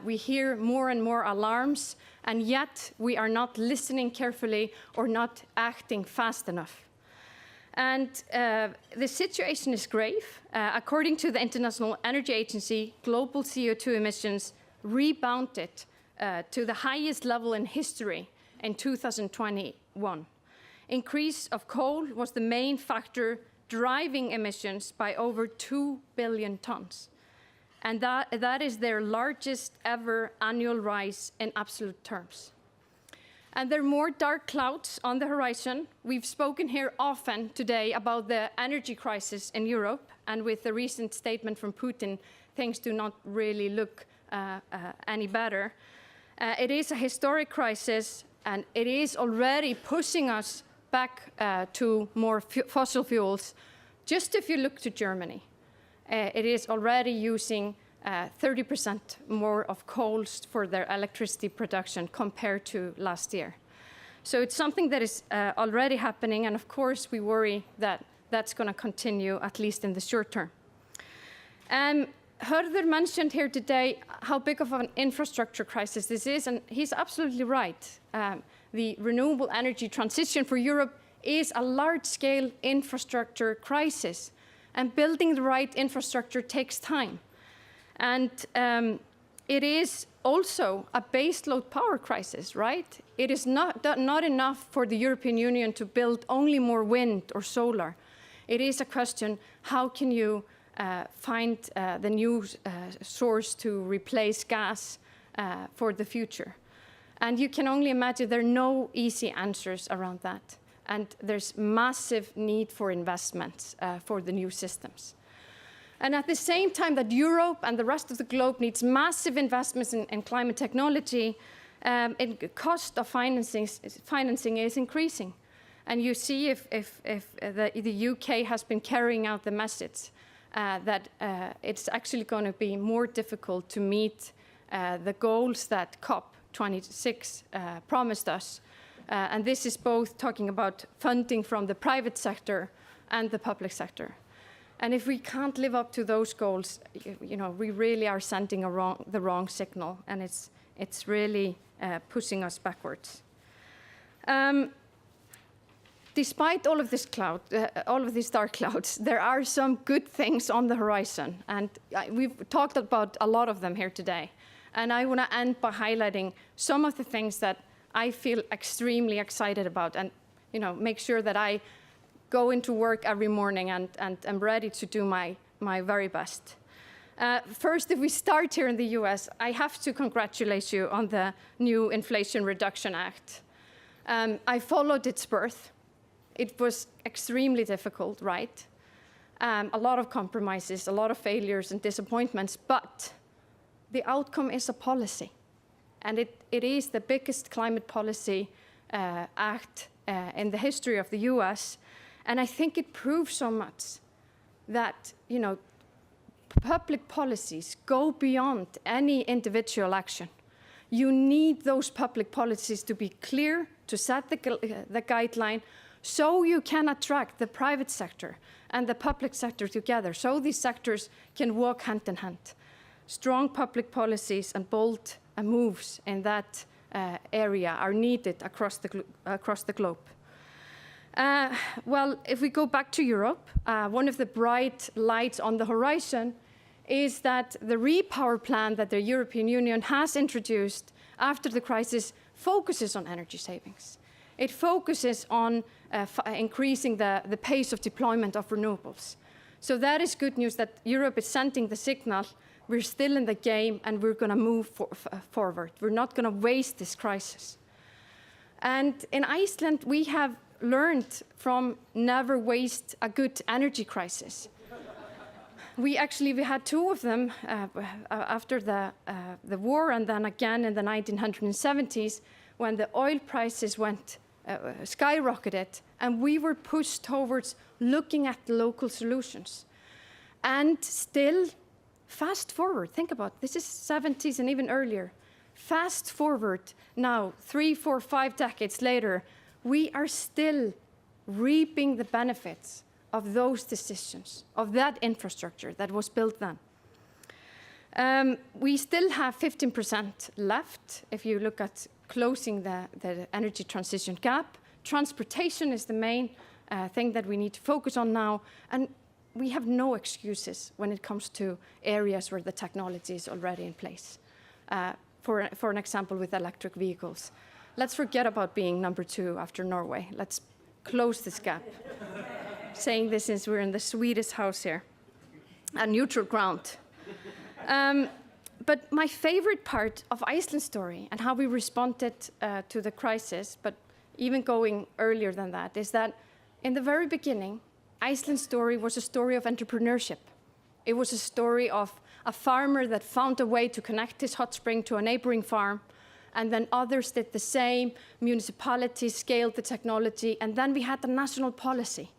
We hear more and more alarms, and yet we are not listening carefully or not acting fast enough. And the situation is grave. According to the International Energy Agency, global CO2 emissions rebounded to the highest level in history in 2021. Increase of coal was the main factor driving emissions by over 2 billion tons. And that is their largest ever annual rise in absolute terms. And there are more dark clouds on the horizon. We've spoken here often today about the energy crisis in Europe, and with the recent statement from Putin, things do not really look any better. It is a historic crisis, and it is already pushing us back to more fossil fuels. Just if you look to Germany, it is already using 30% more of coals for their electricity production compared to last year. So it's something that is already happening, and of course we worry that that's going to continue, at least in the short term. Hörður mentioned here today how big of an infrastructure crisis this is, and he's absolutely right. The renewable energy transition for Europe is a large-scale infrastructure crisis, and building the right infrastructure takes time. And it is also a baseload power crisis, right? It is not enough for the European Union to build only more wind or solar. It is a question, how can you find the new source to replace gas for the future? And you can only imagine there are no easy answers around that. And there's massive need for investments for the new systems. And at the same time that Europe and the rest of the globe needs massive investments in climate technology, the cost of financing is increasing. And you see if the UK has been carrying out the message that it's actually going to be more difficult to meet the goals that COP26 promised us. And this is both talking about funding from the private sector and the public sector. And if we can't live up to those goals, we really are sending the wrong signal, and it's really pushing us backwards. Despite all of these dark clouds, there are some good things on the horizon, and we've talked about a lot of them here today. And I want to end by highlighting some of the things that I feel extremely excited about, and make sure that I go into work every morning and I'm ready to do my very best. First, if we start here in the US, I have to congratulate you on the new Inflation Reduction Act. I followed its birth. It was extremely difficult, right? A lot of compromises, a lot of failures and disappointments, but the outcome is a policy. And it is the biggest climate policy act in the history of the US. And I think it proves so much that, public policies go beyond any individual action. You need those public policies to be clear, to set the guideline, so you can attract the private sector and the public sector together, so these sectors can walk hand in hand. Strong public policies and bold moves in that area are needed across the globe. Well, if we go back to Europe, one of the bright lights on the horizon is that the REPower plan that the European Union has introduced after the crisis focuses on energy savings. It focuses on increasing the pace of deployment of renewables. So that is good news that Europe is sending the signal, we're still in the game and we're going to move forward. We're not going to waste this crisis. And in Iceland, we have learned from never waste a good energy crisis. We had two of them after the war and then again in the 1970s when the oil prices went skyrocketed and we were pushed towards looking at local solutions. And still, fast forward, think about it, this is 70s and even earlier. Fast forward now, 3, 4, 5 decades later, we are still reaping the benefits of those decisions, of that infrastructure that was built then. We still have 15% left if you look at closing the energy transition gap. Transportation is the main thing that we need to focus on now, and we have no excuses when it comes to areas where the technology is already in place. For an example, with electric vehicles. Let's forget about being number 2 after Norway. Let's close this gap. Saying this since we're in the sweetest house here, a neutral ground. But my favorite part of Iceland's story and how we responded to the crisis, but even going earlier than that, is that in the very beginning, Iceland's story was a story of entrepreneurship. It was a story of a farmer that found a way to connect his hot spring to a neighboring farm, and then others did the same, municipalities scaled the technology, and then we had the national policy.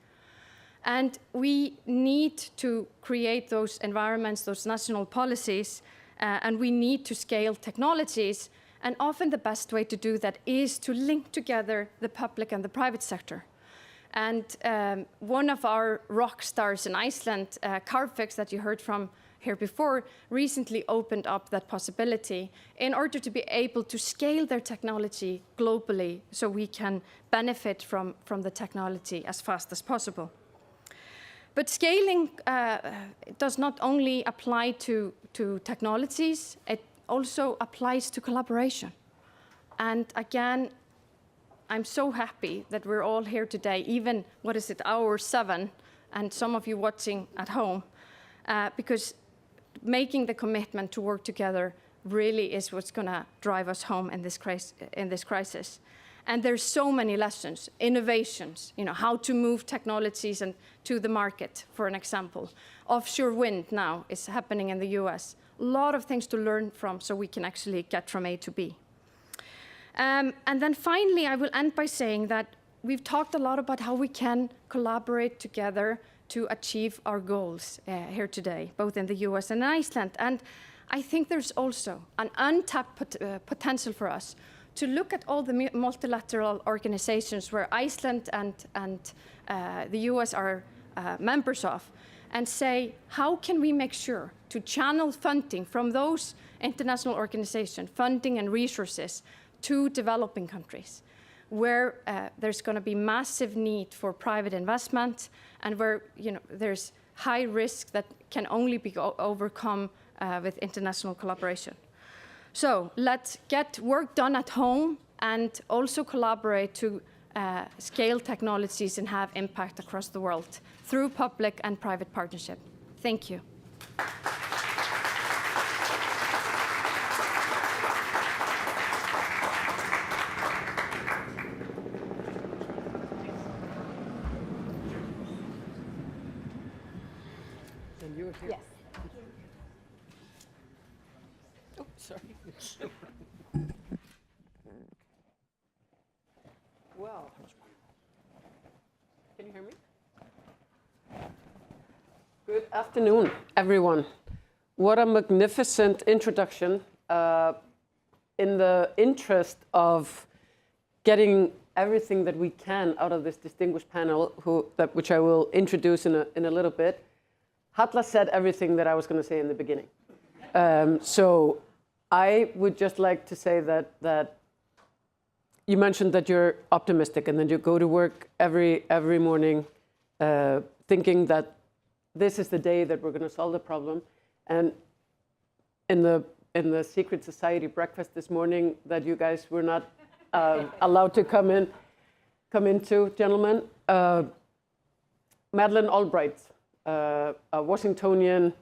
And we need to create those environments, those national policies, and we need to scale technologies. And often the best way to do that is to link together the public and the private sector. And one of our rock stars in Iceland, Carbfix, that you heard from here before, recently opened up that possibility in order to be able to scale their technology globally so we can benefit from the technology as fast as possible. But scaling does not only apply to technologies, it also applies to collaboration. And again, I'm so happy that we're all here today, even, hour 7, and some of you watching at home, because making the commitment to work together really is what's going to drive us home in this crisis. And there's so many lessons, innovations, how to move technologies and to the market, for an example. Offshore wind now is happening in the US. A lot of things to learn from so we can actually get from A to B. And then finally, I will end by saying that we've talked a lot about how we can collaborate together to achieve our goals here today, both in the US and Iceland. And I think there's also an untapped potential for us to look at all the multilateral organizations where Iceland and the US are members of and say, how can we make sure to channel funding from those international organizations, funding and resources, to developing countries, where there's going to be massive need for private investment and where there's high risk that can only be overcome with international collaboration. So let's get work done at home and also collaborate to scale technologies and have impact across the world through public and private partnership. Thank you. Yes. Oh, sorry. Well, can you hear me? Good afternoon, everyone. What a magnificent introduction. In the interest of getting everything that we can out of this distinguished panel, which I will introduce in a little bit, Halla said everything that I was going to say in the beginning. So I would just like to say that you mentioned that you're optimistic, and then you go to work every morning thinking that this is the day that we're going to solve the problem. And in the secret society breakfast this morning that you guys were not allowed to come into, gentlemen, Madeleine Albright, a Washingtonian,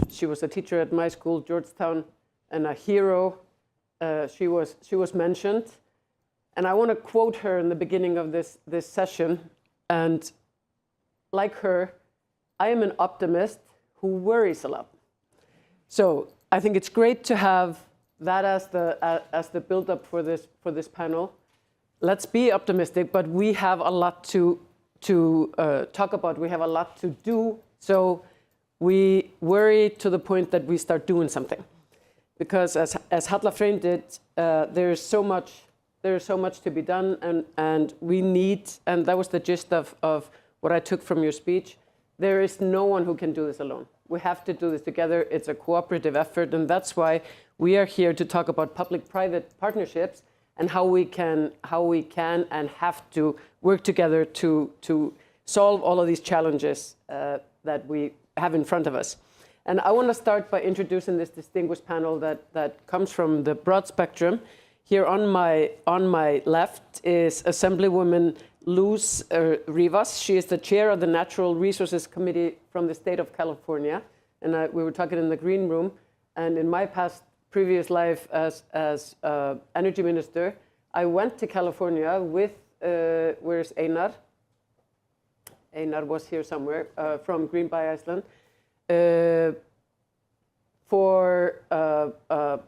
she was a teacher at my school, Georgetown, and a hero. She was mentioned. And I want to quote her in the beginning of this session. And like her, I am an optimist who worries a lot. So I think it's great to have that as the build-up for this panel. Let's be optimistic, but we have a lot to talk about. We have a lot to do. So we worry to the point that we start doing something. Because as Halla framed it, there is so much to be done, and we need, and that was the gist of what I took from your speech, there is no one who can do this alone. We have to do this together. It's a cooperative effort, and that's why we are here to talk about public-private partnerships and how we can and have to work together to solve all of these challenges that we have in front of us. And I want to start by introducing this distinguished panel that comes from the broad spectrum. Here on my left is Assemblywoman Luz Rivas. She is the chair of the Natural Resources Committee from the state of California. And we were talking in the green room. And in my previous life as energy minister, I went to California with, where's Einar? Einar was here somewhere, from Green by Iceland, for a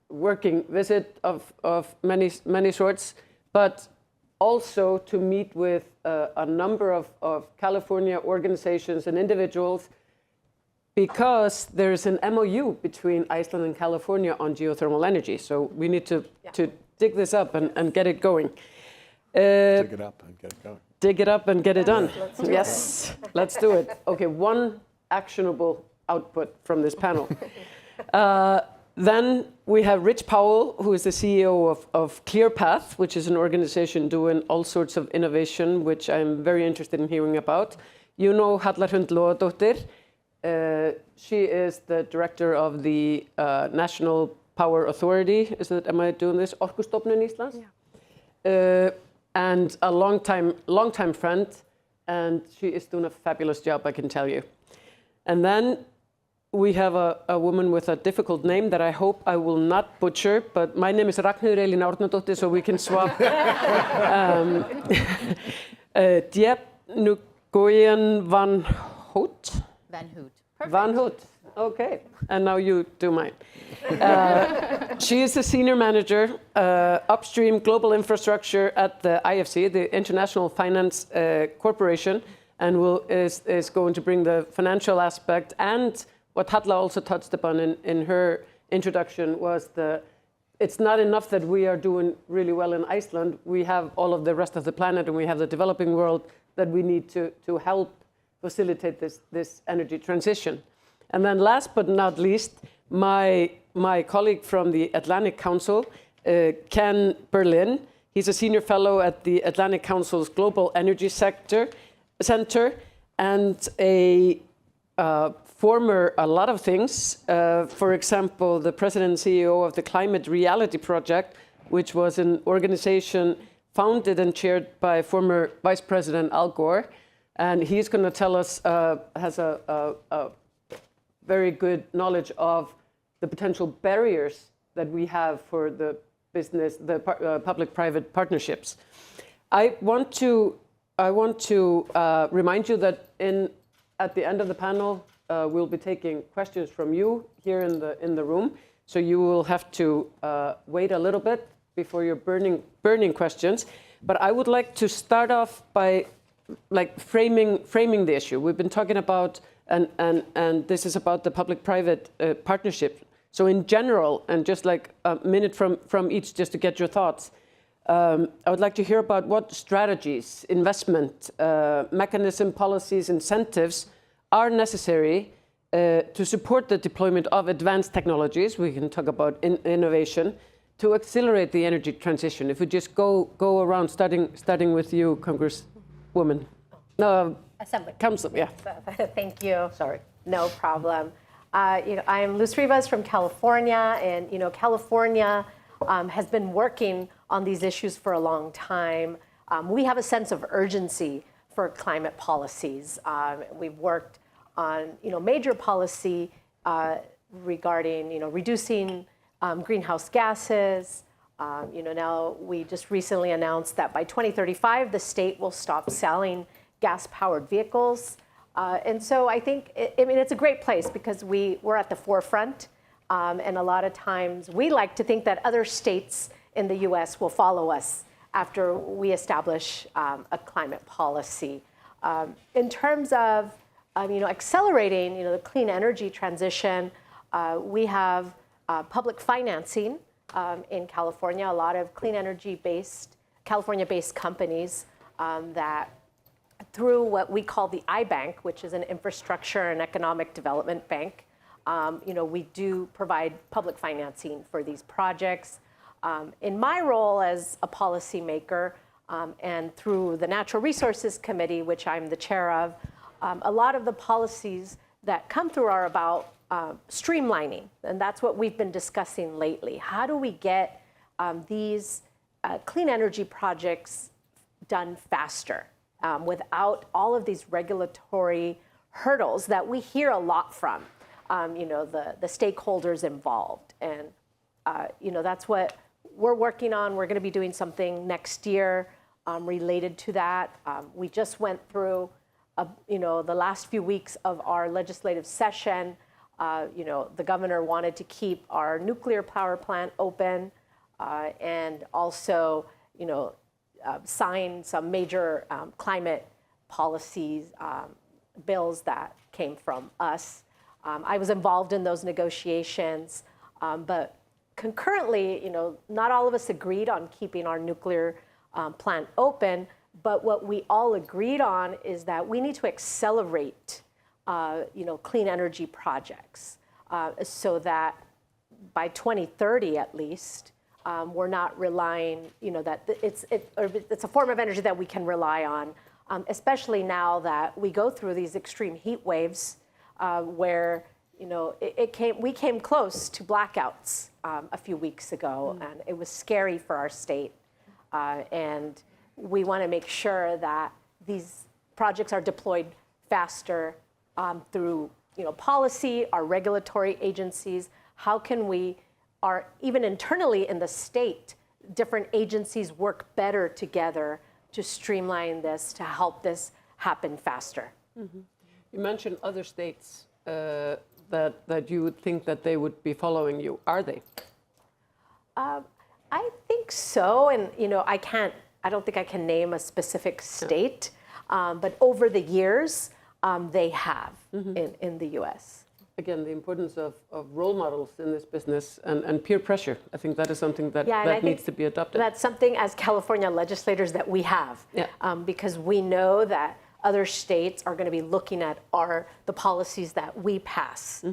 working visit of many sorts, but also to meet with a number of California organizations and individuals, because there's an MOU between Iceland and California on geothermal energy. So we need to dig this up and get it going. Dig it up and get it going. Dig it up and get it done. Let's do it. Let's do it. Okay, one actionable output from this panel. Then we have Rich Powell, who is the CEO of ClearPath, which is an organization doing all sorts of innovation, which I'm very interested in hearing about. You know Halla Hrund Logadóttir. She is the director of the National Power Authority. Am I doing this? Orkustofnun Íslands? Yeah. And a long-time friend, and she is doing a fabulous job, I can tell you. And then we have a woman with a difficult name that I hope I will not butcher, but my name is Ragnheiður Elín Árnadóttir, so we can swap. Diep Nguyen Van Hout? Van Hout. Perfect. Van Hout. Okay, and now you do mine. She is the senior manager, upstream global infrastructure at the IFC, the International Finance Corporation, and is going to bring the financial aspect. And what Halla also touched upon in her introduction was it's not enough that we are doing really well in Iceland. We have all of the rest of the planet, and we have the developing world that we need to help facilitate this energy transition. And then last but not least, my colleague from the Atlantic Council, Ken Berlin. He's a senior fellow at the Atlantic Council's Global Energy Center, and a former a lot of things. For example, the president and CEO of the Climate Reality Project, which was an organization founded and chaired by former Vice President Al Gore. And he's going to tell us, has a very good knowledge of the potential barriers that we have for the business, the public-private partnerships. I want to remind you that at the end of the panel, we'll be taking questions from you here in the room. So you will have to wait a little bit before your burning questions. But I would like to start off by framing the issue. We've been talking about, and this is about the public-private partnership. So in general, and just like a minute from each, just to get your thoughts, I would like to hear about what strategies, investment, mechanism, policies, incentives are necessary to support the deployment of advanced technologies. We can talk about innovation to accelerate the energy transition, if we just go around starting with you, Congresswoman. No, Assembly. Council, yeah. Thank you. Sorry. No problem. I'm Luz Rivas from California, and California has been working on these issues for a long time. We have a sense of urgency for climate policies. We've worked on major policy regarding reducing greenhouse gases. Now we just recently announced that by 2035 the state will stop selling gas-powered vehicles. And so I think it's a great place because we're at the forefront. And a lot of times we like to think that other states in the US will follow us after we establish a climate policy. In terms of accelerating the clean energy transition, we have public financing in California, a lot of clean energy-based, California-based companies that through what we call the iBank, which is an infrastructure and economic development bank, we do provide public financing for these projects. In my role as a policymaker and through the Natural Resources Committee, which I'm the chair of, a lot of the policies that come through are about streamlining, and that's what we've been discussing lately. How do we get these clean energy projects done faster without all of these regulatory hurdles that we hear a lot from, the stakeholders involved. And, that's what we're working on. We're going to be doing something next year related to that. We just went through, the last few weeks of our legislative session. The governor wanted to keep our nuclear power plant open and also, sign some major climate policies, bills that came from us. I was involved in those negotiations, but concurrently, not all of us agreed on keeping our nuclear plant open, but what we all agreed on is that we need to accelerate clean energy projects so that by 2030 at least, we're not relying, that it's a form of energy that we can rely on, especially now that we go through these extreme heat waves where, we came close to blackouts a few weeks ago, and it was scary for our state. And we want to make sure that these projects are deployed faster through policy, our regulatory agencies. How can we, even internally in the state, different agencies work better together to streamline this, to help this happen faster? Mm-hmm. You mentioned other states that you would think that they would be following you. Are they? I think so, and I don't think I can name a specific state, but over the years, they have in the U.S. Again, the importance of role models in this business and peer pressure. I think that is something that needs to be adopted. That's something as California legislators that we have, because we know that other states are going to be looking at the policies that we pass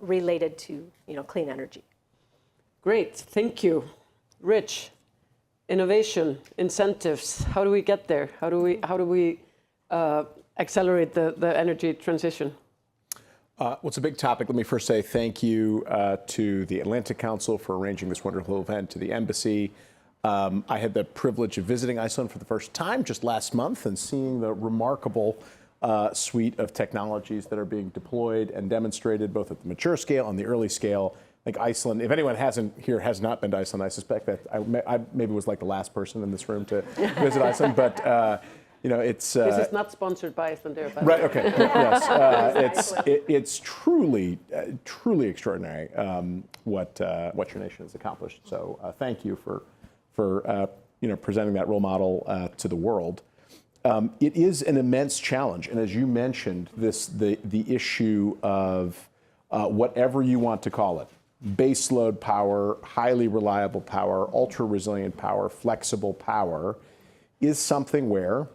related to clean energy. Great, thank you. Rich, innovation, incentives. How do we get there? How do we accelerate the energy transition? Well, it's a big topic. Let me first say thank you to the Atlantic Council for arranging this wonderful event, to the embassy. I had the privilege of visiting Iceland for the first time just last month and seeing the remarkable suite of technologies that are being deployed and demonstrated both at the mature scale and the early scale. I think Iceland, if anyone has not been to Iceland, I suspect that I maybe was like the last person in this room to visit Iceland, but it's... this is not sponsored by Icelandair. Right, okay, yes. It's truly extraordinary what your nation has accomplished. So thank you for presenting that role model to the world. It is an immense challenge, and as you mentioned, the issue of whatever you want to call it, baseload power, highly reliable power, ultra resilient power, flexible power, is something where,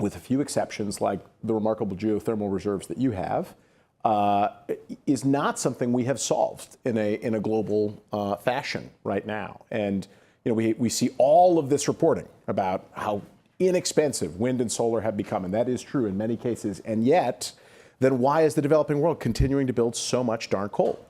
with a few exceptions like the remarkable geothermal reserves that you have, is not something we have solved in a global fashion right now. And we see all of this reporting about how inexpensive wind and solar have become, and that is true in many cases. And yet, then why is the developing world continuing to build so much darn coal?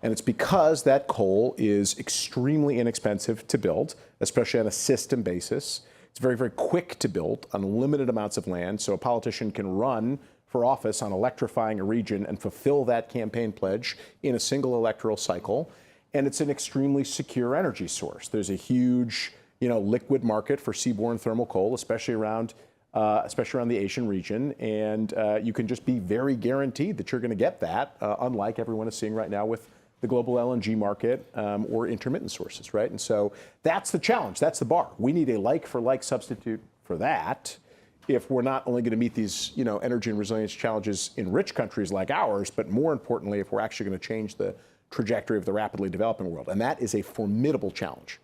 And it's because that coal is extremely inexpensive to build, especially on a system basis. It's very, very quick to build on limited amounts of land, so a politician can run for office on electrifying a region and fulfill that campaign pledge in a single electoral cycle. And it's an extremely secure energy source. There's a huge, liquid market for seaborne thermal coal, especially around the Asian region. And you can just be very guaranteed that you're going to get that, unlike everyone is seeing right now with the global LNG market or intermittent sources, right? And so that's the challenge. That's the bar. We need a like-for-like substitute for that if we're not only going to meet these, energy and resilience challenges in rich countries like ours, but more importantly, if we're actually going to change the trajectory of the rapidly developing world. And that is a formidable challenge.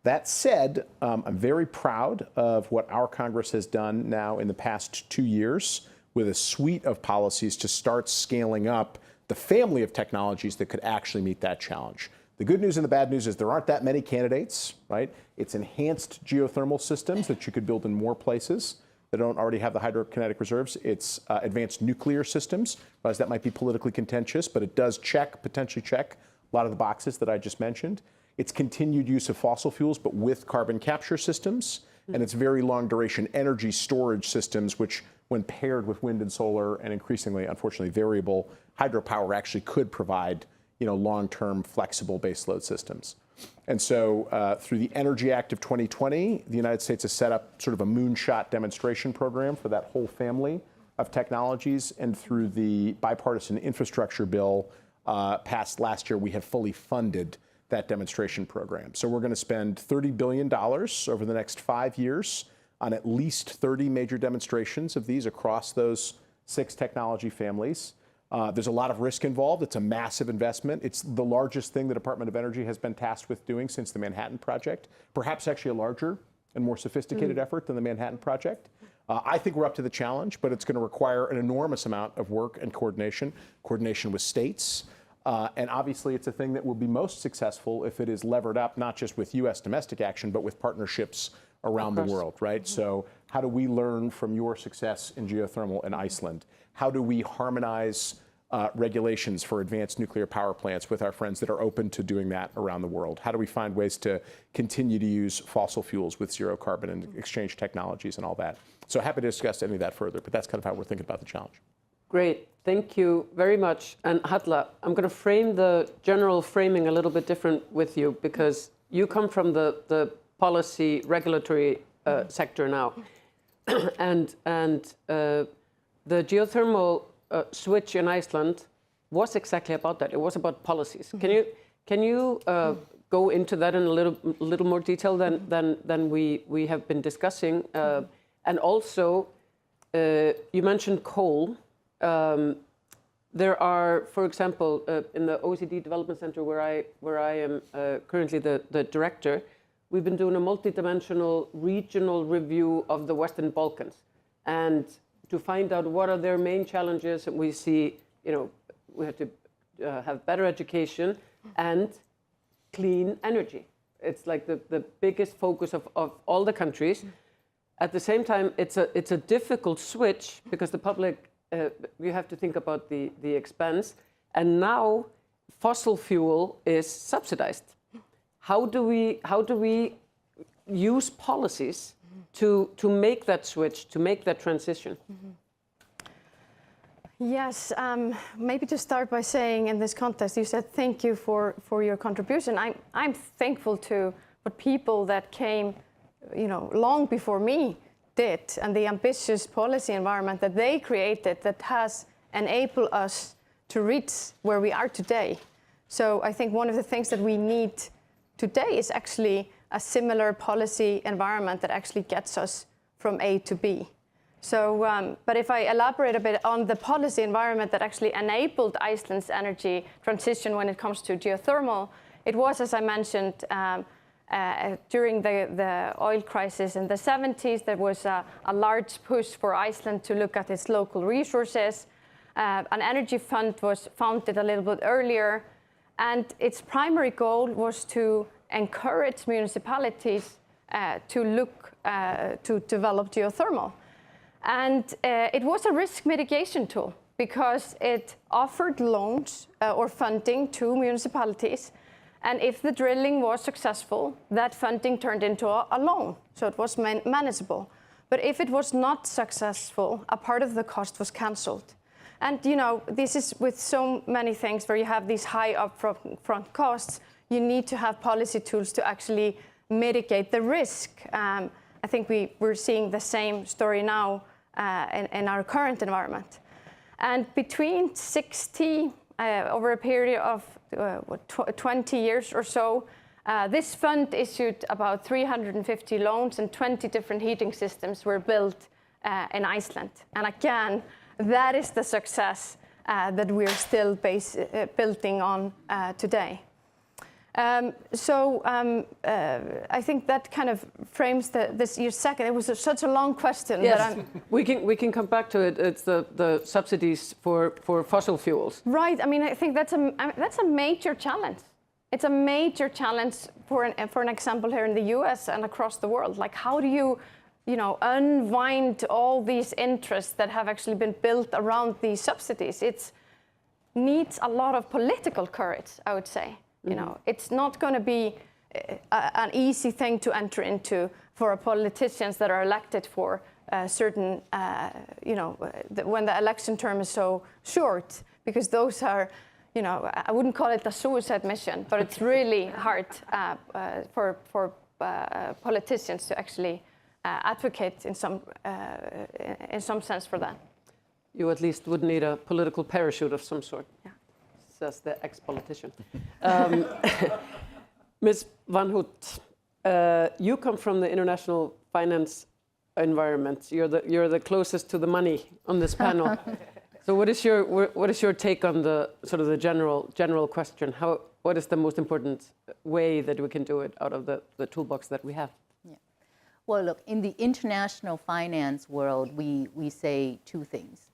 That said, I'm very proud of what our Congress has done now in the past 2 years with a suite of policies to start scaling up the family of technologies that could actually meet that challenge. The good news and the bad news is there aren't that many candidates, right? It's enhanced geothermal systems that you could build in more places that don't already have the hydrokinetic reserves. It's advanced nuclear systems. Realize that might be politically contentious, but it does potentially check a lot of the boxes that I just mentioned. It's continued use of fossil fuels, but with carbon capture systems, and it's very long duration energy storage systems, which when paired with wind and solar and increasingly, unfortunately, variable hydropower actually could provide, long-term flexible baseload systems. And so through the Energy Act of 2020, the United States has set up sort of a moonshot demonstration program for that whole family of technologies. And through the bipartisan infrastructure bill passed last year, we have fully funded that demonstration program. So we're going to spend $30 billion over the next 5 years on at least 30 major demonstrations of these across those 6 technology families. There's a lot of risk involved. It's a massive investment. It's the largest thing the Department of Energy has been tasked with doing since the Manhattan Project, perhaps actually a larger and more sophisticated effort than the Manhattan Project. I think we're up to the challenge, but it's going to require an enormous amount of work and coordination with states. And obviously, it's a thing that will be most successful if it is levered up, not just with U.S. domestic action, but with partnerships around the world, right? So how do we learn from your success in geothermal in Iceland? How do we harmonize regulations for advanced nuclear power plants with our friends that are open to doing that around the world? How do we find ways to continue to use fossil fuels with zero carbon and exchange technologies and all that? So happy to discuss any of that further, but that's kind of how we're thinking about the challenge. Great, thank you very much. And Halla, I'm going to frame the general framing a little bit different with you because you come from the policy regulatory sector now. and the geothermal switch in Iceland was exactly about that. It was about policies. Can you go into that in a little more detail than we have been discussing? And also, you mentioned coal. There are, for example, in the OECD Development Center, where I am currently the director, we've been doing a multidimensional regional review of the Western Balkans, and to find out what are their main challenges. And we see, we have to have better education and clean energy. It's like the biggest focus of all the countries. At the same time, it's a difficult switch because the public, you have to think about the expense. And now fossil fuel is subsidized. How do we use policies to make that switch, to make that transition? Yes, maybe to start by saying in this context, you said thank you for your contribution. I'm thankful to what people that came, long before me did, and the ambitious policy environment that they created that has enabled us to reach where we are today. So I think one of the things that we need today is actually a similar policy environment that actually gets us from A to B. So, but if I elaborate a bit on the policy environment that actually enabled Iceland's energy transition when it comes to geothermal, it was, as I mentioned, during the oil crisis in the 70s, there was a large push for Iceland to look at its local resources. An energy fund was founded a little bit earlier, and its primary goal was to encourage municipalities to look to develop geothermal. And it was a risk mitigation tool because it offered loans or funding to municipalities. And if the drilling was successful, that funding turned into a loan, so it was manageable. But if it was not successful, a part of the cost was canceled. And you know, this is with so many things where you have these high upfront costs, you need to have policy tools to actually mitigate the risk. I think we're seeing the same story now in our current environment. And between 60, over a period of 20 years or so, this fund issued about 350 loans and 20 different heating systems were built in Iceland. And again, that is the success that we're still building on today. I think that kind of frames this year's second. It was such a long question. Yes, we can come back to it. It's the subsidies for fossil fuels. Right. I mean, I think that's a major challenge. It's a major challenge for an example here in the U.S. and across the world. Like, how do you unwind all these interests that have actually been built around these subsidies? It needs a lot of political courage, I would say. You know, it's not going to be an easy thing to enter into for politicians that are elected for certain, when the election term is so short, because those are, I wouldn't call it a suicide mission, but it's really hard for politicians to actually advocate in some sense for that. You at least would need a political parachute of some sort. Yeah. Says the ex-politician. Ms. Van Hout, you come from the international finance environment. You're the closest to the money on this panel. So what is your take on the sort of the general question? What is the most important way that we can do it out of the toolbox that we have? Yeah. Well, look, in the international finance world, we say two things.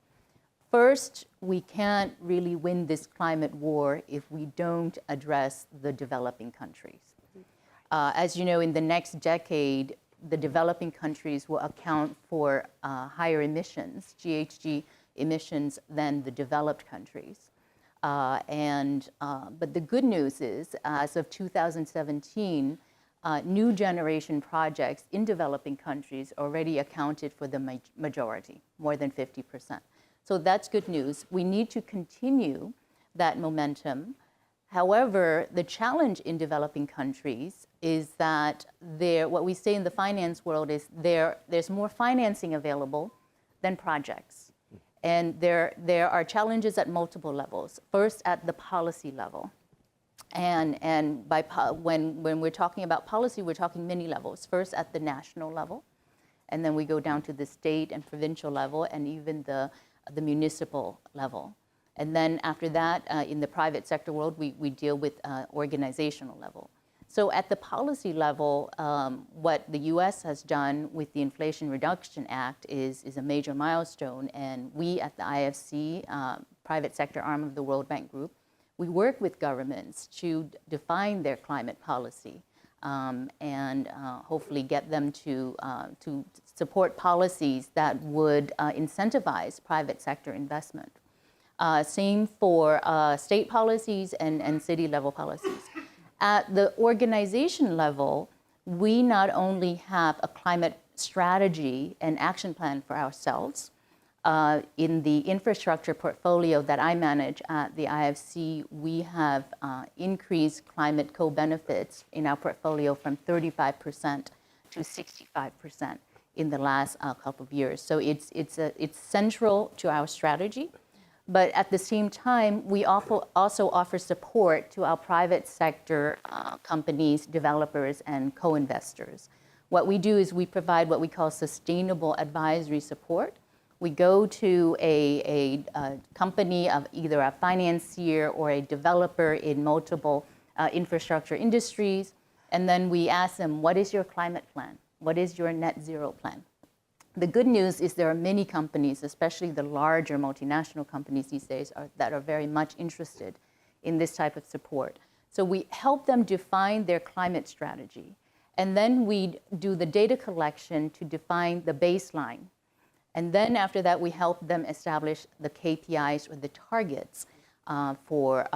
First, we can't really win this climate war if we don't address the developing countries. As you know, in the next decade, the developing countries will account for higher emissions, GHG emissions, than the developed countries. But the good news is, as of 2017, new generation projects in developing countries already accounted for the majority, more than 50%. So that's good news. We need to continue that momentum. However, the challenge in developing countries is that what we say in the finance world is there's more financing available than projects. And there are challenges at multiple levels. First, at the policy level. And when we're talking about policy, we're talking many levels. First, at the national level. And then we go down to the state and provincial level, and even the municipal level. And then after that, in the private sector world, we deal with organizational level. So at the policy level, what the US has done with the Inflation Reduction Act is a major milestone. And we at the IFC, private sector arm of the World Bank Group, we work with governments to define their climate policy and hopefully get them to support policies that would incentivize private sector investment. Same for state policies and city level policies. At the organization level, we not only have a climate strategy and action plan for ourselves. In the infrastructure portfolio that I manage at the IFC, we have increased climate co-benefits in our portfolio from 35% to 65% in the last couple of years. So it's central to our strategy. But at the same time, we also offer support to our private sector companies, developers, and co-investors. What we do is we provide what we call sustainable advisory support. We go to a company of either a financier or a developer in multiple infrastructure industries, and then we ask them, what is your climate plan? What is your net zero plan? The good news is there are many companies, especially the larger multinational companies these days, that are very much interested in this type of support. So we help them define their climate strategy. And then we do the data collection to define the baseline. And then after that, we help them establish the KPIs or the targets for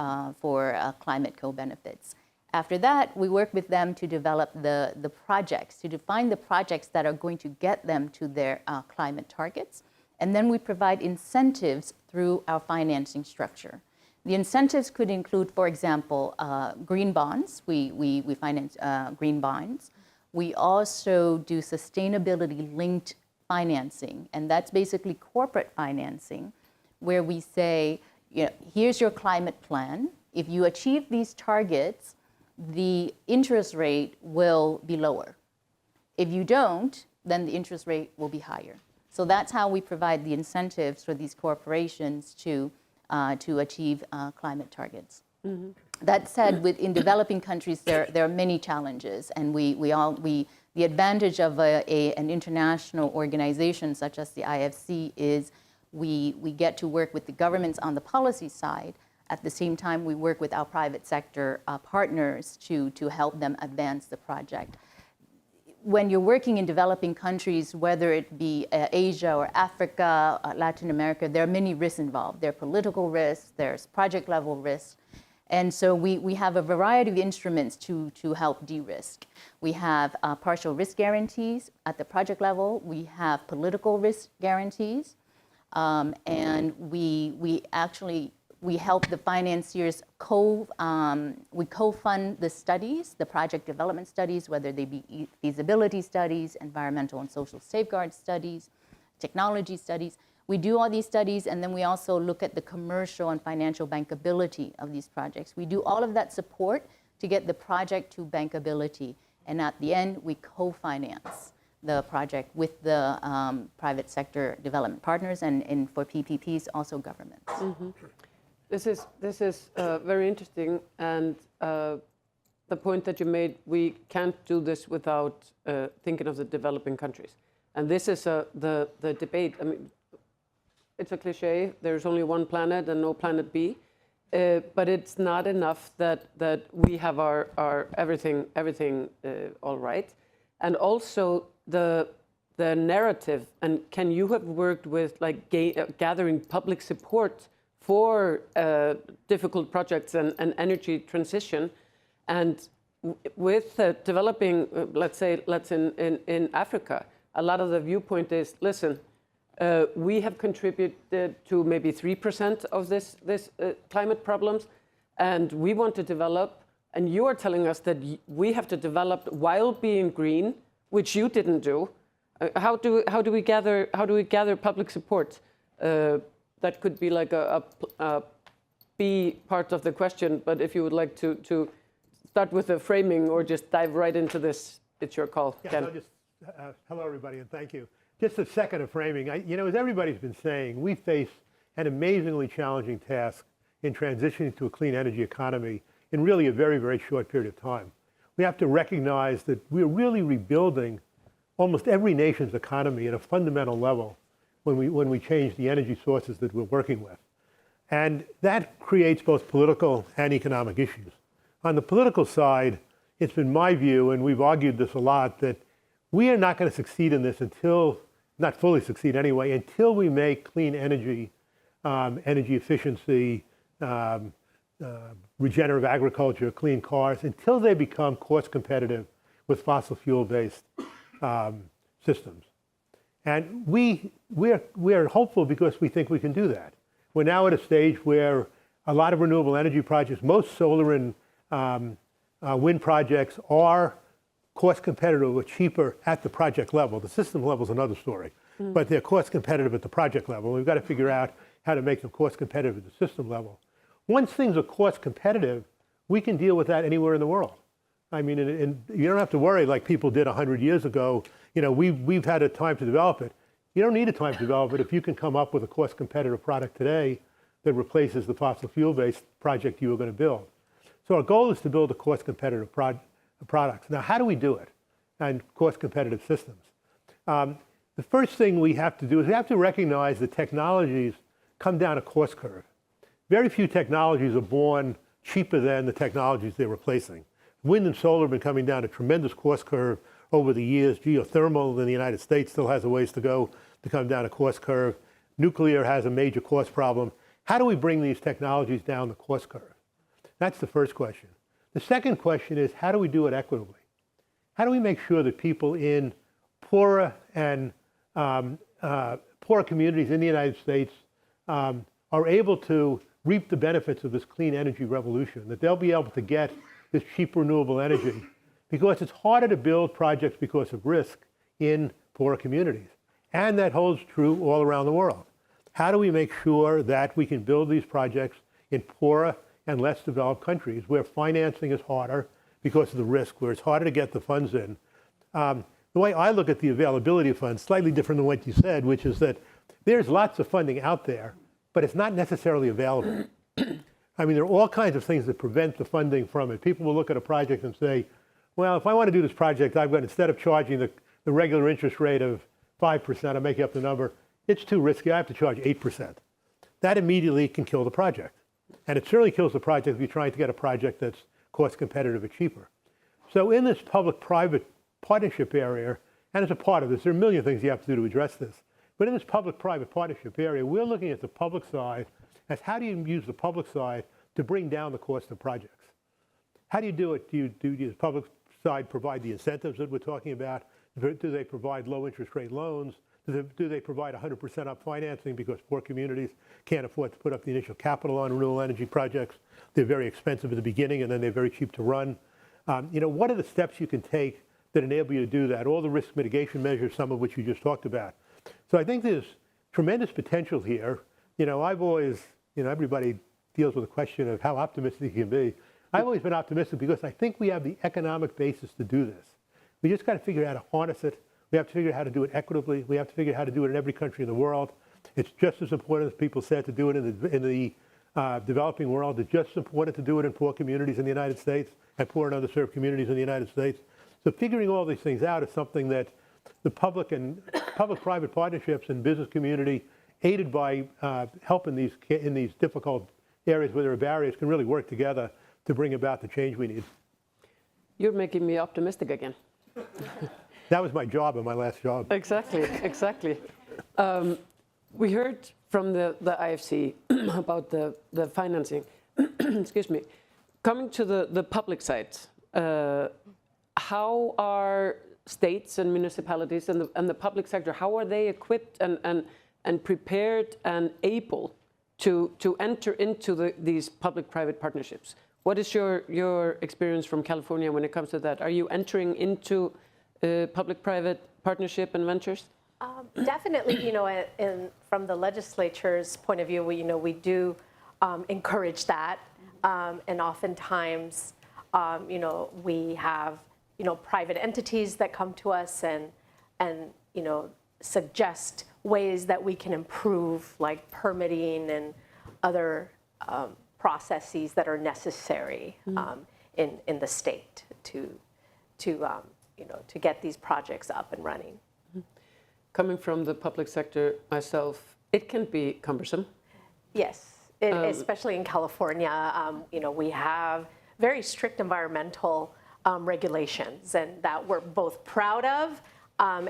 climate co-benefits. After that, we work with them to develop the projects, to define the projects that are going to get them to their climate targets. And then we provide incentives through our financing structure. The incentives could include, for example, green bonds. We finance green bonds. We also do sustainability-linked financing, and that's basically corporate financing, where we say, you know, here's your climate plan. If you achieve these targets, the interest rate will be lower. If you don't, then the interest rate will be higher. So that's how we provide the incentives for these corporations to achieve climate targets. Mm-hmm. That said, in developing countries, there are many challenges, and the advantage of an international organization such as the IFC is we get to work with the governments on the policy side. At the same time, we work with our private sector partners to help them advance the project. When you're working in developing countries, whether it be Asia or Africa, Latin America, there are many risks involved. There are political risks, there's project level risks. And so we have a variety of instruments to help de-risk. We have partial risk guarantees at the project level. We have political risk guarantees. And we help the financiers we co-fund the studies, the project development studies, whether they be feasibility studies, environmental and social safeguard studies, technology studies. We do all these studies, and then we also look at the commercial and financial bankability of these projects. We do all of that support to get the project to bankability. And at the end, we co-finance the project with the private sector development partners, and for PPPs, also governments. Mm-hmm. This is very interesting, and the point that you made, we can't do this without thinking of the developing countries. And this is the debate. I mean, it's a cliche, there's only one planet and no planet B, but it's not enough that we have our everything all right. And also the narrative, and can you have worked with like gathering public support for difficult projects and energy transition, and with developing, let's in Africa, a lot of the viewpoint is, listen, we have contributed to maybe 3% of this climate problems, and we want to develop, and you are telling us that we have to develop while being green, which you didn't do. How do we gather public support? That could be like a B part of the question, but if you would like to start with the framing or just dive right into this, it's your call. Yeah, Ken. Hello, everybody, and thank you. Just a second of framing. As everybody's been saying, we face an amazingly challenging task in transitioning to a clean energy economy in really a very, very short period of time. We have to recognize that we're really rebuilding almost every nation's economy at a fundamental level when we change the energy sources that we're working with. And that creates both political and economic issues. On the political side, it's been my view, and we've argued this a lot, that we are not going to succeed in this until, not fully succeed anyway, until we make clean energy, energy efficiency, regenerative agriculture, clean cars, until they become cost competitive with fossil fuel-based systems. And we're hopeful because we think we can do that. We're now at a stage where a lot of renewable energy projects, most solar and wind projects, are cost competitive or cheaper at the project level. The system level is another story, but they're cost competitive at the project level. We've got to figure out how to make them cost competitive at the system level. Once things are cost competitive, we can deal with that anywhere in the world. I mean, and you don't have to worry like people did 100 years ago. We've had a time to develop it. You don't need a time to develop it if you can come up with a cost competitive product today that replaces the fossil fuel-based project you were going to build. So our goal is to build a cost competitive products. Now, how do we do it? And cost competitive systems. The the first thing we have to do is we have to recognize that technologies come down a cost curve. Very few technologies are born cheaper than the technologies they're replacing. Wind and solar have been coming down a tremendous cost curve over the years. Geothermal in the United States still has a ways to go to come down a cost curve. Nuclear has a major cost problem. How do we bring these technologies down the cost curve? That's the first question. The second question is, how do we do it equitably? How do we make sure that people in poorer and poorer communities in the United States are able to reap the benefits of this clean energy revolution, that they'll be able to get this cheap renewable energy? Because it's harder to build projects because of risk in poorer communities. And that holds true all around the world. How do we make sure that we can build these projects in poorer and less developed countries where financing is harder because of the risk, where it's harder to get the funds in? The way I look at the availability of funds, slightly different than what you said, which is that there's lots of funding out there, but it's not necessarily available. I mean, there are all kinds of things that prevent the funding from it. People will look at a project and say, well, if I want to do this project, I've got, instead of charging the regular interest rate of 5%, I'm making up the number, it's too risky, I have to charge 8%. That immediately can kill the project. And it certainly kills the project if you're trying to get a project that's cost competitive or cheaper. So in this public-private partnership area, and as a part of this, there are a million things you have to do to address this. But in this public-private partnership area, we're looking at the public side as how do you use the public side to bring down the cost of projects? How do you do it? Do the public side provide the incentives that we're talking about? Do they provide low interest rate loans? Do they provide 100% up financing because poor communities can't afford to put up the initial capital on renewable energy projects? They're very expensive at the beginning and then they're very cheap to run. What are the steps you can take that enable you to do that? All the risk mitigation measures, some of which you just talked about. So I think there's tremendous potential here. I've always, everybody deals with the question of how optimistic you can be. I've always been optimistic because I think we have the economic basis to do this. We just got to figure out how to harness it. We have to figure out how to do it equitably. We have to figure out how to do it in every country in the world. It's just as important as people said to do it in the developing world. It's just as important to do it in poor communities in the United States and poor and underserved communities in the United States. So figuring all these things out is something that the public-private partnerships and business community, aided by help in these difficult areas where there are barriers, can really work together to bring about the change we need. You're making me optimistic again. That was my job in my last job. Exactly, exactly. We heard from the IFC about the financing. Excuse me. Coming to the public side, how are states and municipalities and the public sector, how are they equipped and prepared and able to enter into these public-private partnerships? What is your experience from California when it comes to that? Are you entering into public-private partnership and ventures? Definitely, from the legislature's point of view, we do encourage that, and oftentimes, we have private entities that come to us and suggest ways that we can improve, like permitting and other processes that are necessary in the state to get these projects up and running. Coming from the public sector myself, it can be cumbersome. Yes, especially in California, we have very strict environmental regulations, and that we're both proud of,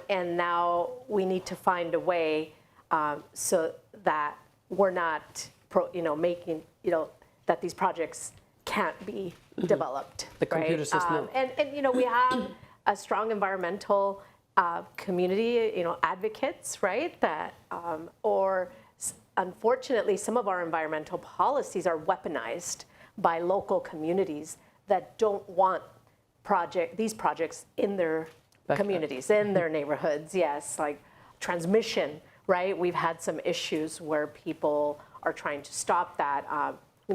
and now we need to find a way so that we're not, making, that these projects can't be developed. The computer system. And we have a strong environmental community, advocates, right? That, unfortunately, some of our environmental policies are weaponized by local communities that don't want these projects in their communities, in their neighborhoods. Yes, like transmission, right? We've had some issues where people are trying to stop that.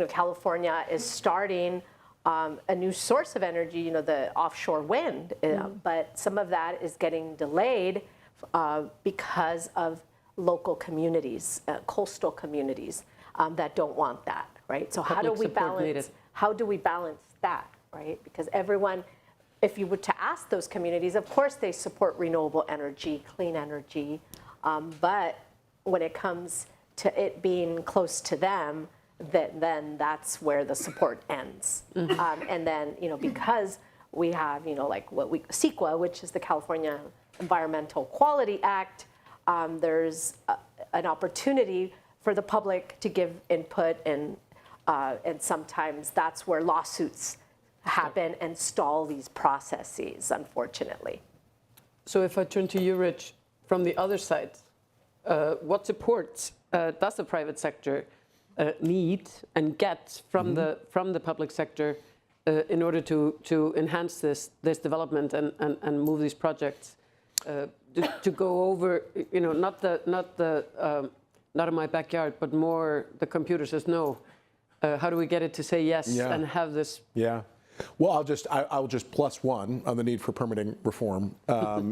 California is starting a new source of energy, the offshore wind, but some of that is getting delayed because of local communities, coastal communities that don't want that, right? So how do we balance that, right? Because everyone, if you were to ask those communities, of course they support renewable energy, clean energy, but when it comes to it being close to them, then that's where the support ends. And then, because we have, like CEQA, which is the California Environmental Quality Act, there's an opportunity for the public to give input, and sometimes that's where lawsuits happen and stall these processes, unfortunately. So if I turn to you, Rich, from the other side, what supports does the private sector need and get from the public sector in order to enhance this development and move these projects to go over, not in my backyard, but more the computer says no. How do we get it to say yes and have this? Yeah. Well, I'll just plus one on the need for permitting reform.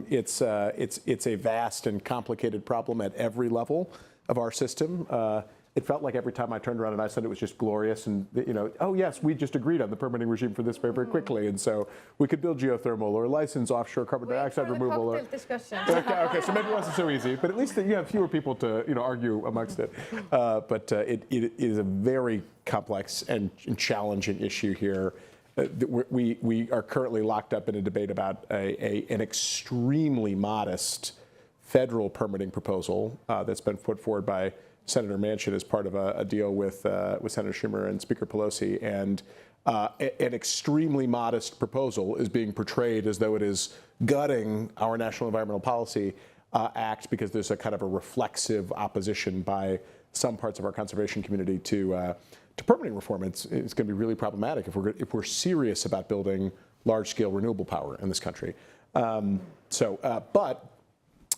It's a vast and complicated problem at every level of our system. It felt like every time I turned around in Iceland, it was just glorious, and oh yes, we just agreed on the permitting regime for this very, very quickly, and so we could build geothermal or license offshore carbon dioxide removal. Okay, so maybe it wasn't so easy, but at least you have fewer people to argue amongst it. But it is a very complex and challenging issue here. We are currently locked up in a debate about an extremely modest federal permitting proposal that's been put forward by Senator Manchin as part of a deal with Senator Schumer and Speaker Pelosi. And an extremely modest proposal is being portrayed as though it is gutting our National Environmental Policy Act because there's a kind of a reflexive opposition by some parts of our conservation community to permitting reform. It's going to be really problematic if we're serious about building large-scale renewable power in this country. But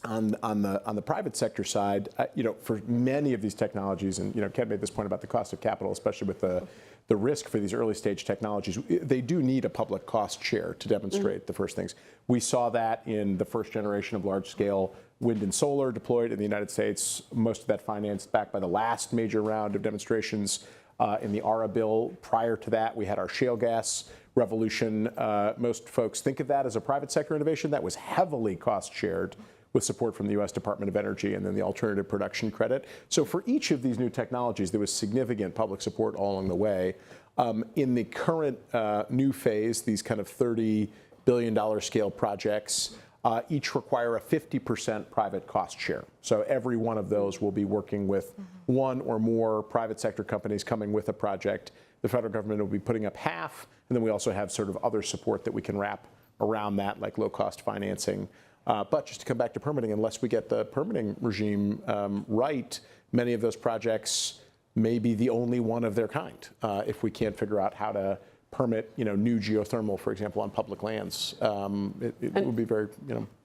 on the private sector side, for many of these technologies, and Ken made this point about the cost of capital, especially with the risk for these early stage technologies, they do need a public cost share to demonstrate the first things. We saw that in the first generation of large scale wind and solar deployed in the United States. Most of that financed back by the last major round of demonstrations in the ARA bill. Prior to that, we had our shale gas revolution. Most folks think of that as a private sector innovation. That was heavily cost shared with support from the U.S. Department of Energy and then the alternative production credit. So for each of these new technologies, there was significant public support all along the way. In the current new phase, these kind of $30 billion scale projects each require a 50% private cost share. So every one of those will be working with one or more private sector companies coming with a project. The federal government will be putting up half, and then we also have sort of other support that we can wrap around that, like low-cost financing. But just to come back to permitting, unless we get the permitting regime right, many of those projects may be the only one of their kind if we can't figure out how to permit, new geothermal, for example, on public lands. It would be very,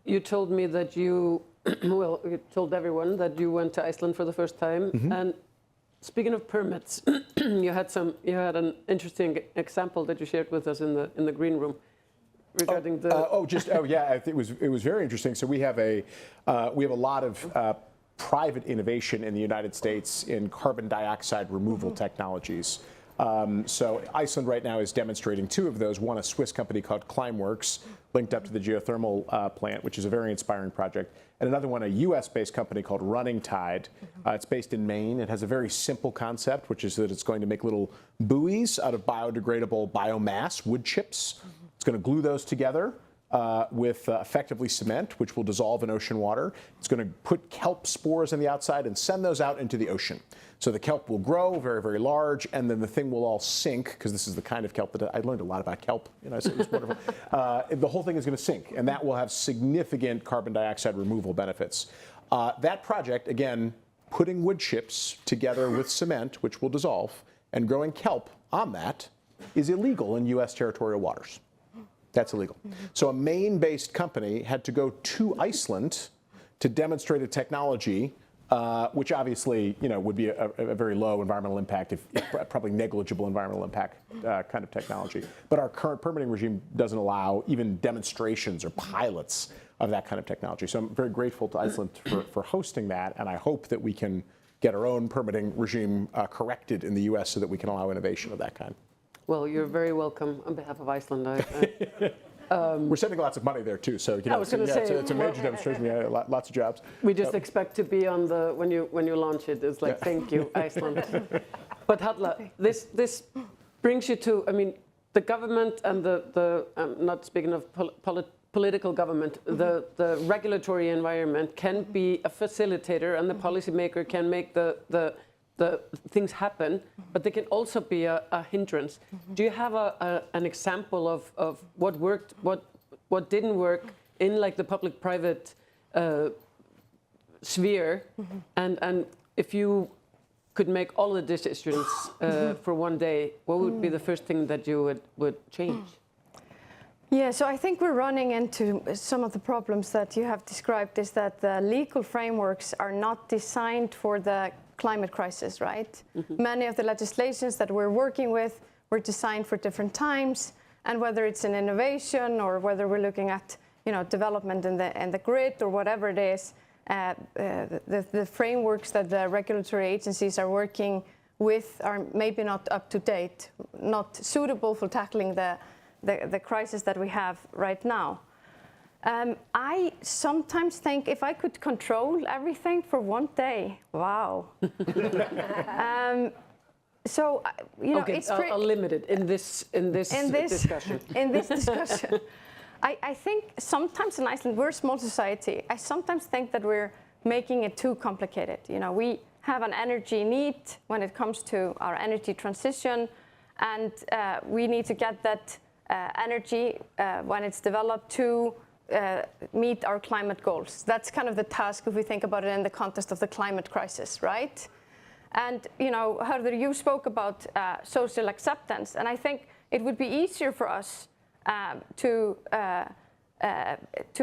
You told me that you told everyone that you went to Iceland for the first time. And speaking of permits, you had an interesting example that you shared with us in the green room. Regarding I think it was very interesting. So we have a lot of private innovation in the United States in carbon dioxide removal technologies. So Iceland right now is demonstrating two of those. One, a Swiss company called Climeworks, linked up to the geothermal plant, which is a very inspiring project. And another one, a US-based company called Running Tide. It's based in Maine. It has a very simple concept, which is that it's going to make little buoys out of biodegradable biomass, wood chips. It's going to glue those together with effectively cement, which will dissolve in ocean water. It's going to put kelp spores on the outside and send those out into the ocean. So the kelp will grow very, very large, and then the thing will all sink, because this is the kind of kelp that I learned a lot about kelp. So it was wonderful. The whole thing is going to sink, and that will have significant carbon dioxide removal benefits. That project, again, putting wood chips together with cement, which will dissolve, and growing kelp on that is illegal in U.S. territorial waters. That's illegal. So a Maine-based company had to go to Iceland to demonstrate a technology, which obviously, would be a very low environmental impact, probably negligible environmental impact kind of technology. But our current permitting regime doesn't allow even demonstrations or pilots of that kind of technology. So I'm very grateful to Iceland for hosting that, and I hope that we can get our own permitting regime corrected in the U.S. so that we can allow innovation of that kind. Well, you're very welcome on behalf of Iceland. We're saving lots of money there too, so you know, I was gonna say, it's a major demonstration. Yeah, lots of jobs. We just expect to be on the when you launch it. It's like, thank you, Iceland. But Halla, this brings you to, I mean, the government and the not speaking of political government, the regulatory environment can be a facilitator, and the policymaker can make the things happen, but they can also be a hindrance. Do you have an example of what worked, what didn't work in like the public-private sphere, and if you could make all the decisions for one day, what would be the first thing that you would change? Yeah, so I think we're running into some of the problems that you have described, is that the legal frameworks are not designed for the climate crisis, right? Many of the legislations that we're working with were designed for different times, and whether it's an innovation or whether we're looking at, you know, development in the grid or whatever it is, the frameworks that the regulatory agencies are working with are maybe not up to date, not suitable for tackling the crisis that we have right now. I sometimes think if I could control everything for one day, wow. So you know, okay, it's I'll limit it in this discussion. In this discussion, I think sometimes in Iceland we're a small society. I sometimes think that we're making it too complicated. You know, we have an energy need when it comes to our energy transition, and we need to get that energy when it's developed to meet our climate goals. That's kind of the task if we think about it in the context of the climate crisis, right? And you know, Hörður, you spoke about social acceptance, and I think it would be easier for us to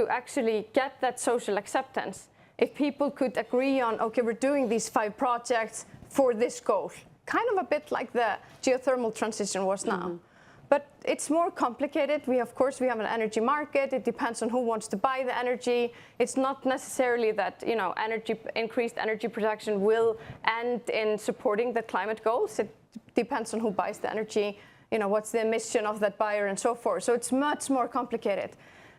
actually get that social acceptance if people could agree on, okay, we're doing these 5 projects for this goal, kind of a bit like the geothermal transition was now. But it's more complicated. Of course, we have an energy market. It depends on who wants to buy the energy. It's not necessarily that, you know, increased energy production will end in supporting the climate goals. It depends on who buys the energy, you know, what's the emission of that buyer and so forth. So it's much more complicated.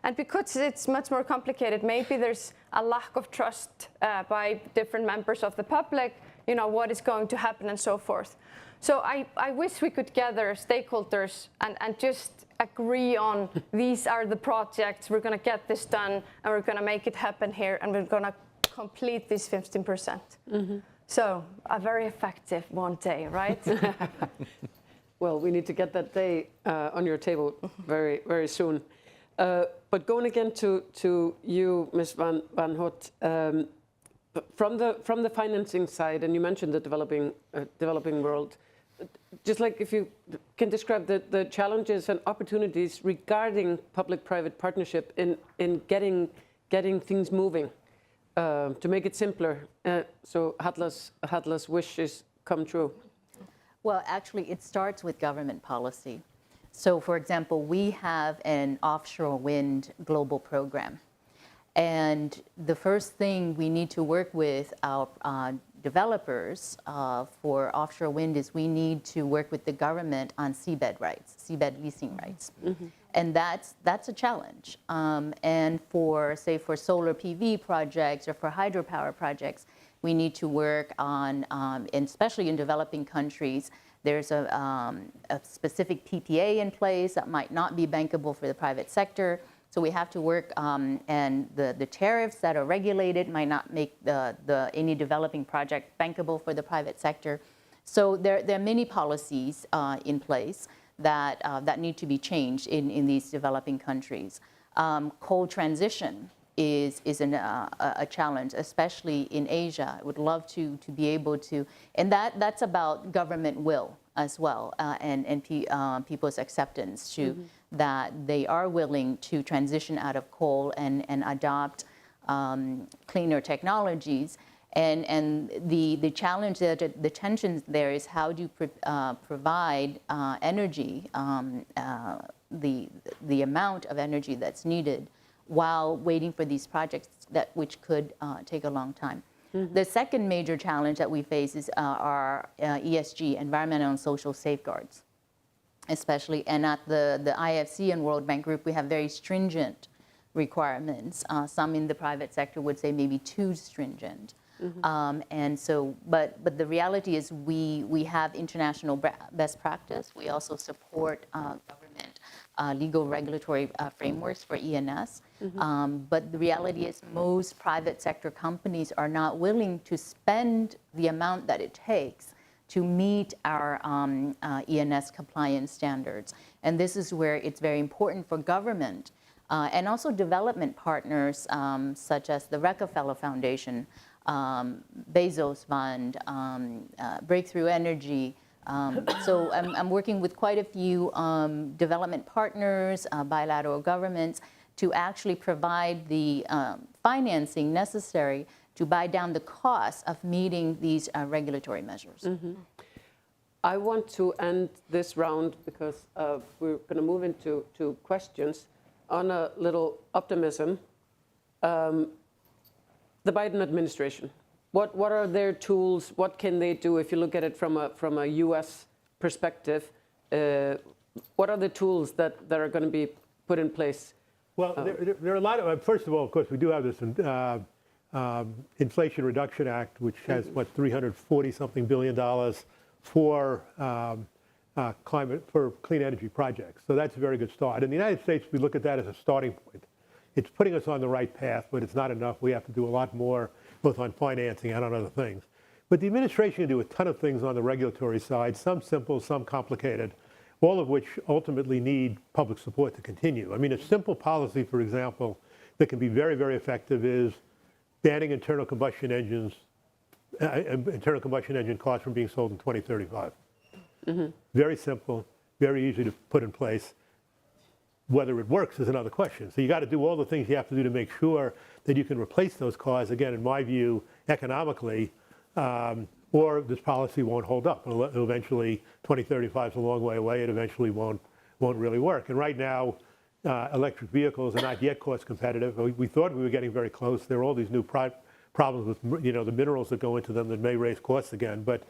And because it's much more complicated, maybe there's a lack of trust by different members of the public, you know, what is going to happen and so forth. So I wish we could gather stakeholders and just agree on these are the projects, we're going to get this done, and we're going to make it happen here, and we're going to complete this 15%. So a very effective one day, right? Well, we need to get that day on your table very, very soon. But going again to you, Ms. Van Hout, from the financing side, and you mentioned the developing world, just like if you can describe the challenges and opportunities regarding public-private partnership in getting things moving, to make it simpler, so Halla's wishes come true. Well, actually, it starts with government policy. So, for example, we have an offshore wind global program. And the first thing we need to work with our developers for offshore wind is we need to work with the government on seabed rights, seabed leasing rights. And that's a challenge. And for, say, for solar PV projects or for hydropower projects, we need to work on, and especially in developing countries, there's a specific PPA in place that might not be bankable for the private sector. So we have to work, and the tariffs that are regulated might not make any developing project bankable for the private sector. So there are many policies in place that need to be changed in these developing countries. Coal transition is a challenge, especially in Asia. I would love to be able to, and that's about government will as well, and people's acceptance to that they are willing to transition out of coal and adopt cleaner technologies. And the challenge there, the tension there is how do you provide energy, the amount of energy that's needed while waiting for these projects which could take a long time. The second major challenge that we face is our ESG, environmental and social safeguards. especially. And at the IFC and World Bank Group, we have very stringent requirements. Some in the private sector would say maybe too stringent. And so, but the reality is we have international best practice. We also support government legal regulatory frameworks for ENS. But the reality is most private sector companies are not willing to spend the amount that it takes to meet our ENS compliance standards. And this is where it's very important for government and also development partners such as the Rockefeller Foundation, Bezos Fund, Breakthrough Energy. So I'm working with quite a few development partners, bilateral governments, to actually provide the financing necessary to buy down the cost of meeting these regulatory measures. I want to end this round because we're going to move into questions on a little optimism. The Biden administration, what are their tools? What can they do if you look at it from a U.S. perspective? What are the tools that are going to be put in place? Well, there are a lot of, first of all, of course, we do have this Inflation Reduction Act, which has, what, $340-something billion for for clean energy projects. So that's a very good start. In the United States, we look at that as a starting point. It's putting us on the right path, but it's not enough. We have to do a lot more, both on financing and on other things. But the administration can do a ton of things on the regulatory side, some simple, some complicated, all of which ultimately need public support to continue. I mean, a simple policy, for example, that can be very, very effective is banning internal combustion engine cars from being sold in 2035. Very simple, very easy to put in place. Whether it works is another question. So you got to do all the things you have to do to make sure that you can replace those cars, again, in my view, economically, or this policy won't hold up. It'll eventually, 2035 is a long way away. It eventually won't really work. And right now, electric vehicles are not yet cost competitive. We thought we were getting very close. There are all these new problems with the minerals that go into them that may raise costs again. But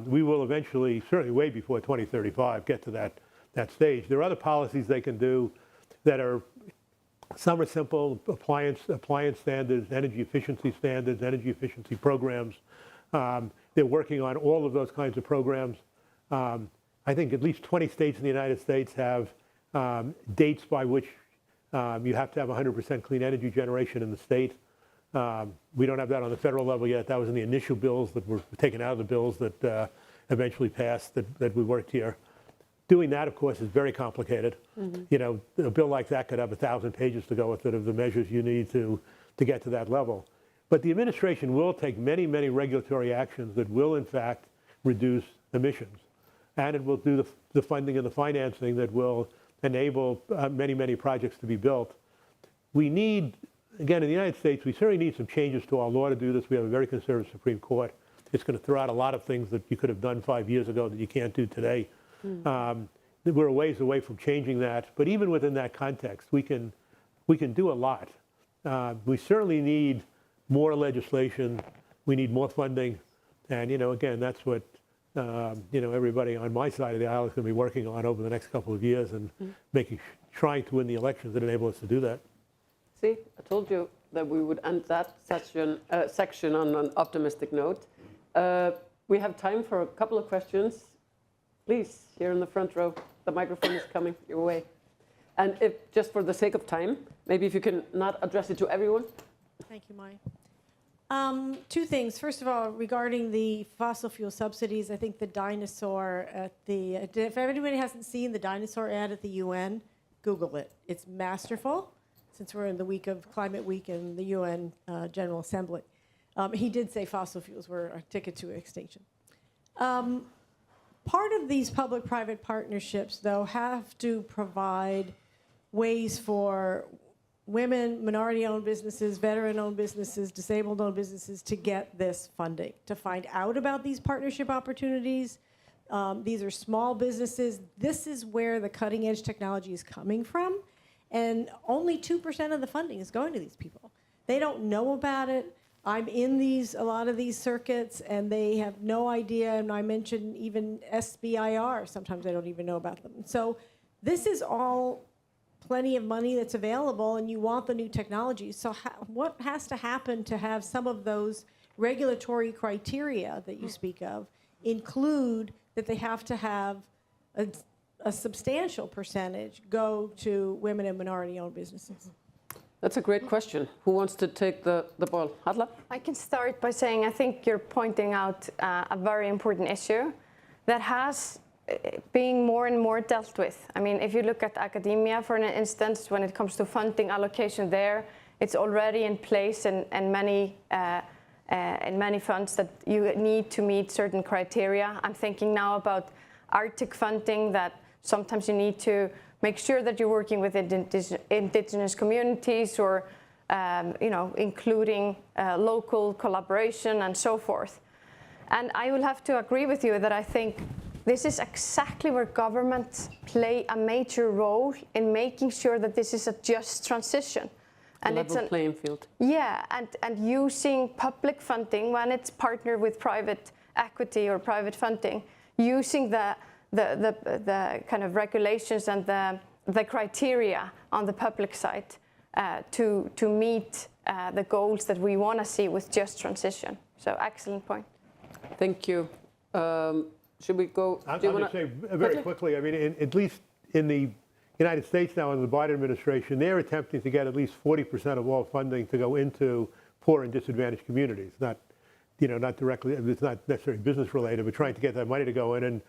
we will eventually, certainly way before 2035, get to that stage. There are other policies they can do that are, some are simple, appliance standards, energy efficiency standards, energy efficiency programs. They're working on all of those kinds of programs. I think at least 20 states in the United States have dates by which you have to have 100% clean energy generation in the state. We don't have that on the federal level yet. That was in the initial bills that were taken out of the bills that eventually passed that we worked here. Doing that, of course, is very complicated. You know, a bill like that could have 1,000 pages to go with it of the measures you need to get to that level. But the administration will take many, many regulatory actions that will, in fact, reduce emissions. And it will do the funding and the financing that will enable many, many projects to be built. We need, again, in the United States, we certainly need some changes to our law to do this. We have a very conservative Supreme Court. It's going to throw out a lot of things that you could have done 5 years ago that you can't do today. We're a ways away from changing that. But even within that context, we can do a lot. We certainly need more legislation. We need more funding. And, again, that's what, everybody on my side of the aisle is going to be working on over the next couple of years and trying to win the elections that enable us to do that. See, I told you that we would end that section on an optimistic note. We have time for a couple of questions. Please, here in the front row, the microphone is coming your way. And if, just for the sake of time, maybe if you can not address it to everyone. Thank you, Mai. Two things. First of all, regarding the fossil fuel subsidies, I think the dinosaur at the, if anybody hasn't seen the dinosaur ad at the UN, Google it. It's masterful, since we're in the week of Climate Week in the UN General Assembly. He did say fossil fuels were a ticket to extinction. Part of these public-private partnerships, though, have to provide ways for women, minority-owned businesses, veteran-owned businesses, disabled-owned businesses to get this funding, to find out about these partnership opportunities. These are small businesses. This is where the cutting-edge technology is coming from, and only 2% of the funding is going to these people. They don't know about it. I'm in a lot of these circuits, and they have no idea. And I mentioned even SBIR. Sometimes I don't even know about them. So this is all plenty of money that's available, and you want the new technology. So what has to happen to have some of those regulatory criteria that you speak of include that they have to have a substantial percentage go to women and minority-owned businesses? That's a great question. Who wants to take the ball? Hadla? I can start by saying I think you're pointing out a very important issue that has being more and more dealt with. I mean, if you look at academia, for an instance, when it comes to funding allocation there, it's already in place in many funds that you need to meet certain criteria. I'm thinking now about Arctic funding, that sometimes you need to make sure that you're working with indigenous communities, or including local collaboration and so forth. And I will have to agree with you that I think this is exactly where governments play a major role in making sure that this is a just transition. And level playing field. Yeah, and using public funding when it's partnered with private equity or private funding, using the kind of regulations and the criteria on the public side to meet the goals that we want to see with just transition. So excellent point. Thank you. Should we go? I'll just say very quickly, I mean, at least in the United States now, in the Biden administration, they're attempting to get at least 40% of all funding to go into poor and disadvantaged communities. Not directly, it's not necessarily business related, but trying to get that money to go in. And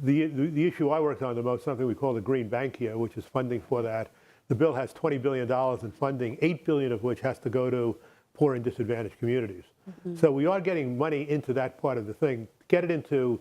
the issue I worked on the most, something we call the Green Bank here, which is funding for that. The bill has $20 billion in funding, $8 billion of which has to go to poor and disadvantaged communities. Mm-hmm. So we are getting money into that part of the thing. Get it into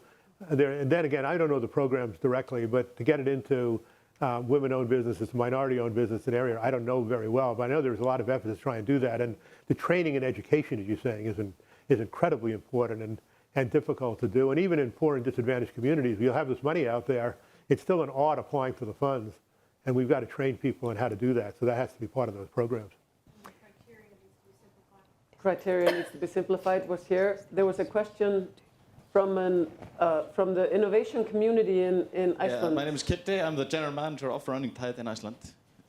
there, and then again, I don't know the programs directly, but to get it into women-owned businesses, minority-owned business, an area I don't know very well, but I know there's a lot of effort to try and do that. And the training and education, as you're saying, is incredibly important and difficult to do. And even in poor and disadvantaged communities, you'll have this money out there. It's still an art applying for the funds, and we've got to train people on how to do that. So that has to be part of those programs. Criteria needs to be simplified. Was here. There was a question from the innovation community in Iceland. My name is Kitty. I'm the general manager of Running Tide in Iceland.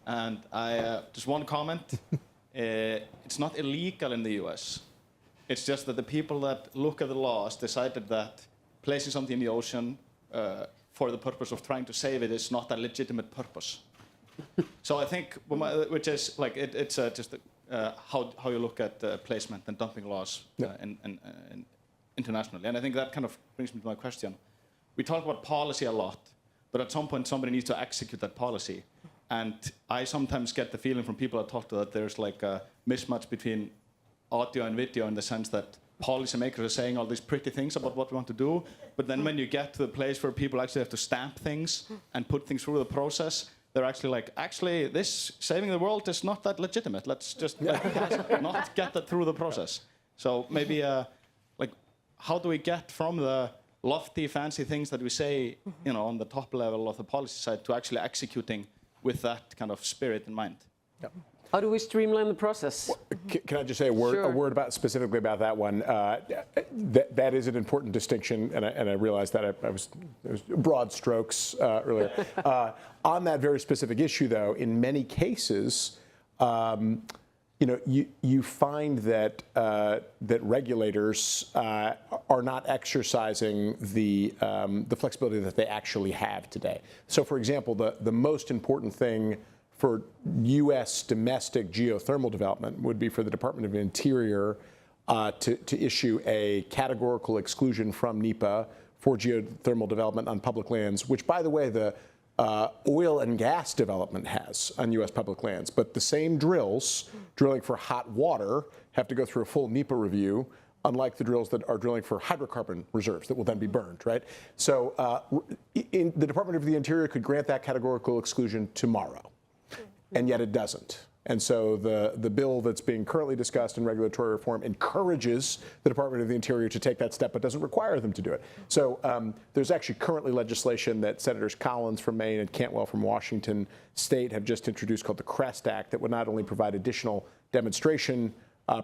And I just one comment. It's not illegal in the US. It's just that the people that look at the laws decided that placing something in the ocean for the purpose of trying to save it is not a legitimate purpose. So I think, which is like, it's just how you look at placement and dumping laws internationally. And I think that kind of brings me to my question. We talk about policy a lot, but at some point somebody needs to execute that policy. And I sometimes get the feeling from people I talk to that there's like a mismatch between audio and video in the sense that policymakers are saying all these pretty things about what we want to do, but then when you get to the place where people actually have to stamp things and put things through the process, they're actually like, actually, this saving the world is not that legitimate. Let's just not get that through the process. So maybe, how do we get from the lofty, fancy things that we say, on the top level of the policy side to actually executing with that kind of spirit in mind? Yep. How do we streamline the process? Can I just say a word, Sure. a word specifically about that one? That is an important distinction, and I realized that it was broad strokes earlier. On that very specific issue, though, in many cases, you find that that regulators are not exercising the flexibility that they actually have today. So, for example, the most important thing for U.S. domestic geothermal development would be for the Department of Interior to issue a categorical exclusion from NEPA for geothermal development on public lands, which, by the way, the oil and gas development has on U.S. public lands. But the same drills drilling for hot water have to go through a full NEPA review, unlike the drills that are drilling for hydrocarbon reserves that will then be burned, right? So the Department of the Interior could grant that categorical exclusion tomorrow. And yet it doesn't. And so the bill that's being currently discussed in regulatory reform encourages the Department of the Interior to take that step, but doesn't require them to do it. So there's actually currently legislation that Senators Collins from Maine and Cantwell from Washington State have just introduced called the CREST Act that would not only provide additional demonstration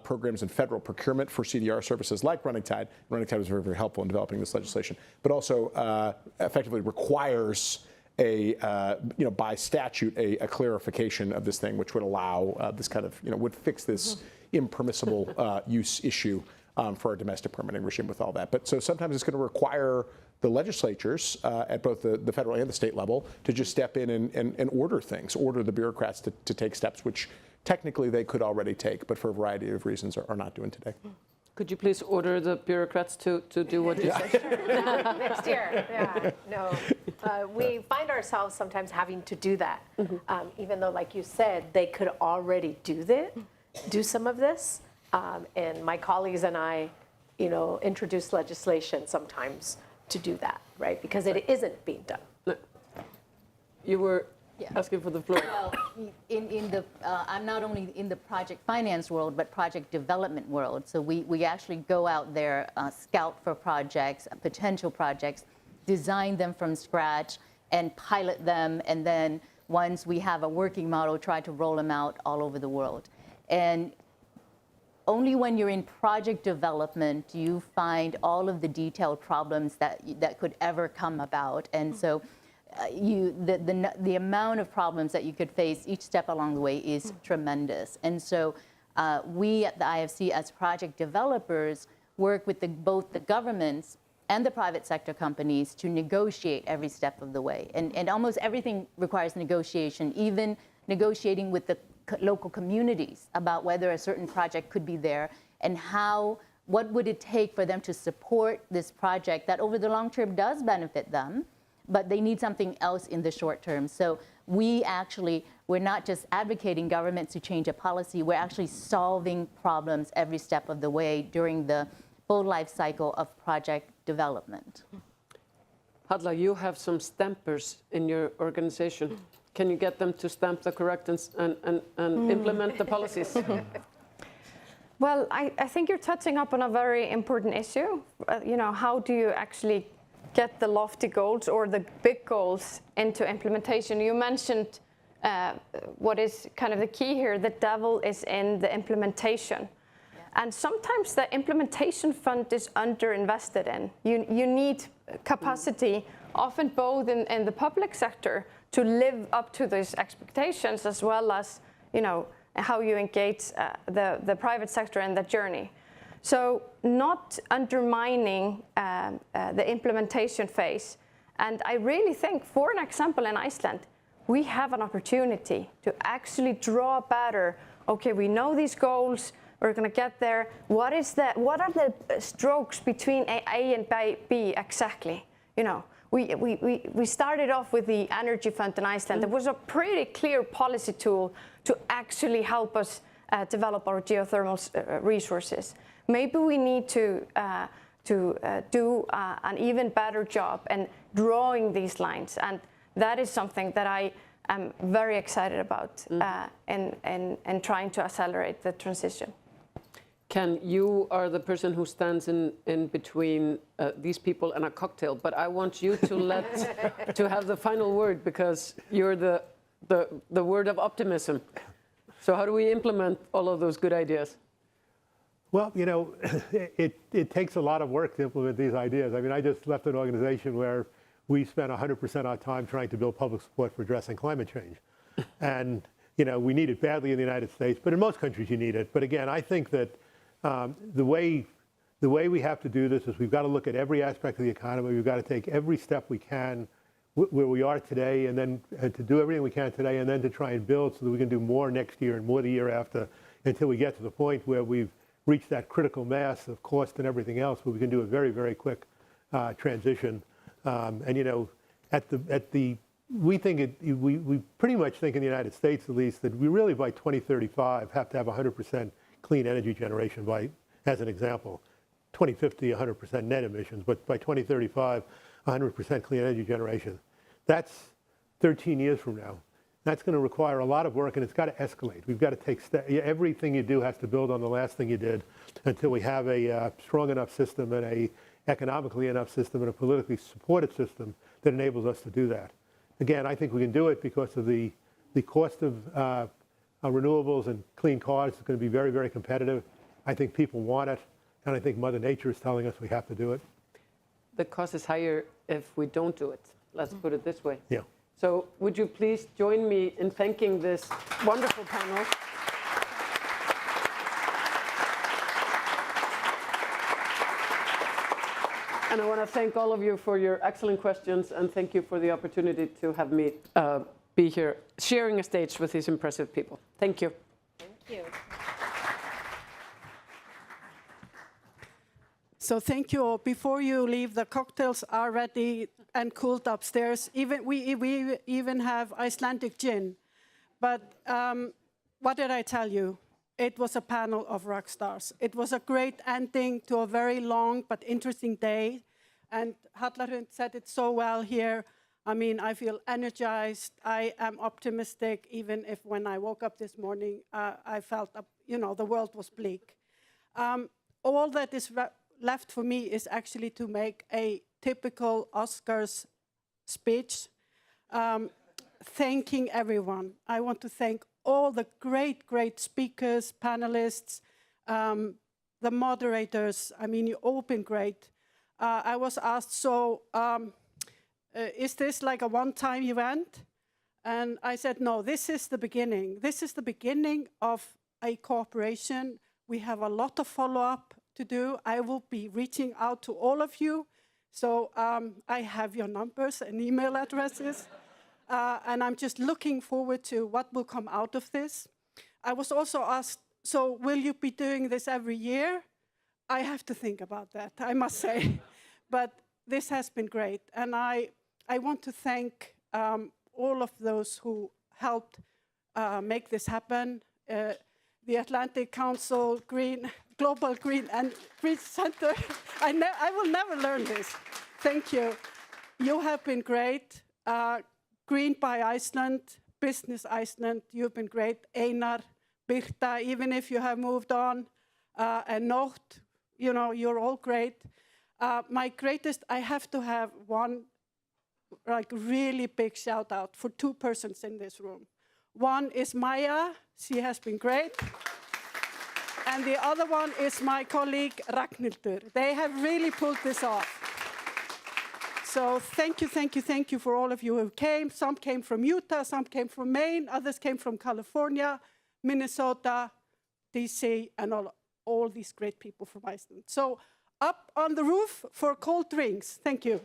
programs in federal procurement for CDR services like Running Tide. Running Tide was very, very helpful in developing this legislation, but also effectively requires by statute, a clarification of this thing, which would allow this kind of, would fix this impermissible use issue for our domestic permitting regime with all that. But so sometimes it's going to require the legislatures at both the federal and the state level to just step in and order things, order the bureaucrats to take steps, which technically they could already take, but for a variety of reasons are not doing today. Could you please order the bureaucrats to do what you said? Next year, yeah, no. We find ourselves sometimes having to do that, even though, like you said, they could already do some of this. And my colleagues and I, introduce legislation sometimes to do that, right? Because it isn't being done. No. You were asking for the floor. Well, I'm not only in the project finance world, but project development world. So we actually go out there, scout for projects, potential projects, design them from scratch, and pilot them. And then once we have a working model, try to roll them out all over the world. And only when you're in project development do you find all of the detailed problems that could ever come about. And so the amount of problems that you could face each step along the way is tremendous. And so we at the IFC as project developers work with both the governments and the private sector companies to negotiate every step of the way. And almost everything requires negotiation, even negotiating with the local communities about whether a certain project could be there and what would it take for them to support this project that over the long term does benefit them, but they need something else in the short term. So we're not just advocating governments to change a policy, we're actually solving problems every step of the way during the full life cycle of project development. Hadla, you have some stampers in your organization. Can you get them to stamp the correct and implement the policies? Well, I think you're touching up on a very important issue. How do you actually get the lofty goals or the big goals into implementation? You mentioned what is kind of the key here. The devil is in the implementation. And sometimes the implementation fund is underinvested in. You need capacity, often both in the public sector, to live up to these expectations, as well as how you engage the private sector in that journey. So not undermining the implementation phase. And I really think, for an example, in Iceland, we have an opportunity to actually draw better. Okay, we know these goals. We're going to get there. What are the strokes between A and B exactly? We started off with the Energy Fund in Iceland. It was a pretty clear policy tool to actually help us develop our geothermal resources. Maybe we need to do an even better job in drawing these lines, and that is something that I am very excited about in trying to accelerate the transition. Ken, you are the person who stands in between these people and a cocktail, but I want you to have the final word, because you're the word of optimism. So how do we implement all of those good ideas? Well, it takes a lot of work to implement these ideas. I mean, I just left an organization where we spent 100% of our time trying to build public support for addressing climate change. And, we need it badly in the United States, but in most countries you need it. But again, I think that the way we have to do this is we've got to look at every aspect of the economy. We've got to take every step we can where we are today, and then to do everything we can today, and then to try and build so that we can do more next year and more the year after, until we get to the point where we've reached that critical mass of cost and everything else, where we can do a very, very quick transition. We pretty much think in the United States, at least, that we really by 2035 have to have 100% clean energy generation as an example. 2050, 100% net emissions, but by 2035, 100% clean energy generation. That's 13 years from now. That's going to require a lot of work, and it's got to escalate. We've got to take everything you do has to build on the last thing you did until we have a strong enough system and a economically enough system and a politically supported system that enables us to do that. Again, I think we can do it because of the cost of renewables and clean cars is going to be very, very competitive. I think people want it, and I think Mother Nature is telling us we have to do it. The cost is higher if we don't do it. Let's put it this way. Yeah. So would you please join me in thanking this wonderful panel? And I want to thank all of you for your excellent questions, and thank you for the opportunity to have me be here sharing a stage with these impressive people. Thank you. Thank you. So thank you all. Before you leave, the cocktails are ready and cooled upstairs. We even have Icelandic gin. But what did I tell you? It was a panel of rock stars. It was a great ending to a very long but interesting day. And Hallarind said it so well here. I mean, I feel energized. I am optimistic, even if when I woke up this morning, I felt, the world was bleak. All that is left for me is actually to make a typical Oscars speech, thanking everyone. I want to thank all the great, great speakers, panelists, the moderators. I mean, you've all been great. I was asked, so is this like a one-time event? And I said, no, this is the beginning. This is the beginning of a cooperation. We have a lot of follow-up to do. I will be reaching out to all of you. So I have your numbers and email addresses. And I'm just looking forward to what will come out of this. I was also asked, so will you be doing this every year? I have to think about that, I must say. But this has been great. And I want to thank all of those who helped make this happen. The Atlantic Council, Global Green and Green Center. I will never learn this. Thank you. You have been great. Green by Iceland, Business Iceland, you've been great. Einar, Birta, even if you have moved on, and Nótt, you're all great. My greatest, I have to have one really big shout out for two persons in this room. One is Maya, she has been great. And the other one is my colleague Ragnhildur. They have really pulled this off. So thank you for all of you who came. Some came from Utah, some came from Maine, others came from California, Minnesota, DC, and all these great people from Iceland. So up on the roof for cold drinks. Thank you.